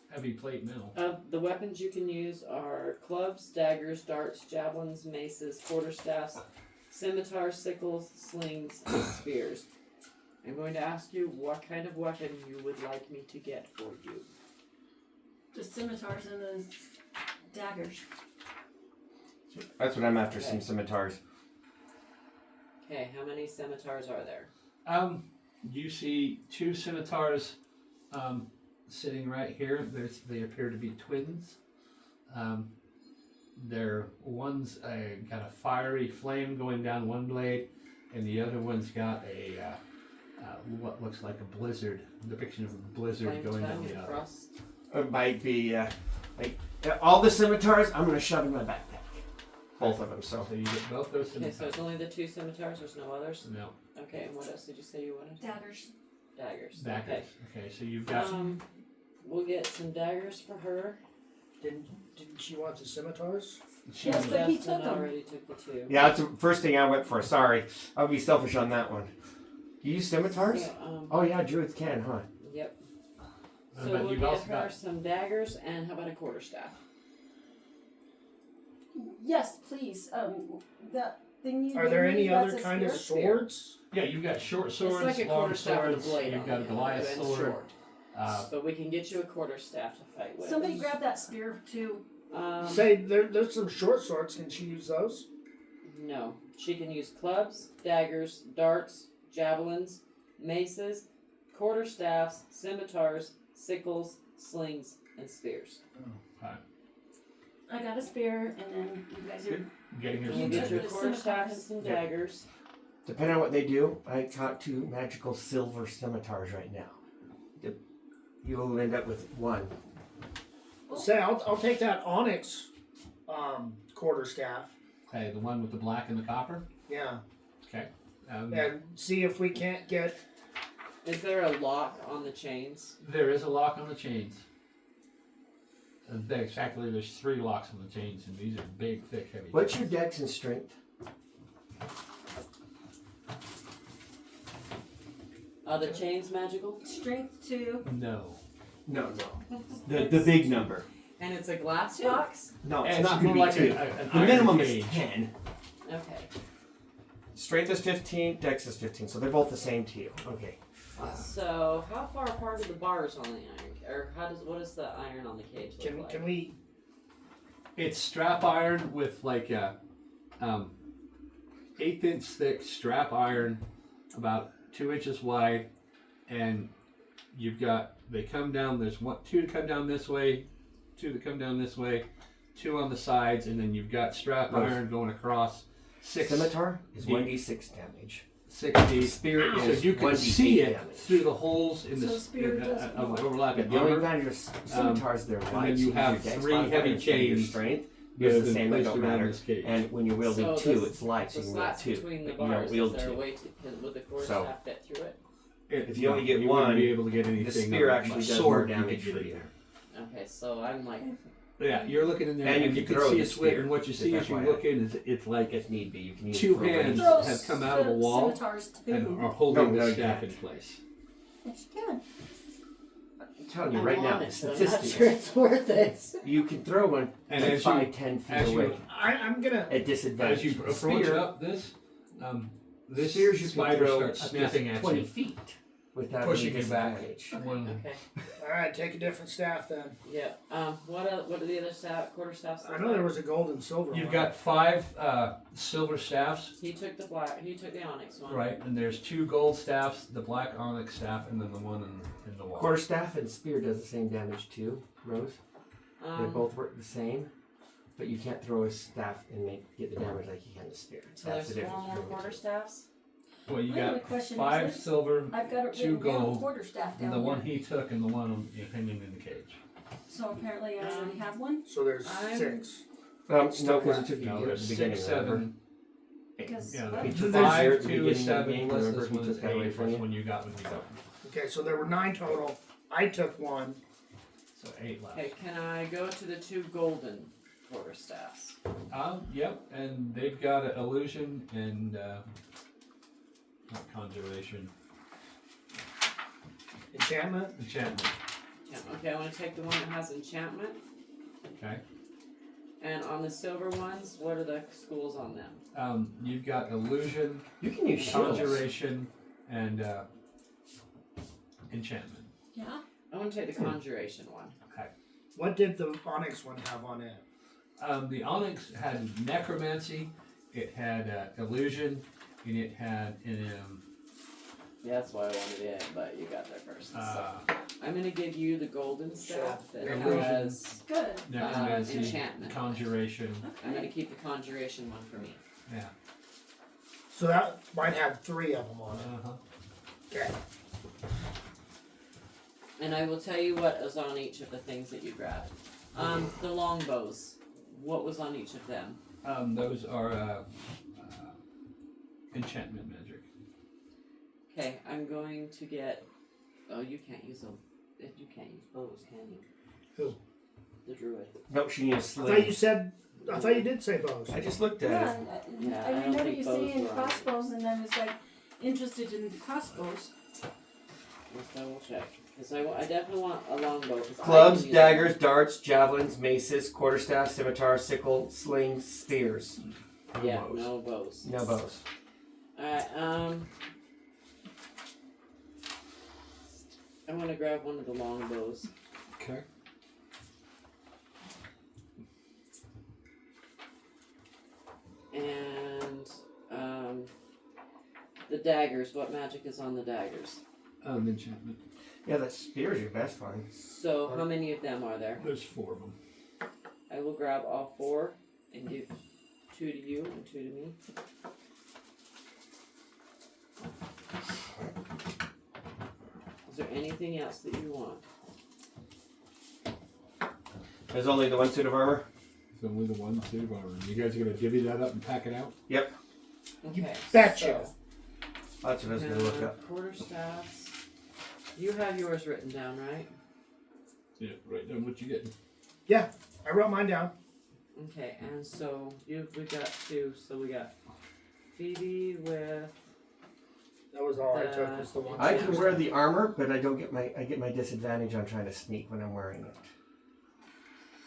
Heavy plate mail. the weapons you can use are clubs, daggers, darts, javelins, maces, quarterstaffs, scimitars, sickles, slings, and spears. I'm going to ask you what kind of weapon you would like me to get for you. The scimitars and the daggers. That's what I'm after. Okay. Some scimitars. Okay, how many scimitars are there? You see 2 scimitars sitting right here. They appear to be twins. One's got a fiery flame going down one blade, and the other one's got a what looks like a blizzard, depiction of a blizzard Flame going down tongue the and other. frost? It might be all the scimitars. I'm gonna shove in my backpack. Both of them. So So you get both those Okay, so scimitars. it's only the 2 scimitars, there's no others? No, Okay, and what else did you say you wanted? Daggers. Daggers. daggers. Okay, so you've got. We'll get some daggers for her. Didn't she want the scimitars? Yes, but he Justin took 'em. already took the 2. yeah, that's the first thing I went for. Sorry, I'll be selfish on that one. You use scimitars? So, Oh yeah, druids can, huh? Yep. But So we'll you've get also her got- some daggers, and how about a quarterstaff? Yes, please. thing you Are gave there me any that's other a kind of spear? swords? Yeah, you've got short swords, it's like a long quarterstaff with swords. a blade You've on got a it, Goliath and sword. short. Uh, But we can get you a quarterstaff to fight with. Somebody grab that spear too. Say there's some short swords. Can she use those? No. She can use clubs, daggers, darts, javelins, maces, quarterstaffs, scimitars, sickles, slings, and spears. I got a spear, and then you guys are. getting your You You get took your the quarterstaffs and some Yeah. daggers. Depending on what they do, I got 2 magical silver scimitars right now. You'll end up with 1. Say I'll take that onyx quarterstaff. Okay, the one with the black and the copper. Yeah, Okay. and see if we can't get. Is there a lock on the chains? There is a lock on the chains. Exactly, there's 3 locks on the chains, and these are big, thick, heavy. What's your chains. dex and strength? Are the chains magical? Strength 2. No. No. The big number. And it's a glass box? No, It's it's not more going to be like 2. an The iron minimum cage. is 10. Okay. Strength is 15, dex is 15, so they're both the same to you. Okay. So, how far apart are the bars on the iron? Or what does the iron on the cage look like? Can we? It's strap iron with like a 1/8 thick strap iron, about 2 inches wide, and they come down. There's 2 to come down this way, 2 to come down this way, 2 on the sides, and then you've got strap Nice. iron going across. 6 Scimitar is deep. 1d6 damage. 6 deep. Spear So is you can 1d8 see it damage. through the holes in the So spear does of what? overlapping The only armor. advantage of scimitars, they're light. then you use have your dex 3 modifier heavy instead of your chains strength. that It's have the been same, they placed don't around matter. this cage. And when you're wielding So 2, the- it's light, so The you can wield slats 2. between the But you don't bars, wield is there 2. a way to, would the quarterstaff fit through it? If you only get you one, wouldn't be able to get anything. the spear on actually a does sword, more you could damage get for in you. there. Okay, so I'm like, Yeah, you're looking in there, And and you you can can throw see the a slit, spear, and what you just see as you FYI. look in is it's like If need be, you can use 2 it for hands Throw have come out of the wall scimitars too. and are holding No, the you staff can't. in place. Yes, you can. I'm telling you I'm right now, honest, I'm not statistics, sure it's worth it. you can throw one And like as 5, you 10 feet as you- away I'm gonna. at disadvantage. As you The approach spear, up this spears you can spider throw starts up to snapping at 20 you, feet without pushing any you back. disadvantage. One, Okay. All right, take a different staff then. Yeah. What are the other quarterstaffs? I know there was a gold and silver. You've one. got 5 silver staffs, He took the black. He took the onyx one. right? And there's 2 gold staffs, the black onyx staff, and then the one in the wall. Quarterstaff and spear does the same damage too, Rose. They both work the same, but you can't throw a staff and get the damage like you can a spear. So That's there's the 4 difference more between the two. quarterstaffs. Well, you My other got question is 5 this. silver, I've got it 2 written down, gold, quarterstaff down and the one here. he took, and the one hanging in the cage. So apparently I already have one. So there's I'm- 6. No, Still because it left. took you No, at there's the beginning. 6, remember? 7. Because Yeah, what? He took There's- 5, at the 2 beginning is of the 7, game, plus remember? this He one took is that away 8, from plus you. one you got with me. Okay, so there were 9 total. I took 1. So 8 left. Okay. Can I go to the 2 golden quarterstaffs? Yep, and they've got an illusion and not conjuration, Enchantment. enchantment. Okay, I want to take the one that has enchantment. Okay. And on the silver ones, what are the schools on them? You've got illusion, You can use shields. conjuration, and enchantment. Yeah. I want to take the conjuration one. What did the onyx one have on it? The onyx had necromancy, it had illusion, and it had Yeah, that's why I wanted it, but you got there first. So uh, I'm gonna give you the golden staff that Illusion. has. Good. necromancy, enchantment. conjuration. I'm gonna keep the conjuration one for me. Yeah. So that might have 3 of them on it. Uh-huh. Okay. And I will tell you what is on each of the things that you grabbed. The longbows. What was on each of them? Those are enchantment magic. Okay, I'm going to get. Oh, you can't use them. You can't use bows, can you? Who? The druid. No, she needs I thought sling. you said. I thought you did say bows. I just looked at Yeah, it. Yeah, I I don't remember think you bows saying were on it. crossbows, and I was like interested in crossbows. Let's double check. Because I definitely want a longbow. 'cause I Clubs, can use daggers, darts, javelins, maces, quarterstaff, scimitar, sickle, slings, spears. Yeah, bows. no bows. No bows. Alright, I'm gonna grab one of the long bows. Okay. And the daggers. What magic is on the daggers? Enchantment. Yeah, that spear's your best one. So how many of them are there? There's 4 of them. I will grab all 4 and give 2 to you and 2 to me. Is there anything else that you want? There's only the one suit of armor. It's only the 1 suit of armor. You guys are gonna divvy that up and pack it out? Yep. Okay. Betcha. So, That's what I was gonna look up. quarterstaffs. You have yours written down, right? Yeah, right down what you get. Yeah, I wrote mine down. Okay, and so we got 2. So we got Phoebe with. That was all I took. Was the one. I can wear the armor, but I get my disadvantage on trying to sneak when I'm wearing it.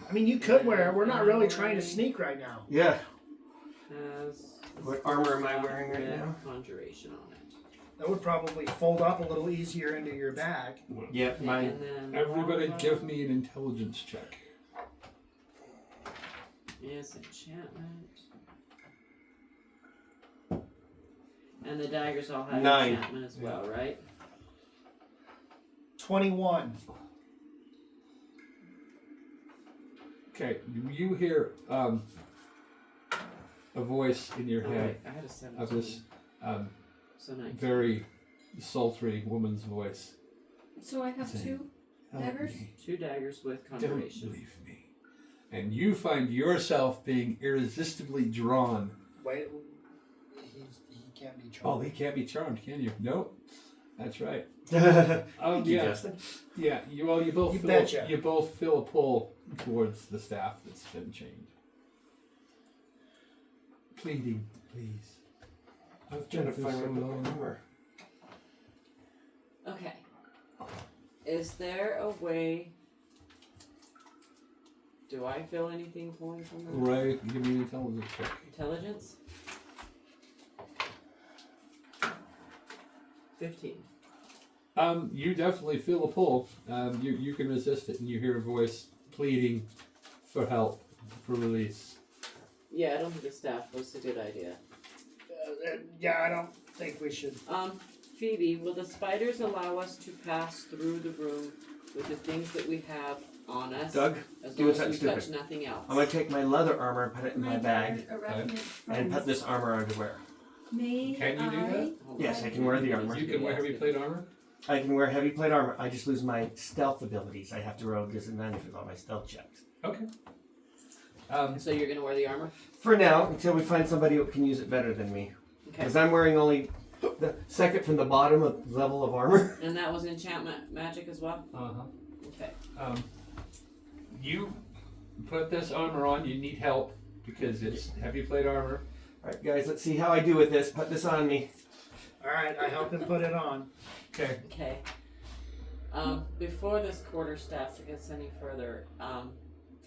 I mean, you could wear it. We're not really trying to sneak right now. Yeah. Has What armor am I wearing right with now? Conjuration on it. That would probably fold up a little easier into your bag. Yeah, Okay, mine. and then Everybody Lava give me an intelligence check. is enchantment. And the daggers all have 9. enchantment as well, right? 21. Okay, you hear a voice in your Oh, head wait, I had a 17. of this So 19. very sultry woman's voice. So I have saying, 2 "Help daggers? me. 2 daggers with Don't conjuration. leave me." And you find yourself being irresistibly drawn. Wait, he can't be Oh, charmed. he can't be charmed, can you? Nope. That's right. Thank you, yeah. Justin. Yeah, you both betcha. you both feel a pull towards the staff that's been chained. Pleading, please. I've Trying to been find so my long. armor. Okay. Is there a way? Do I feel anything pulling from that? Right, give me an intelligence check. Intelligence? 15. You definitely feel a pull. You can resist it, and you hear a voice pleading for help, for release. Yeah, I don't think the staff was a good idea. Yeah, I don't think we should. Phoebe, will the spiders allow us to pass through the room with the things that we have on us? Doug, as do long something as we touch stupid. nothing else. I'm gonna take my leather armor and put it in my bag dear arachnid and friends, put this armor underwear. May Can you do I? that? Hold Yes, on. I can wear the armor. You can wear heavy plate armor? I can wear heavy plate armor. I just lose my stealth abilities. I have to roll disadvantage with all my stealth checks. Okay. So you're gonna wear the armor? For now, until we find somebody who can use it better than me. Okay. Because I'm wearing only the second from the bottom of level of armor. And that was enchantment magic as well? Uh-huh. Okay. You put this armor on, you need help, because it's heavy plate armor. Alright guys, let's see how I do with this. Put this on me. Alright, I helped him put it on. Okay. Okay. Before this quarterstaff gets any further,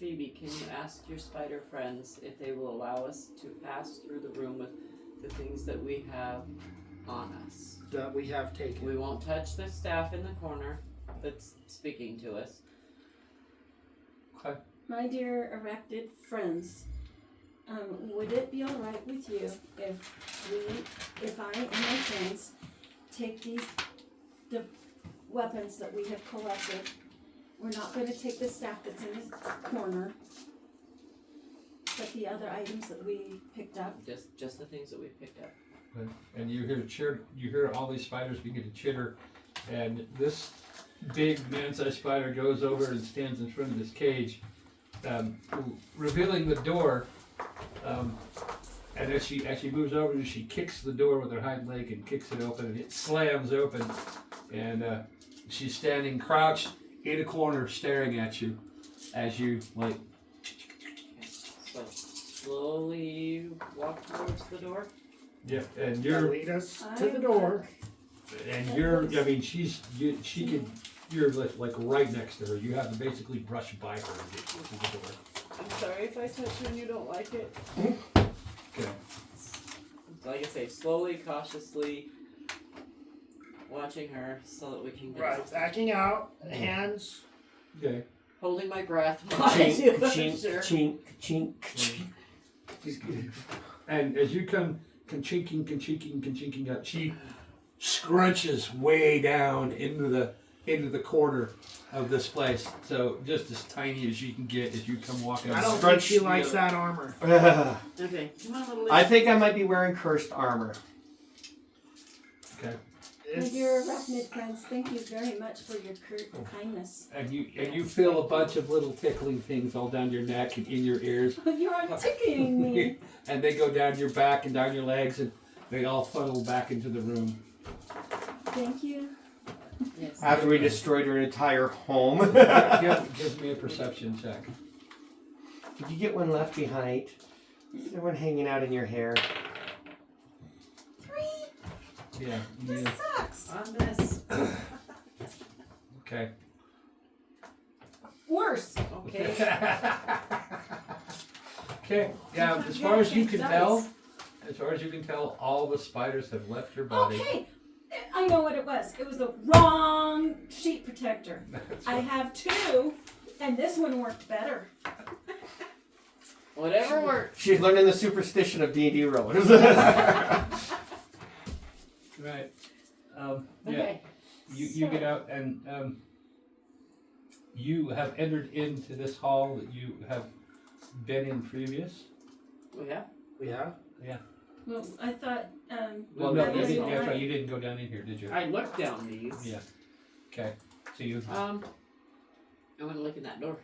Phoebe, can you ask your spider friends if they will allow us to pass through the room with the things that we have on us? That we have taken. We won't touch the staff in the corner that's speaking to us. Okay. My dear arachnid friends, would it be all right with you if I and my friends take the weapons that we have collected? We're not going to take the staff that's in the corner, but the other items that we picked up. Just the things that we picked up. Okay. And you hear all these spiders begin to chitter, and this big man-sized spider goes over and stands in front of this cage, revealing the door. And as she moves over, she kicks the door with her hind leg and kicks it open, and it slams open. And she's standing crouched in a corner, staring at you as you like. So slowly walk towards the door. Yep. And Now you're lead us to the door. you're like right next to her. You have to basically brush by her to get to the door. I'm sorry if I touch you and you don't like it. Okay. Like I say, slowly, cautiously watching her so that we can get Right, backing out, hands. Okay. holding my breath while I do Chink, it, chink, sure. chink, chink, chink. And as you come chinking up, she scrunches way down into the corner of this place. So just as tiny as you can get as you come walking. I don't Scrunch think she likes the- that armor. Okay, come on, little I lady. think I might be wearing cursed armor. Okay. My dear arachnid friends, thank you very much for your kindness. And you feel a bunch of little tickling things all down your neck and in your ears. You are tickling me. And they go down your back and down your legs, and they all funnel back into the room. Thank you. Yes. After we destroyed her entire home. Give me a perception check. Did you get one left behind? Is there one hanging out in your hair? 3. Yeah. This sucks. On this. Okay. Worse. Okay. Okay. Yeah. As far as you can tell, all the spiders have left your body. Okay. I know what it was. It was the wrong sheet protector. That's I right. have 2, and this one worked better. Whatever works. She's learning the superstition of D&D rollers. Right. Yeah. Okay. You get out and you have entered into this hall that you have been in previous. We have? We have? Well, I thought, Well, no, that you was didn't, all that's right. right. You didn't go down in here, did you? I looked down these. Yeah. Okay. So you. I want to look in that door.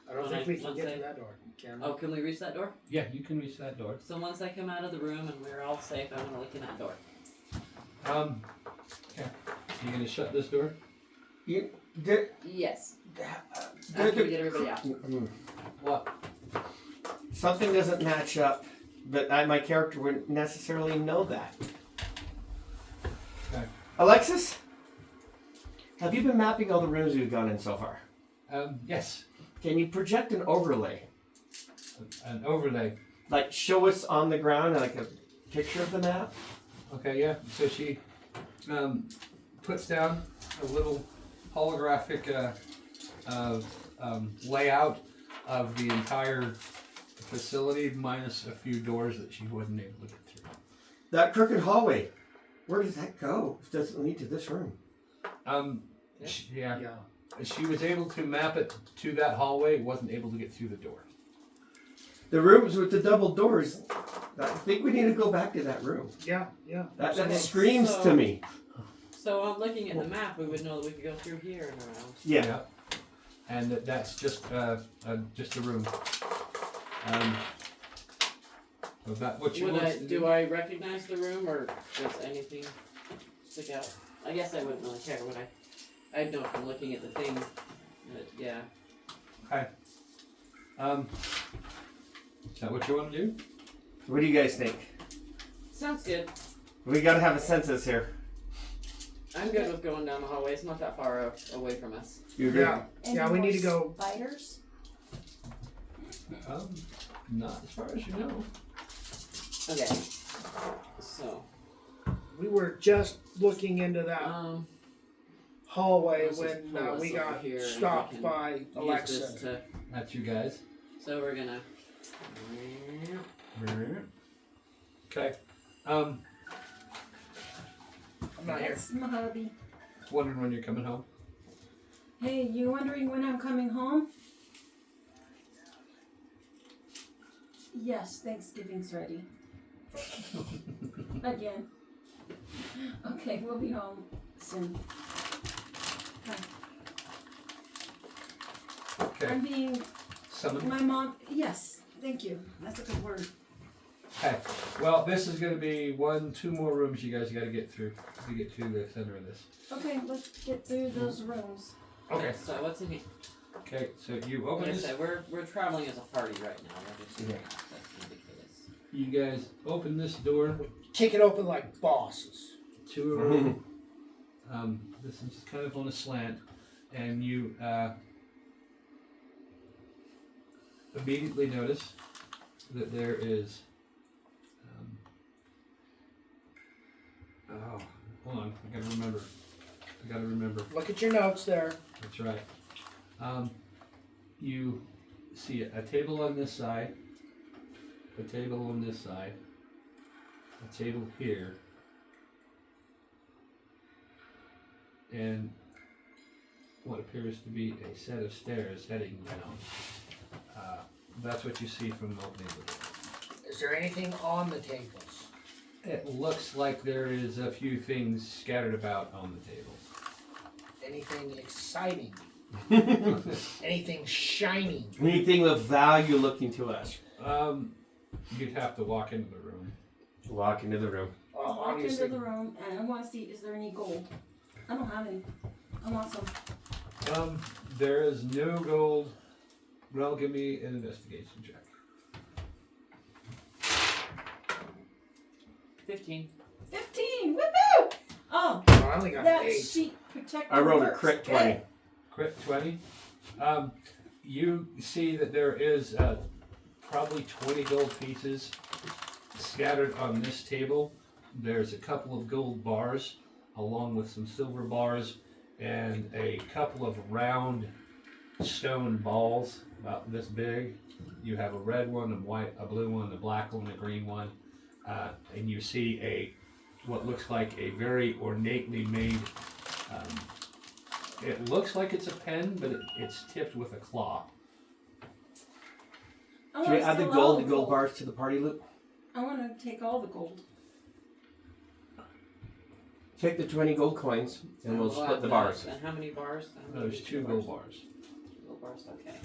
I don't Well, think we can once get I- to that door. Can we? Oh, can we reach that door? Yeah, you can reach that door. So once I come out of the room and we're all safe, I want to look in that door. Okay. You gonna shut this door? You, there, Yes. there- After we get everybody out. What? something doesn't match up, but my character wouldn't necessarily know that. Okay. Alexis, have you been mapping all the rooms we've gone in so far? Yes. Can you project an overlay? An overlay. Like show us on the ground like a picture of the map? Okay, yeah. So she puts down a little holographic layout of the entire facility, minus a few doors that she wasn't able to get through. That crooked hallway, where does that go? It doesn't lead to this room. Yeah. Yeah. She was able to map it to that hallway, wasn't able to get through the door. The rooms with the double doors, I think we need to go back to that room. Yeah, yeah. That Okay, screams so- to me. So on looking at the map, we would know that we could go through here and around. Yeah. And that's just a room. So that what you Would want I, to do I recognize the room or does anything stick out? I guess I wouldn't really care, would I? I'd know from looking at the thing. But yeah. Is that what you want to do? What do you guys think? Sounds good. We gotta have a census here. I'm good with going down the hallway. It's not that far away from us. You agree? Yeah. Yeah, we need to go. Spiders? Not as far as you know. Okay. So, We were just looking into that hallway let's just when pull we this over got here and we stopped can by use this Alexa. to, That's you guys. so we're gonna. Okay. I'm not here. That's my hubby. Wondering when you're coming home. Hey, you wondering when I'm coming home? Yes, Thanksgiving's ready. Again. Okay, we'll be home soon. Okay. I'm being, Summon. my mom, yes, thank you. That's a good word. Okay. Well, this is going to be 2 more rooms you guys got to get through to get to the center of this. Okay, let's get through those rooms. Okay. So what's in here? Okay. So you Like open I this. said, we're traveling as a party right now. We're just Yeah. that's ridiculous. You guys open this door Kick it open like bosses. to a room. This is kind of on a slant, and you immediately notice that there is Oh, hold on. I gotta remember. Look at your notes there. That's right. You see a table on this side, a table on this side, a table here, and what appears to be a set of stairs heading down. That's what you see from opening the door. Is there anything on the tables? It looks like there is a few things scattered about on the tables. Anything exciting? Anything shiny? Anything of value looking to us? You'd have to walk into the room. Walk into the room. Well, Walk into obviously, the room and I want to see, is there any gold? I don't have any. I want some. There is no gold. Well, give me an investigation check. 15. 15! Woohoo! Oh, I only got that 8. sheet protector I rolled a works. crit Good. 20. Crit 20. You see that there is probably 20 gold pieces scattered on this table. There's a couple of gold bars along with some silver bars and a couple of round stone balls about this big. You have a red one, a white, a blue one, a black one, a green one, and you see what looks like a very ornately made. It looks like it's a pen, but it's tipped with a claw. I Should we wanna add the steal all gold bars to the party loot? I want to take all the gold. Take the 20 gold coins and we'll split the bars. And how many bars? There's 2 gold bars. Gold bars, okay.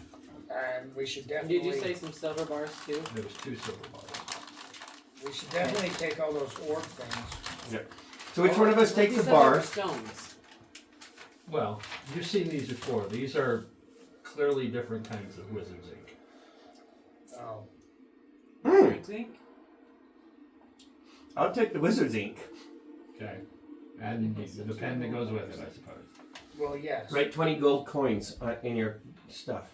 And we should definitely. Did you say some silver bars too? There was 2 silver bars. We should definitely take all those orb things. So which one of us takes These the are bars? stones. Well, you've seen these before. These are clearly different kinds of wizard's ink. Oh. Wizard's ink? I'll take the wizard's ink. Okay. And the pen that goes with it, I suppose. Well, yes. Write 20 gold coins in your stuff.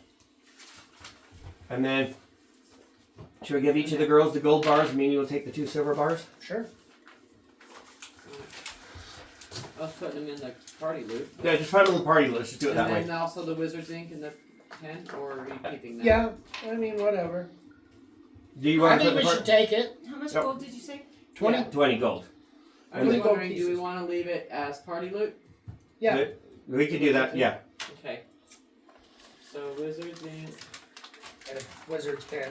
And then, should we give each of the girls the gold bars? Mimi will take the 2 silver bars? Sure. I was putting them in the party loot. Yeah, just find a little party list. Just do it that And way. then also the wizard's ink in the pen, or are you keeping that? Yeah, I mean, whatever. Do you I want to think put we the should take it. How much Yep. gold did you say? 20. Yeah. 20 gold. I was And then- wondering, do we want to leave it as party loot? Yeah. We could do that, yeah. Okay. So wizard's ink. And a wizard's pen.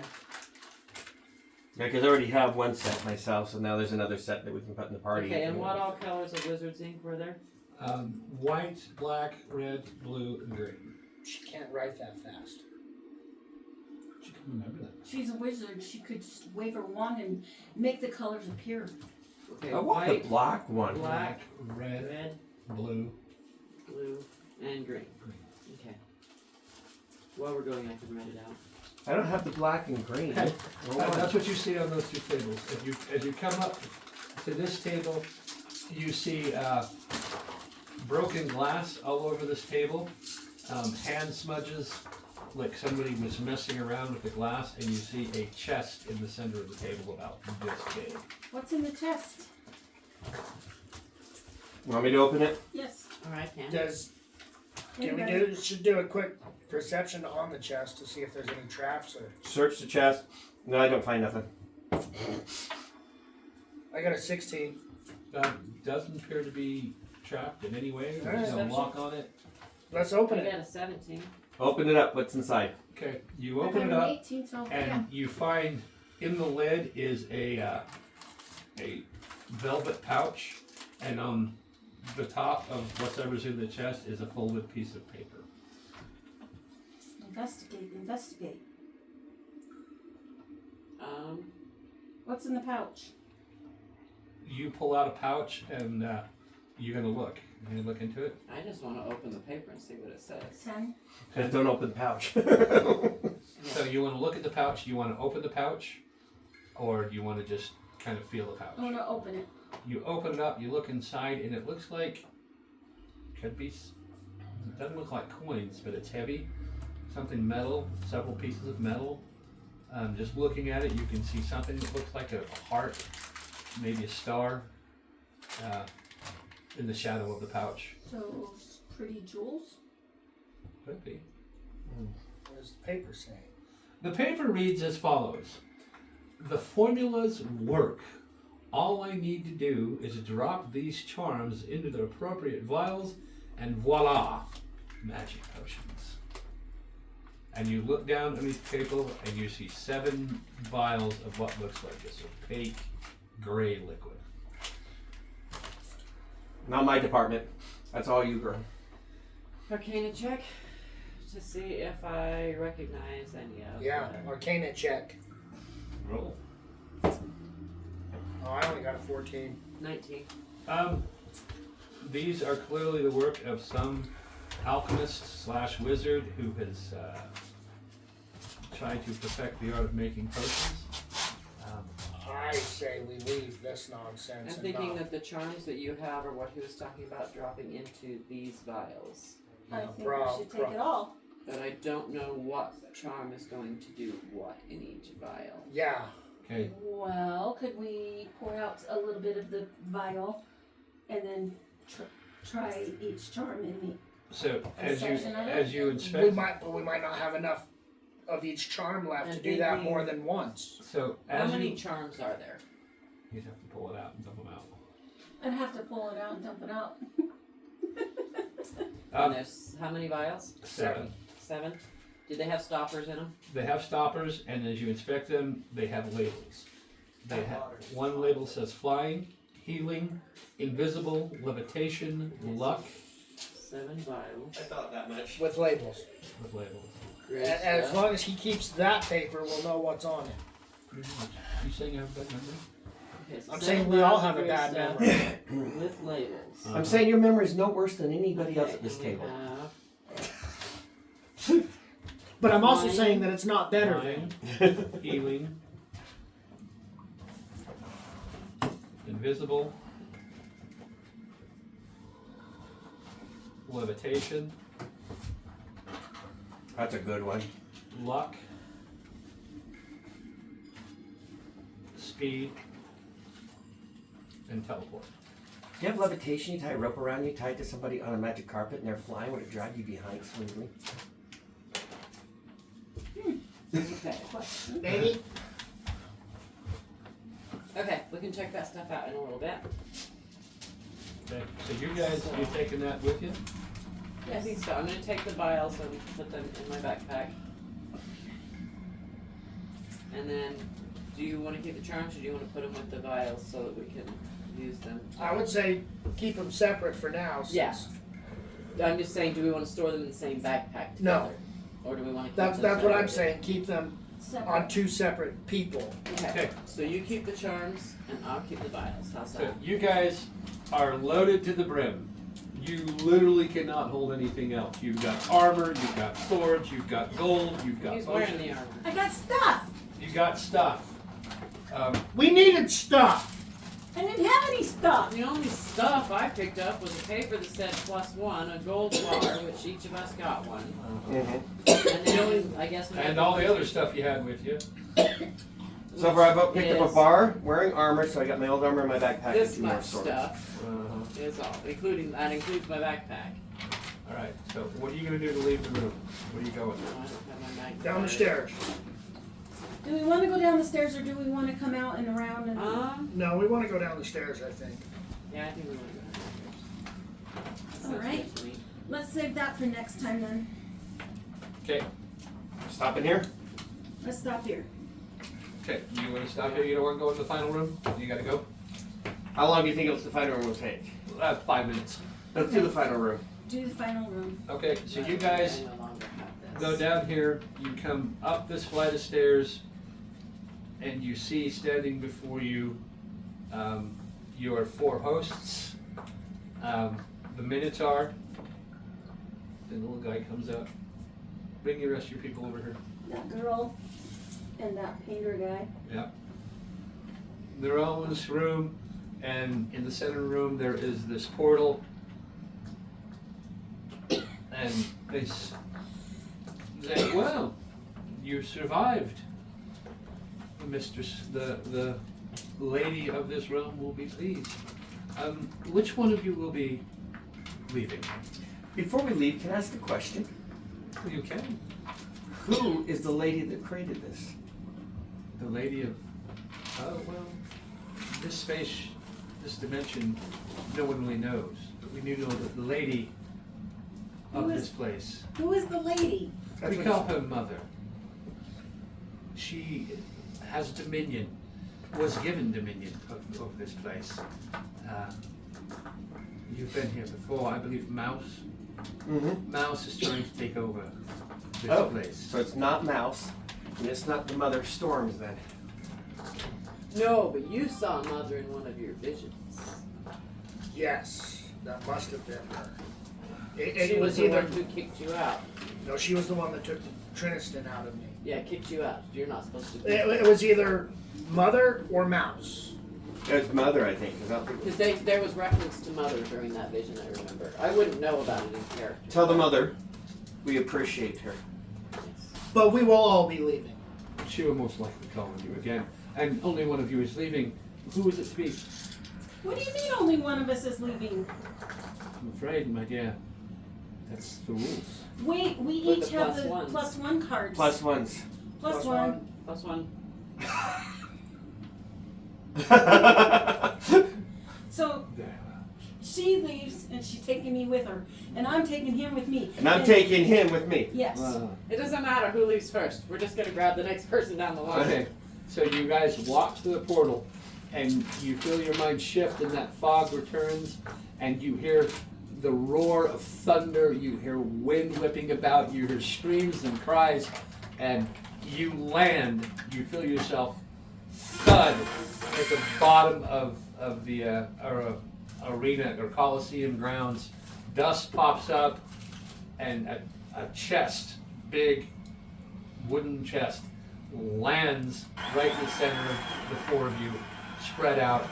Yeah, because I already have one set myself, so now there's another set that we can put in the party. Okay, and what all colors of wizard's ink were there? White, black, red, blue, and green. She can't write that fast. She can remember that. She's a wizard. She could just wave her wand and make the colors appear. Okay, I want white, the black one. black, red, red, blue, blue, and green. Okay. While we're going, I can write it out. I don't have the black and green. Okay. Hold on. That's what you see on those 2 tables. As you come up to this table, you see broken glass all over this table, hand smudges like somebody was messing around with the glass, and you see a chest in the center of the table about this big. What's in the chest? Want me to open it? Yes. Alright, Ken. Can we do? Should do a quick perception on the chest to see if there's any traps or. Search the chest. No, I don't find nothing. I got a 16. Doesn't appear to be trapped in any way. All There's right. no lock on it. Let's open I it. got a 17. Open it up. What's inside? Okay, you I open got it an up, 18, so yeah. and you find in the lid is a velvet pouch, and on the top of whatever's in the chest is a folded piece of paper. Investigate, investigate. What's in the pouch? You pull out a pouch, and you're gonna look. You're gonna look into it. I just want to open the paper and see what it says. 10. Just don't open the pouch. So you want to look at the pouch. You want to open the pouch, or do you want to just kind of feel the pouch? I want to open it. You open it up. You look inside, and it looks like could be. It doesn't look like coins, but it's heavy. Something metal. Several pieces of metal. Just looking at it, you can see something that looks like a heart, maybe a star. in the shadow of the pouch. So pretty jewels. Could be. What does the paper say? The paper reads as follows. The formulas work. All I need to do is drop these charms into the appropriate vials and voila, magic potions. And you look down underneath the paper and you see 7 vials of what looks like this opaque gray liquid. Not my department. That's all you, girl. Arcana check to see if I recognize any of Yeah, the- Arcana check. Roll. Oh, I only got a 14. 19. These are clearly the work of some alchemist / wizard who has tried to perfect the art of making potions. I say we leave this I'm nonsense and thinking not. that the charms that you have are what he was talking about dropping into these vials. I think we should take it all. But I don't know what charm is going to do what in each vial. Yeah. Okay. Well, could we pour out a little bit of the vial and then try each charm in the So as you We inspect, might not have enough of each charm left to And do did that we- more than once. so How as many you, charms are there? you'd have to pull it out and dump them out. I'd have to pull it out and dump it out. And there's how many vials? 7. 7? Do they have stoppers in them? They have stoppers, and as you inspect them, they have labels. They have one label says flying, healing, invisible, levitation, luck, 7 vials. I thought that much. With labels. with labels. Great And as stuff. long as he keeps that paper, we'll know what's on it. Pretty much. You saying you have a bad memory? Okay, so I'm 7 saying we all vials have of a great bad stuff memory. with labels. I'm saying your memory is no worse than anybody else Okay, at this and we table. have But I'm also Flying. saying that it's not better than. Flying, healing, invisible, levitation, That's a good one. luck, speed, and teleport. Do you have levitation? You tie a rope around you, tie it to somebody on a magic carpet, and they're flying. Would it drag you behind smoothly? okay. Maybe? Okay, we can check that stuff out in a little bit. Okay, so you guys, you taking that with you? I think so. I'm gonna take the vials and put them in my backpack. And then, do you want to keep the charms, or do you want to put them with the vials so that we can use them? I would say keep them separate for now. Since Yeah. I'm just saying, do we want to store them in the same backpack together? No. Or do we want to keep That's them what I'm separated? saying. Keep them Separate. on 2 separate people. Okay. Okay. So you keep the charms, and I'll keep the vials. How's So that? you guys are loaded to the brim. You literally cannot hold anything else. You've got armor, you've got swords, you've got gold, you've got He's wearing potions, the armor. I got stuff. you got stuff. We needed stuff. I didn't have any stuff. The only stuff I picked up was a paper that said +1, a gold bar, which each of us got one. And then, I guess we And all the other stuff you had with you. So far, I've picked up a is bar, wearing armor, so I got my old armor in my backpack and This 2 more much swords. stuff is all, that includes my backpack. Alright, so what are you going to do to leave the room? Where are you going? No, I don't have my backpack. Down the stairs. Do we want to go down the stairs or do we want to come out and around and? No, we want to go down the stairs, I think. Yeah, I think we want to go downstairs. That All sounds right. good to me. Let's save that for next time then. Okay, Stop in here. Let's stop here. okay. You want to stop here? You don't want to go in the final room? You got to go? How long do you think the final room will take? 5 minutes. Let's do the final room. Do the final room. Okay, so you guys I no longer have this. go down here, you come up this flight of stairs, and you see standing before you your 4 hosts, the Minotaur, and the little guy comes out. Bring the rest of your people over here. That girl and that painter guy. They're all in this room, and in the center room there is this portal, and they say, "Well, you survived, Mistress. The lady of this realm will be pleased." Which one of you will be leaving? Before we leave, can I ask a question? Well, you can. Who is the lady that created this? The lady of. Oh, well. This space, this dimension, no one really knows. But we do know that the lady of Who is- this place. Who is the lady? We call her Mother. She has dominion, was given dominion of this place. You've been here before, I believe Mouse. Mm-hmm. Mouse is trying to take over this Oh, place. so it's not Mouse, and it's not the Mother Storms then. No, but you saw Mother in one of your visions. Yes, that must have been her. She It was was the either, one who kicked you out. no, she was the one that took the Triniston out of me. Yeah, kicked you out. You're not supposed to be. It was either Mother or Mouse. It's Mother, I think. 'Cause I don't think- Because there was reference to Mother during that vision, I remember. I wouldn't know about it in character. Tell the Mother we appreciate her. But we will all be leaving. She will most likely call on you again. And only one of you is leaving. Who is it to be? What do you mean only one of us is leaving? I'm afraid, my dear, that's the rules. We With each the have plus the ones. +1 cards. Plus ones. Plus one. Plus one. So she leaves and she's taking me with her, and I'm taking him with me. And I'm taking him with me. Yes. It doesn't matter who leaves first. We're just gonna grab the next person down the line. Okay, so you guys walk to the portal, and you feel your mind shift, and that fog returns, and you hear the roar of thunder, you hear wind whipping about, you hear screams and cries, and you land, you feel yourself thud at the bottom of the arena or Coliseum grounds. Dust pops up, and a chest, big wooden chest, lands right in the center of the four of you, spread out,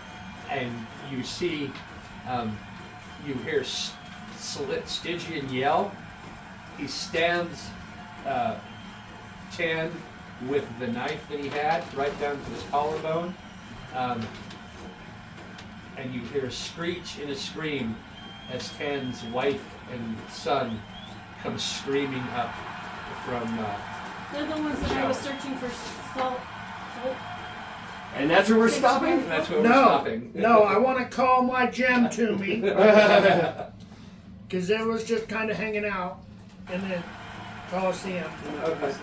and you see, you hear Stygian yell. He stands Tan with the knife that he had right down to his collarbone, and you hear a screech and a scream as Tan's wife and son come screaming up from. They're the ones that I was searching for salt. And that's where we're stopping? That's where we're No, stopping. no, I want to call my gem to me. Because it was just kind of hanging out in the Coliseum. Okay.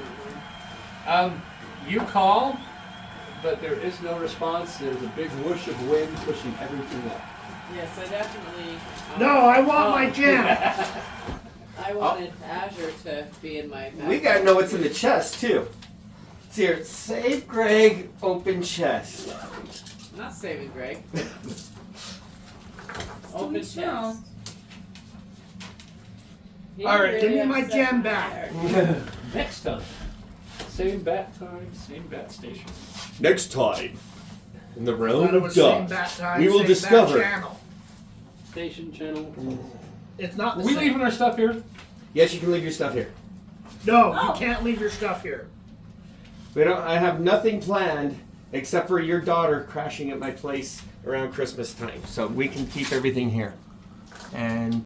You call, but there is no response. There's a big whoosh of wind pushing everything up. Yes, I definitely. No, I want my gem. I wanted Azure to be in my. We gotta know what's in the chest, too. It's here. Save Greg, open chest. I'm not saving Greg. Open Each their own. chest. He All right, give me my upset gem me back. there. Next time. Same bat time, same bat station. Next time, in the Thought realm it of was same dust, bat time, we will same bat discover. channel. Station channel. It's not Are the we same. leaving our stuff here? Yes, you can leave your stuff here. No, Oh. you can't leave your stuff here. We don't. I have nothing planned except for your daughter crashing at my place around Christmas time, so we can keep everything here. And